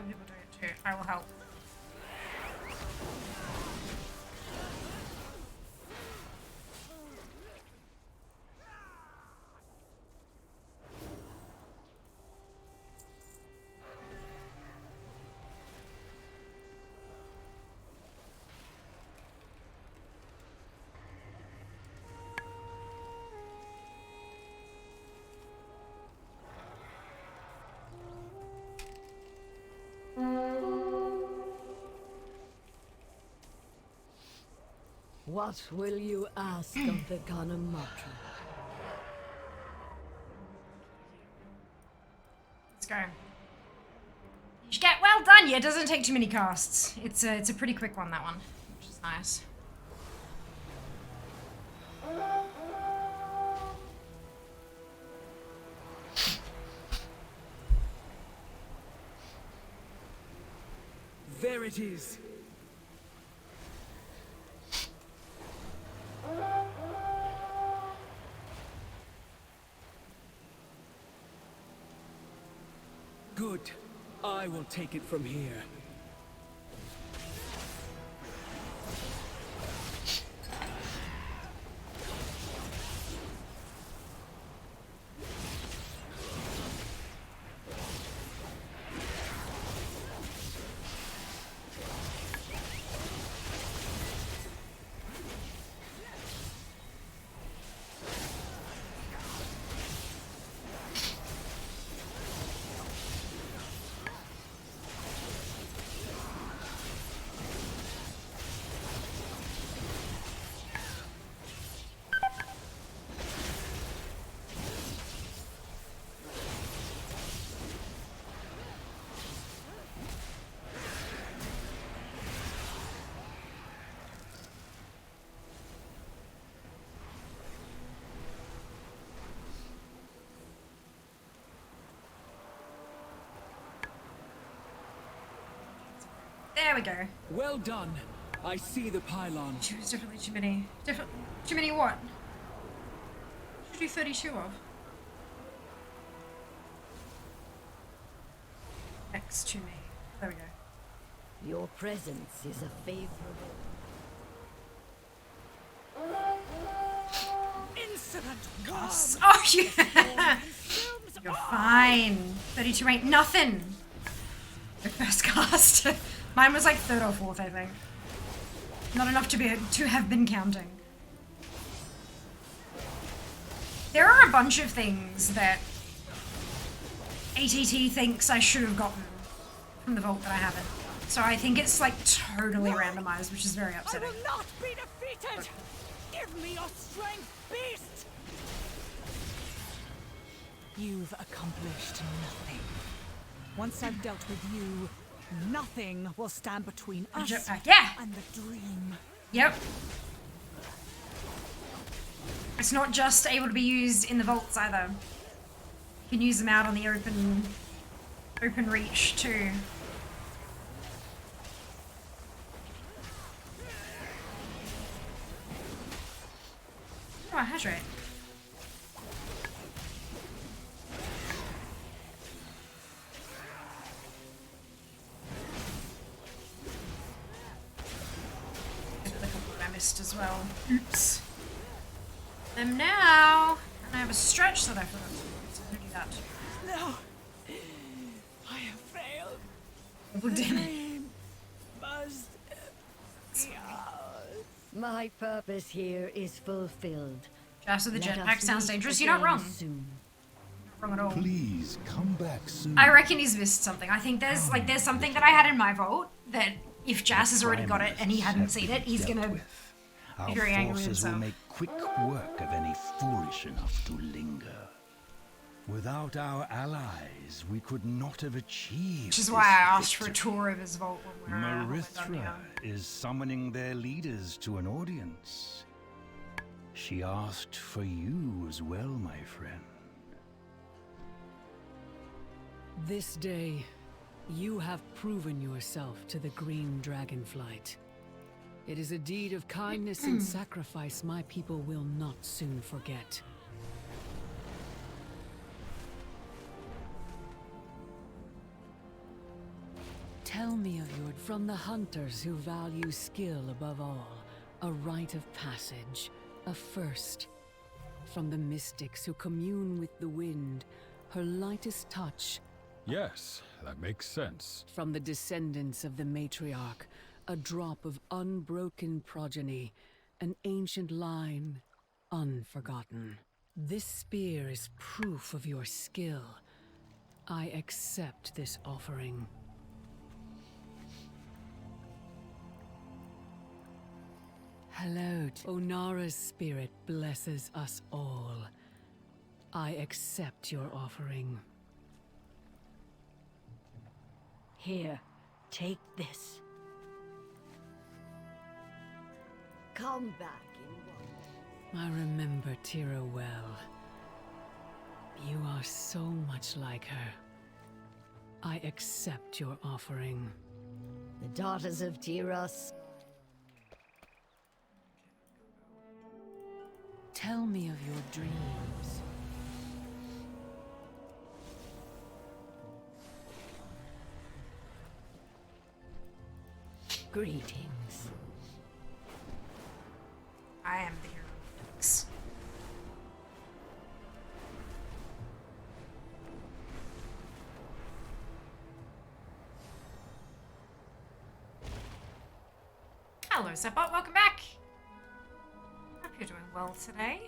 other people do it too. I will help.
What will you ask of the Ganamatra?
Let's go. You should get well done. Yeah, it doesn't take too many casts. It's a pretty quick one, that one, which is nice.
There it is. Good. I will take it from here.
There we go.
Well done. I see the pylon.
She was definitely too many. Too many what? Should do 32 of. Next to me. There we go.
Your presence is a favorable.
Insolent
Yes. Oh, yeah. You're fine. 32 ain't nothing. Your first cast. Mine was like third or fourth, I think. Not enough to have been counting. There are a bunch of things that ATT thinks I should have gotten from the vault that I haven't. So I think it's like totally randomized, which is very upsetting.
I will not be defeated! Give me your strength, beast! You've accomplished nothing. Once I've dealt with you, nothing will stand between us
yeah.
and the dream.
Yep. It's not just able to be used in the vaults either. You can use them out on the open reach too. Oh, hydrate. As well. Oops. Them now. And I have a stretch that I forgot to do, so I'm gonna do that.
No. I have failed.
Oh, damn it.
Dream must be ours.
My purpose here is fulfilled.
Just with the
Let
jetpack
us
sounds
meet
dangerous. You're not
again
wrong.
soon.
Not wrong at all.
Please come back soon.
I reckon he's missed something. I think there's something that I had in my vault that if Jas has already got it and he hadn't seen it, he's gonna be very angry with
forces will
himself.
make quick work of any foolish enough to linger. Without our allies, we could not have achieved.
Which is why I asked for a tour of his vault when we were
Marithra is summoning their leaders to an audience. She asked for you as well, my friend.
This day, you have proven yourself to the Green Dragonflight. It is a deed of kindness and sacrifice my people will not soon forget. Tell me of your... From the hunters who value skill above all, a rite of passage, a first. From the mystics who commune with the wind, her lightest touch.
Yes, that makes sense.
From the descendants of the matriarch, a drop of unbroken progeny, an ancient line, unforgotten. This spear is proof of your skill. I accept this offering. Hello, Onara's spirit blesses us all. I accept your offering.
Here, take this. Come back in one.
I remember Tira well. You are so much like her. I accept your offering.
The daughters of Tiras.
Tell me of your dreams.
Greetings.
I am the hero of ducks. Hello, Sepot. Welcome back. Hope you're doing well today.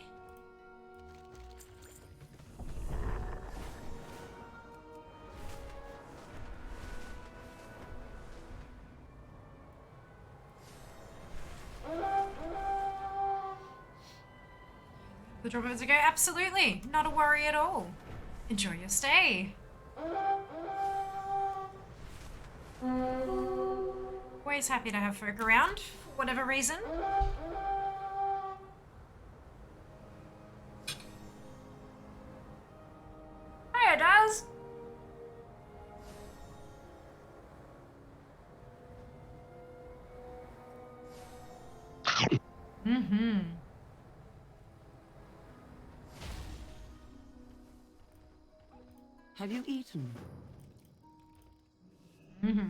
The drop minutes ago? Absolutely. Not a worry at all. Enjoy your stay. Always happy to have folk around, for whatever reason. Hiya, Daz. Mm-hmm.
Have you eaten?
Mm-hmm.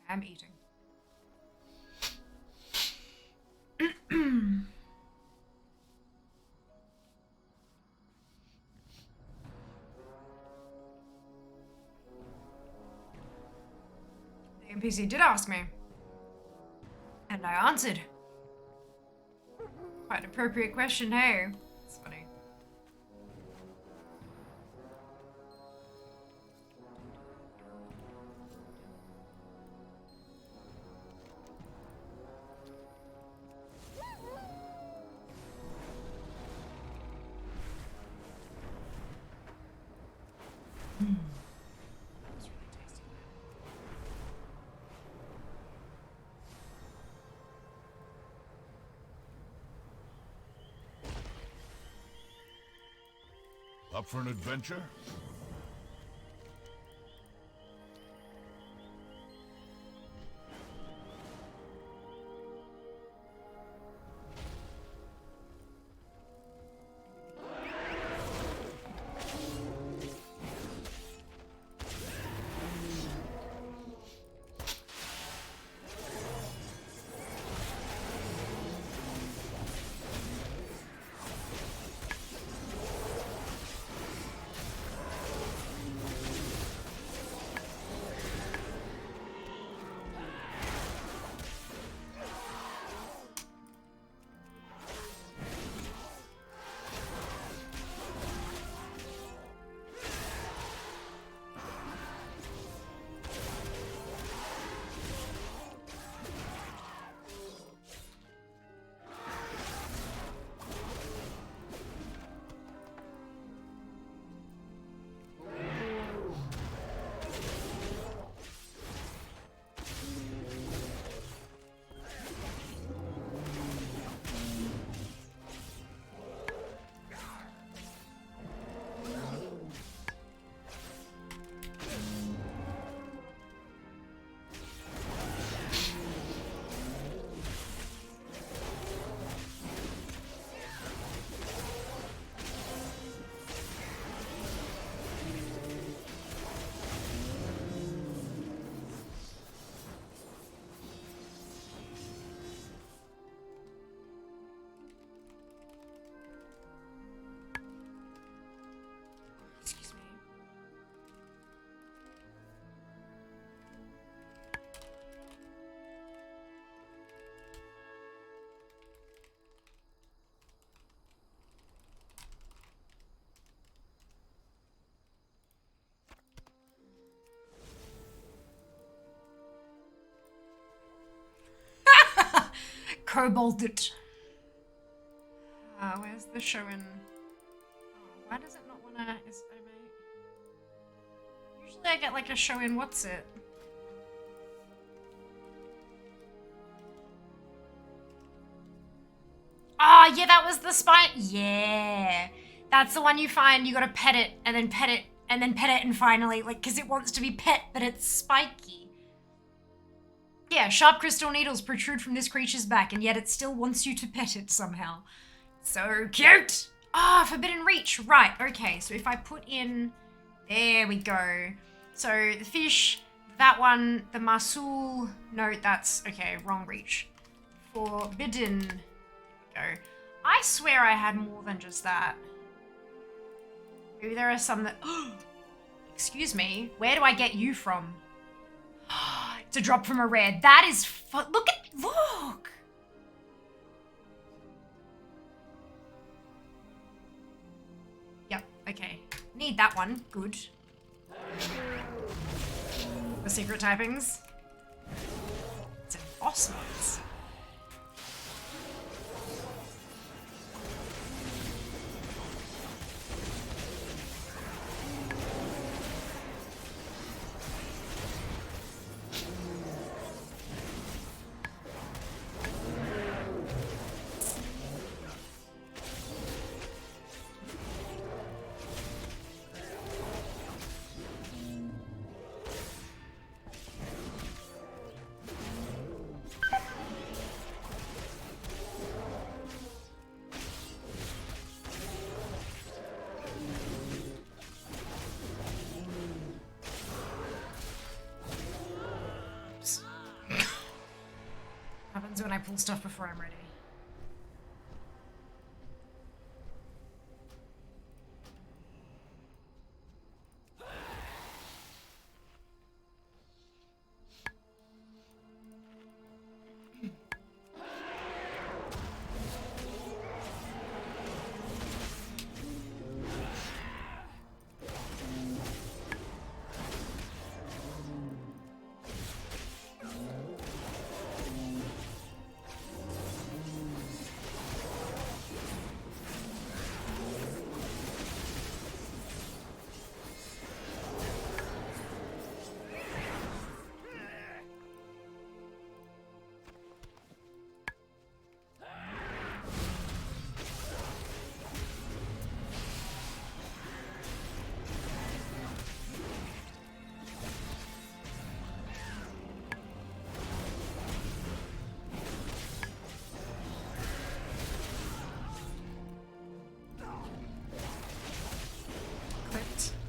I'm eating. The NPC did ask me. And I answered. Quite an appropriate question, hey? It's funny.
Up for an adventure?
Cobalted. Where's the show in? Oh, why does it not wanna? Usually I get like a show in. What's it? Oh, yeah, that was the spine. Yeah. That's the one you find. You gotta pet it, and then pet it, and then pet it, and finally, like, because it wants to be pet, but it's spiky. Yeah, sharp crystal needles protrude from this creature's back, and yet it still wants you to pet it somehow. So cute! Ah, Forbidden Reach. Right, okay, so if I put in... There we go. So, the fish, that one, the Masul... No, that's... Okay, wrong reach. Forbidden... Go. I swear I had more than just that. Maybe there are some that... Excuse me. Where do I get you from? It's a drop from a red. That is... Look at... Look! Yep, okay. Need that one. Good. The secret typings. It's embossments. When I pull stuff before I'm ready.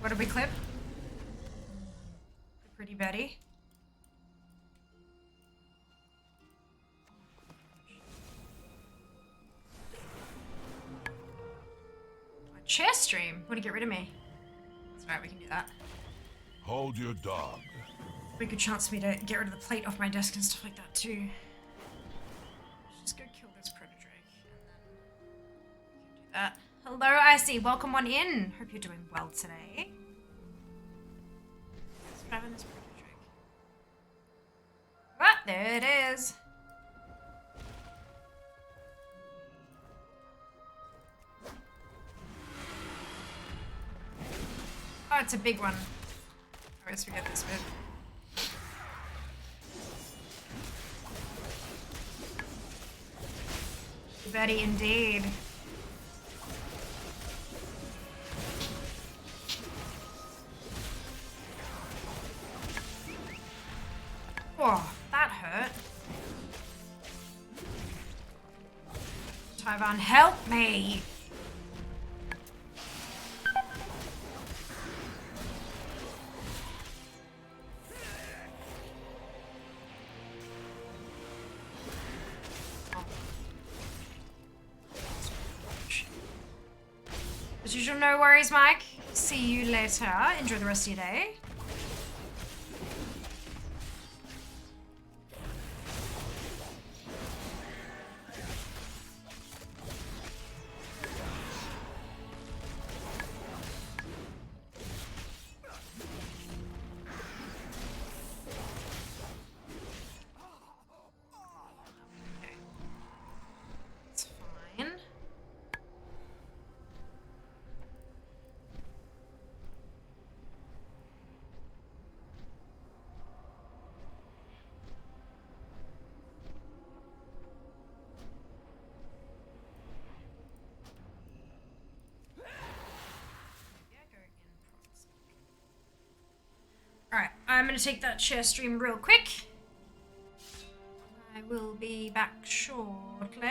What did we clip? The Pretty Betty. A chest stream? Want to get rid of me? That's right, we can do that.
Hold your dog.
Pretty good chance for me to get rid of the plate off my desk and stuff like that too. Let's just go kill this Predator Drake and then we can do that. Hello, Icy. Welcome on in. Hope you're doing well today. Let's grab in this Predator Drake. Ah, there it is. Oh, it's a big one. I always forget this bit. Betty, indeed. Oh, that hurt. Tyvan, help me! As usual, no worries, Mike. See you later. Enjoy the rest of your day. gonna take that share stream real quick. I will be back shortly.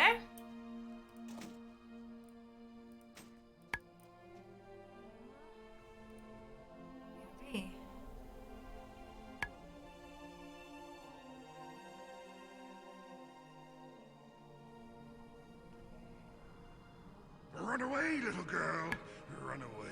Okay.
Run away, little girl. Run away.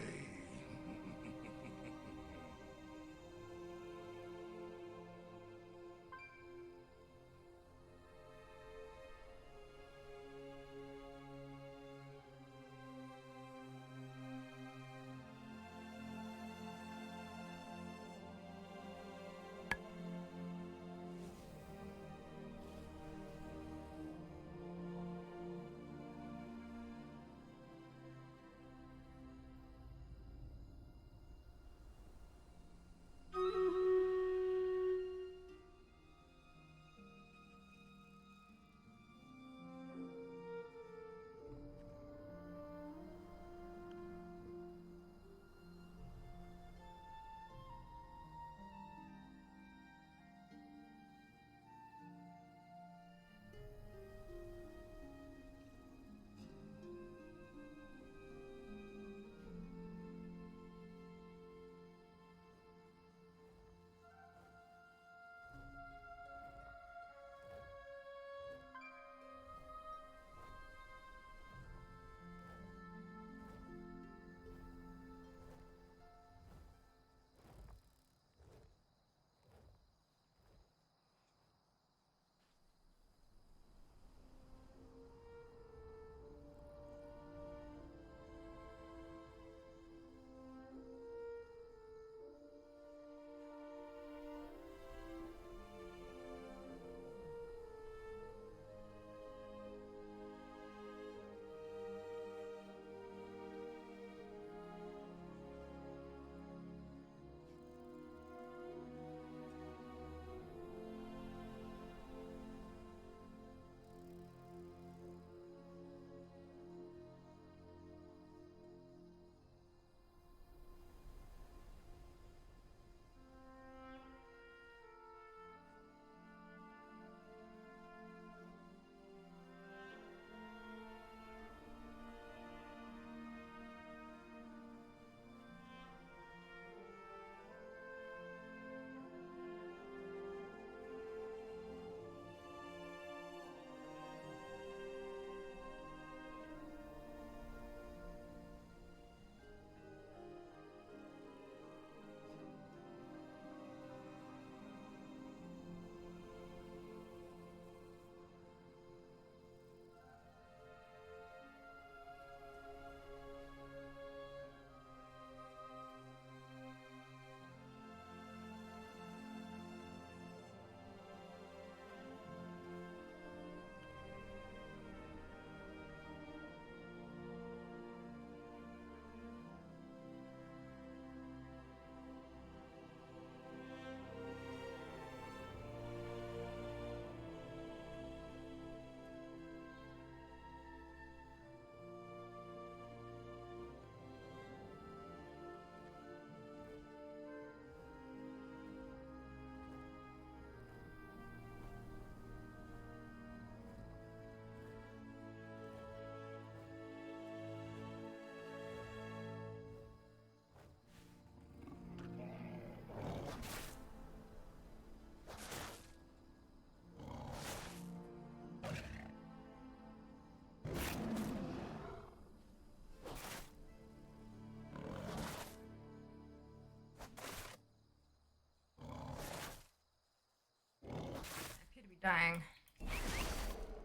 Dying.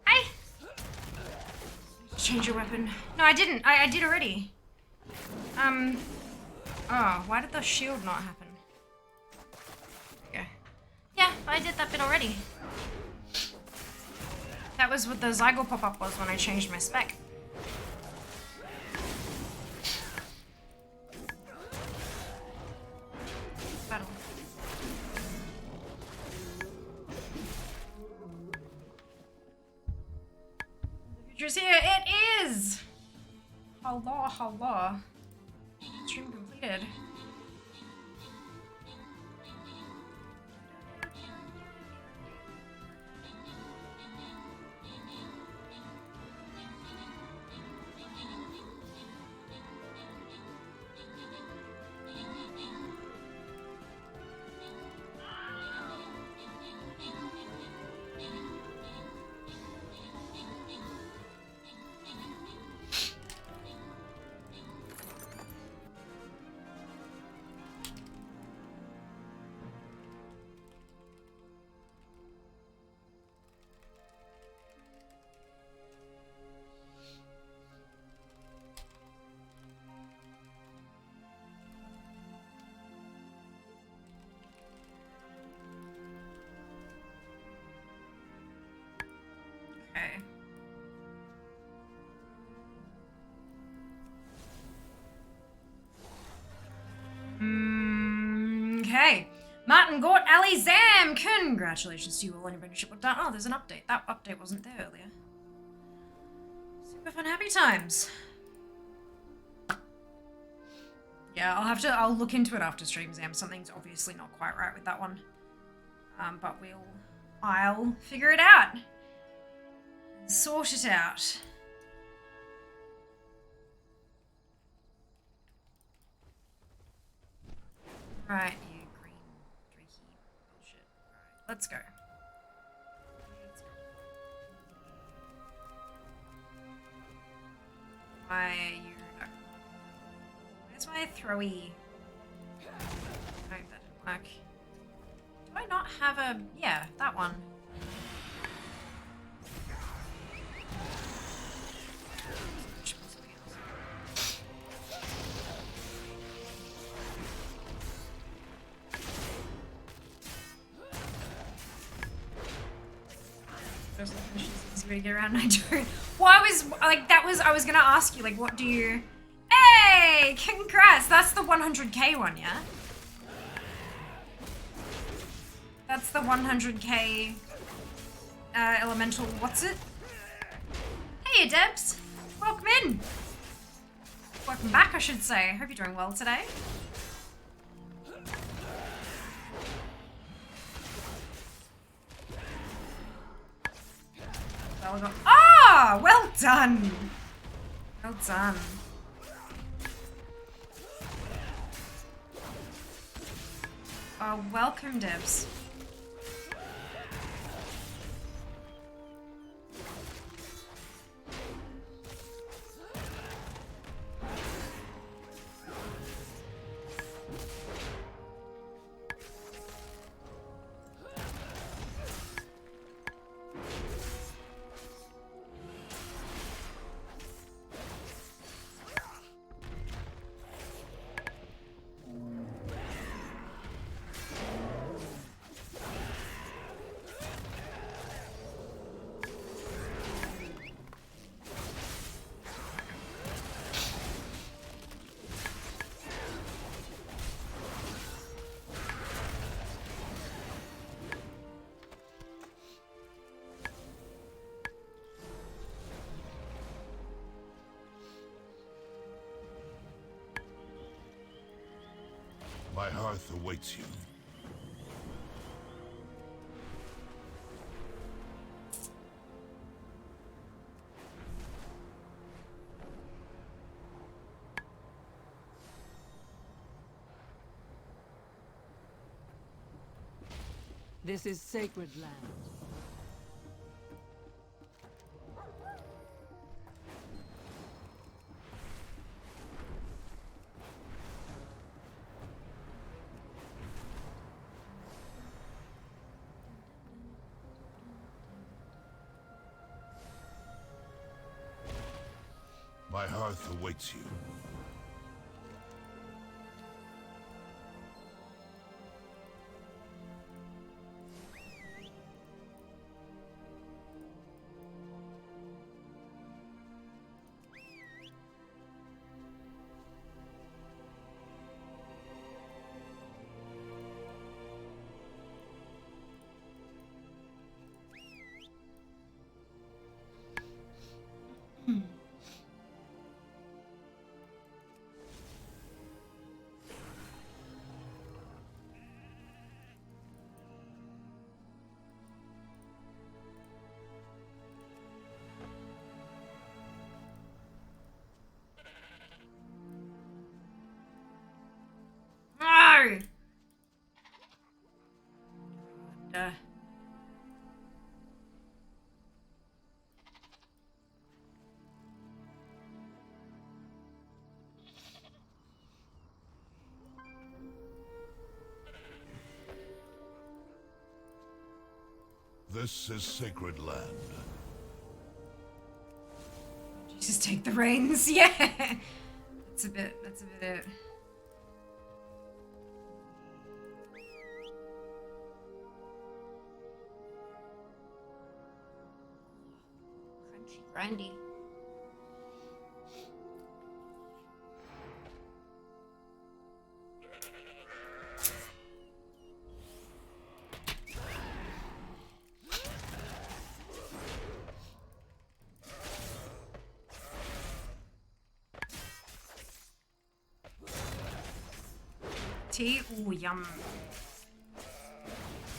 Hi! Change your weapon. No, I didn't. I did already. Oh, why did the shield not happen? Okay. Yeah, I did that bit already. That was what the Zygo pop-up was when I changed my spec. Battle. The future's here. It is! Allah, Allah. Stream completed. Martin Gort, Ali Zam, congratulations to you all on your apprenticeship. Well done. Oh, there's an update. That update wasn't there earlier. Super fun, happy times. Yeah, I'll look into it after stream, Zam. Something's obviously not quite right with that one. But I'll figure it out. Sort it out. Right, you green drinky bullshit. Alright, let's go. Why are you... Where's my throwy? No, that didn't work. Do I not have a... Yeah, that one. Easy way to get around, and I don't. Well, I was gonna ask you, like, what do you... Hey! Congrats! That's the 100k one, yeah? That's the 100k elemental, what's it? Hey, Debs! Welcome in! Welcome back, I should say. Hope you're doing well today. Ah! Well done! Well done. Oh, welcome, Dibs.
My hearth awaits you.
This is sacred land.
My hearth awaits you.
No!
This is sacred land.
Jesus, take the reins. Yeah. That's a bit it. Crunchy, grindy. tea. Ooh, yum.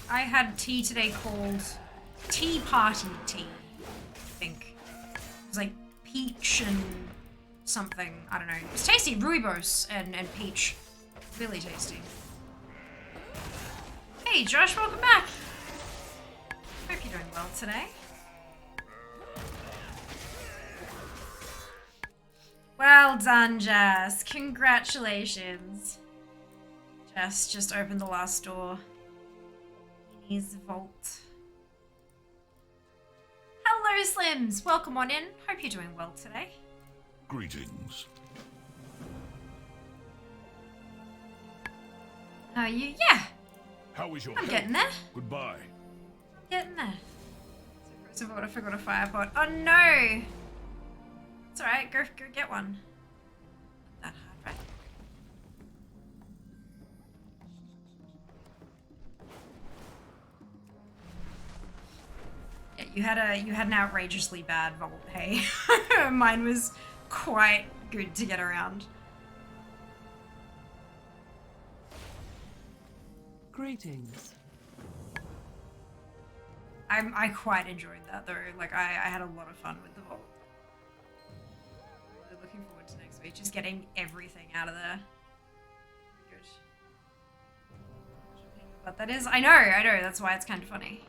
I had tea today called Tea Party Tea, I think. It was like peach and something. I don't know. It was tasty. Rooibos and peach. Really tasty. Hey, Josh, welcome back. Hope you're doing well today. Well done, Jess. Congratulations. Jess just opened the last door. His vault. Hello, Slims. Welcome on in. Hope you're doing well today.
Greetings.
How are you? Yeah.
How is your
I'm
health?
getting there.
Goodbye.
I'm getting there. So first of all, I forgot a fire pot. Oh no! It's alright. Go get one. Not that hard, right? Yeah, you had an outrageously bad vault, hey? Mine was quite good to get around.
Greetings.
I quite enjoyed that though. Like I had a lot of fun with the vault. Really looking forward to next week, just getting everything out of there. Good. But that is, I know, that's why it's kind of funny.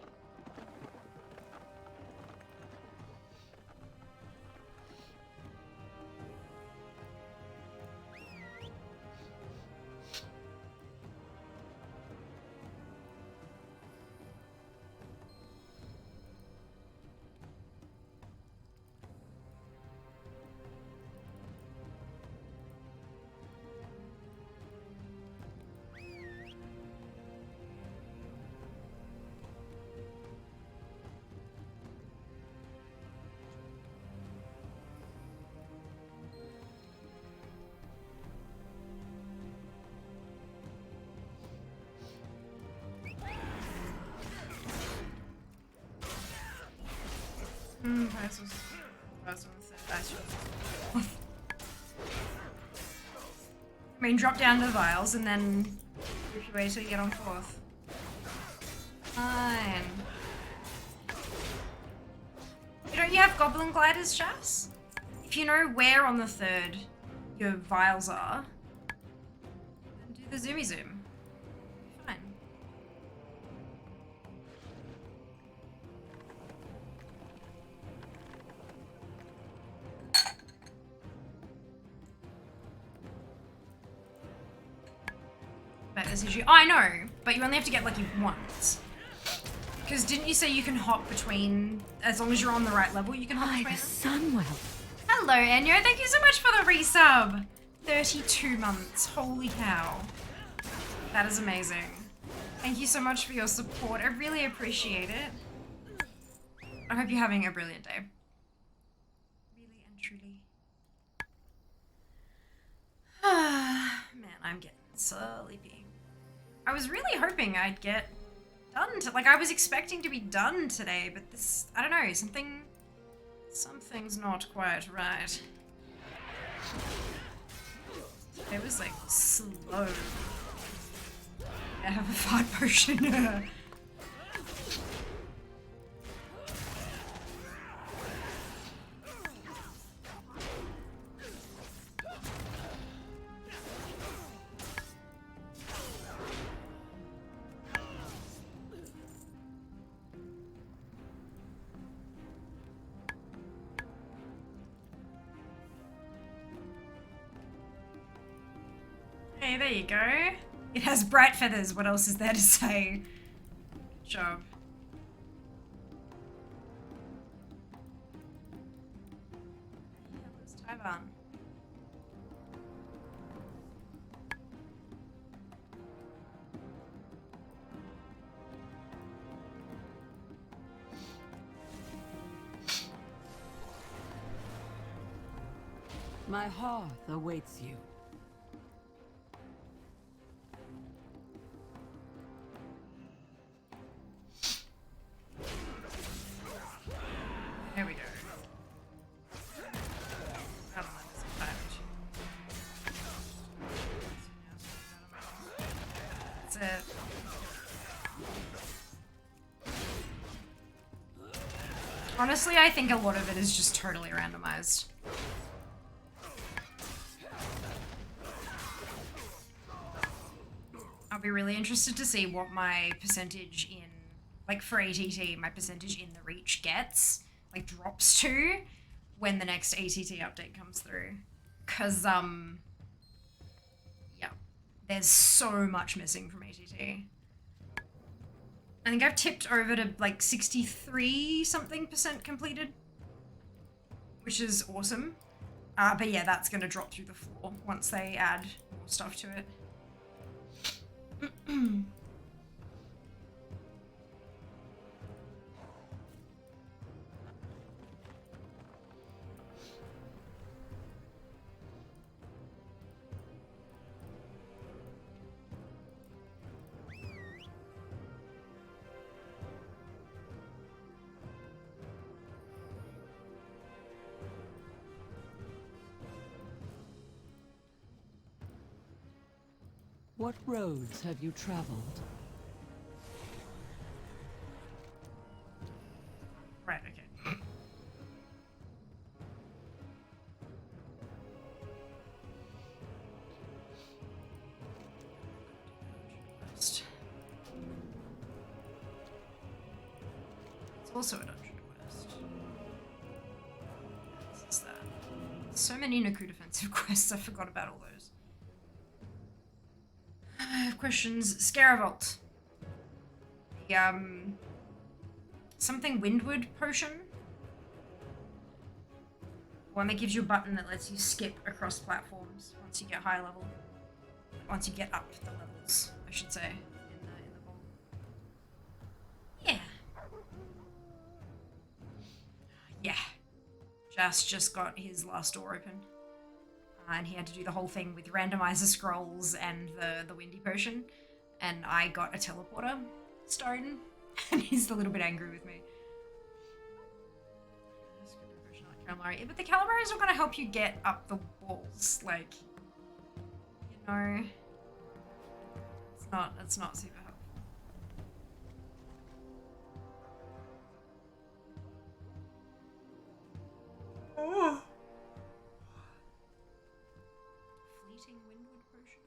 I mean, drop down the vials and then rip your way till you get on fourth. Fine. Don't you have goblin gliders, Jess? If you know where on the third your vials are, then do the zoomy zoom. Fine. Oh, I know, but you only have to get lucky once. Because didn't you say you can hop between, as long as you're on the right level, you can hop between them?
Sunwell.
Hello, Enyo. Thank you so much for the resub. 32 months. Holy cow. That is amazing. Thank you so much for your support. I really appreciate it. I hope you're having a brilliant day. Really and truly. Man, I'm getting sleepy. I was really hoping I'd get done to, like, I was expecting to be done today, but this, I don't know, something's not quite right. It was like slow. I have a fart potion. Hey, there you go. It has bright feathers. What else is there to say? Good job. Yeah, where's Tyvan?
My hearth awaits you.
There we go. I don't know, this is damage. it. Honestly, I think a lot of it is just totally randomized. I'll be really interested to see what my percentage in, like for ATT, my percentage in the reach gets, like drops to when the next ATT update comes through. Cause, yeah, there's so much missing from ATT. I think I've tipped over to like 63 something % completed, which is awesome. But yeah, that's gonna drop through the floor once they add more stuff to it.
What roads have you traveled?
Right, okay. It's also a dungeon quest. What is that? So many Naku defensive quests, I forgot about all those. I have questions. Scaravolt. The, something Windward potion? One that gives you a button that lets you skip across platforms once you get high level. Once you get up the levels, I should say, in the vault. Yeah. Yeah. Just got his last door open. And he had to do the whole thing with randomizer scrolls and the windy potion. And I got a teleporter stone. And he's a little bit angry with me. Calamari. But the calamari is not going to help you get up the walls. Like, you know, it's not super helpful. Oh. Fleeting Windward potion?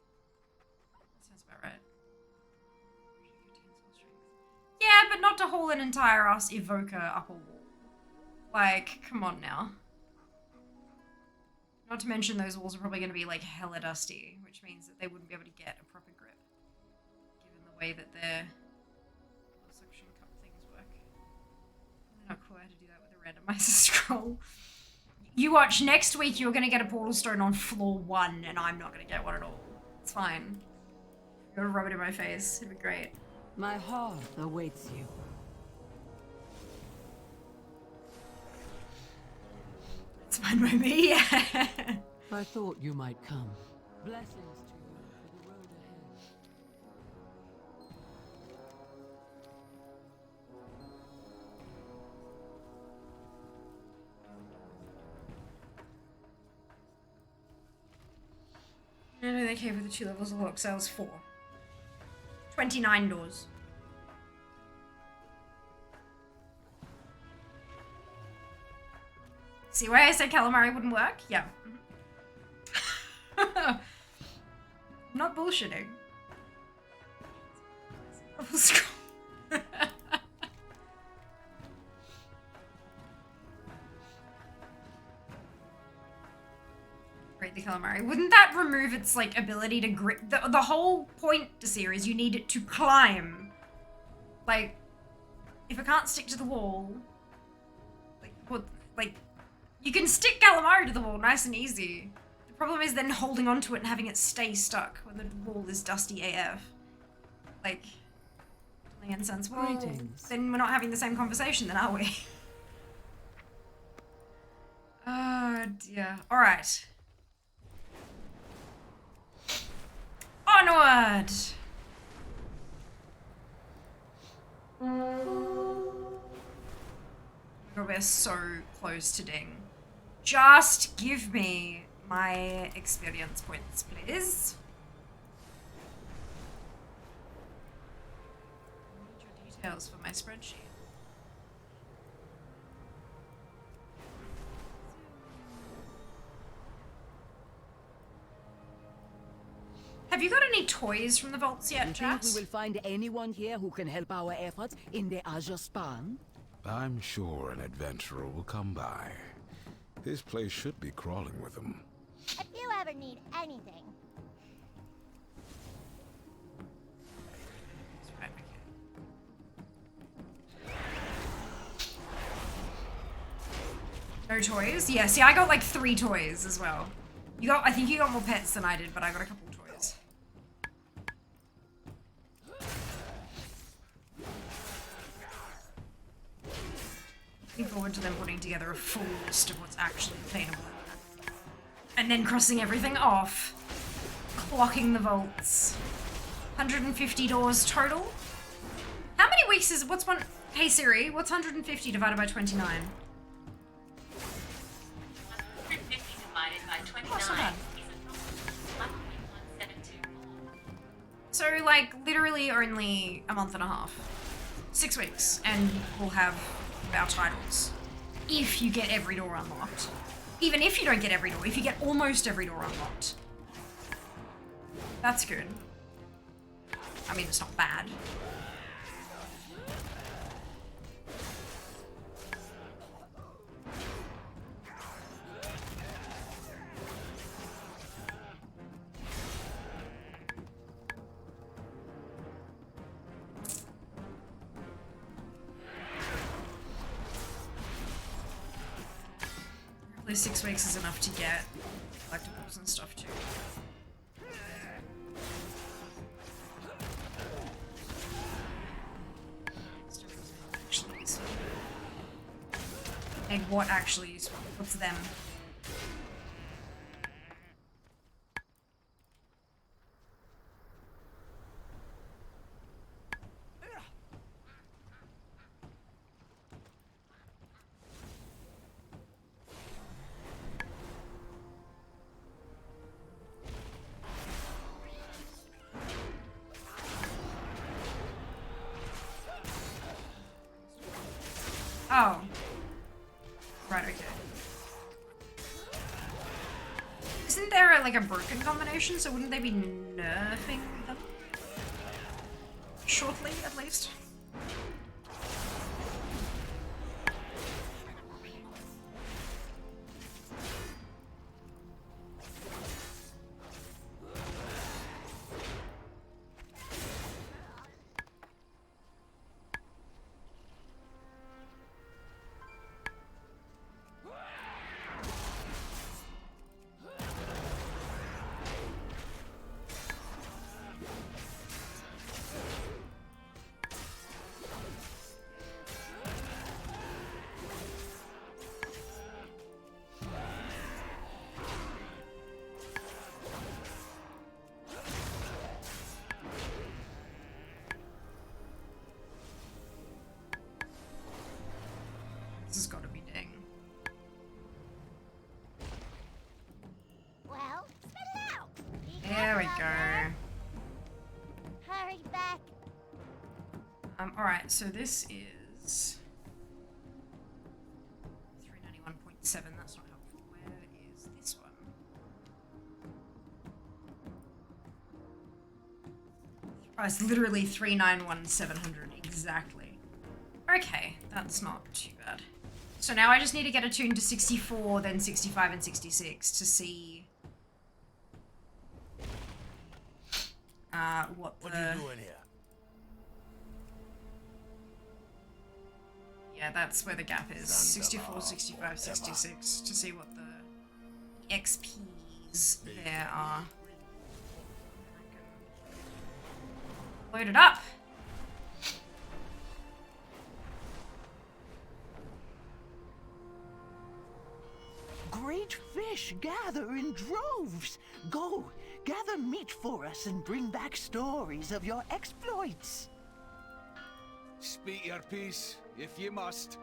That sounds about right. Yeah, but not to haul an entire ass evoker up a wall. Like, come on now. Not to mention those walls are probably going to be like hella dusty, which means that they wouldn't be able to get a proper grip, given the way that their suction cup things work. Really not cool how to do that with a randomizer scroll. You watch, next week you're going to get a portal stone on floor 1, and I'm not going to get one at all. It's fine. You're going to rub it in my face. It'd be great.
My hearth awaits you.
It's fine by me, yeah.
I thought you might come. Blessings to you for the road ahead.
I know they came with the 2 levels of lock sales 4. 29 doors. See why I said calamari wouldn't work? Yeah. I'm not bullshitting. Great, the calamari. Wouldn't that remove its like ability to grip? The whole point to series, you need it to climb. Like, if it can't stick to the wall, like what? Like, you can stick calamari to the wall, nice and easy. The problem is then holding onto it and having it stay stuck when the wall is dusty AF. Like, doesn't make any sense. Well, then we're not having the same conversation, then, are we? Oh dear. All right. Onward! God, we're so close to ding. Just give me my experience points, please. details for my spreadsheet. Have you got any toys from the vaults yet,
You think
Chat?
we will find anyone here who can help our efforts in the Azure Span?
I'm sure an adventurer will come by. This place should be crawling with them.
If you ever need anything.
No toys? Yeah, see, I got like 3 toys as well. I think you got more pets than I did, but I got a couple toys. Looking forward to them putting together a full list of what's actually obtainable. And then crossing everything off. Clocking the vaults. 150 doors total. How many weeks is, what's one, hey Siri, what's 150 divided by 29?
150 divided by 29
Oh, so bad.
is 1.172.
So, like, literally only a month and a half. 6 weeks, and we'll have our titles. If you get every door unlocked. Even if you don't get every door, if you get almost every door unlocked. That's good. I mean, it's not bad. Hopefully 6 weeks is enough to get collectibles and stuff too. Actually useful. And what actually useful? What's them? Oh. Right, okay. Isn't there like a broken combination, so wouldn't they be nerfing them? Shortly, at least? This has got to be dang.
Well, spit it out. Be
There we
careful out
go.
there. Hurry back.
Alright, so this is 391.7, that's not helpful. Where is this one? Oh, it's literally 391,700 exactly. Okay, that's not too bad. So now I just need to get attuned to 64, then 65 and 66 to see what
are you doing here?
Yeah, that's where the gap is. 64, 65, 66 to see what the XPs there are. Load it up.
Great fish gather in droves. Go, gather meat for us and bring back stories of your exploits.
Speak your piece, if you must.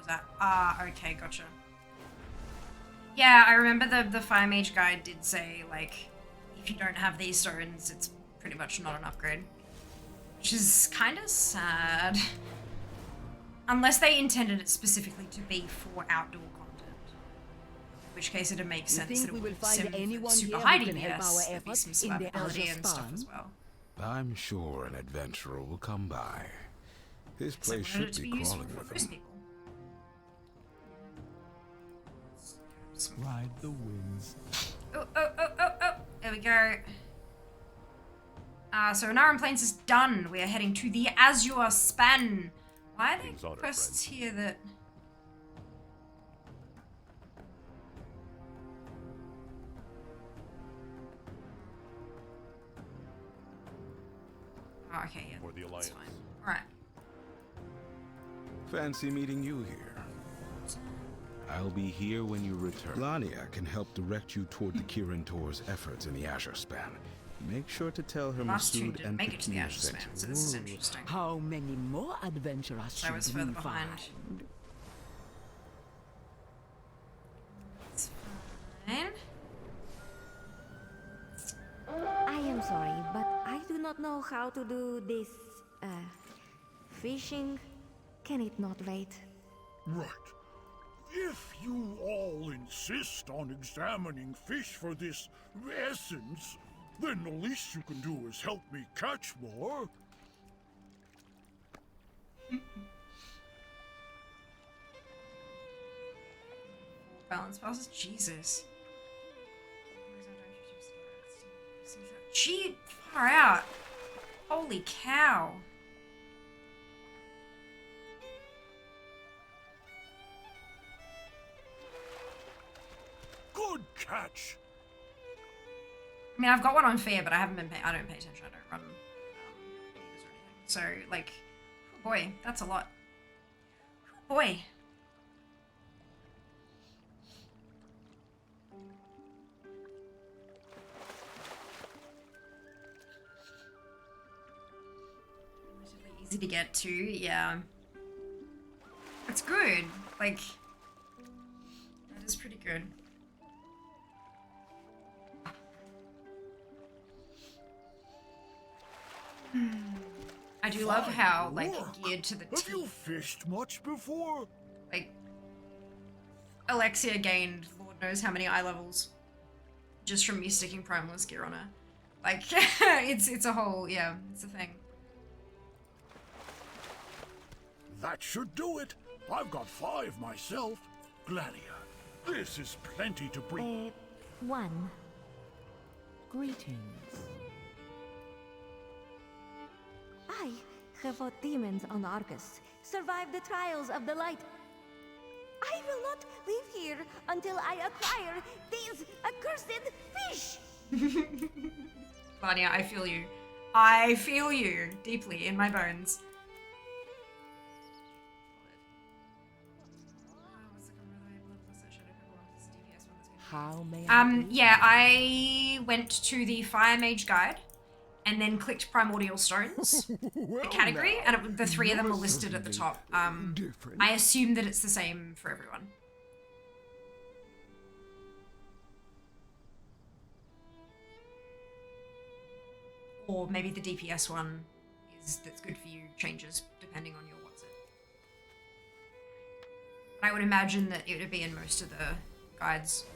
that. Ah, okay, gotcha. Yeah, I remember the Fire Mage guide did say, like, if you don't have these stones, it's pretty much not an upgrade. Which is kind of sad. Unless they intended it specifically to be for outdoor content. In which case it'd make sense that it would sim super high DPS, there'd be some survivability and stuff as well.
I'm sure an adventurer will come by. This place should be crawling with them.
Ride the winds.
Oh, there we go. So Renarin Plains is done. We are heading to the Azure Span. Why are there quests here that... Oh, okay, yeah,
For the Alliance.
fine. Alright.
Fancy meeting you here. I'll be here when you return. Lania can help direct you toward the Kirin Tor's efforts in the Azure Span. Make sure to tell her Masood and
make it to the Azure
sent
Span,
you.
so this is interesting.
How many more adventurers
So I was
should
further
we
behind.
find?
It's fine.
I am sorry, but I do not know how to do this, fishing. Can it not wait?
Right. If you all insist on examining fish for this essence, then the least you can do is help me catch more.
Balance passes? Jesus. Gee, far out. Holy cow.
Good catch.
I mean, I've got one on fair, but I haven't been I don't pay attention. I don't run videos or anything. So, like, oh boy, that's a lot. Oh boy. Relatively easy to get to, yeah. It's good. Like, that is pretty good. I do love how, like, geared to the teeth.
Have you fished much before?
Like, Alexia gained Lord knows how many eye levels just from me sticking Primalist gear on her. Like, it's a whole, yeah, it's a thing.
That should do it. I've got 5 myself. Gladia, this is plenty to bring.
One.
Greetings.
I have fought demons on Argus, survived the trials of the light. I will not leave here until I acquire these accursed fish!
Vanya, I feel you. I feel you deeply in my bones.
How may I
Yeah, I went to the Fire Mage guide and then clicked Primordial Stones, the category, and the 3 of them were listed at the top. I assume that it's the same for everyone. Or maybe the DPS one that's good for you changes depending on your what's it. But I would imagine that it would be in most of the guides.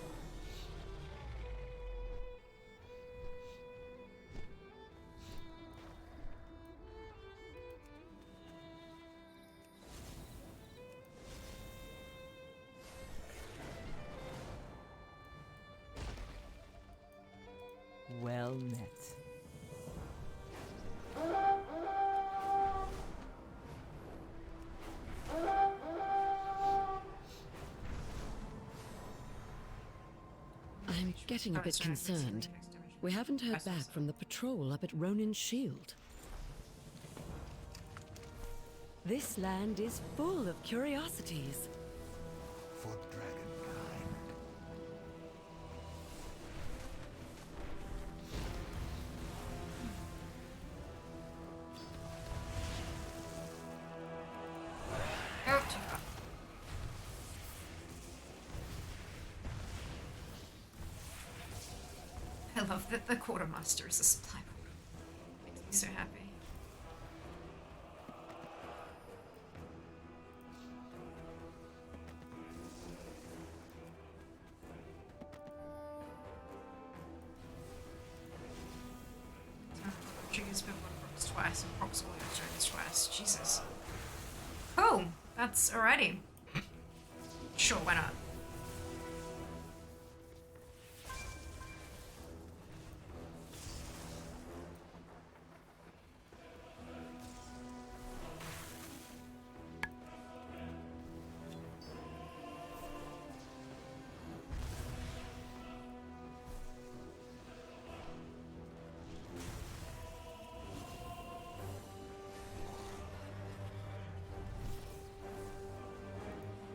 Well met.
I'm getting a bit concerned. We haven't heard back from the patrol up at Ronin's Shield. This land is full of curiosities.
For dragonkind.
love that the quartermaster is a supply portal. Makes me so happy. Triggers per procs twice and procs all your turns twice. Jesus. Cool. That's alrighty. Sure, why not?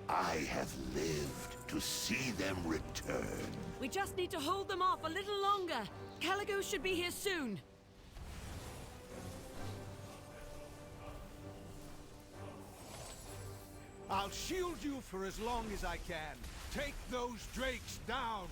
I have lived to see them return.
We just need to hold them off a little longer. Caligo should be here soon.
I'll shield you for as long as I can. Take those drakes down!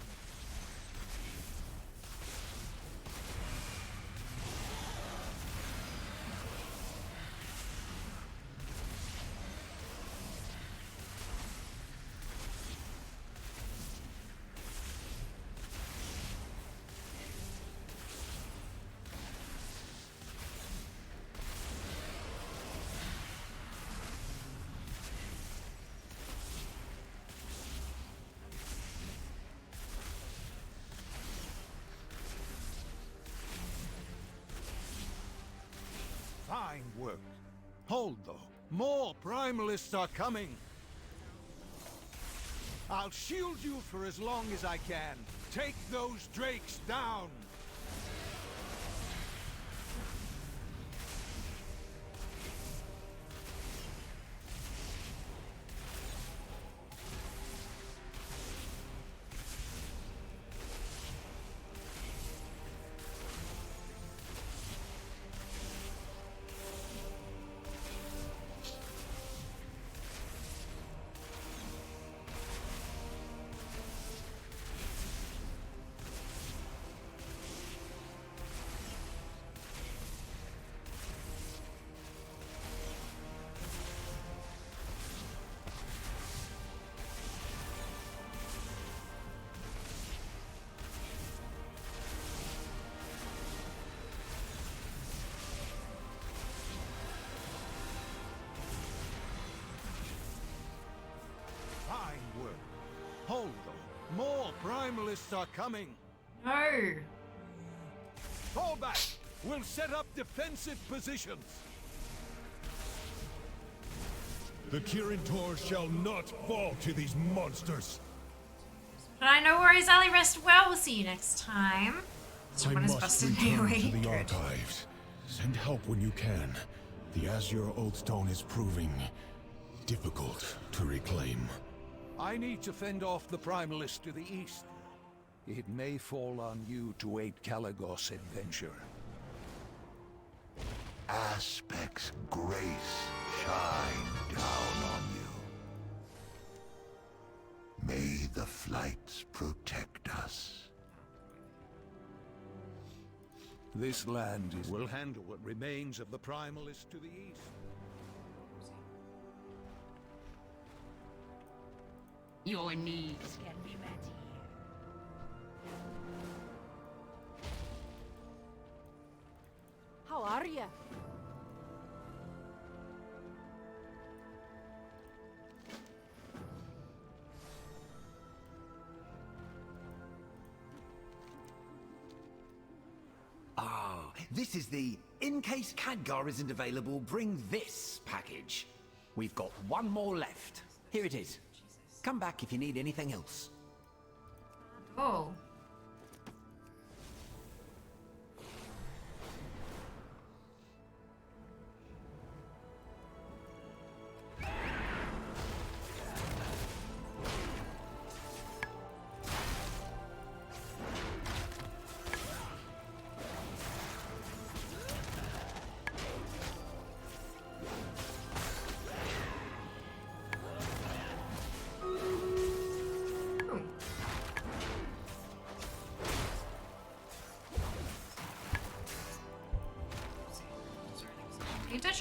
Fine work. Hold, though. More Primalists are coming. I'll shield you for as long as I can. Take those drakes down! Fine work. Hold, though. More Primalists are coming.
No.
Fall back. We'll set up defensive positions.
The Kirin Tor shall not fall to these monsters.
But I know worries, Ali. Rest well. We'll see you next time. Someone
I
is
must
busted
return
anyway.
to the
Good.
archives. Send help when you can. The Azure Oathstone is proving difficult to reclaim.
I need to fend off the Primalists to the east. It may fall on you to aid Caligos' adventure.
Aspect's grace shine down on you. May the flights protect us.
This land will handle what remains of the Primalists to the east.
Your needs can be met here.
How are you?
Ah, this is the in case Khadgar isn't available, bring this package. We've got one more left. Here it is. Come back if you need anything else.
Oh.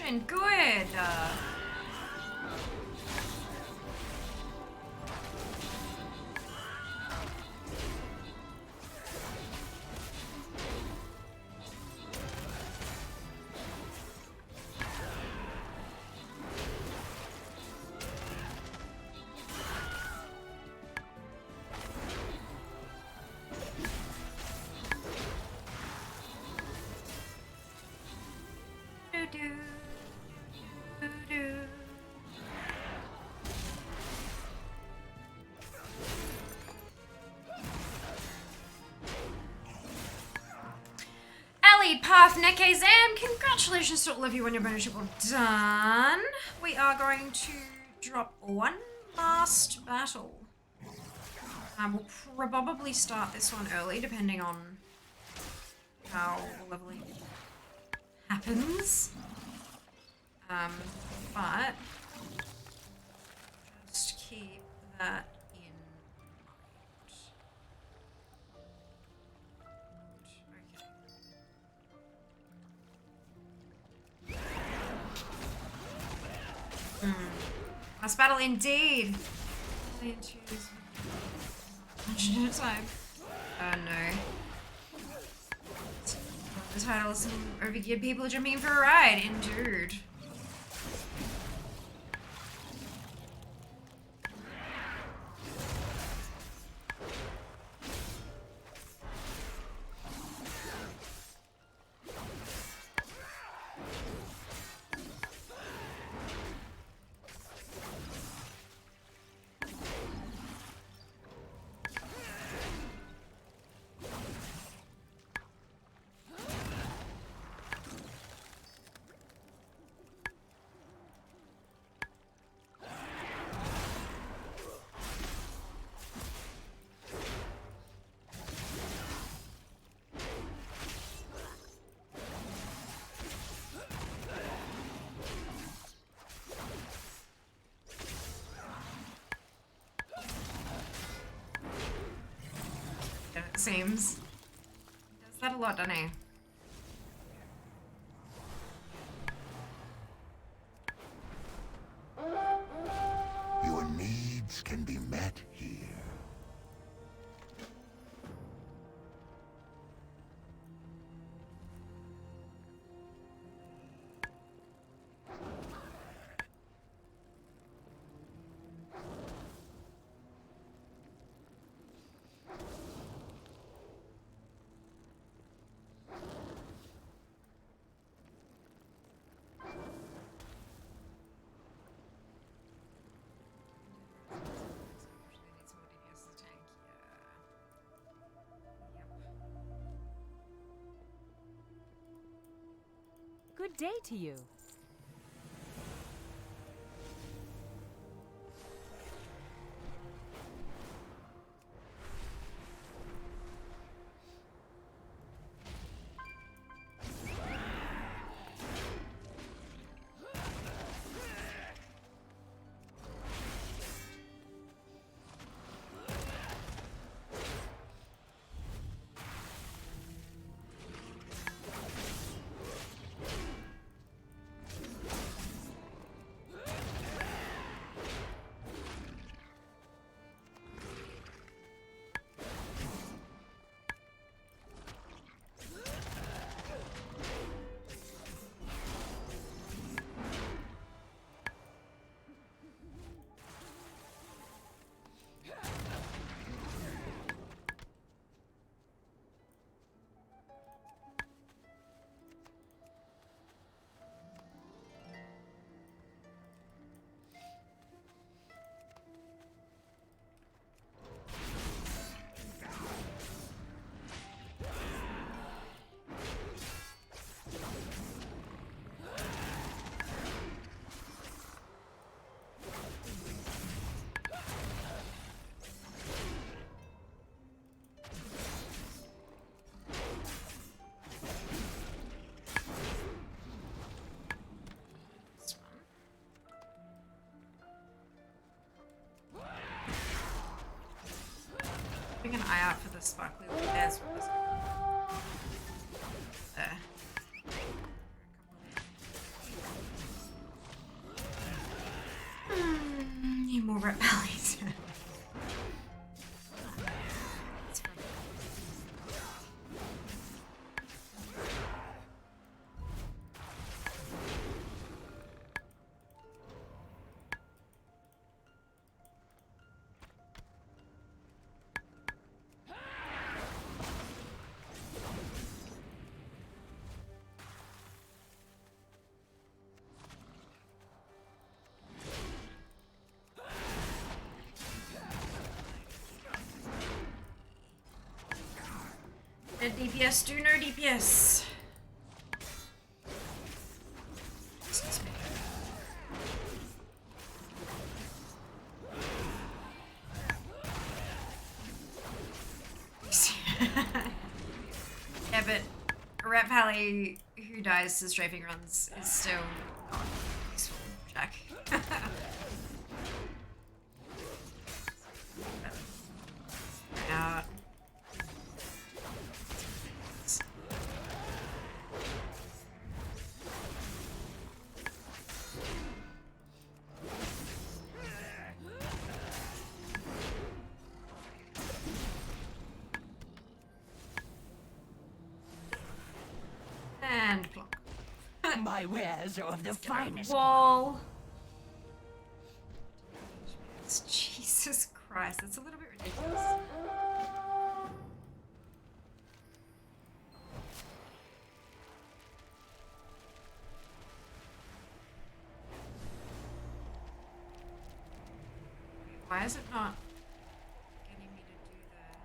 potion. Good. Ali, Path, Neke, Zam, congratulations to all of you on your membership. Well done. We are going to drop one last battle. We'll probably start this one early, depending on how the leveling happens. But just keep that in mind. Okay. Last battle indeed. Time. Oh no. The title is some overgeared people jumping for a ride. Endured. Seems. Does that a lot, doesn't he?
Your needs can be met here.
Good day to you.
Keeping an eye out for the sparkly little bears with this. There. Rat Valleys. DPS, do no DPS. Excuse me. Yeah, but Rat Valley who dies to strafing runs is still not useful, Jack. Out. And plonk.
My wares are of the finest.
Wall. Jesus Christ, that's a little bit ridiculous. Why is it not getting me to do that?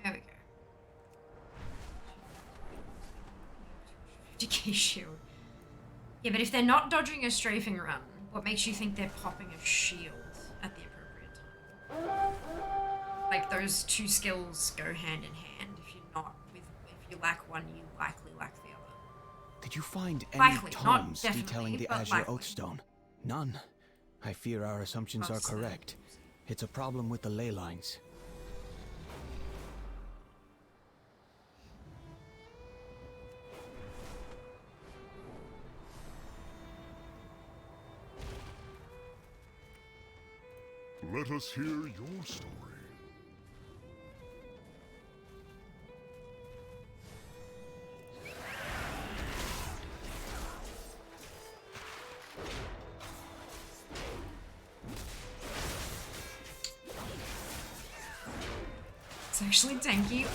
There we go. DK shield. Yeah, but if they're not dodging a strafing run, what makes you think they're popping a shield at the appropriate time? Like, those two skills go hand in hand. If you lack one, you likely lack the other.
Did you find any
Likely, not
tomes
definitely,
detailing the
but
Azure
likely.
Oathstone? None. I fear our assumptions are correct. It's a problem with the ley lines.
Let us hear your story.
It's actually tanky.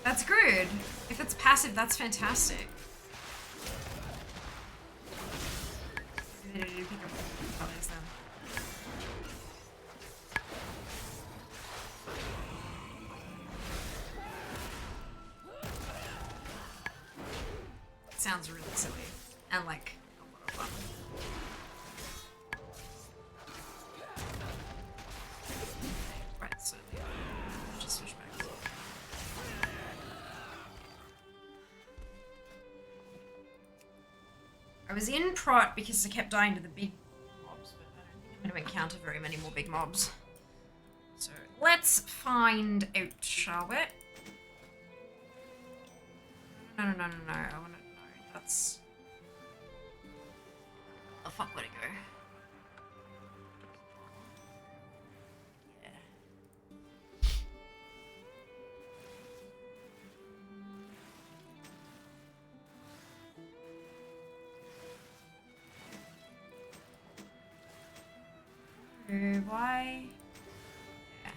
That's good. If it's passive, that's fantastic. Maybe they didn't pick up others then. Sounds really silly and like a lot of fun. Right, so just switch back. I was in Prot because I kept dying to the big mobs, but I don't think I'm going to encounter very many more big mobs. So let's find out, shall we? No, I want to know. That's... Oh fuck, where'd it go? Yeah. Why? Yeah.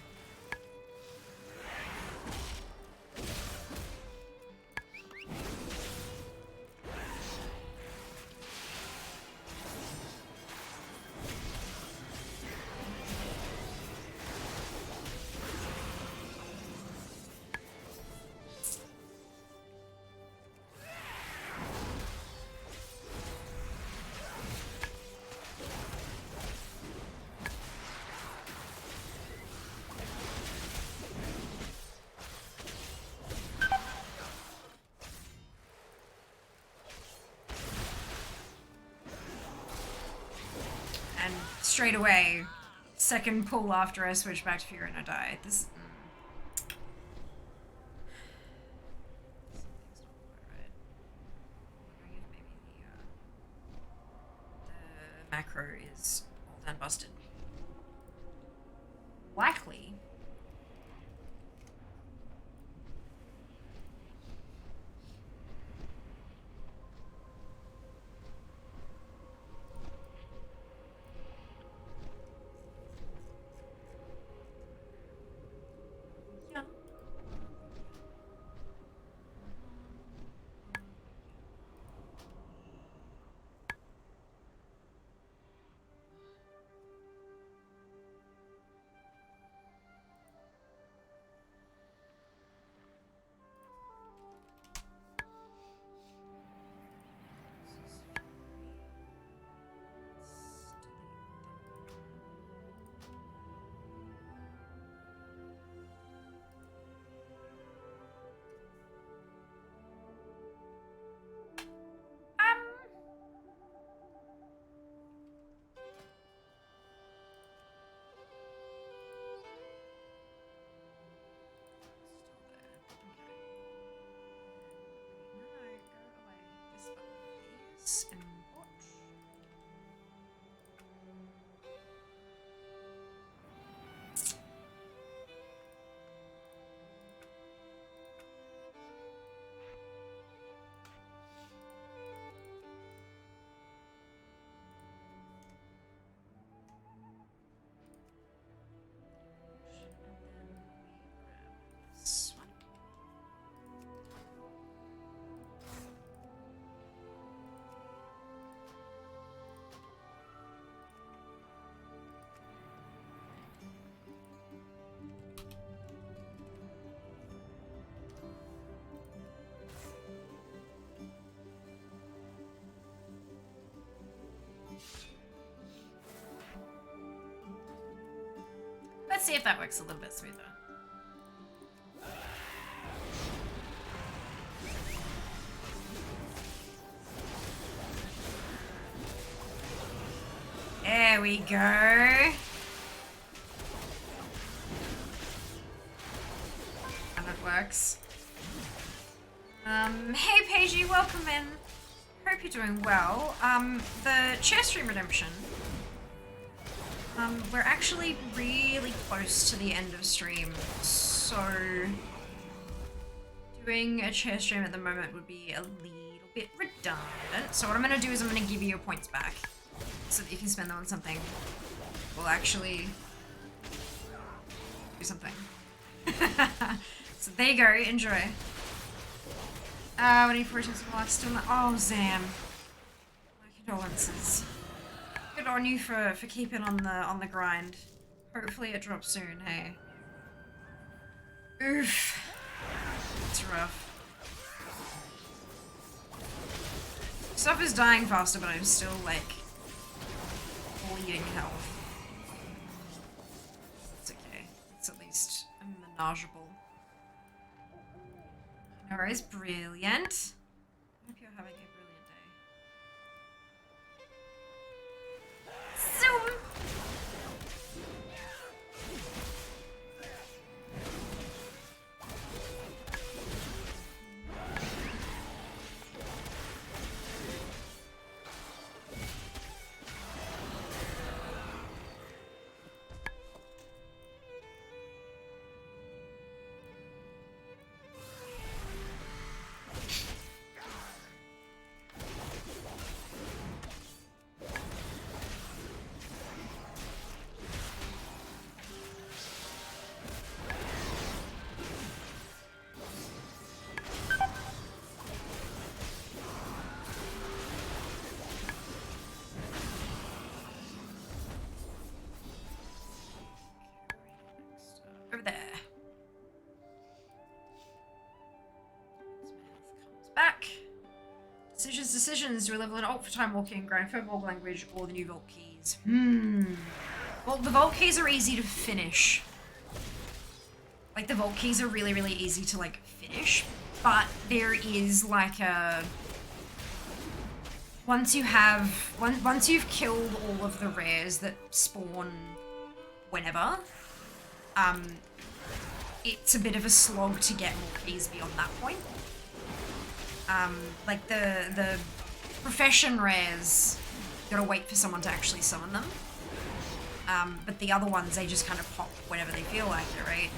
straight away. Second pull after I switch back to Fury and I die. This. The macro is all done busted. Likely. Let's see if that works a little bit smoother. There we go. And it works. Hey Paigey, welcome in. Hope you're doing well. The chair stream redemption. We're actually really close to the end of stream, so doing a chair stream at the moment would be a little bit redundant. So what I'm going to do is I'm going to give you your points back so that you can spend them on something. We'll actually do something. So there you go, enjoy. What are you for still not? Oh, Zam. My condolences. Good on you for keeping on the grind. Hopefully it drops soon, hey. Oof. It's rough. Stuff is dying faster, but I'm still like bleeding health. It's okay. It's at least manageable. Alright, brilliant. Hope you're having a brilliant day. Zoom! Over there. Comes back. Decisions. Do a level in alt for time walking, grind for Volk language, or the new Vault keys? Well, the Vault keys are easy to finish. Like, the Vault keys are really, really easy to, like, finish. But there is, like, a once you've killed all of the rares that spawn whenever, it's a bit of a slog to get more keys beyond that point. Like the profession rares, you gotta wait for someone to actually summon them. But the other ones, they just kind of pop whenever they feel like it, right?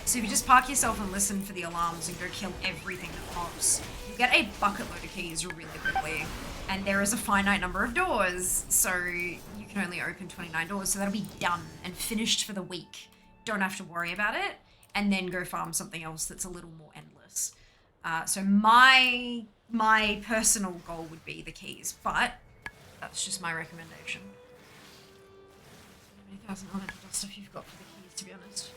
So if you just park yourself and listen for the alarms and go kill everything that pops, you get a bucket load of keys really quickly. And there is a finite number of doors, so you can only open 29 doors, so that'll be done and finished for the week. Don't have to worry about it, and then go farm something else that's a little more endless. So my personal goal would be the keys, but that's just my recommendation. How many thousand elemental dust stuff you've got for the keys, to be honest?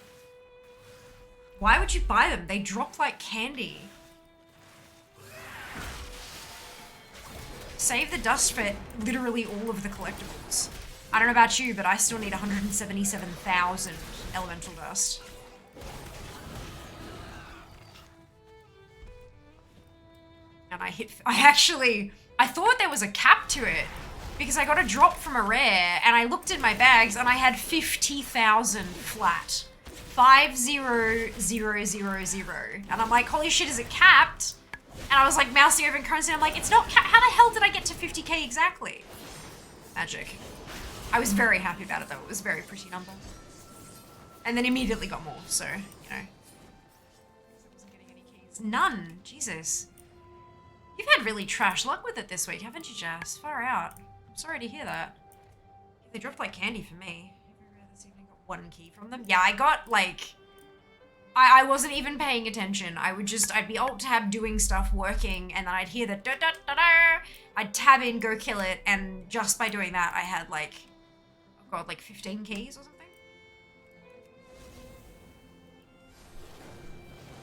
Why would you buy them? They drop like candy. Save the dust for literally all of the collectibles. I don't know about you, but I still need 177,000 elemental dust. And I thought there was a cap to it because I got a drop from a rare and I looked in my bags and I had 50,000 flat. 50,000. And I'm like, holy shit, is it capped? And I was like mousing over in currency and I'm like, it's not capped. How the hell did I get to 50k exactly? Magic. I was very happy about it though. It was a very pretty number. And then immediately got more, so, you know. I wasn't getting any keys. None. Jesus. You've had really trash luck with it this week, haven't you, Jess? Far out. I'm sorry to hear that. They dropped like candy for me. Every rare this evening got one key from them. Yeah, I got like... I wasn't even paying attention. I'd be alt-tab doing stuff, working, and then I'd hear the da-da-da-da. I'd tab in, go kill it, and just by doing that, I had like... Oh god, like 15 keys or something?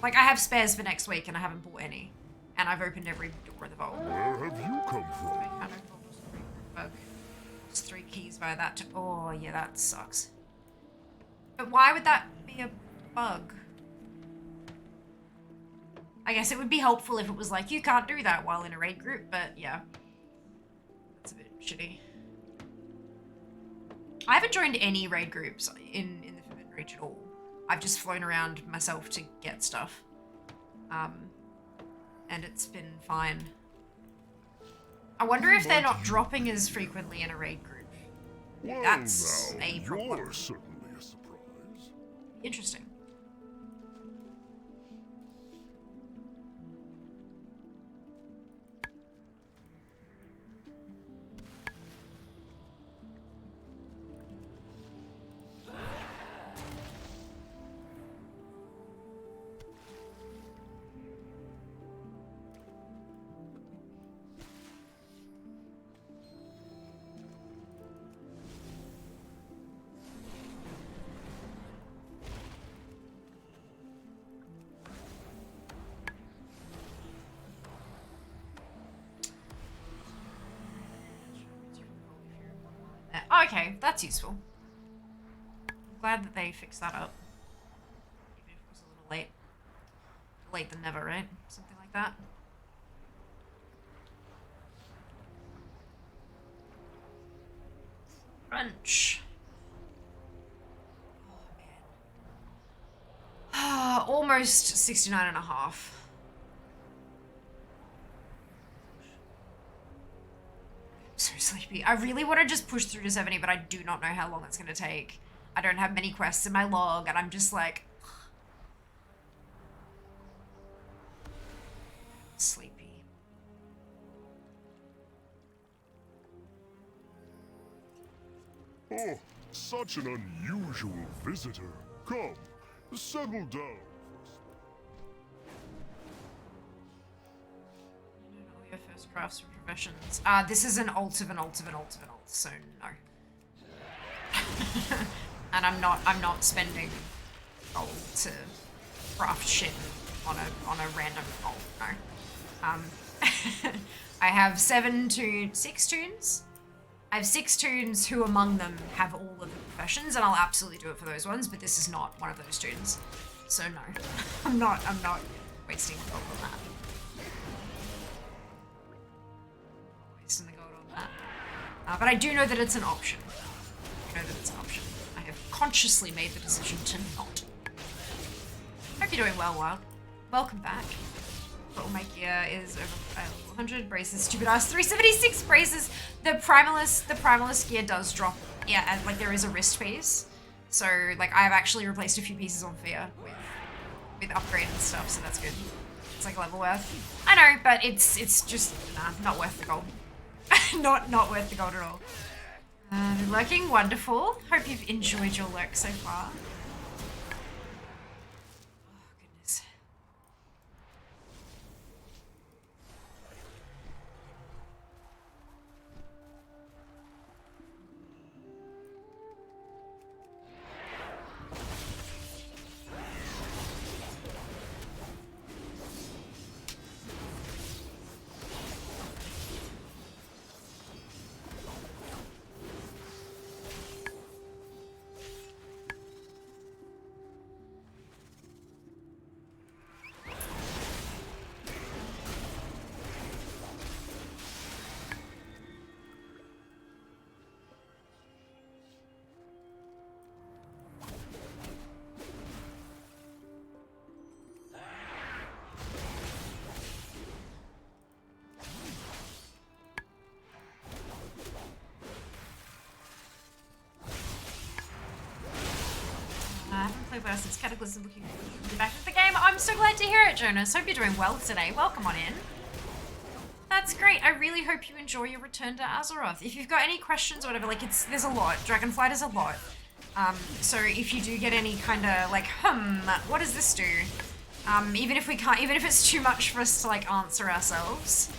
Like, I have spares for next week and I haven't bought any. And I've opened every door in the vault.
Where have you come from?
It's 3 keys by that. Oh, yeah, that sucks. But why would that be a bug? I guess it would be helpful if it was like, you can't do that while in a raid group, but yeah. That's a bit shitty. I haven't joined any raid groups in the Forbidden Reach at all. I've just flown around myself to get stuff. And it's been fine. I wonder if they're not dropping as frequently in a raid group.
Well,
That's
now,
a problem.
you're certainly a surprise.
Interesting. Okay, that's useful. Glad that they fixed that up. Even if it was a little late. Late than never, right? Something like that. Crunch. Oh, man. Almost 69 and a half. So sleepy. I really want to just push through to 70, but I do not know how long it's going to take. I don't have many quests in my log, and I'm just like... sleepy.
Oh, such an unusual visitor. Come, settle down.
Your first crafts and professions. This is an alt of an alt of an alt of an alt, so no. And I'm not spending gold to craft shit on a random alt, no. I have 6 toons. I have 6 toons who among them have all of the professions, and I'll absolutely do it for those ones, but this is not one of those toons. So no. I'm not wasting gold on that. wasting the gold on that. But I do know that it's an option. I have consciously made the decision to not. Hope you're doing well, Wild. Welcome back. Total my gear is over 100 braces. Stupid ass 376 braces. The Primalist gear does drop. Yeah, and like there is a wrist piece. So like I've actually replaced a few pieces on Fear with upgrade and stuff, so that's good. It's like level worth. I know, but it's just not worth the gold. not worth the gold at all. Lurking, wonderful. Hope you've enjoyed your lurk so far. Since Cataclysm looking back into the game. I'm so glad to hear it, Jonas. Hope you're doing well today. Welcome on in. That's great. I really hope you enjoy your return to Azeroth. If you've got any questions or whatever, like there's a lot. Dragonflight is a lot. So if you do get any kind of like, what does this do? Even if it's too much for us to like answer ourselves,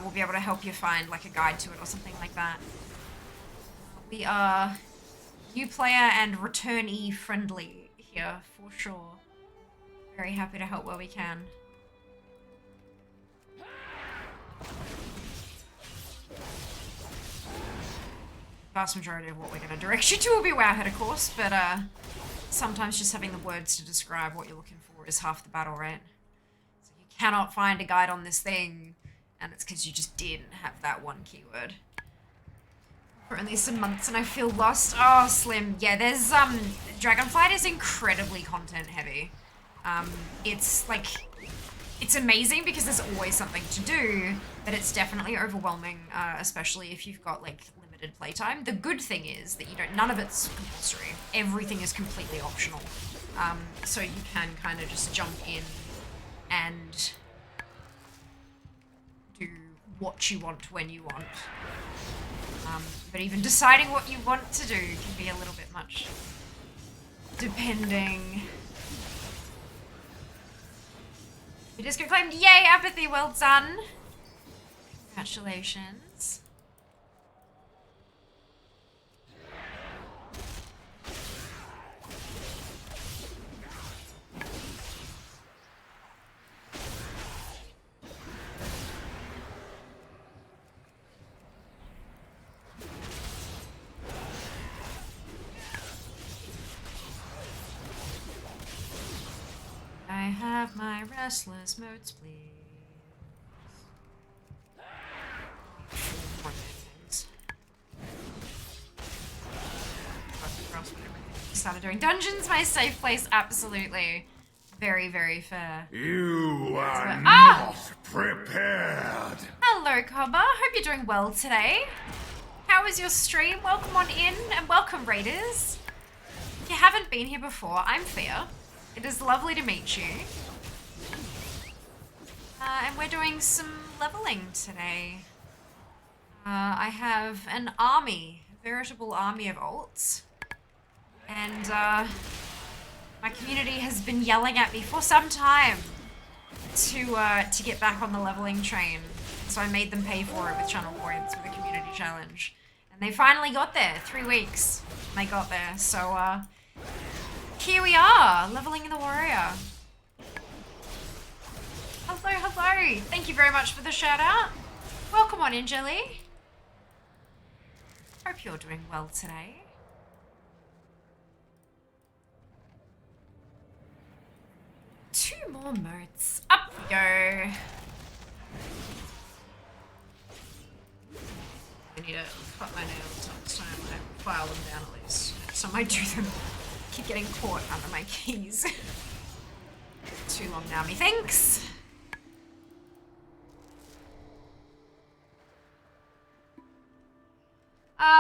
we'll be able to help you find like a guide to it or something like that. We are new player and returnee friendly here for sure. Very happy to help where we can. Vast majority of what we're going to direct you to will be Wowhead, of course, but sometimes just having the words to describe what you're looking for is half the battle, right? So you cannot find a guide on this thing, and it's because you just didn't have that one keyword. For only some months and I feel lost. Oh, Slim. Yeah, there's, Dragonflight is incredibly content heavy. It's like, it's amazing because there's always something to do, but it's definitely overwhelming, especially if you've got like limited playtime. The good thing is that none of it's compulsory. Everything is completely optional. So you can kind of just jump in and do what you want when you want. But even deciding what you want to do can be a little bit much, depending. It is proclaimed, yay, apathy, well done. Congratulations. I have my restless modes, please. Started doing dungeons, my safe place, absolutely. Very, very fair.
You are not prepared.
Hello, Cobber. Hope you're doing well today. How was your stream? Welcome on in, and welcome, Raiders. If you haven't been here before, I'm Fia. It is lovely to meet you. And we're doing some leveling today. I have an army, a veritable army of alts. And my community has been yelling at me for some time to get back on the leveling train. So I made them pay for it with channel points with a community challenge. And they finally got there, 3 weeks. They got there, so here we are, leveling in the warrior. Hello, hello. Thank you very much for the shout out. Welcome on in, Jelly. Hope you're doing well today. Two more modes. Up we go. need to cut my nails next time. I file them down at least. Next time I do them, keep getting caught under my keys. Too long now, methinks.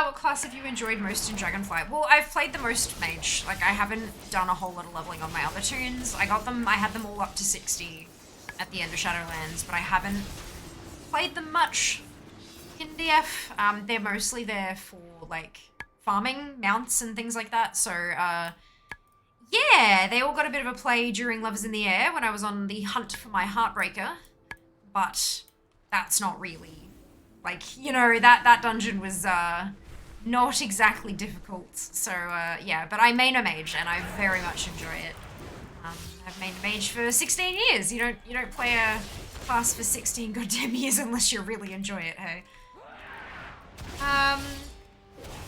What class have you enjoyed most in Dragonflight? Well, I've played the most mage. Like, I haven't done a whole lot of leveling on my other tunes. I had them all up to 60 at the end of Shadowlands, but I haven't played them much in DF. They're mostly there for, like, farming mounts and things like that. So, yeah, they all got a bit of a play during Lovers in the Air when I was on the hunt for my Heartbreaker. But that's not really, like, you know, that dungeon was, not exactly difficult. So, yeah, but I main a mage and I very much enjoy it. I've mained a mage for 16 years. You don't play a class for 16 goddamn years unless you really enjoy it, hey?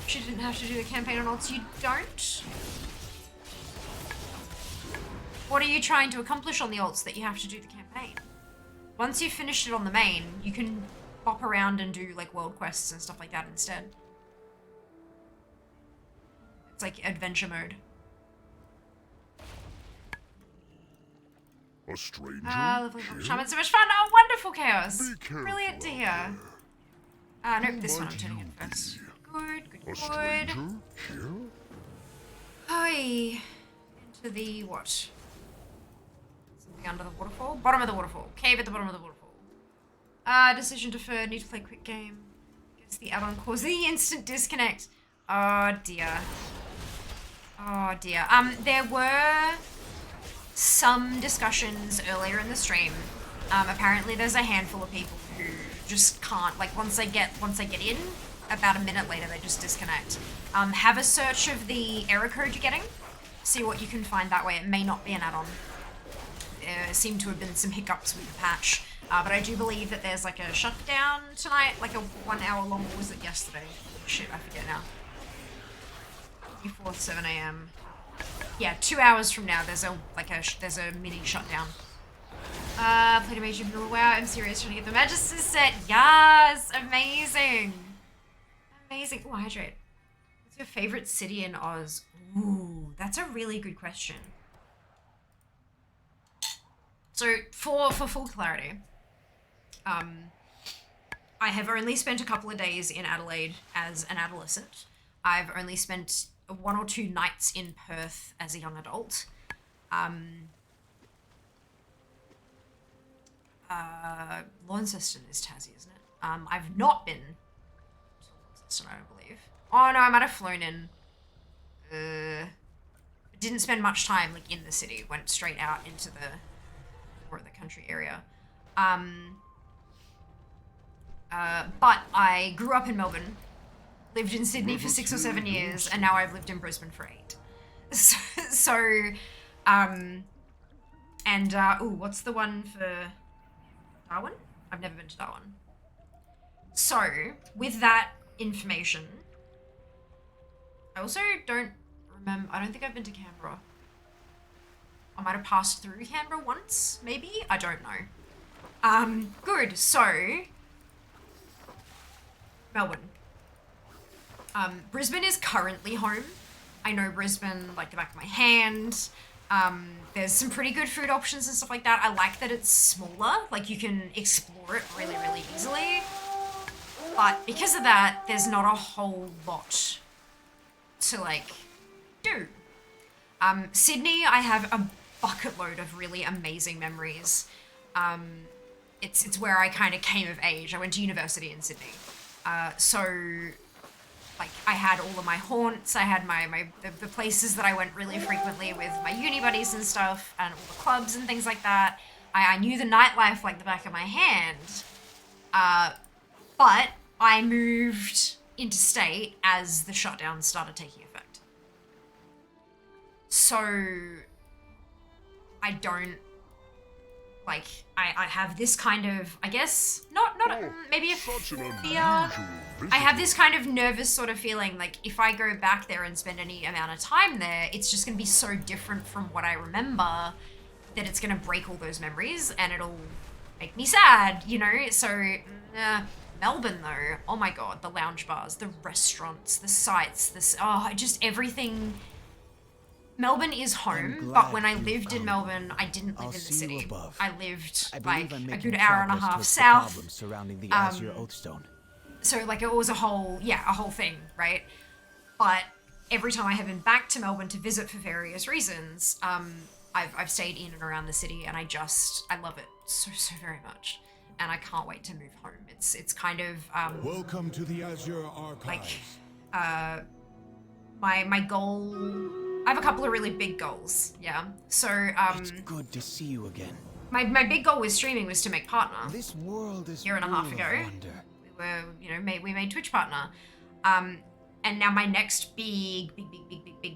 She didn't have to do the campaign on alts. You don't? What are you trying to accomplish on the alts that you have to do the campaign? Once you've finished it on the main, you can bop around and do, like, world quests and stuff like that instead. It's like adventure mode.
A stranger?
Lovely shaman, so much fun. Oh, wonderful chaos. Brilliant to hear. Nope, this one I'm turning in first. Good. Hi. Into the what? Something under the waterfall? Bottom of the waterfall. Cave at the bottom of the waterfall. Decision deferred. Need to play quick game. Guess the add-on caused the instant disconnect. Oh dear. Oh dear. There were some discussions earlier in the stream. Apparently there's a handful of people who just can't, like, once they get in, about a minute later they just disconnect. Have a search of the error code you're getting. See what you can find that way. It may not be an add-on. There seem to have been some hiccups with the patch. But I do believe that there's like a shutdown tonight, like a 1 hour long, or was it yesterday? Shit, I forget now. 4th, 7 AM. Yeah, 2 hours from now, there's a mini shutdown. Played a mage in Blue. Wow, I'm serious, trying to get the Magister set. Yes, amazing. Amazing. Ooh, hydrate. What's your favorite city in Oz? Ooh, that's a really good question. So, for full clarity, I have only spent a couple of days in Adelaide as an adolescent. I've only spent 1 or 2 nights in Perth as a young adult. Launceston is Tassie, isn't it? I've not been to Launceston, I don't believe. Oh no, I might have flown in. Didn't spend much time like in the city. Went straight out into the country area. But I grew up in Melbourne, lived in Sydney for 6 or 7 years, and now I've lived in Brisbane for 8. Ooh, what's the one for Darwin? I've never been to Darwin. So, with that information, I also don't remember, I don't think I've been to Canberra. I might have passed through Canberra once, maybe? I don't know. Good, so, Melbourne. Brisbane is currently home. I know Brisbane like the back of my hand. There's some pretty good food options and stuff like that. I like that it's smaller, like you can explore it really, really easily. But because of that, there's not a whole lot to like do. Sydney, I have a bucket load of really amazing memories. It's where I kind of came of age. I went to university in Sydney. So like I had all of my haunts, I had the places that I went really frequently with my uni buddies and stuff, and all the clubs and things like that. I knew the nightlife like the back of my hand. But I moved interstate as the shutdown started taking effect. So I don't like I have this kind of, I guess, maybe a fear. I have this kind of nervous sort of feeling, like if I go back there and spend any amount of time there, it's just gonna be so different from what I remember that it's gonna break all those memories and it'll make me sad, you know? So Melbourne though, oh my god, the lounge bars, the restaurants, the sights, just everything. Melbourne is home, but when I lived in Melbourne, I didn't live in the city. I lived like a good hour and a half south.
Surrounding the Azure Oathstone.
So like it was a whole thing, right? But every time I have been back to Melbourne to visit for various reasons, I've stayed in and around the city, and I love it so very much, and I can't wait to move home. It's kind of
welcome to the Azure Archives.
Like my goal. I have a couple of really big goals. Yeah. So
it's good to see you again.
My big goal with streaming was to make partner.
This world is
a year and a half ago. We made Twitch partner. And now my next big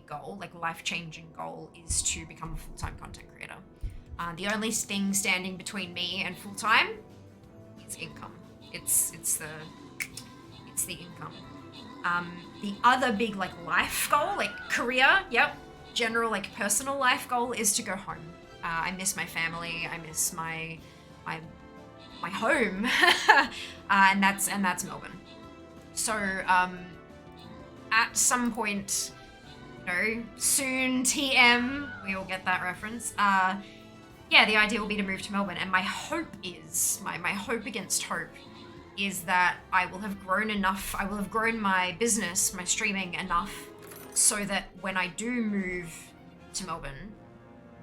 goal, like life-changing goal, is to become a full-time content creator. The only thing standing between me and full-time is income. It's the income. The other big like life goal, like career, general like personal life goal is to go home. I miss my family. I miss my home, and that's Melbourne. So at some point, soon, TM, we all get that reference. The idea will be to move to Melbourne, and my hope is my hope against hope is that I will have grown enough. I will have grown my business, my streaming enough, so that when I do move to Melbourne,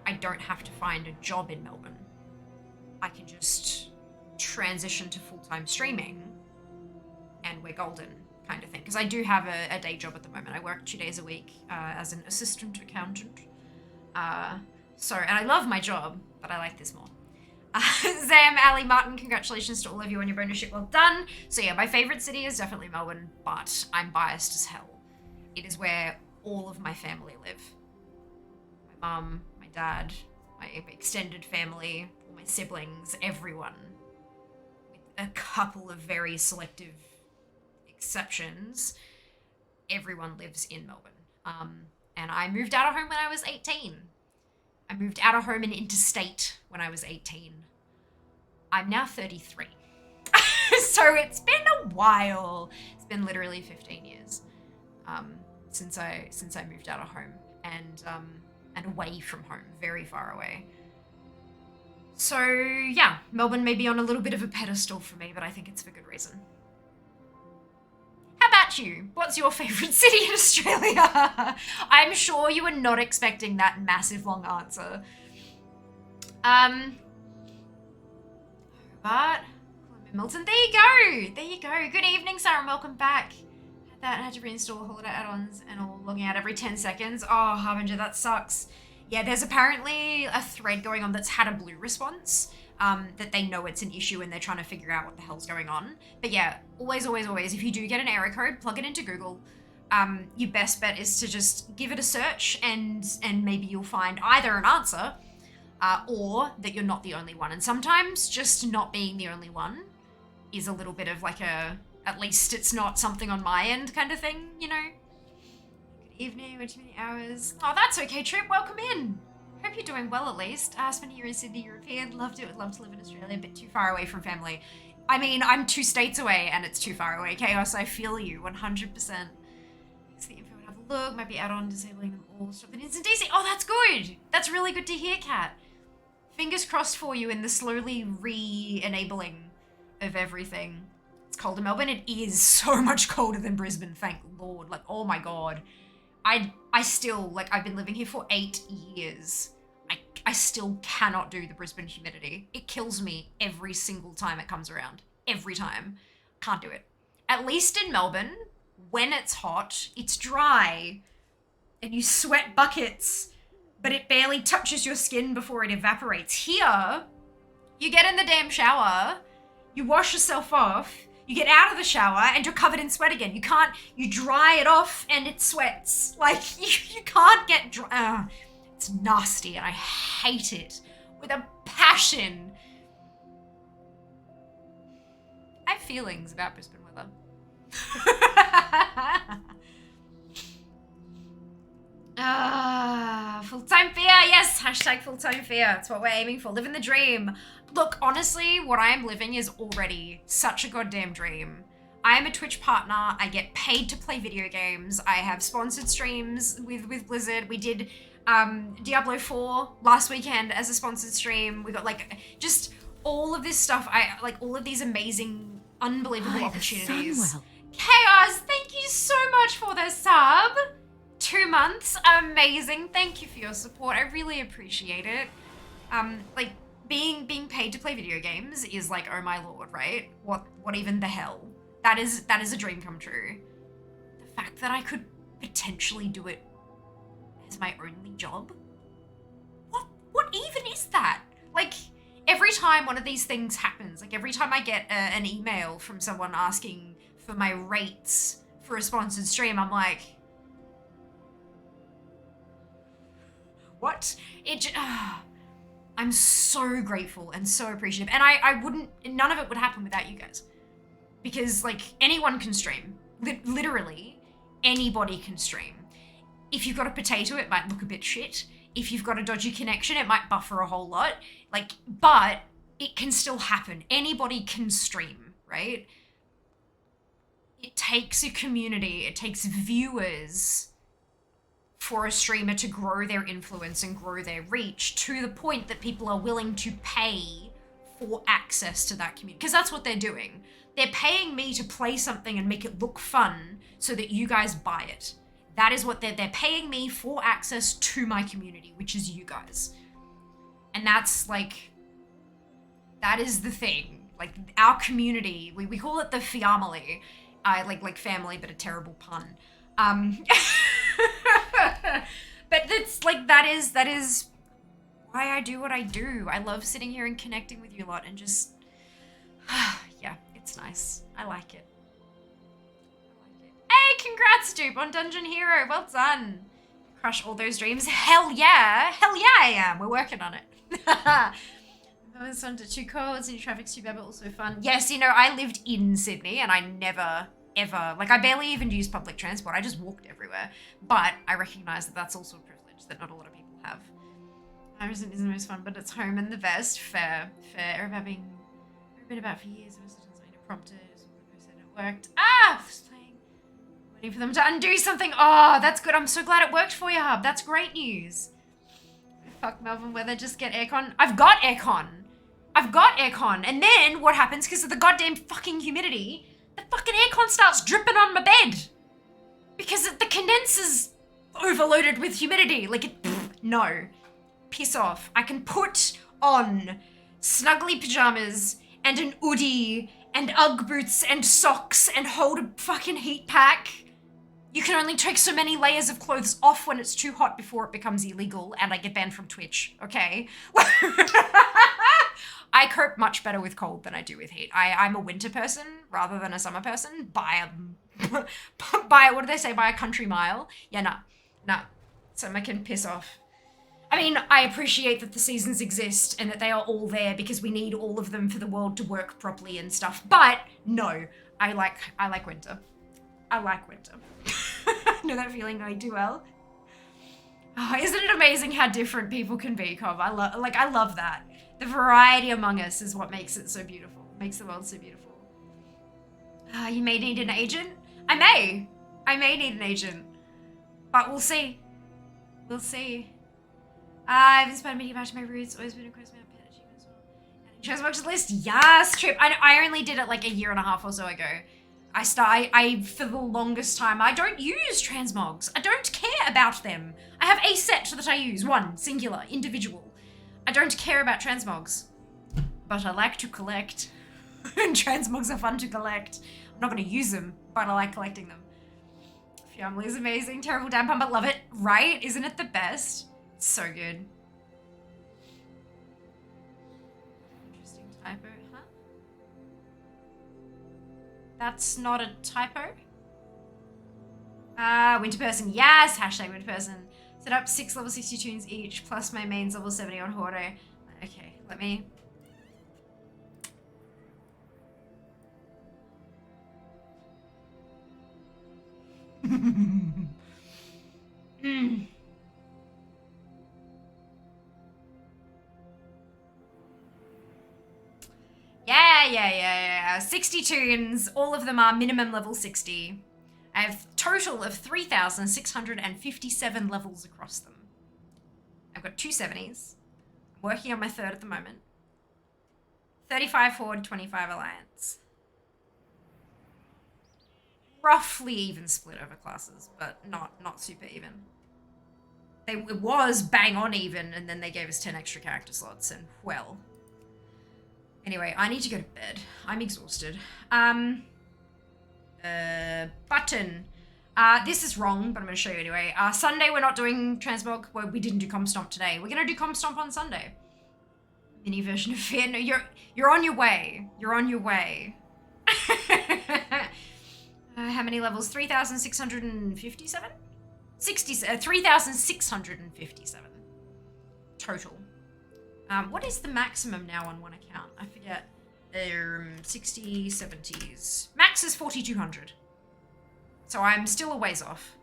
I don't have to find a job in Melbourne. I can just transition to full-time streaming, and we're golden, kind of thing. Because I do have a day job at the moment. I work 2 days a week as an assistant accountant. And I love my job, but I like this more. Zam, Ali, Martin, congratulations to all of you on your bonus ship. Well done. So yeah, my favorite city is definitely Melbourne, but I'm biased as hell. It is where all of my family live. My mum, my dad, my extended family, all my siblings, everyone. With a couple of very selective exceptions, everyone lives in Melbourne. And I moved out of home when I was 18. I moved out of home and interstate when I was 18. I'm now 33. So it's been a while. It's been literally 15 years since I moved out of home and away from home, very far away. So yeah, Melbourne may be on a little bit of a pedestal for me, but I think it's for good reason. How about you? What's your favourite city in Australia? I'm sure you were not expecting that massive long answer. But Milton, there you go. Good evening, Sarah, and welcome back. Had to reinstall holiday add-ons and all logging out every 10 seconds. Oh, Harbinger, that sucks. Yeah, there's apparently a thread going on that's had a blue response. That they know it's an issue and they're trying to figure out what the hell's going on. But yeah, always, if you do get an error code, plug it into Google. Your best bet is to just give it a search and maybe you'll find either an answer or that you're not the only one. And sometimes just not being the only one is a little bit of like at least it's not something on my end kind of thing, you know? Good evening, went too many hours. Oh, that's okay, Trip, welcome in. Hope you're doing well at least. Spent a year in Sydney, European. Loved it. Would love to live in Australia. A bit too far away from family. I mean, I'm 2 states away and it's too far away. Chaos, I feel you 100%. Thanks for the info. Have a look. Might be add-on disabling them all. Stop the instant DC. Oh, that's good. That's really good to hear, Kat. Fingers crossed for you in the slowly re-enabling of everything. It's cold in Melbourne. It is so much colder than Brisbane. Thank Lord. Like, oh my God. I still, like, I've been living here for 8 years. I still cannot do the Brisbane humidity. It kills me every single time it comes around. Every time. Can't do it. At least in Melbourne, when it's hot, it's dry. And you sweat buckets, but it barely touches your skin before it evaporates. Here, you get in the damn shower, you wash yourself off, you get out of the shower and you're covered in sweat again. You dry it off and it sweats. Like, you can't get dry. It's nasty and I hate it with a passion. I have feelings about Brisbane weather. Full-time fear, Yes, hashtag full-time fear. That's what we're aiming for. Living the dream. Look, honestly, what I am living is already such a goddamn dream. I am a Twitch partner. I get paid to play video games. I have sponsored streams with Blizzard. We did Diablo 4 last weekend as a sponsored stream. We got like just all of this stuff. All of these amazing, unbelievable opportunities. Chaos, thank you so much for the sub. 2 months, amazing. Thank you for your support. I really appreciate it. Like being paid to play video games is like, oh my lord, right? What even the hell? That is a dream come true. The fact that I could potentially do it as my only job? What even is that? Like, every time one of these things happens, like every time I get an email from someone asking for my rates for a sponsored stream, I'm like, what? I'm so grateful and so appreciative. And I wouldn't, none of it would happen without you guys. Because, like, anyone can stream. Literally, anybody can stream. If you've got a potato, it might look a bit shit. If you've got a dodgy connection, it might buffer a whole lot. Like, but it can still happen. Anybody can stream, right? It takes a community, it takes viewers for a streamer to grow their influence and grow their reach to the point that people are willing to pay for access to that community. Because that's what they're doing. They're paying me to play something and make it look fun so that you guys buy it. That is what they're paying me for access to my community, which is you guys. And that's like, that is the thing. Like our community, we call it the family. Like family, but a terrible pun. But that's like, that is why I do what I do. I love sitting here and connecting with you a lot and just, yeah, it's nice. I like it. Hey, congrats, dupe, on Dungeon Hero. Well done. Crush all those dreams. Hell yeah. Hell yeah, I am. We're working on it. I was under 2 codes and traffic's too bad, but also fun. Yes, you know, I lived in Sydney and I never, ever, like I barely even used public transport. I just walked everywhere. But I recognize that that's also a privilege that not a lot of people have. Resident isn't the most fun, but it's home and the best. Fair. I've been about for years. I was prompted. It worked. Waiting for them to undo something. Oh, that's good. I'm so glad it worked for you, Hub. That's great news. Fuck Melbourne weather. Just get aircon. I've got aircon. And then what happens, because of the goddamn fucking humidity, the fucking aircon starts dripping on my bed. Because the condenser's overloaded with humidity. Like, no. Piss off. I can put on snuggly pajamas and an hoodie and Ugg boots and socks and hold a fucking heat pack. You can only take so many layers of clothes off when it's too hot before it becomes illegal and I get banned from Twitch, okay? I cope much better with cold than I do with heat. I'm a winter person rather than a summer person by what do they say, by a country mile? Yeah, nah. Summer can piss off. I mean, I appreciate that the seasons exist and that they are all there because we need all of them for the world to work properly and stuff. But no, I like winter. I like winter. Know that feeling I do well. Oh, isn't it amazing how different people can be, Cobb? I love that. The variety among us is what makes it so beautiful. Makes the world so beautiful. You may need an agent. I may need an agent. But we'll see. We'll see. I've inspired me to match my roots. Always been a quest my pet achievement as well. Adding transmogs to the list. Yes, Trip. I only did it like a year and a half or so ago. I for the longest time, I don't use transmogs. I don't care about them. I have a set that I use. One, singular, individual. I don't care about transmogs. But I like to collect. And transmogs are fun to collect. I'm not going to use them, but I like collecting them. Family is amazing. Terrible damn pun, but love it. Right? Isn't it the best? It's so good. Interesting typo, huh? That's not a typo. Winter person, yes! Hashtag winter person. Set up 6 level 60 tunes each, plus my mains level 70 on Horde. Okay, let me... 60 tunes, all of them are minimum level 60. I have a total of 3,657 levels across them. I've got 2 70s. I'm working on my 3rd at the moment. 35 Horde, 25 Alliance. Roughly even split over classes, but not super even. It was bang on even, and then they gave us 10 extra character slots, and well. Anyway, I need to go to bed. I'm exhausted. Button. This is wrong, but I'm going to show you anyway. Sunday, we're not doing Transmog. Well, we didn't do Comstomp today. We're going to do Comstomp on Sunday. Mini version of Fear. No, you're on your way. You're on your way. How many levels? 3,657? 3,657 total. What is the maximum now on one account? I forget. 60, 70s. Max is 4,200. So I'm still a ways off.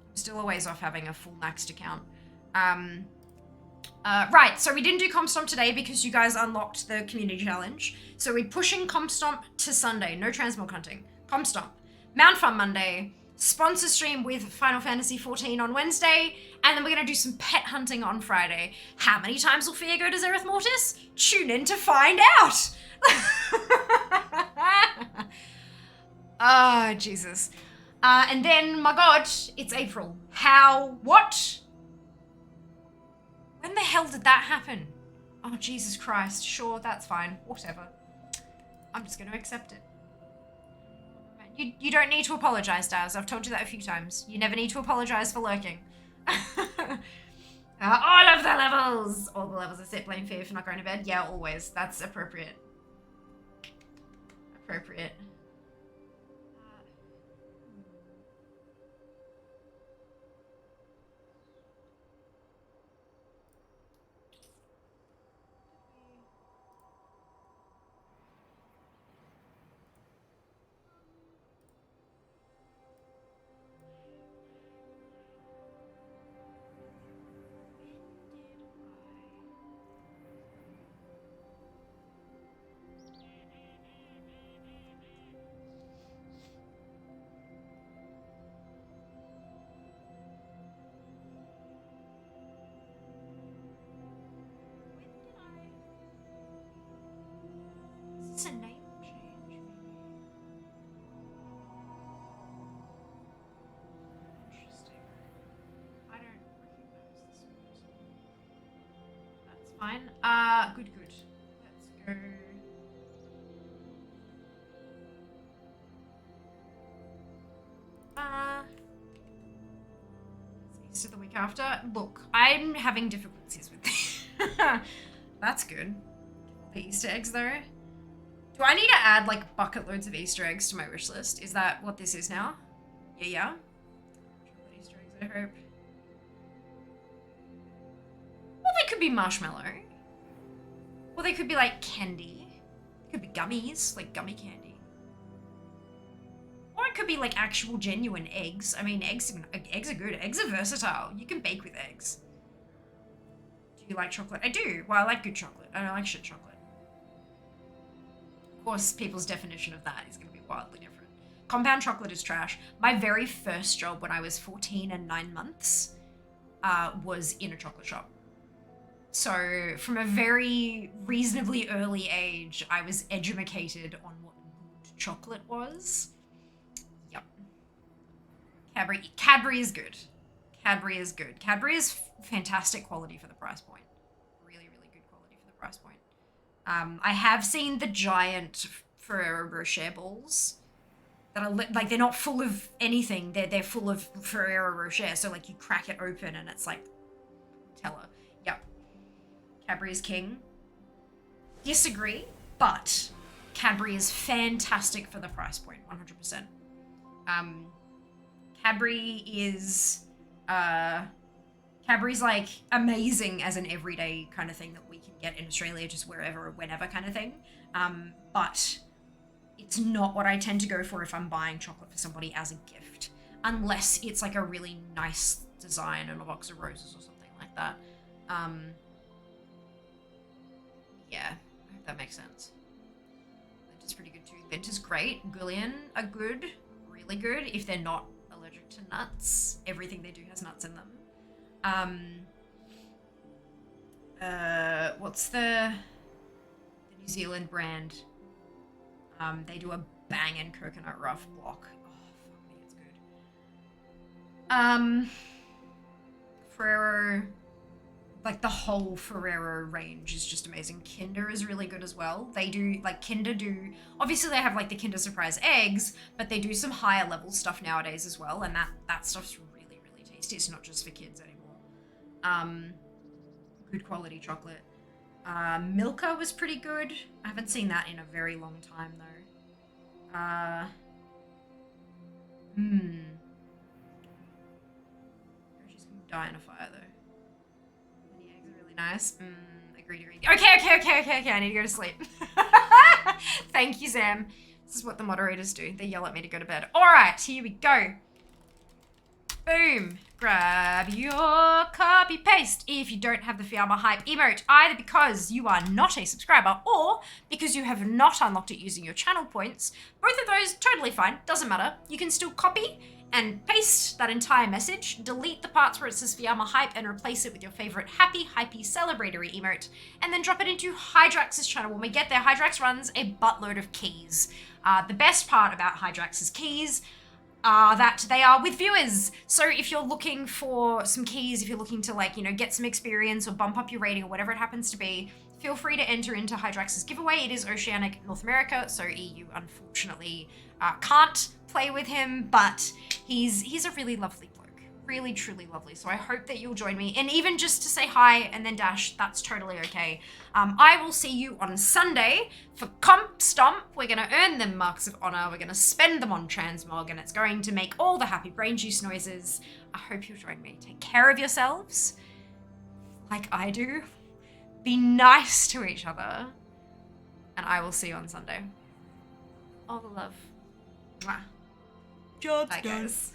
I'm still a ways off having a full maxed account. Right, so we didn't do Compstomp today because you guys unlocked the community challenge. So we're pushing Compstomp to Sunday. No transmog hunting. Compstomp. Mount Fun Monday. Sponsor stream with Final Fantasy XIV on Wednesday. And then we're going to do some pet hunting on Friday. How many times will Fia go to Zereth Mortis? Tune in to find out. Oh, Jesus. And then, my God, it's April. How? What? When the hell did that happen? Oh, Jesus Christ. Sure, that's fine. Whatever. I'm just going to accept it. You don't need to apologize, Daz. I've told you that a few times. You never need to apologize for lurking. All of the levels! All the levels except blame Fear for not going to bed. Yeah, always. That's appropriate. Appropriate. Is this a name change? Interesting. I don't recognize this person. That's fine. Good. Let's go. It's Easter the week after. Look, I'm having difficulties with this. That's good. The Easter eggs though. Do I need to add like bucket loads of Easter eggs to my wish list? Is that what this is now? Yeah. Chocolate Easter eggs, I hope. Well, they could be marshmallow. Or they could be like candy. It could be gummies, like gummy candy. Or it could be like actual genuine eggs. I mean, eggs are good. Eggs are versatile. You can bake with eggs. Do you like chocolate? I do. Well, I like good chocolate. I don't like shit chocolate. Of course, people's definition of that is going to be wildly different. Compound chocolate is trash. My very first job when I was 14 and 9 months was in a chocolate shop. So from a very reasonably early age, I was educated on what good chocolate was. Yep. Cadbury is good. Cadbury is good. Cadbury is fantastic quality for the price point. Really, really good quality for the price point. I have seen the giant Ferrero Rocher balls that are like, they're not full of anything. They're full of Ferrero Rocher. So like you crack it open and it's like Nutella. Yep. Cadbury is king. Disagree, but Cadbury is fantastic for the price point, 100%. Cadbury's like amazing as an everyday kind of thing that we can get in Australia just wherever or whenever kind of thing. But it's not what I tend to go for if I'm buying chocolate for somebody as a gift. Unless it's like a really nice design and a box of roses or something like that. Yeah, I hope that makes sense. is pretty good too. Lint is great. Gullion are good, really good if they're not allergic to nuts. Everything they do has nuts in them. What's the New Zealand brand? They do a bangin' coconut rough block. Oh, fuck me, it's good. Ferrero, like the whole Ferrero range is just amazing. Kinder is really good as well. They do, like Kinder do, obviously they have like the Kinder Surprise eggs, but they do some higher level stuff nowadays as well, and that stuff's really, really tasty. It's not just for kids anymore. Good quality chocolate. Milka was pretty good. I haven't seen that in a very long time though. She's gonna die in a fire though. The eggs are really nice. Agreed. Okay, I need to go to sleep. Thank you, Sam. This is what the moderators do. They yell at me to go to bed. Alright, here we go. Boom. Grab your copy paste if you don't have the Fiamma Hype emote, either because you are not a subscriber or because you have not unlocked it using your channel points. Both of those, totally fine, doesn't matter. You can still copy and paste that entire message, delete the parts where it says Fiamma Hype and replace it with your favorite happy, hypey, celebratory emote, and then drop it into Hydrax's channel. When we get there, Hydrax runs a buttload of keys. The best part about Hydrax's keys that they are with viewers. So if you're looking for some keys, if you're looking to like, you know, get some experience or bump up your rating or whatever it happens to be, feel free to enter into Hydrax's giveaway. It is Oceanic North America, so EU unfortunately can't play with him, but he's a really lovely bloke. Really, truly lovely. So I hope that you'll join me. And even just to say hi and then dash, that's totally okay. I will see you on Sunday for Comp Stomp. We're going to earn them marks of honor. We're going to spend them on Transmog, and it's going to make all the happy brain juice noises. I hope you'll join me. Take care of yourselves, like I do. Be nice to each other. And I will see you on Sunday. All the love. Mwah.
Job's
Bye,
done.
guys.